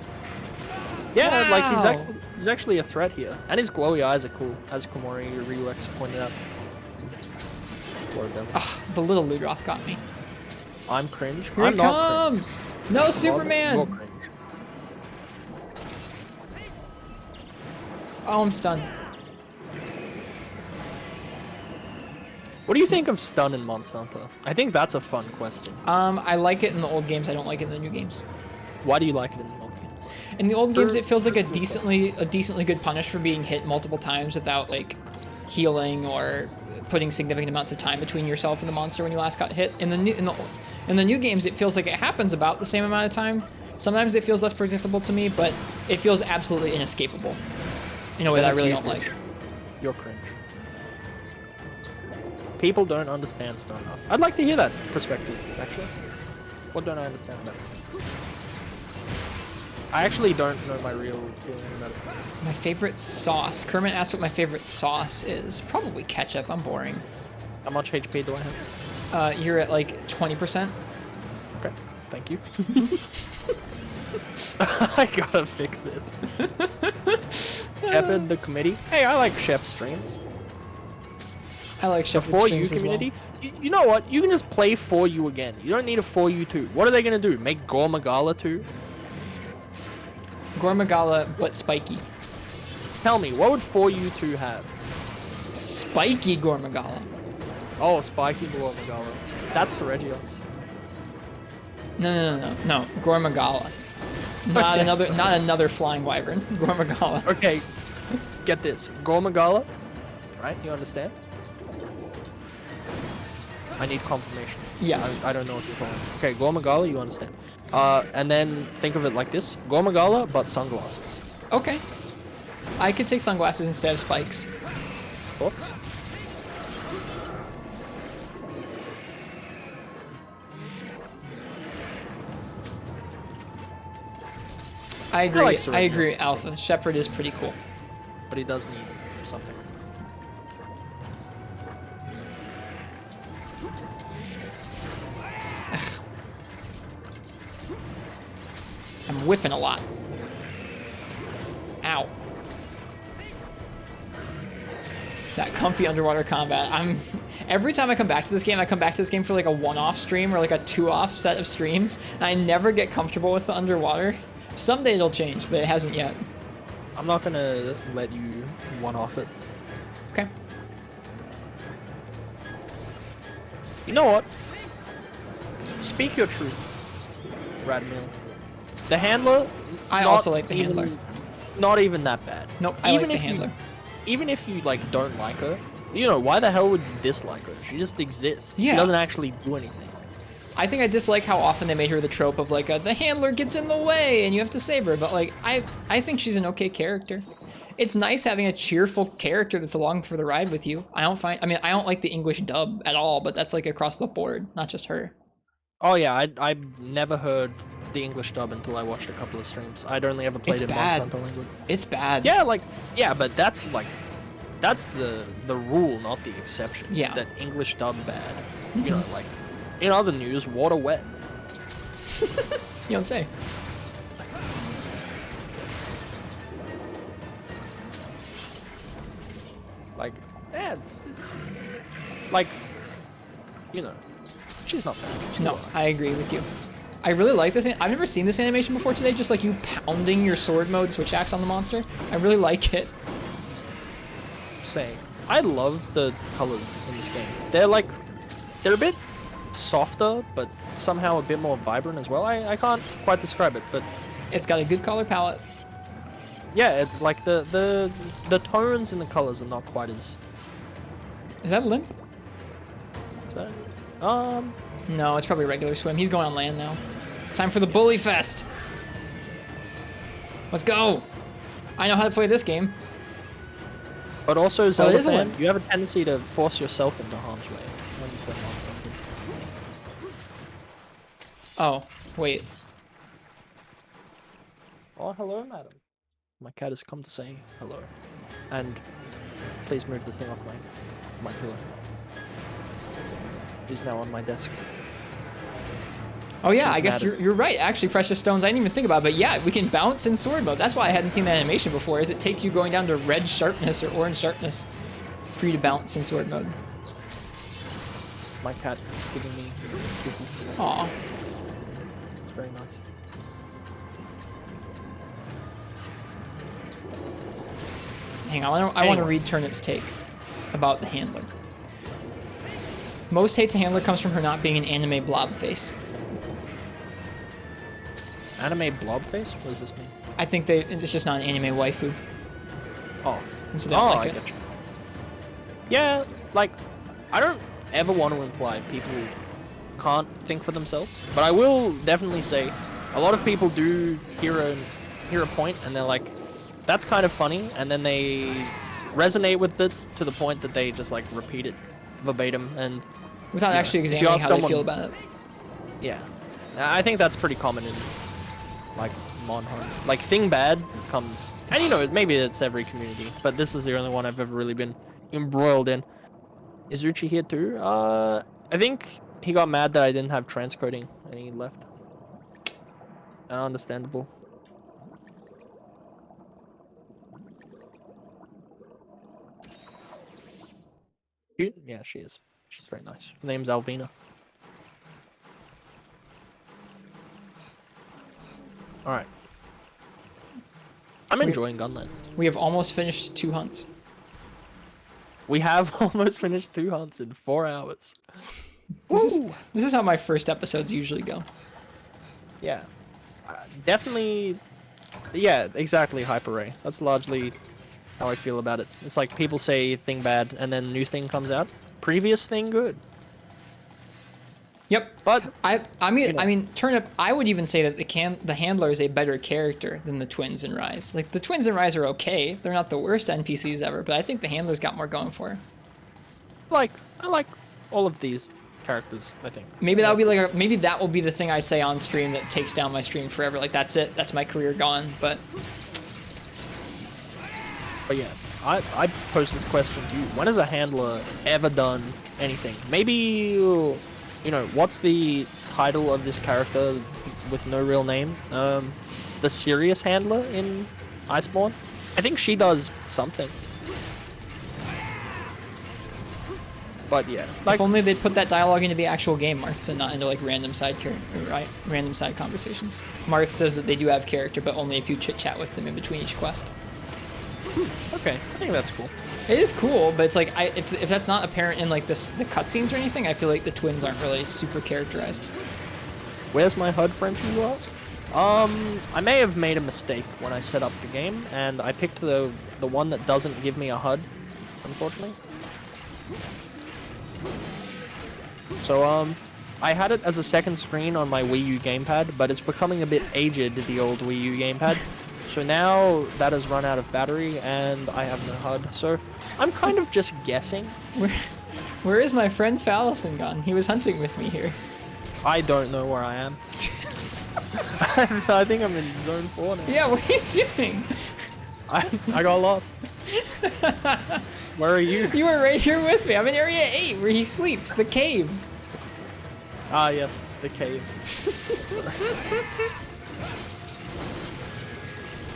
Yeah, wow. like he's actually a threat here, and his glowy eyes are cool, as Komori Ryuex pointed out. Ugh, the little Ludroth got me. I'm cringe. Here I'm he comes. Cringe. No, Superman. You're cringe. Oh, I'm stunned. What do you think of stun in Monster Hunter? I think that's a fun question. I like it in the old games. I don't like it in the new games. Why do you like it in the old games? In the old games, it feels like a decently good punish for being hit multiple times without like healing or putting significant amounts of time between yourself and the monster when you last got hit. In the new games, it feels like it happens about the same amount of time. Sometimes it feels less predictable to me, but it feels absolutely inescapable in a way that I really don't like. You're cringe. People don't understand stun enough. I'd like to hear that perspective, actually. What don't I understand about it? I actually don't know my real feeling about it. My favorite sauce. Kermit asked what my favorite sauce is. Probably ketchup. I'm boring. How much HP do I have? You're at like 20%. Okay, thank you. I gotta fix it. Shepard the committee. Hey, I like Shep's streams. I like Shepard's For streams You as community. well. You know what? You can just play For You again. You don't need a For You 2. What are they gonna do? Make Gore Magala 2? Gore Magala, but spiky. Tell me, what would For You 2 have? Spiky Gore Magala. Oh, Spiky Gore Magala. That's Seregios. No. Gore Magala. Not another flying wyvern. Gore Magala. Okay, get this. Gore Magala, right? You understand? I need confirmation. Yes. I don't know what you're calling. Okay, Gore Magala, you understand. And then think of it like this. Gore Magala, but sunglasses. Okay. I could take sunglasses instead of spikes. Thoughts? I agree. like I agree, Alpha. Shepard is pretty cool. But he does need something. I'm whiffing a lot. Ow. That comfy underwater combat. Every time I come back to this game, I come back to this game for like a one-off stream or like a two-off set of streams, and I never get comfortable with the underwater. Someday it'll change, but it hasn't yet. I'm not gonna let you one-off it. Okay. You know what? Speak your truth, Radmill. The handler. I also like the handler. Not even that bad. Nope, I like the handler. Even if you like don't like her, you know, why the hell would you dislike her? She just exists. Yeah. She doesn't actually do anything. I think I dislike how often they made her the trope of like the handler gets in the way and you have to save her, but like I think she's an okay character. It's nice having a cheerful character that's along for the ride with you. I don't like the English dub at all, but that's like across the board, not just her. Oh yeah, I never heard the English dub until I watched a couple of streams. I'd only ever played It's in bad. Monster Hunter language. It's bad. Yeah, but that's the rule, not the exception. Yeah. That English dub bad. You know, like in other news, water wet. You don't say. Like, yeah, it's like, you know, she's not bad. She's No, alright. I agree with you. I really like this. I've never seen this animation before today, just like you pounding your sword mode switch axe on the monster. I really like it. Saying, I love the colors in this game. They're a bit softer, but somehow a bit more vibrant as well. I can't quite describe it, but It's got a good color palette. yeah, like the tones in the colors are not quite as. Is that Limp? Is that? No, it's probably regular swim. He's going on land now. Time for the Bully Fest. Let's go. I know how to play this game. But also, Zelda is a fan, limp. you have a tendency to force yourself into harm's way when you play on something. Oh, wait. Oh, hello, madam. My cat has come to say hello. And please move the thing off my pillow. She's now on my desk. Oh yeah, She's I guess mad you're right. Actually, precious stones, I didn't even think about it. But yeah, we can bounce in sword mode. That's why I hadn't seen that animation before, is it takes you going down to red sharpness or orange sharpness for you to bounce in sword mode. My cat is giving me kisses. Aw. It's very nice. Hang on, I want to read Turnip's take about the handler. Most hate to handler comes from her not being an anime blob face. Anime blob face? What does this mean? I think it's just not an anime waifu. Oh. And so they don't like I it. get you. Yeah, like, I don't ever want to imply people can't think for themselves, but I will definitely say a lot of people do hear a point and they're like, that's kind of funny, and then they resonate with it to the point that they just like repeat it verbatim and Without yeah, actually if you examining ask how they someone- feel about it. yeah. I think that's pretty common in like Monhun. Like thing bad comes, and you know maybe it's every community, but this is the only one I've ever really been embroiled in. Is Ruchi here too? I think he got mad that I didn't have transcoding and he left. Understandable. Yeah, she is. She's very nice. Her name's Alvina. Alright. I'm enjoying Gunlands. We have almost finished 2 hunts. We have almost finished 2 hunts in 4 hours. This is how my first episodes usually go. Yeah. Definitely. Yeah, exactly, Hyper Ray. That's largely how I feel about it. It's like people say thing bad and then new thing comes out. Previous thing good. Yep. But I you know. mean, Turnip, I would even say that the handler is a better character than the twins in Rise. Like, the twins in Rise are okay. They're not the worst NPCs ever, but I think the handler's got more going for her. I like all of these characters, I think. Maybe that'll be like maybe that will be the thing I say on stream that takes down my stream forever. Like, that's it. That's my career gone. But yeah, I pose this question to you. When has a handler ever done anything? Maybe, you know, what's the title of this character with no real name? The serious handler in Iceborne? I think she does something. But yeah, like, if only they'd put that dialogue into the actual game, Marth, and not into like random side random side conversations. Marth says that they do have character, but only if you chit chat with them in between each quest. okay, I think that's cool. It is cool, but it's like if that's not apparent in like the cutscenes or anything, I feel like the twins aren't really super characterized. Where's my HUD, Frenchie, you ask? I may have made a mistake when I set up the game, and I picked the one that doesn't give me a HUD, unfortunately. So, I had it as a second screen on my Wii U gamepad, but it's becoming a bit aged, the old Wii U gamepad. So now that has run out of battery and I have no HUD. So I'm kind of just guessing. Where is my friend Phallison gone? He was hunting with me here. I don't know where I am. I think I'm in zone 4 now. Yeah, what are you doing? I got lost. Where are you? You were right here with me. I'm in area 8 where he sleeps, the cave. Ah, yes, the cave.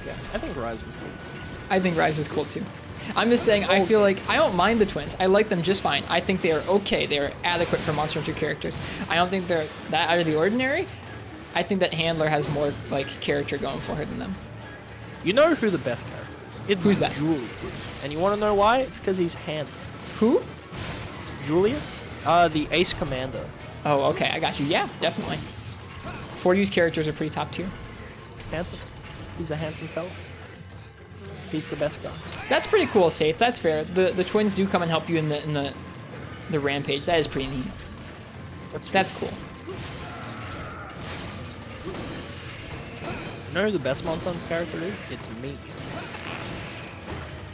Yeah, I think Rise was cool. I think Rise was cool too. I'm just saying, I feel like I don't mind the twins. I like them just fine. I think they are okay. They are adequate for Monster Hunter characters. I don't think they're that out of the ordinary. I think that Handler has more like character going for her than them. You know who the best character is? It's Who's that? Julius. And you want to know why? It's because he's handsome. Who? Julius? The Ace Commander. Oh, okay. I got you. Yeah, definitely. 4U's characters are pretty top tier. Handsome. He's a handsome fella. He's the best guy. That's pretty cool, Safe. That's fair. The twins do come and help you in the rampage. That is pretty neat. That's cool. You know who the best Monster Hunter character is? It's me.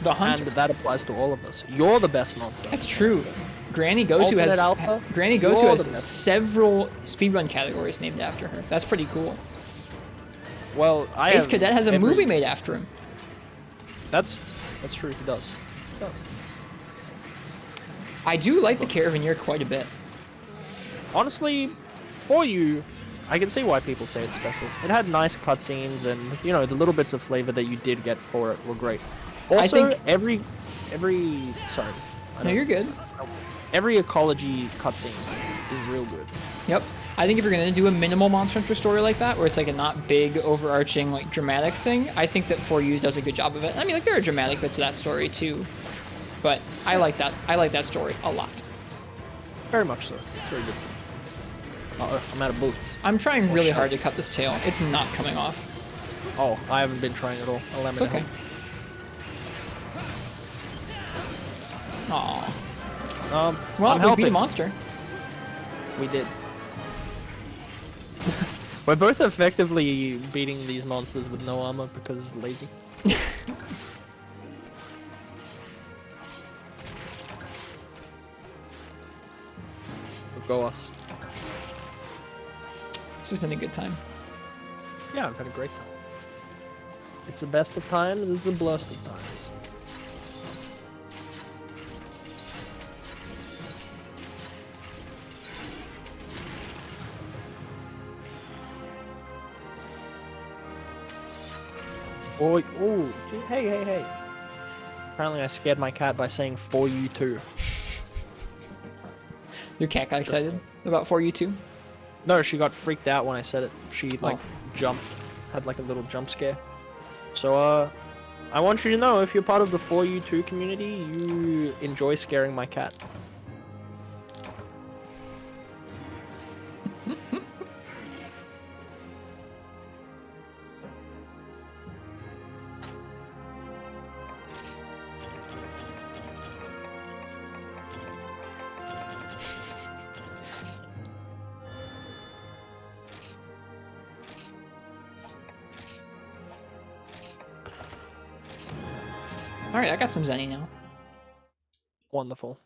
The Hunter. And that applies to all of us. You're the best monster. That's true. Granny Goto Alternate has Alpha, Granny Goto has you're the best. several speedrun categories named after her. That's pretty cool. Well, Ace Cadet has a movie made after him. That's true. He does. He does. I do like the Caravan quite a bit. Honestly, for you, I can see why people say it's special. It had nice cutscenes, and you know the little bits of flavor that you did get for it were great. Also, I think every sorry. No, you're good. Every ecology cutscene is real good. Yep. I think if you're gonna do a minimal Monster Hunter story like that, where it's like a not big, overarching, like dramatic thing, I think that 4U does a good job of it. I mean, like there are dramatic bits of that story too, but I like that. I like that story a lot. Very much so. It's very good. Uh-oh, I'm out of bullets. I'm trying really hard to cut this tail. It's not coming off. Oh, I haven't been trying at all. It's okay. Aw. Well, I'm we helping. beat a monster. We did. We're both effectively beating these monsters with no armor because lazy. Go us. This has been a good time. Yeah, I've had a great time. It's the best of times, it's the blurst of times. Oh, gee, hey. Apparently I scared my cat by saying for you too. Your cat got excited about 4U too? No, she got freaked out when I said it. She like Oh. jumped, had like a little jump scare. So I want you to know if you're part of the 4U2 community, you enjoy scaring my cat. Alright, I got some Zenny now. Wonderful.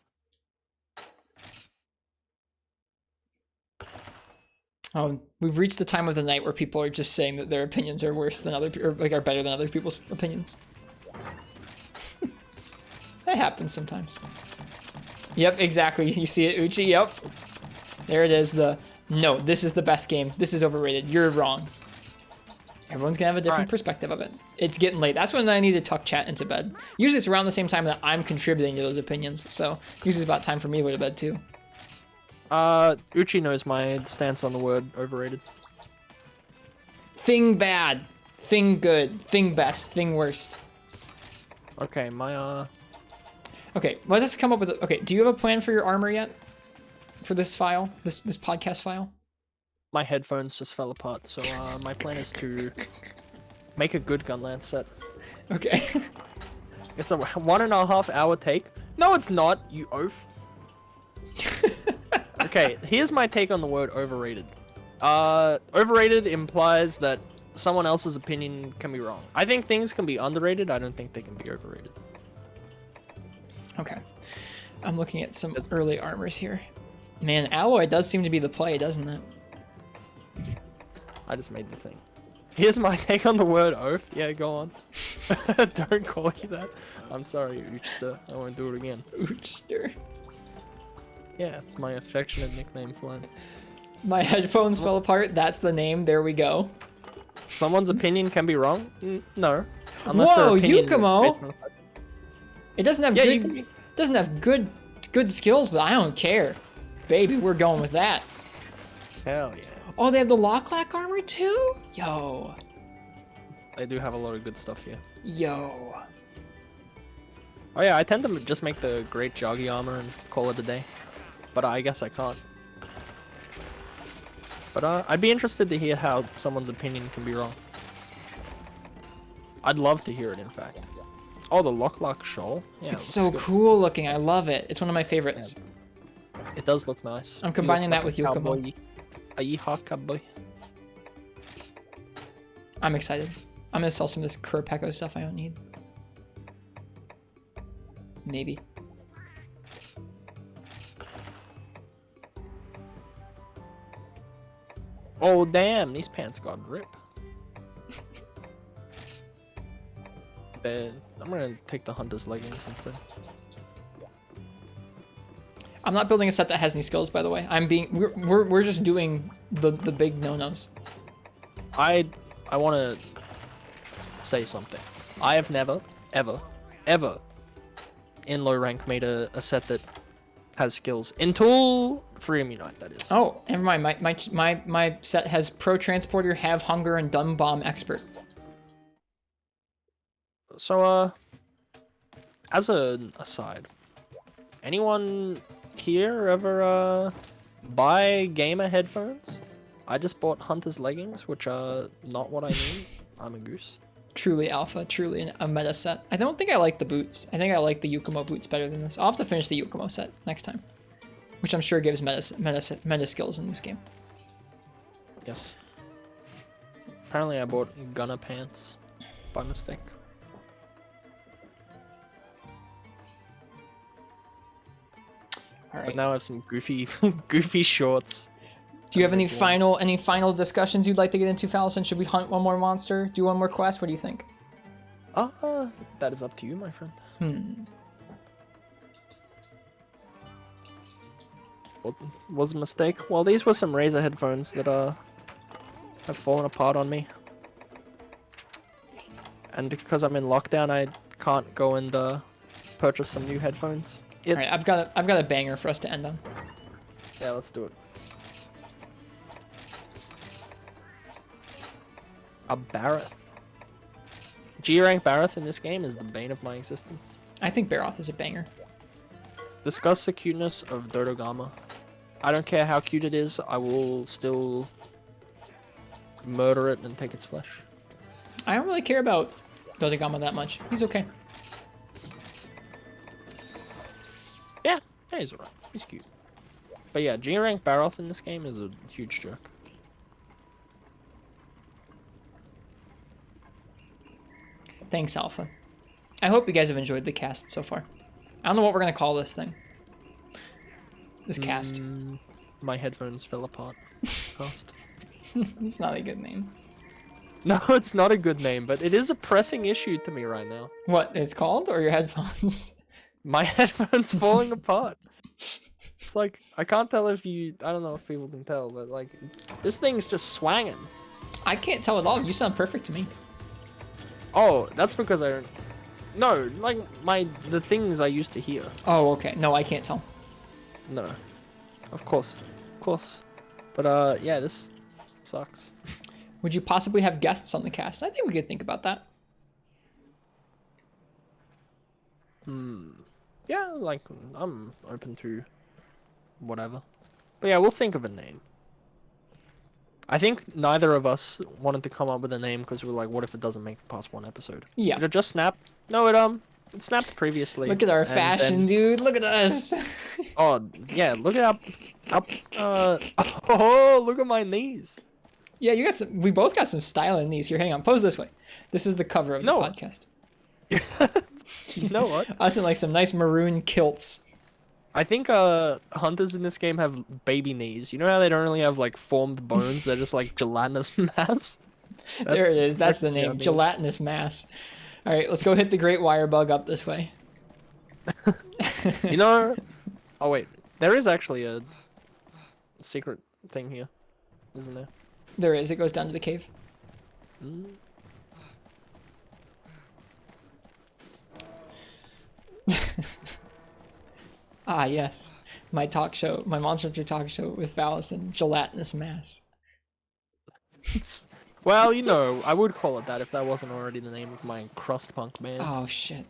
Oh, we've reached the time of the night where people are just saying that their opinions are worse than or like are better than other people's opinions. That happens sometimes. Yep, exactly. You see it, Uchi? Yep. There it is. No, this is the best game. This is overrated. You're wrong. Everyone's gonna have a different perspective of it. It's getting late. That's when I need to tuck chat into bed. Usually it's around the same time that I'm contributing to those opinions. So usually it's about time for me to go to bed too. Uchi knows my stance on the word overrated. Thing bad, thing good, thing best, thing worst. Okay, my Okay, let us come up with okay, do you have a plan for your armor yet? For this file? This podcast file? my headphones just fell apart, so my plan is to make a good Gunlance set. Okay. It's a 1.5 hour take. No, it's not, you oaf. Okay, here's my take on the word overrated. Overrated implies that someone else's opinion can be wrong. I think things can be underrated. I don't think they can be overrated. Okay. I'm looking at some early armors here. Man, alloy does seem to be the play, doesn't it? I just made the thing. Here's my take on the word oath. Yeah, go on. Don't call you that. I'm sorry, Uchster. I won't do it again. Oochster. Yeah, it's my affectionate nickname for him. My headphones fell apart. That's the name. There we go. Someone's opinion can be wrong? No. Unless their Whoa, opinion is Yukumo! based on- It doesn't have Yeah, good. you can be. Doesn't have good skills, but I don't care. Baby, we're going with that. Hell yeah. Oh, they have the Locklack armor too? Yo. They do have a lot of good stuff here. Yo. Oh yeah, I tend to just make the great joggy armor and call it a day. But I guess I can't. But I'd be interested to hear how someone's opinion can be wrong. I'd love to hear it, in fact. Oh, the Lock shawl? Yeah, It's it so looks good. cool looking. I love it. It's one of my favorites. It does look nice. I'm combining You that look with like a Yukumo. cowboy. A yeehaw cowboy. I'm excited. I'm gonna sell some of this Kurapeko stuff I don't need. Maybe. Oh damn, these pants got rip. I'm gonna take the hunter's leggings instead. I'm not building a set that has any skills, by the way. We're just doing the big no-nos. I want to say something. I have never, ever, in low rank made a set that has skills until Freedom Unite. That is. Oh, never mind. My set has Pro Transporter, Have Hunger, and Dumb Bomb Expert. So as an aside, anyone here ever buy gamer headphones? I just bought Hunter's leggings, which are not what I need. I'm a goose. Truly alpha, truly a meta set. I don't think I like the boots. I think I like the Yukumo boots better than this. I'll have to finish the Yukumo set next time, which I'm sure gives meta skills in this game. Yes. Apparently I bought Gunner pants by mistake. All right. But now I have some goofy shorts. Do you have any final discussions you'd like to get into, Phal? Should we hunt one more monster? Do one more quest? What do you think? That is up to you, my friend. What was a mistake? Well, these were some Razer headphones that have fallen apart on me. And because I'm in lockdown, I can't go and purchase some new headphones. All right, I've got a banger for us to end on. Yeah, let's do it. A Barroth. G-rank Barroth in this game is the bane of my existence. I think Baroth is a banger. Discuss the cuteness of Dodogama. I don't care how cute it is, I will still murder it and take its flesh. I don't really care about Dodogama that much. He's okay. Yeah, he's alright. He's cute. But yeah, G-rank Barroth in this game is a huge jerk. Thanks, Alpha. I hope you guys have enjoyed the cast so far. I don't know what we're gonna call this thing. This cast. My headphones fell apart fast. It's not a good name. No, it's not a good name, but it is a pressing issue to me right now. What it's called, or your headphones? My headphones falling apart. It's like, I can't tell if I don't know if people can tell, but like, this thing's just swanging. I can't tell at all. You sound perfect to me. Oh, that's because I don't... No, like, the things I used to hear. Oh, okay. No, I can't tell. No. Of course. But, yeah, this sucks. Would you possibly have guests on the cast? I think we could think about that. Yeah, like, I'm open to whatever. But yeah, we'll think of a name. I think neither of us wanted to come up with a name because we're like, what if it doesn't make it past one episode? Yeah. Did it just snap? No, it snapped previously. Look at our and fashion, then- dude. Look at us. Oh, yeah, look at up, oh, look at my knees. Yeah, you got some. We both got some style in these. Here, hang on. Pose this way. This is the cover of the podcast. You know what? Us in like some nice maroon kilts. I think hunters in this game have baby knees. You know how they don't really have like formed bones? They're just like gelatinous mass. There it is. That's the name. Gelatinous mass. All right, let's go hit the Great Wire Bug up this way. You know. Oh wait, there is actually a secret thing here, isn't there? There is. It goes down to the cave. Mm. Ah, yes. My talk show, my Monster Hunter talk show with Phallus and gelatinous mass. Well, you know, I would call it that if that wasn't already the name of my crust punk band. Oh, shit.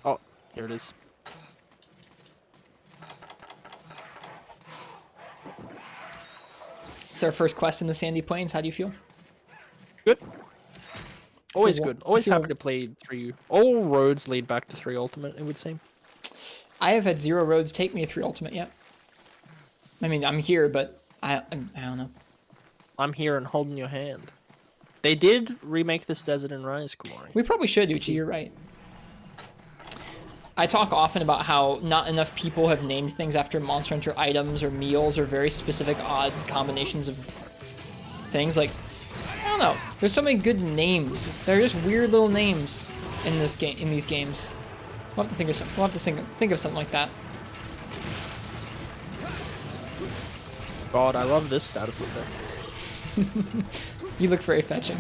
Oh, here it is. It's our first quest in the Sandy Plains. How do you feel? Good. Always feel- good. Always I feel- happy to play 3. All roads lead back to 3 Ultimate, it would seem. I have had 0 roads take me to 3 Ultimate yet. I mean, I'm here, but I don't know. I'm here and holding your hand. They did remake this Desert and Rise, Kamari. We probably should, Uchi. You're right. I talk often about how not enough people have named things after Monster Hunter items or meals or very specific odd combinations of things. Like, I don't know. There's so many good names. They're just weird little names in this game. In these games, we'll have to think of some. We'll have to think of something like that. God, I love this status effect. You look very fetching.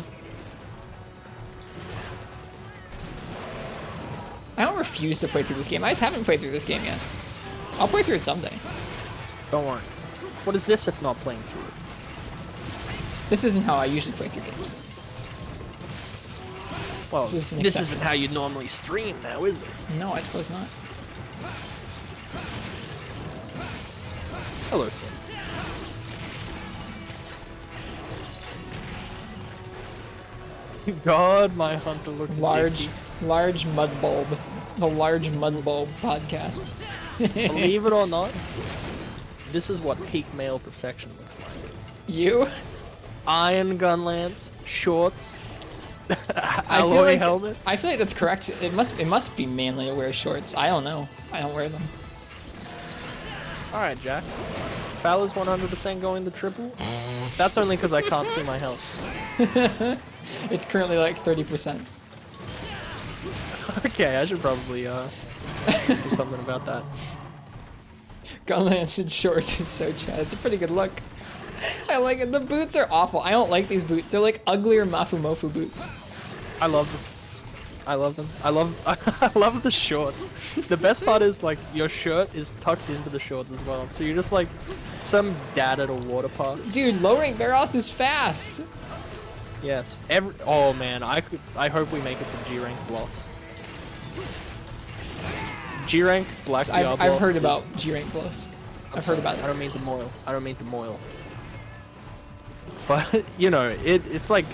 I don't refuse to play through this game. I just haven't played through this game yet. I'll play through it someday. Don't worry. What is this if not playing through it? This isn't how I usually play through games. Well, This is an this exception. isn't how you normally stream now, is it? No, I suppose not. Hello, Tim. God, my hunter looks Large dicky. mud bulb. The large mud bulb podcast. Believe it or not, this is what peak male perfection looks like. You? Iron gun lance, shorts, I alloy helmet. I feel like that's correct. It must be manly to wear shorts. I don't know. I don't wear them. All right, Jack. Phal is 100% going the triple. That's only because I can't see my health. It's currently like 30%. Okay, I should probably do something about that. Gunlance and shorts is so Chad. It's a pretty good look. I like it. The boots are awful. I don't like these boots. They're like uglier Mafu Mofu boots. I love them. I love them. I love the shorts. The best part is like your shirt is tucked into the shorts as well. So you're just like some dad at a water park. Dude, low rank Baroth is fast. Yes. Oh man, I hope we make it to G rank Bloss. G rank Black Diablo. I've heard about G rank Bloss. I've heard about it. I don't mean to moil. I don't mean to moil. But you know, it's like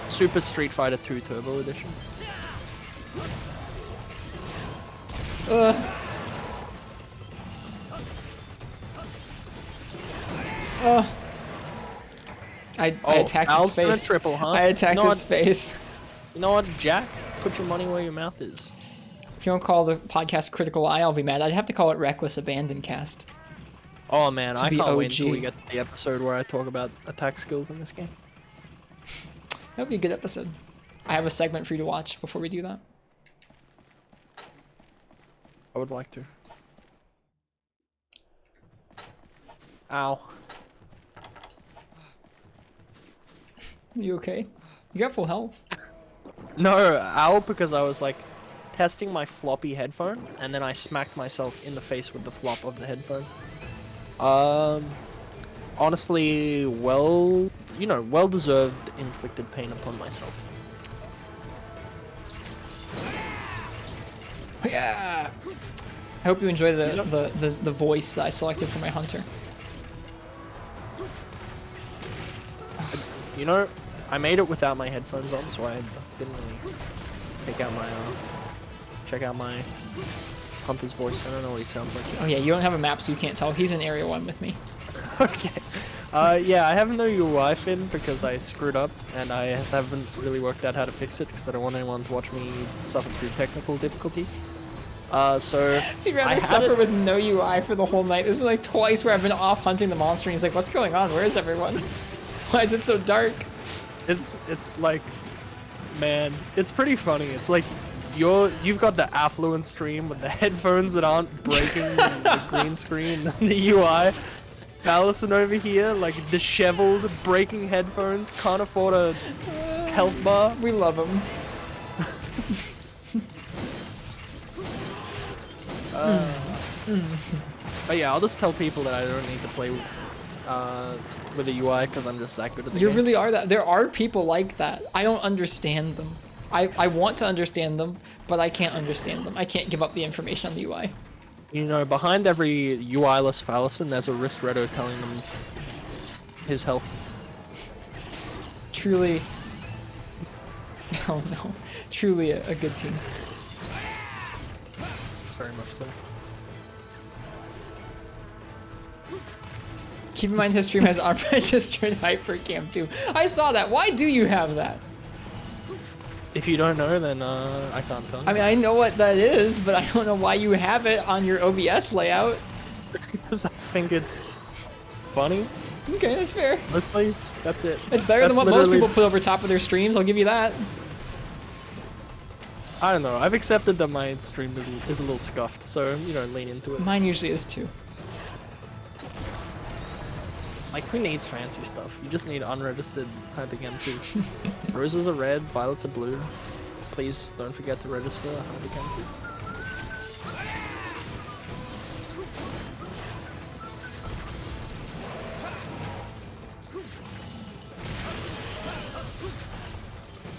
Super Street Fighter 2 Turbo Edition. I attacked Phal's its gonna face. triple, huh? I attacked You know its face. You know what, Jack? Put your money where your mouth is. If you don't call the podcast Critical Eye, I'll be mad. I'd have to call it Reckless Abandon Cast. Oh man, To I be can't wait OG. until we get to the episode where I talk about attack skills in this game. That would be a good episode. I have a segment for you to watch before we do that. I would like to. Ow. You okay? You got full health. No, ow, because I was like testing my floppy headphone and then I smacked myself in the face with the flop of the headphone. Honestly, well, you know, well-deserved inflicted pain upon myself. Yeah. I hope you enjoy the voice that I selected for my hunter. You know, I made it without my headphones on, so I didn't really check out my hunter's voice. I don't know what he sounds like yet. Oh yeah, you don't have a map, so you can't tell. He's in Area 1 with me. Okay. Yeah, I have no UI Finn because I screwed up and I haven't really worked out how to fix it because I don't want anyone to watch me suffer through technical difficulties. So So you'd I rather had suffer it- with no UI for the whole night. There's been like twice where I've been off hunting the monster and he's like, what's going on? Where is everyone? Why is it so dark? It's like, man, it's pretty funny. It's like you've got the affluent stream with the headphones that aren't breaking the green screen and the UI. Allison over here, like disheveled, breaking headphones, can't afford a health bar. We love him. But yeah, I'll just tell people that I don't need to play with a UI because I'm just that good at the You game. really are that. There are people like that. I don't understand them. I want to understand them, but I can't understand them. I can't give up the information on the UI. You know, behind every UI-less Fallison, there's a Rist Redo telling them his health. Truly. Oh no. Truly a good team. Very much so. Keep in mind his stream has unregistered hypercam too. I saw that. Why do you have that? If you don't know, then I can't tell you. I mean, I know what that is, but I don't know why you have it on your OBS layout. Because I think it's funny. Okay, that's fair. Mostly, that's it. It's better than That's what most literally- people put over top of their streams, I'll give you that. I don't know. I've accepted that my stream is a little scuffed, so you know, lean into it. Mine usually is too. Like, who needs fancy stuff? You just need unregistered hypercam too. Roses are red, violets are blue. Please don't forget to register hypercam too.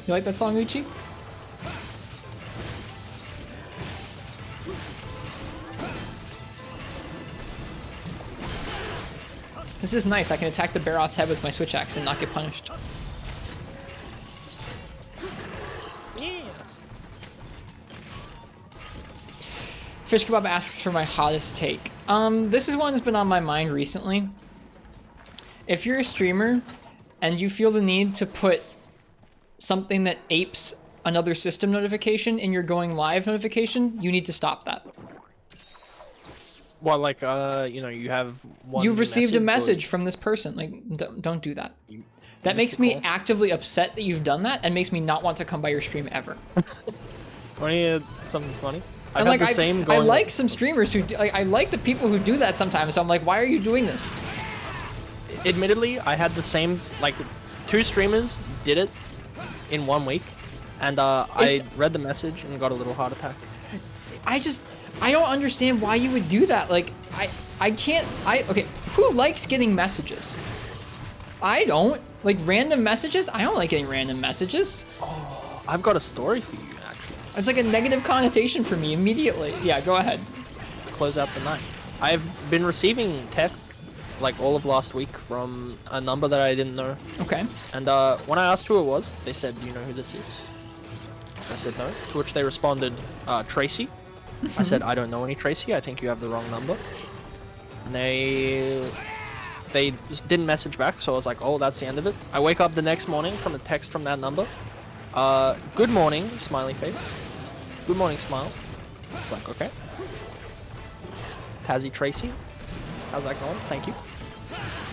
You like that song, Uchi? This is nice. I can attack the Barot's head with my switch axe and not get punished. Yes. Fish Kebab asks for my hottest take. This is one that's been on my mind recently. If you're a streamer and you feel the need to put something that apes another system notification in your going live notification, you need to stop that. Well, like, you know, you have one. You've received a or- message from this person. Like, don't do that. That makes missed me the call? actively upset that you've done that and makes me not want to come by your stream ever. Want to hear something funny? I've And had like, the same I going. like some streamers who do, like, I like the people who do that sometimes. So I'm like, why are you doing this? Admittedly, I had the same, like, 2 streamers did it in 1 week, and I read the message and got a little heart attack. I don't understand why you would do that. Like, okay, who likes getting messages? I don't. Like, random messages? I don't like getting random messages. I've got a story for you, actually. It's like a negative connotation for me immediately. Yeah, go ahead. Close out the night. I've been receiving texts, like, all of last week from a number that I didn't know. Okay. And when I asked who it was, they said, "Do you know who this is?" I said no, to which they responded, "Tracy." I said, "I don't know any Tracy, I think you have the wrong number." And they just didn't message back, so I was like, oh, that's the end of it. I wake up the next morning from a text from that number. Good morning, smiley face. Good morning, smile. It's like, okay. Tazzy Tracy, how's that going? Thank you.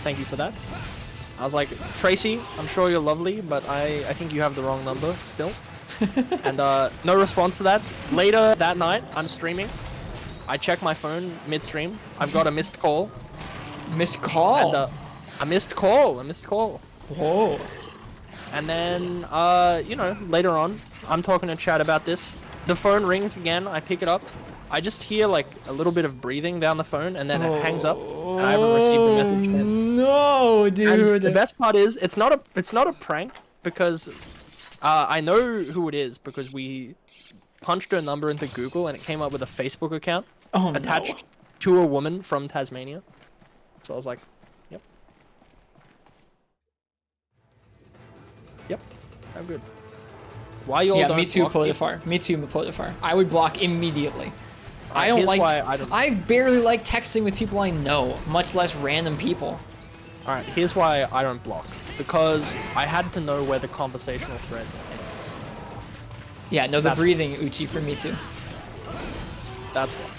Thank you for that. I was like, Tracy, I'm sure you're lovely, but I think you have the wrong number still. And no response to that. Later that night, I'm streaming. I check my phone mid-stream. I've got a missed call. Missed call. And a missed call. Whoa. And then, you know, later on, I'm talking to Chad about this. The phone rings again. I pick it up. I just hear like a little bit of breathing down the phone, and then it hangs up. And I haven't received the message yet. No, dude. And the best part is, it's not a prank because I know who it is because we punched her number into Google and it came up with a Facebook account attached to a woman from Tasmania. So I was like, yep. Yep, I'm good. Why y'all Yeah, don't me too, block me? Politifar. Me too, Politifar. I would block immediately. Here's why I don't- I barely like texting with people I know, much less random people. Alright, here's why I don't block. Because I had to know where the conversational thread ends. Yeah, no, the breathing, Uchi, for me too. That's why.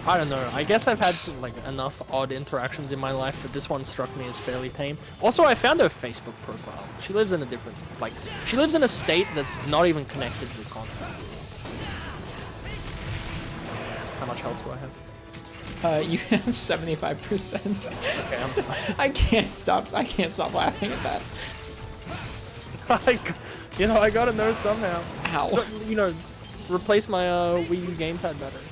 I don't know. I guess I've had some, like, enough odd interactions in my life that this one struck me as fairly tame. Also, I found her Facebook profile. She lives in a different, like, she lives in a state that's not even connected to the contact. How much health do I have? You have 75%. Okay, I'm fine. I can't stop laughing at that. You know, I gotta know somehow. Ow. So, you know, replace my Wii U gamepad battery.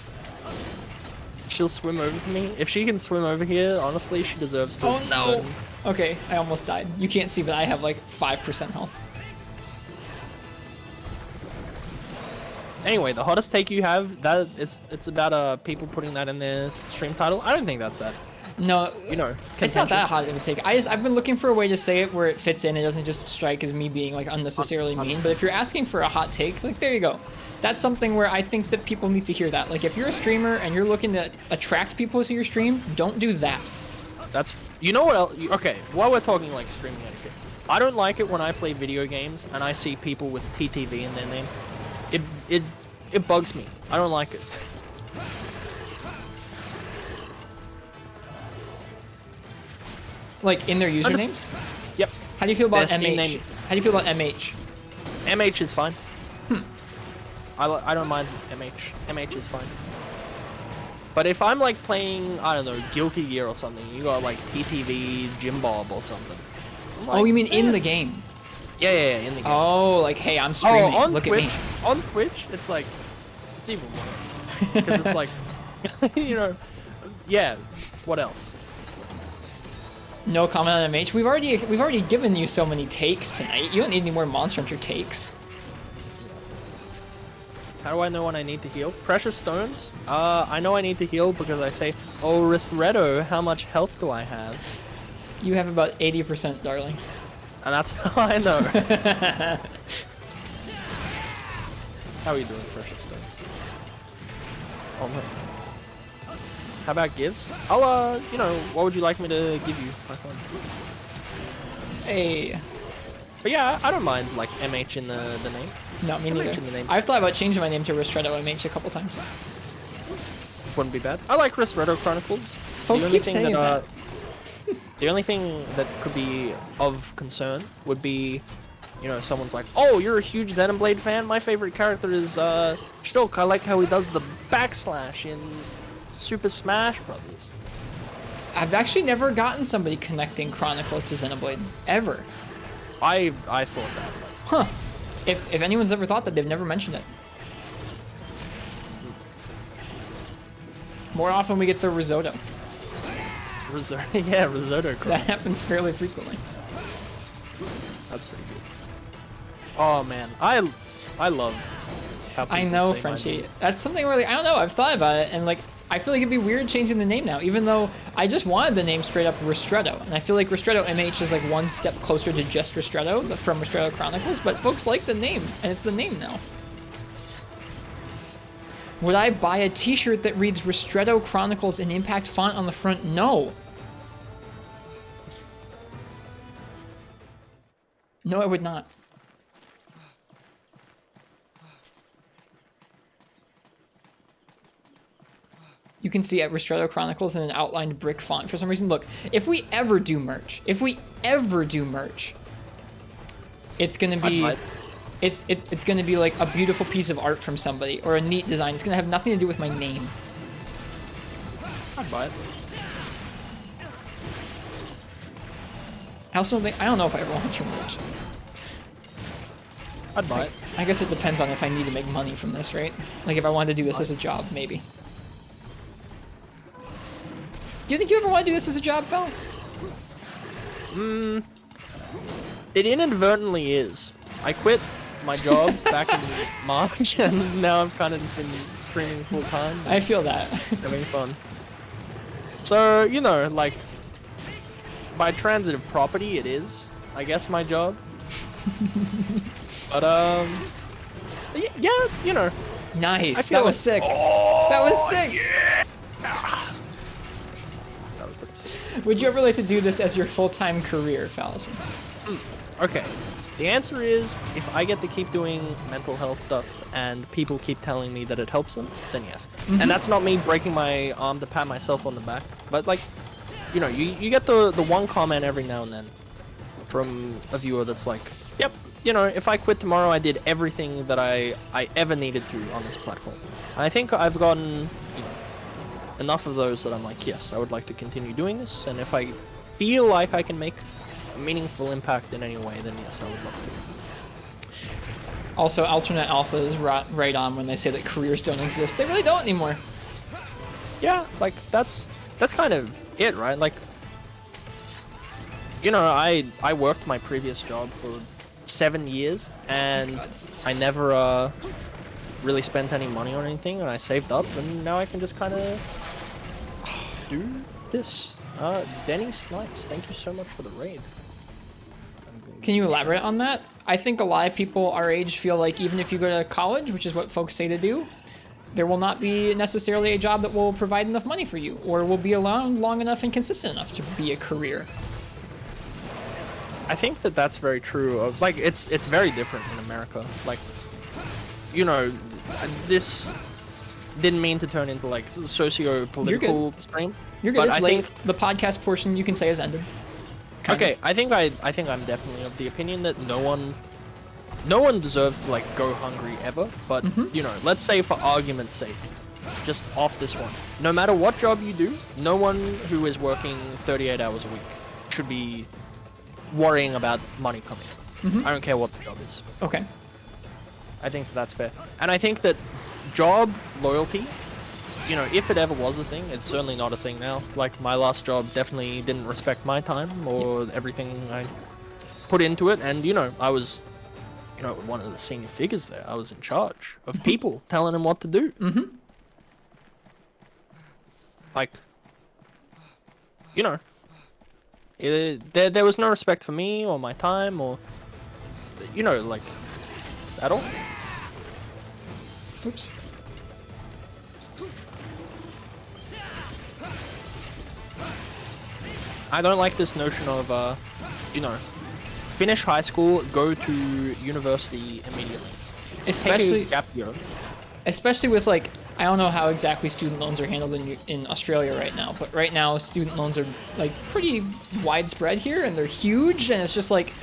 She'll swim over to me. If she can swim over here, honestly, she deserves to. Oh no! Okay, I almost died. You can't see, but I have like 5% health. Anyway, the hottest take you have, that it's about people putting that in their stream title. I don't think that's that. No, You know, it's not that hot of a take. I've been looking for a way to say it where it fits in. It doesn't just strike as me being like unnecessarily mean. But if you're asking for a hot take, like there you go. That's something where I think that people need to hear that. Like if you're a streamer and you're looking to attract people to your stream, don't do that. That's, you know what else? Okay, while we're talking like streaming etiquette, I don't like it when I play video games and I see people with TTV in their name. It bugs me. I don't like it. Like in their usernames? Yep. How do you feel about Their Steam MH? name. How do you feel about MH? MH is fine. I don't mind MH. MH is fine. But if I'm like playing, I don't know, Guilty Gear or something, you got like TTV Jim Bob or something. I'm like, Oh, you mean in the game? Yeah, in the game. Oh, like hey, I'm streaming. on Look Twitch, at me. On Twitch, it's like, it's even worse. Because it's like, you know, yeah, what else? No comment on MH. We've already given you so many takes tonight. You don't need any more Monster Hunter takes. How do I know when I need to heal? Precious stones? I know I need to heal because I say, oh, Ristretto, how much health do I have? You have about 80%, darling. And that's how I know. How are you doing, Precious stones? Oh, no. How about gives? I'll, you know, what would you like me to give you? Hey. But yeah, I don't mind, like, MH in the name. No, me MH neither. in the name. I've thought about changing my name to Ristretto MH a couple times. Wouldn't be bad. I like Ristretto Chronicles. Folks keep saying that. The only thing that could be of concern would be, you know, someone's like, oh, you're a huge Xenoblade fan? My favorite character is, Shulk. I like how he does the backslash in Super Smash Brothers. I've actually never gotten somebody connecting Chronicles to Xenoblade. Ever. I thought that. Huh. If anyone's ever thought that, they've never mentioned it. More often we get the risotto. Yeah, risotto. That happens fairly frequently. That's pretty good. Oh man, I love how people I know, say my Frenchie. name. That's something where, like, I don't know, I've thought about it, and like, I feel like it'd be weird changing the name now, even though I just wanted the name straight up Ristretto, and I feel like Ristretto MH is like one step closer to just Ristretto from Ristretto Chronicles, but folks like the name, and it's the name now. Would I buy a t-shirt that reads Ristretto Chronicles in impact font on the front? No. No, I would not. You can see at Ristretto Chronicles in an outlined brick font for some reason. Look, if we ever do merch, it's gonna be, it's gonna be like a beautiful piece of art from somebody or a neat design. It's gonna have nothing to do with my name. I'd buy it. I also think, I don't know if I ever want your merch. I'd buy it. I guess it depends on if I need to make money from this, right? Like if I wanted to do this as a job, maybe. Do you think you ever want to do this as a job, Phal? It inadvertently is. I quit my job back in March, and now I've kind of just been streaming full time. I feel that. Having fun. So, you know, like, by transitive property, it is, I guess, my job. But, yeah, you know. Nice. That was sick. Oh, That was sick. Yeah. That was pretty sick. Would you ever like to do this as your full-time career, Fallacy? Okay. The answer is, if I get to keep doing mental health stuff and people keep telling me that it helps them, then yes. And that's not me breaking my arm to pat myself on the back, but like, you know, you get the one comment every now and then from a viewer that's like, yep, you know, if I quit tomorrow, I did everything that I ever needed to on this platform. And I think I've gotten, you know, enough of those that I'm like, yes, I would like to continue doing this, and if I feel like I can make a meaningful impact in any way, then yes, I would love to. Also, alternate alpha is right on when they say that careers don't exist. They really don't anymore. Yeah, like that's kind of it, right? Like, you know, I worked my previous job for 7 years, and I never really spent any money on anything, and I saved up, and now I can just kind of do this. Denny Snipes, thank you so much for the raid. Can you elaborate on that? I think a lot of people our age feel like even if you go to college, which is what folks say to do, there will not be necessarily a job that will provide enough money for you, or will be around long enough and consistent enough to be a career. I think that that's very true. Like, it's very different in America. Like, you know, this didn't mean to turn into like socio-political stream. You're good. But It's I late. think, The podcast portion you can say has ended. okay, I think I'm definitely of the opinion that no one deserves to like go hungry ever. But you know, let's say for argument's sake, just off this one, no matter what job you do, no one who is working 38 hours a week should be worrying about money coming in. I don't care what the job is. Okay. I think that's fair. And I think that job loyalty, you know, if it ever was a thing, it's certainly not a thing now. Like, my last job definitely didn't respect my time or everything I put into it. And, you know, I was, you know, one of the senior figures there. I was in charge of people, telling them what to do. Like, you know, there was no respect for me or my time or, you know, like, at all. Oops. I don't like this notion of, you know, finish high school, go to university immediately. Especially, Take a gap year. especially with like, I don't know how exactly student loans are handled in Australia right now, but right now student loans are like pretty widespread here, and they're huge, and it's just like,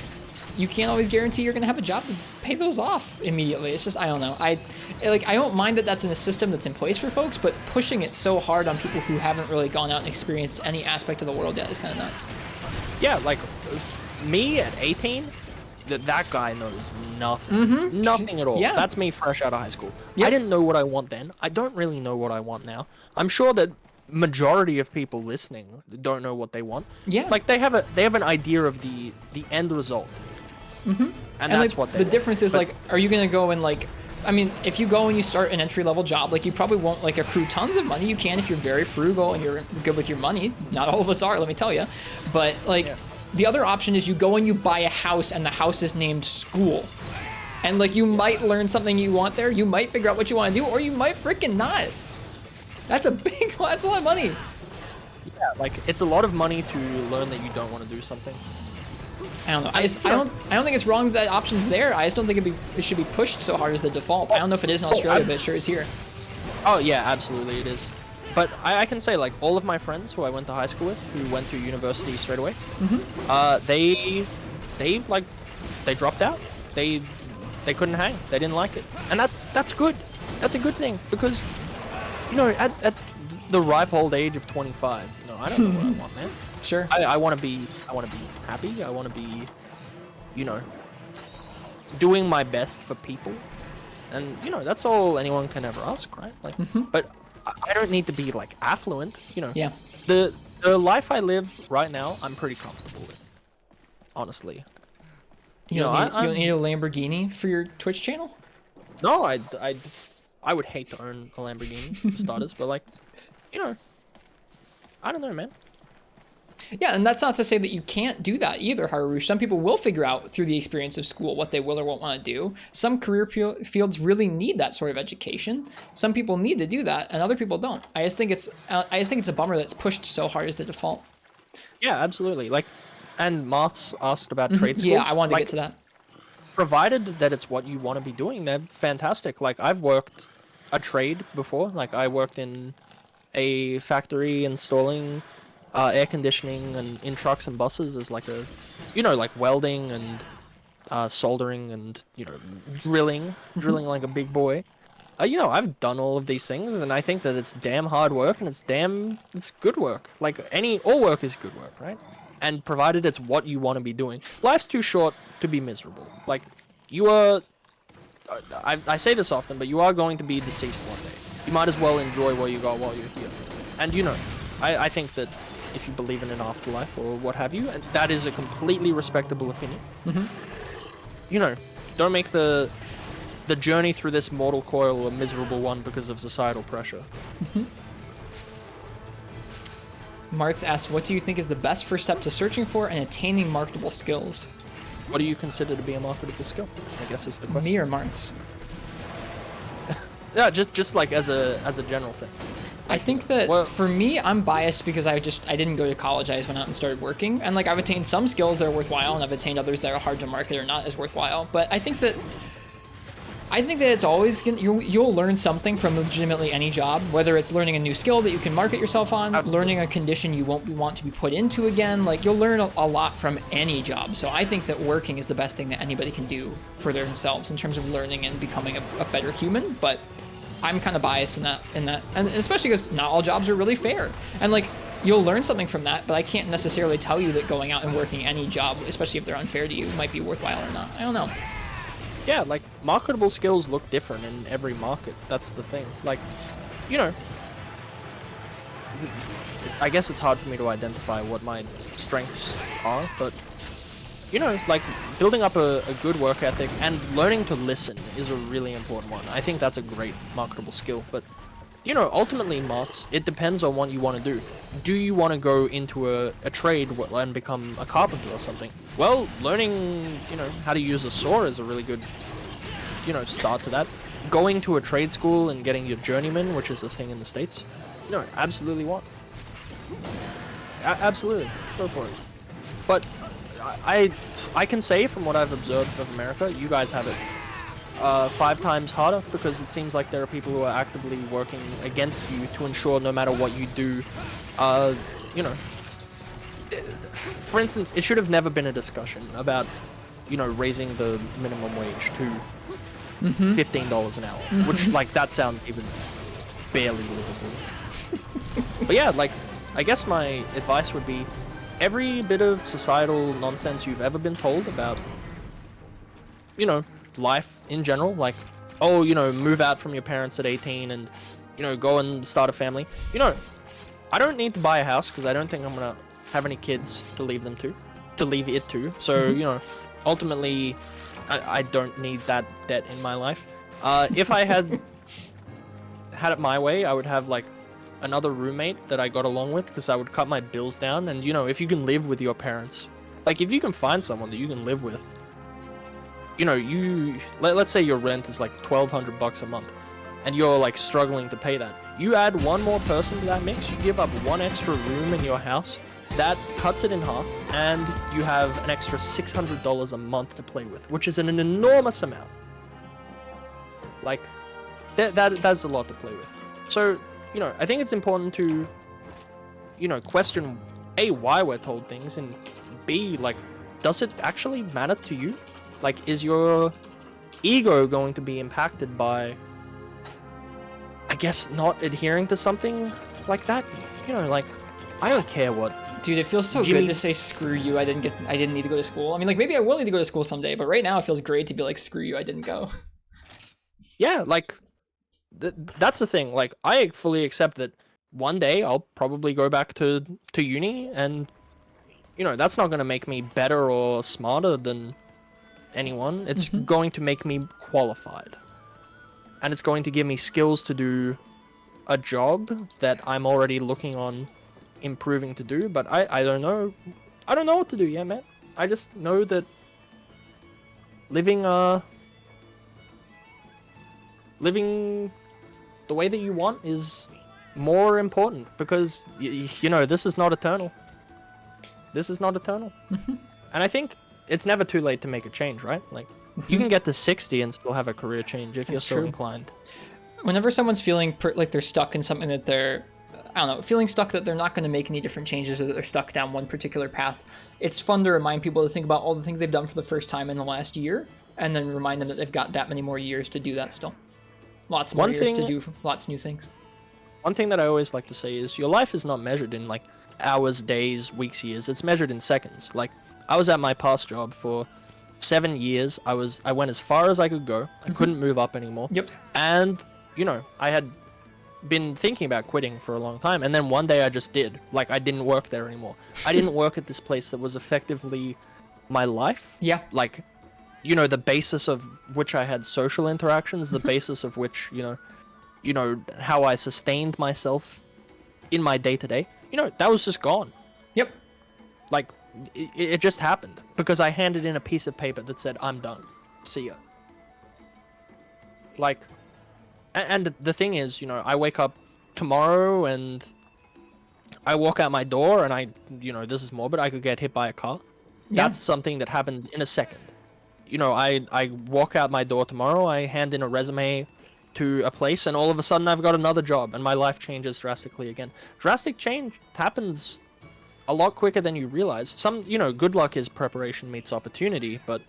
you can't always guarantee you're gonna have a job to pay those off immediately. It's just, I don't know. I don't mind that that's in a system that's in place for folks, but pushing it so hard on people who haven't really gone out and experienced any aspect of the world yet is kind of nuts. Yeah, like, me at 18, that guy knows nothing. Nothing at all. Yeah. That's me fresh out of high school. Yep. I didn't know what I want then. I don't really know what I want now. I'm sure that majority of people listening don't know what they want. Yeah. Like, they have an idea of the end result. And that's like, what they the want. difference is But- like, are you gonna go and like, I mean, if you go and you start an entry-level job, like, you probably won't like accrue tons of money. You can if you're very frugal and you're good with your money. Not all of us are, let me tell you. But like, Yeah. the other option is you go and you buy a house, and the house is named school. And like, you might learn something you want there. You might figure out what you want to do, or you might freaking not. That's a lot of money. Yeah, like, it's a lot of money to learn that you don't want to do something. I don't know. I don't think it's wrong that option's there. I just don't think it should be pushed so hard as the default. I don't know if it is in Australia, but it sure is here. Oh yeah, absolutely it is. But I can say, like, all of my friends who I went to high school with, who went to university straight away, they dropped out. They couldn't hang. They didn't like it, and that's good. That's a good thing, because, you know, at the ripe old age of 25, you know, I don't know what I want, man. Sure. I want to be happy. I want to be, you know, doing my best for people, and, you know, that's all anyone can ever ask, right? Like, but I don't need to be like affluent, you know. Yeah. The life I live right now, I'm pretty comfortable with, honestly. You know, don't need a Lamborghini for your Twitch channel? No, I would hate to own a Lamborghini for starters, but, like, you know, I don't know, man. Yeah, and that's not to say that you can't do that either, Harush. Some people will figure out through the experience of school what they will or won't want to do. Some career fields really need that sort of education. Some people need to do that, and other people don't. I just think it's a bummer that it's pushed so hard as the default. Yeah, absolutely. Like, and Marth's asked about trade schools. Yeah, I wanted to like, get to that. Provided that it's what you want to be doing, they're fantastic. Like, I've worked a trade before. Like, I worked in a factory installing air conditioning and in trucks and buses as like a, like welding and soldering and drilling like a big boy. I've done all of these things, and I think that it's damn hard work and it's good work. Like all work is good work, right? And provided it's what you want to be doing, life's too short to be miserable. Like you are, I say this often, but you are going to be deceased one day. You might as well enjoy what you got while you're here. And I think that if you believe in an afterlife or what have you, and that is a completely respectable opinion. Don't make the journey through this mortal coil a miserable one because of societal pressure. Martz asks, what do you think is the best first step to searching for and attaining marketable skills? What do you consider to be a marketable skill? I guess is the question. Me or Martz? Yeah, just like as a general thing. I think that for me, I'm biased because I didn't go to college. I just went out and started working, and like I've attained some skills that are worthwhile, and I've attained others that are hard to market or not as worthwhile. But I think that it's always you'll learn something from legitimately any job, whether it's learning a new skill that you can market yourself on, learning a condition you won't want to be put into again. Like you'll learn a lot from any job. So I think that working is the best thing that anybody can do for themselves in terms of learning and becoming a better human. But I'm kind of biased in that, and especially because not all jobs are really fair. And like you'll learn something from that, but I can't necessarily tell you that going out and working any job, especially if they're unfair to you, might be worthwhile or not. I don't know. Yeah, like marketable skills look different in every market. That's the thing. Like, I guess it's hard for me to identify what my strengths are, but like building up a good work ethic and learning to listen is a really important one. I think that's a great marketable skill, but ultimately, Martz, it depends on what you want to do. Do you want to go into a trade and become a carpenter or something? Well, learning, how to use a saw is a really good, start to that. Going to a trade school and getting your journeyman, which is a thing in the States, absolutely want. Absolutely, go for it. But I can say from what I've observed of America, you guys have it 5 times harder because it seems like there are people who are actively working against you to ensure no matter what you do, for instance, it should have never been a discussion about, raising the minimum wage to $15 an hour, which like that sounds even barely livable. But yeah, like I guess my advice would be every bit of societal nonsense you've ever been told about, life in general, like, oh, move out from your parents at 18 and, go and start a family. I don't need to buy a house because I don't think I'm gonna have any kids to leave it to. So, ultimately, I don't need that debt in my life. If I had it my way, I would have like another roommate that I got along with because I would cut my bills down. And if you can live with your parents, like if you can find someone that you can live with, let's say your rent is like $1,200 a month and you're like struggling to pay that. You add one more person to that mix, you give up one extra room in your house, that cuts it in half, and you have an extra $600 a month to play with, which is an enormous amount. Like, that's a lot to play with. So, I think it's important to, question A, why we're told things, and B, like, does it actually matter to you? Like, is your ego going to be impacted by, I guess, not adhering to something like that? Like, I don't care what. Dude, it feels so good to say screw you. I didn't need to go to school. I mean, like maybe I will need to go to school someday, but right now it feels great to be like screw you. I didn't go. Yeah, like that's the thing. Like I fully accept that one day I'll probably go back to uni, and that's not going to make me better or smarter than anyone. It's going to make me qualified, and it's going to give me skills to do a job that I'm already looking on improving to do. But I don't know what to do yet, man. I just know that living the way that you want is more important because this is not eternal. this is not eternal. And I think it's never too late to make a change, right? Like, you can get to 60 and still have a career change if you're That's so true. inclined. Whenever someone's feeling like they're stuck in something that they're, I don't know, feeling stuck that they're not going to make any different changes or that they're stuck down one particular path, it's fun to remind people to think about all the things they've done for the first time in the last year, and then remind them that they've got that many more years to do that still. Lots more years to do lots of new things. One thing that I always like to say is your life is not measured in like hours, days, weeks, years. It's measured in seconds. Like, I was at my past job for 7 years. I went as far as I could go. I couldn't move up anymore. Yep. And, you know, I had been thinking about quitting for a long time, and then one day I just did. Like, I didn't work there anymore. I didn't work at this place that was effectively my life. Yeah. Like, you know, the basis of which I had social interactions, the basis of which, you know, how I sustained myself in my day-to-day, you know, that was just gone. Yep. Like, it just happened because I handed in a piece of paper that said, I'm done. See ya. Like, and the thing is, you know, I wake up tomorrow and I walk out my door and you know, this is morbid, I could get hit by a car. Yeah. That's something that happened in a second. You know, I walk out my door tomorrow, I hand in a resume to a place, and all of a sudden I've got another job and my life changes drastically again. Drastic change happens a lot quicker than you realize. You know, good luck is preparation meets opportunity, but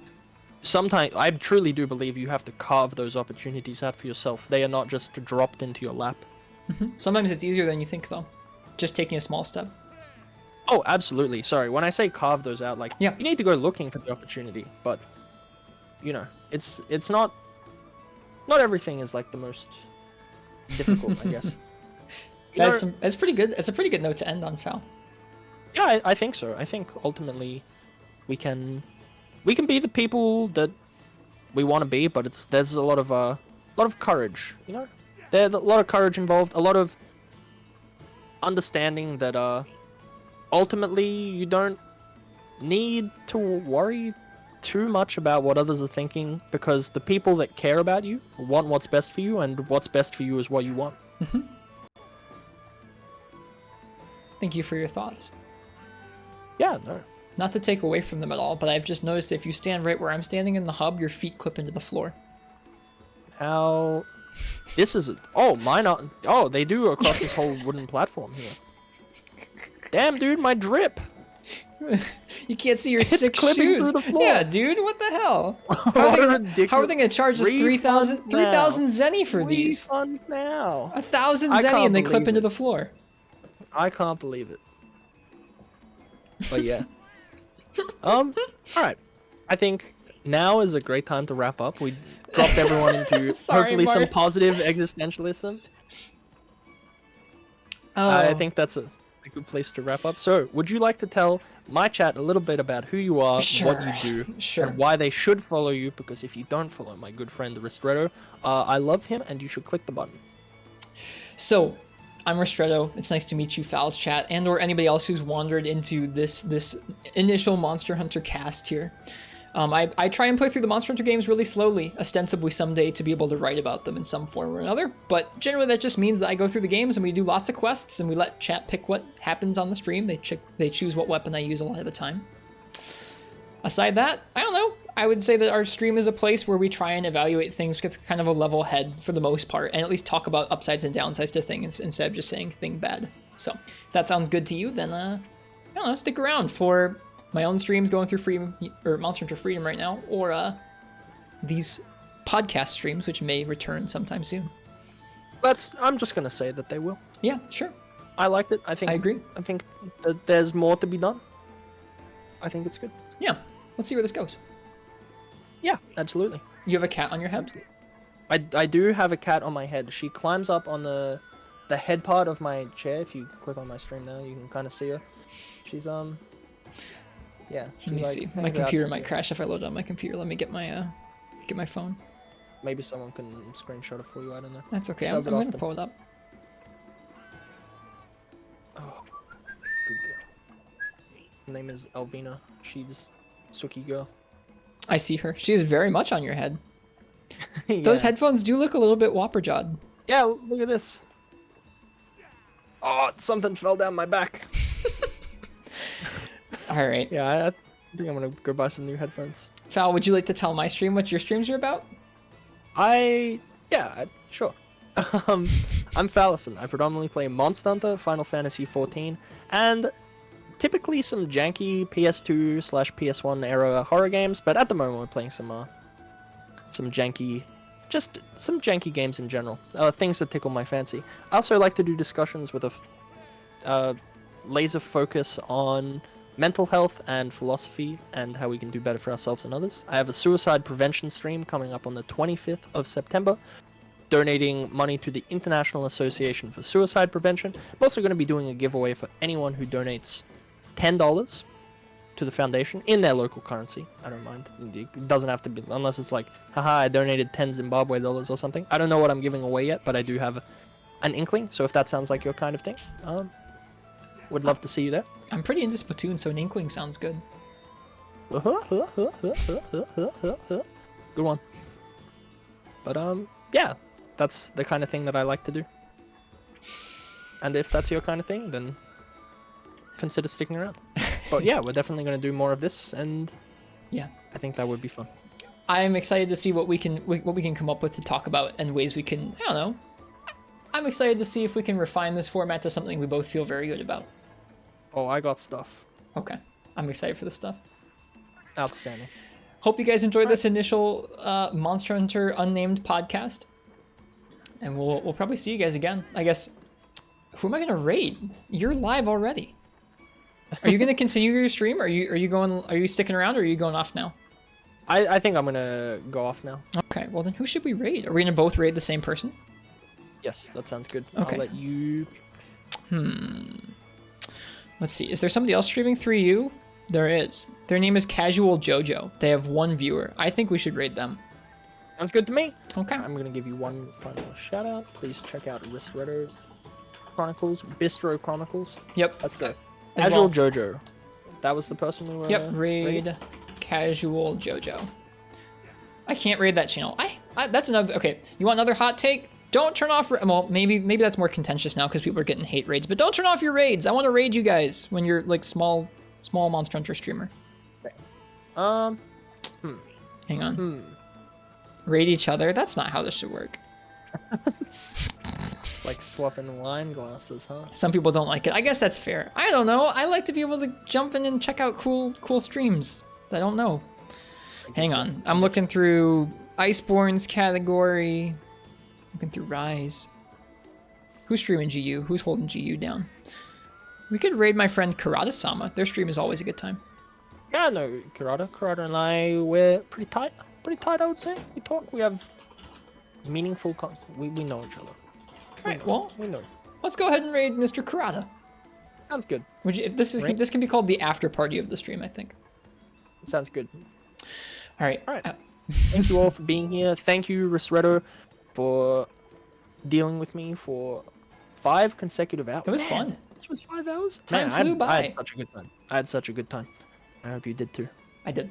sometimes I truly do believe you have to carve those opportunities out for yourself. They are not just dropped into your lap. Sometimes it's easier than you think, though. Just taking a small step. Oh, absolutely. Sorry, when I say carve those out, like, yeah, you need to go looking for the opportunity, but, you know, it's not everything is like the most difficult, I guess. That's pretty good. It's a pretty good note to end on, Phal. Yeah, I think so. I think ultimately we can be the people that we want to be, but there's a lot of courage, you know? There's a lot of courage involved, a lot of understanding that ultimately you don't need to worry too much about what others are thinking, because the people that care about you want what's best for you, and what's best for you is what you want. Thank you for your thoughts. Yeah, no. Not to take away from them at all, but I've just noticed if you stand right where I'm standing in the hub, your feet clip into the floor. How... This is... Oh, mine are... Oh, they do across this whole wooden platform here. Damn, dude, my drip! You can't see your It's 6 clipping shoes. through the floor. Yeah, dude, what the hell? How are they gonna charge us 3,000 zenny for these? Refunds now. 1,000 I zenny can't and they clip believe into it. the floor. I can't believe it. But yeah. Alright. I think now is a great time to wrap up. We dropped everyone into Sorry, hopefully some Mark. positive existentialism. Oh. I think that's a good place to wrap up. So, would you like to tell my chat a little bit about who you are, what you do, Sure. and why they should follow you? Because if you don't follow my good friend Ristretto, I love him, and you should click the button. So, I'm Ristretto. It's nice to meet you, Phal's chat, and or anybody else who's wandered into this initial Monster Hunter cast here. I try and play through the Monster Hunter games really slowly, ostensibly someday to be able to write about them in some form or another, but generally that just means that I go through the games and we do lots of quests and we let chat pick what happens on the stream. They choose what weapon I use a lot of the time. Aside that, I don't know. I would say that our stream is a place where we try and evaluate things with kind of a level head for the most part, and at least talk about upsides and downsides to things instead of just saying thing bad. So, if that sounds good to you, then I don't know, stick around for my own streams going through Freedom or Monster Hunter Freedom right now, or these podcast streams, which may return sometime soon. I'm just gonna say that they will. Yeah, sure. I liked it. I agree. I think that there's more to be done. I think it's good. Yeah, let's see where this goes. Yeah, absolutely. You have a cat on your head? Absolutely. I do have a cat on my head. She climbs up on the head part of my chair. If you click on my stream now, you can kind of see her. She's yeah. Let me see. My computer might crash if I load on my computer. Let me get my phone. Maybe someone can screenshot it for you. I don't know. That's okay. She I'm does it gonna often. pull it up. Oh, good girl. Her name is Elvina. She's Suki girl. I see her. She is very much on your head. Those Yeah. headphones do look a little bit whopper-jawed. Yeah, look at this. Oh, something fell down my back. All right. Yeah, I think I'm gonna go buy some new headphones. Phal, would you like to tell my stream what your streams are about? Sure. I'm Phallison. I predominantly play Monster Hunter, Final Fantasy XIV, and typically some janky PS2/PS1 era horror games. But at the moment, we're playing some janky, just some janky games in general. Things that tickle my fancy. I also like to do discussions with a laser focus on mental health and philosophy and how we can do better for ourselves and others. I have a suicide prevention stream coming up on the 25th of September, donating money to the International Association for Suicide Prevention. I'm also going to be doing a giveaway for anyone who donates $10 to the foundation in their local currency. I don't mind. It doesn't have to be, unless it's like, haha, I donated 10 Zimbabwe dollars or something. I don't know what I'm giving away yet, but I do have an inkling. So if that sounds like your kind of thing, would love to see you there. I'm pretty into Splatoon, so an inkling sounds good. Good one. But yeah, that's the kind of thing that I like to do. And if that's your kind of thing, then consider sticking around. But yeah, we're definitely going to do more of this, and yeah, I think that would be fun. I'm excited to see what we can come up with to talk about and ways we can, I don't know. I'm excited to see if we can refine this format to something we both feel very good about. Oh, I got stuff. Okay. I'm excited for this stuff. Outstanding. Hope you guys enjoyed this initial Monster Hunter Unnamed podcast. And we'll probably see you guys again. I guess, who am I going to raid? You're live already. Are you going to continue your stream? Are you sticking around, or are you going off now? I think I'm going to go off now. Okay, well then who should we raid? Are we going to both raid the same person? Yes, that sounds good. Okay. I'll let you... Let's see. Is there somebody else streaming 3U? There is. Their name is Casual Jojo. They have 1 viewer. I think we should raid them. Sounds good to me. Okay. I'm going to give you one final shout out. Please check out Rist Chronicles, Bistro Chronicles. Yep. Let's go. As Casual well. Jojo. That was the person we were... Yep, raid raiding? Casual Jojo. I can't raid that channel. That's another... Okay, you want another hot take? Don't turn off... Well, maybe that's more contentious now because people are getting hate raids, but don't turn off your raids. I want to raid you guys when you're like small Monster Hunter streamer. Hang on. Raid each other? That's not how this should work. It's like swapping wine glasses, huh? Some people don't like it. I guess that's fair. I don't know. I like to be able to jump in and check out cool streams. I don't know. Hang on. I'm looking through Iceborne's category. Looking through Rise. Who's streaming GU? Who's holding GU down? We could raid my friend Karada-sama. Their stream is always a good time. Yeah, no, Karada and I, we're pretty tight, I would say. We talk, we have meaningful, we know each other. Alright, well, we know. Let's go ahead and raid Mr. Karada. Sounds good. Would you, if this is, this can be called the after party of the stream, I think. Sounds good. Alright. Thank you all for being here. Thank you, Ristretto, for dealing with me for 5 consecutive hours. It was fun. It was 5 hours? Time flew by. I had such a good time. I had such a good time. I hope you did too. I did.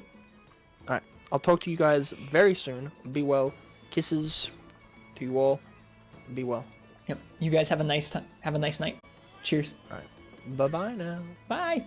Alright. I'll talk to you guys very soon. Be well. Kisses to you all. Be well. Yep. You guys have a nice time. Have a nice night. Cheers. Alright. Bye-bye now. Bye.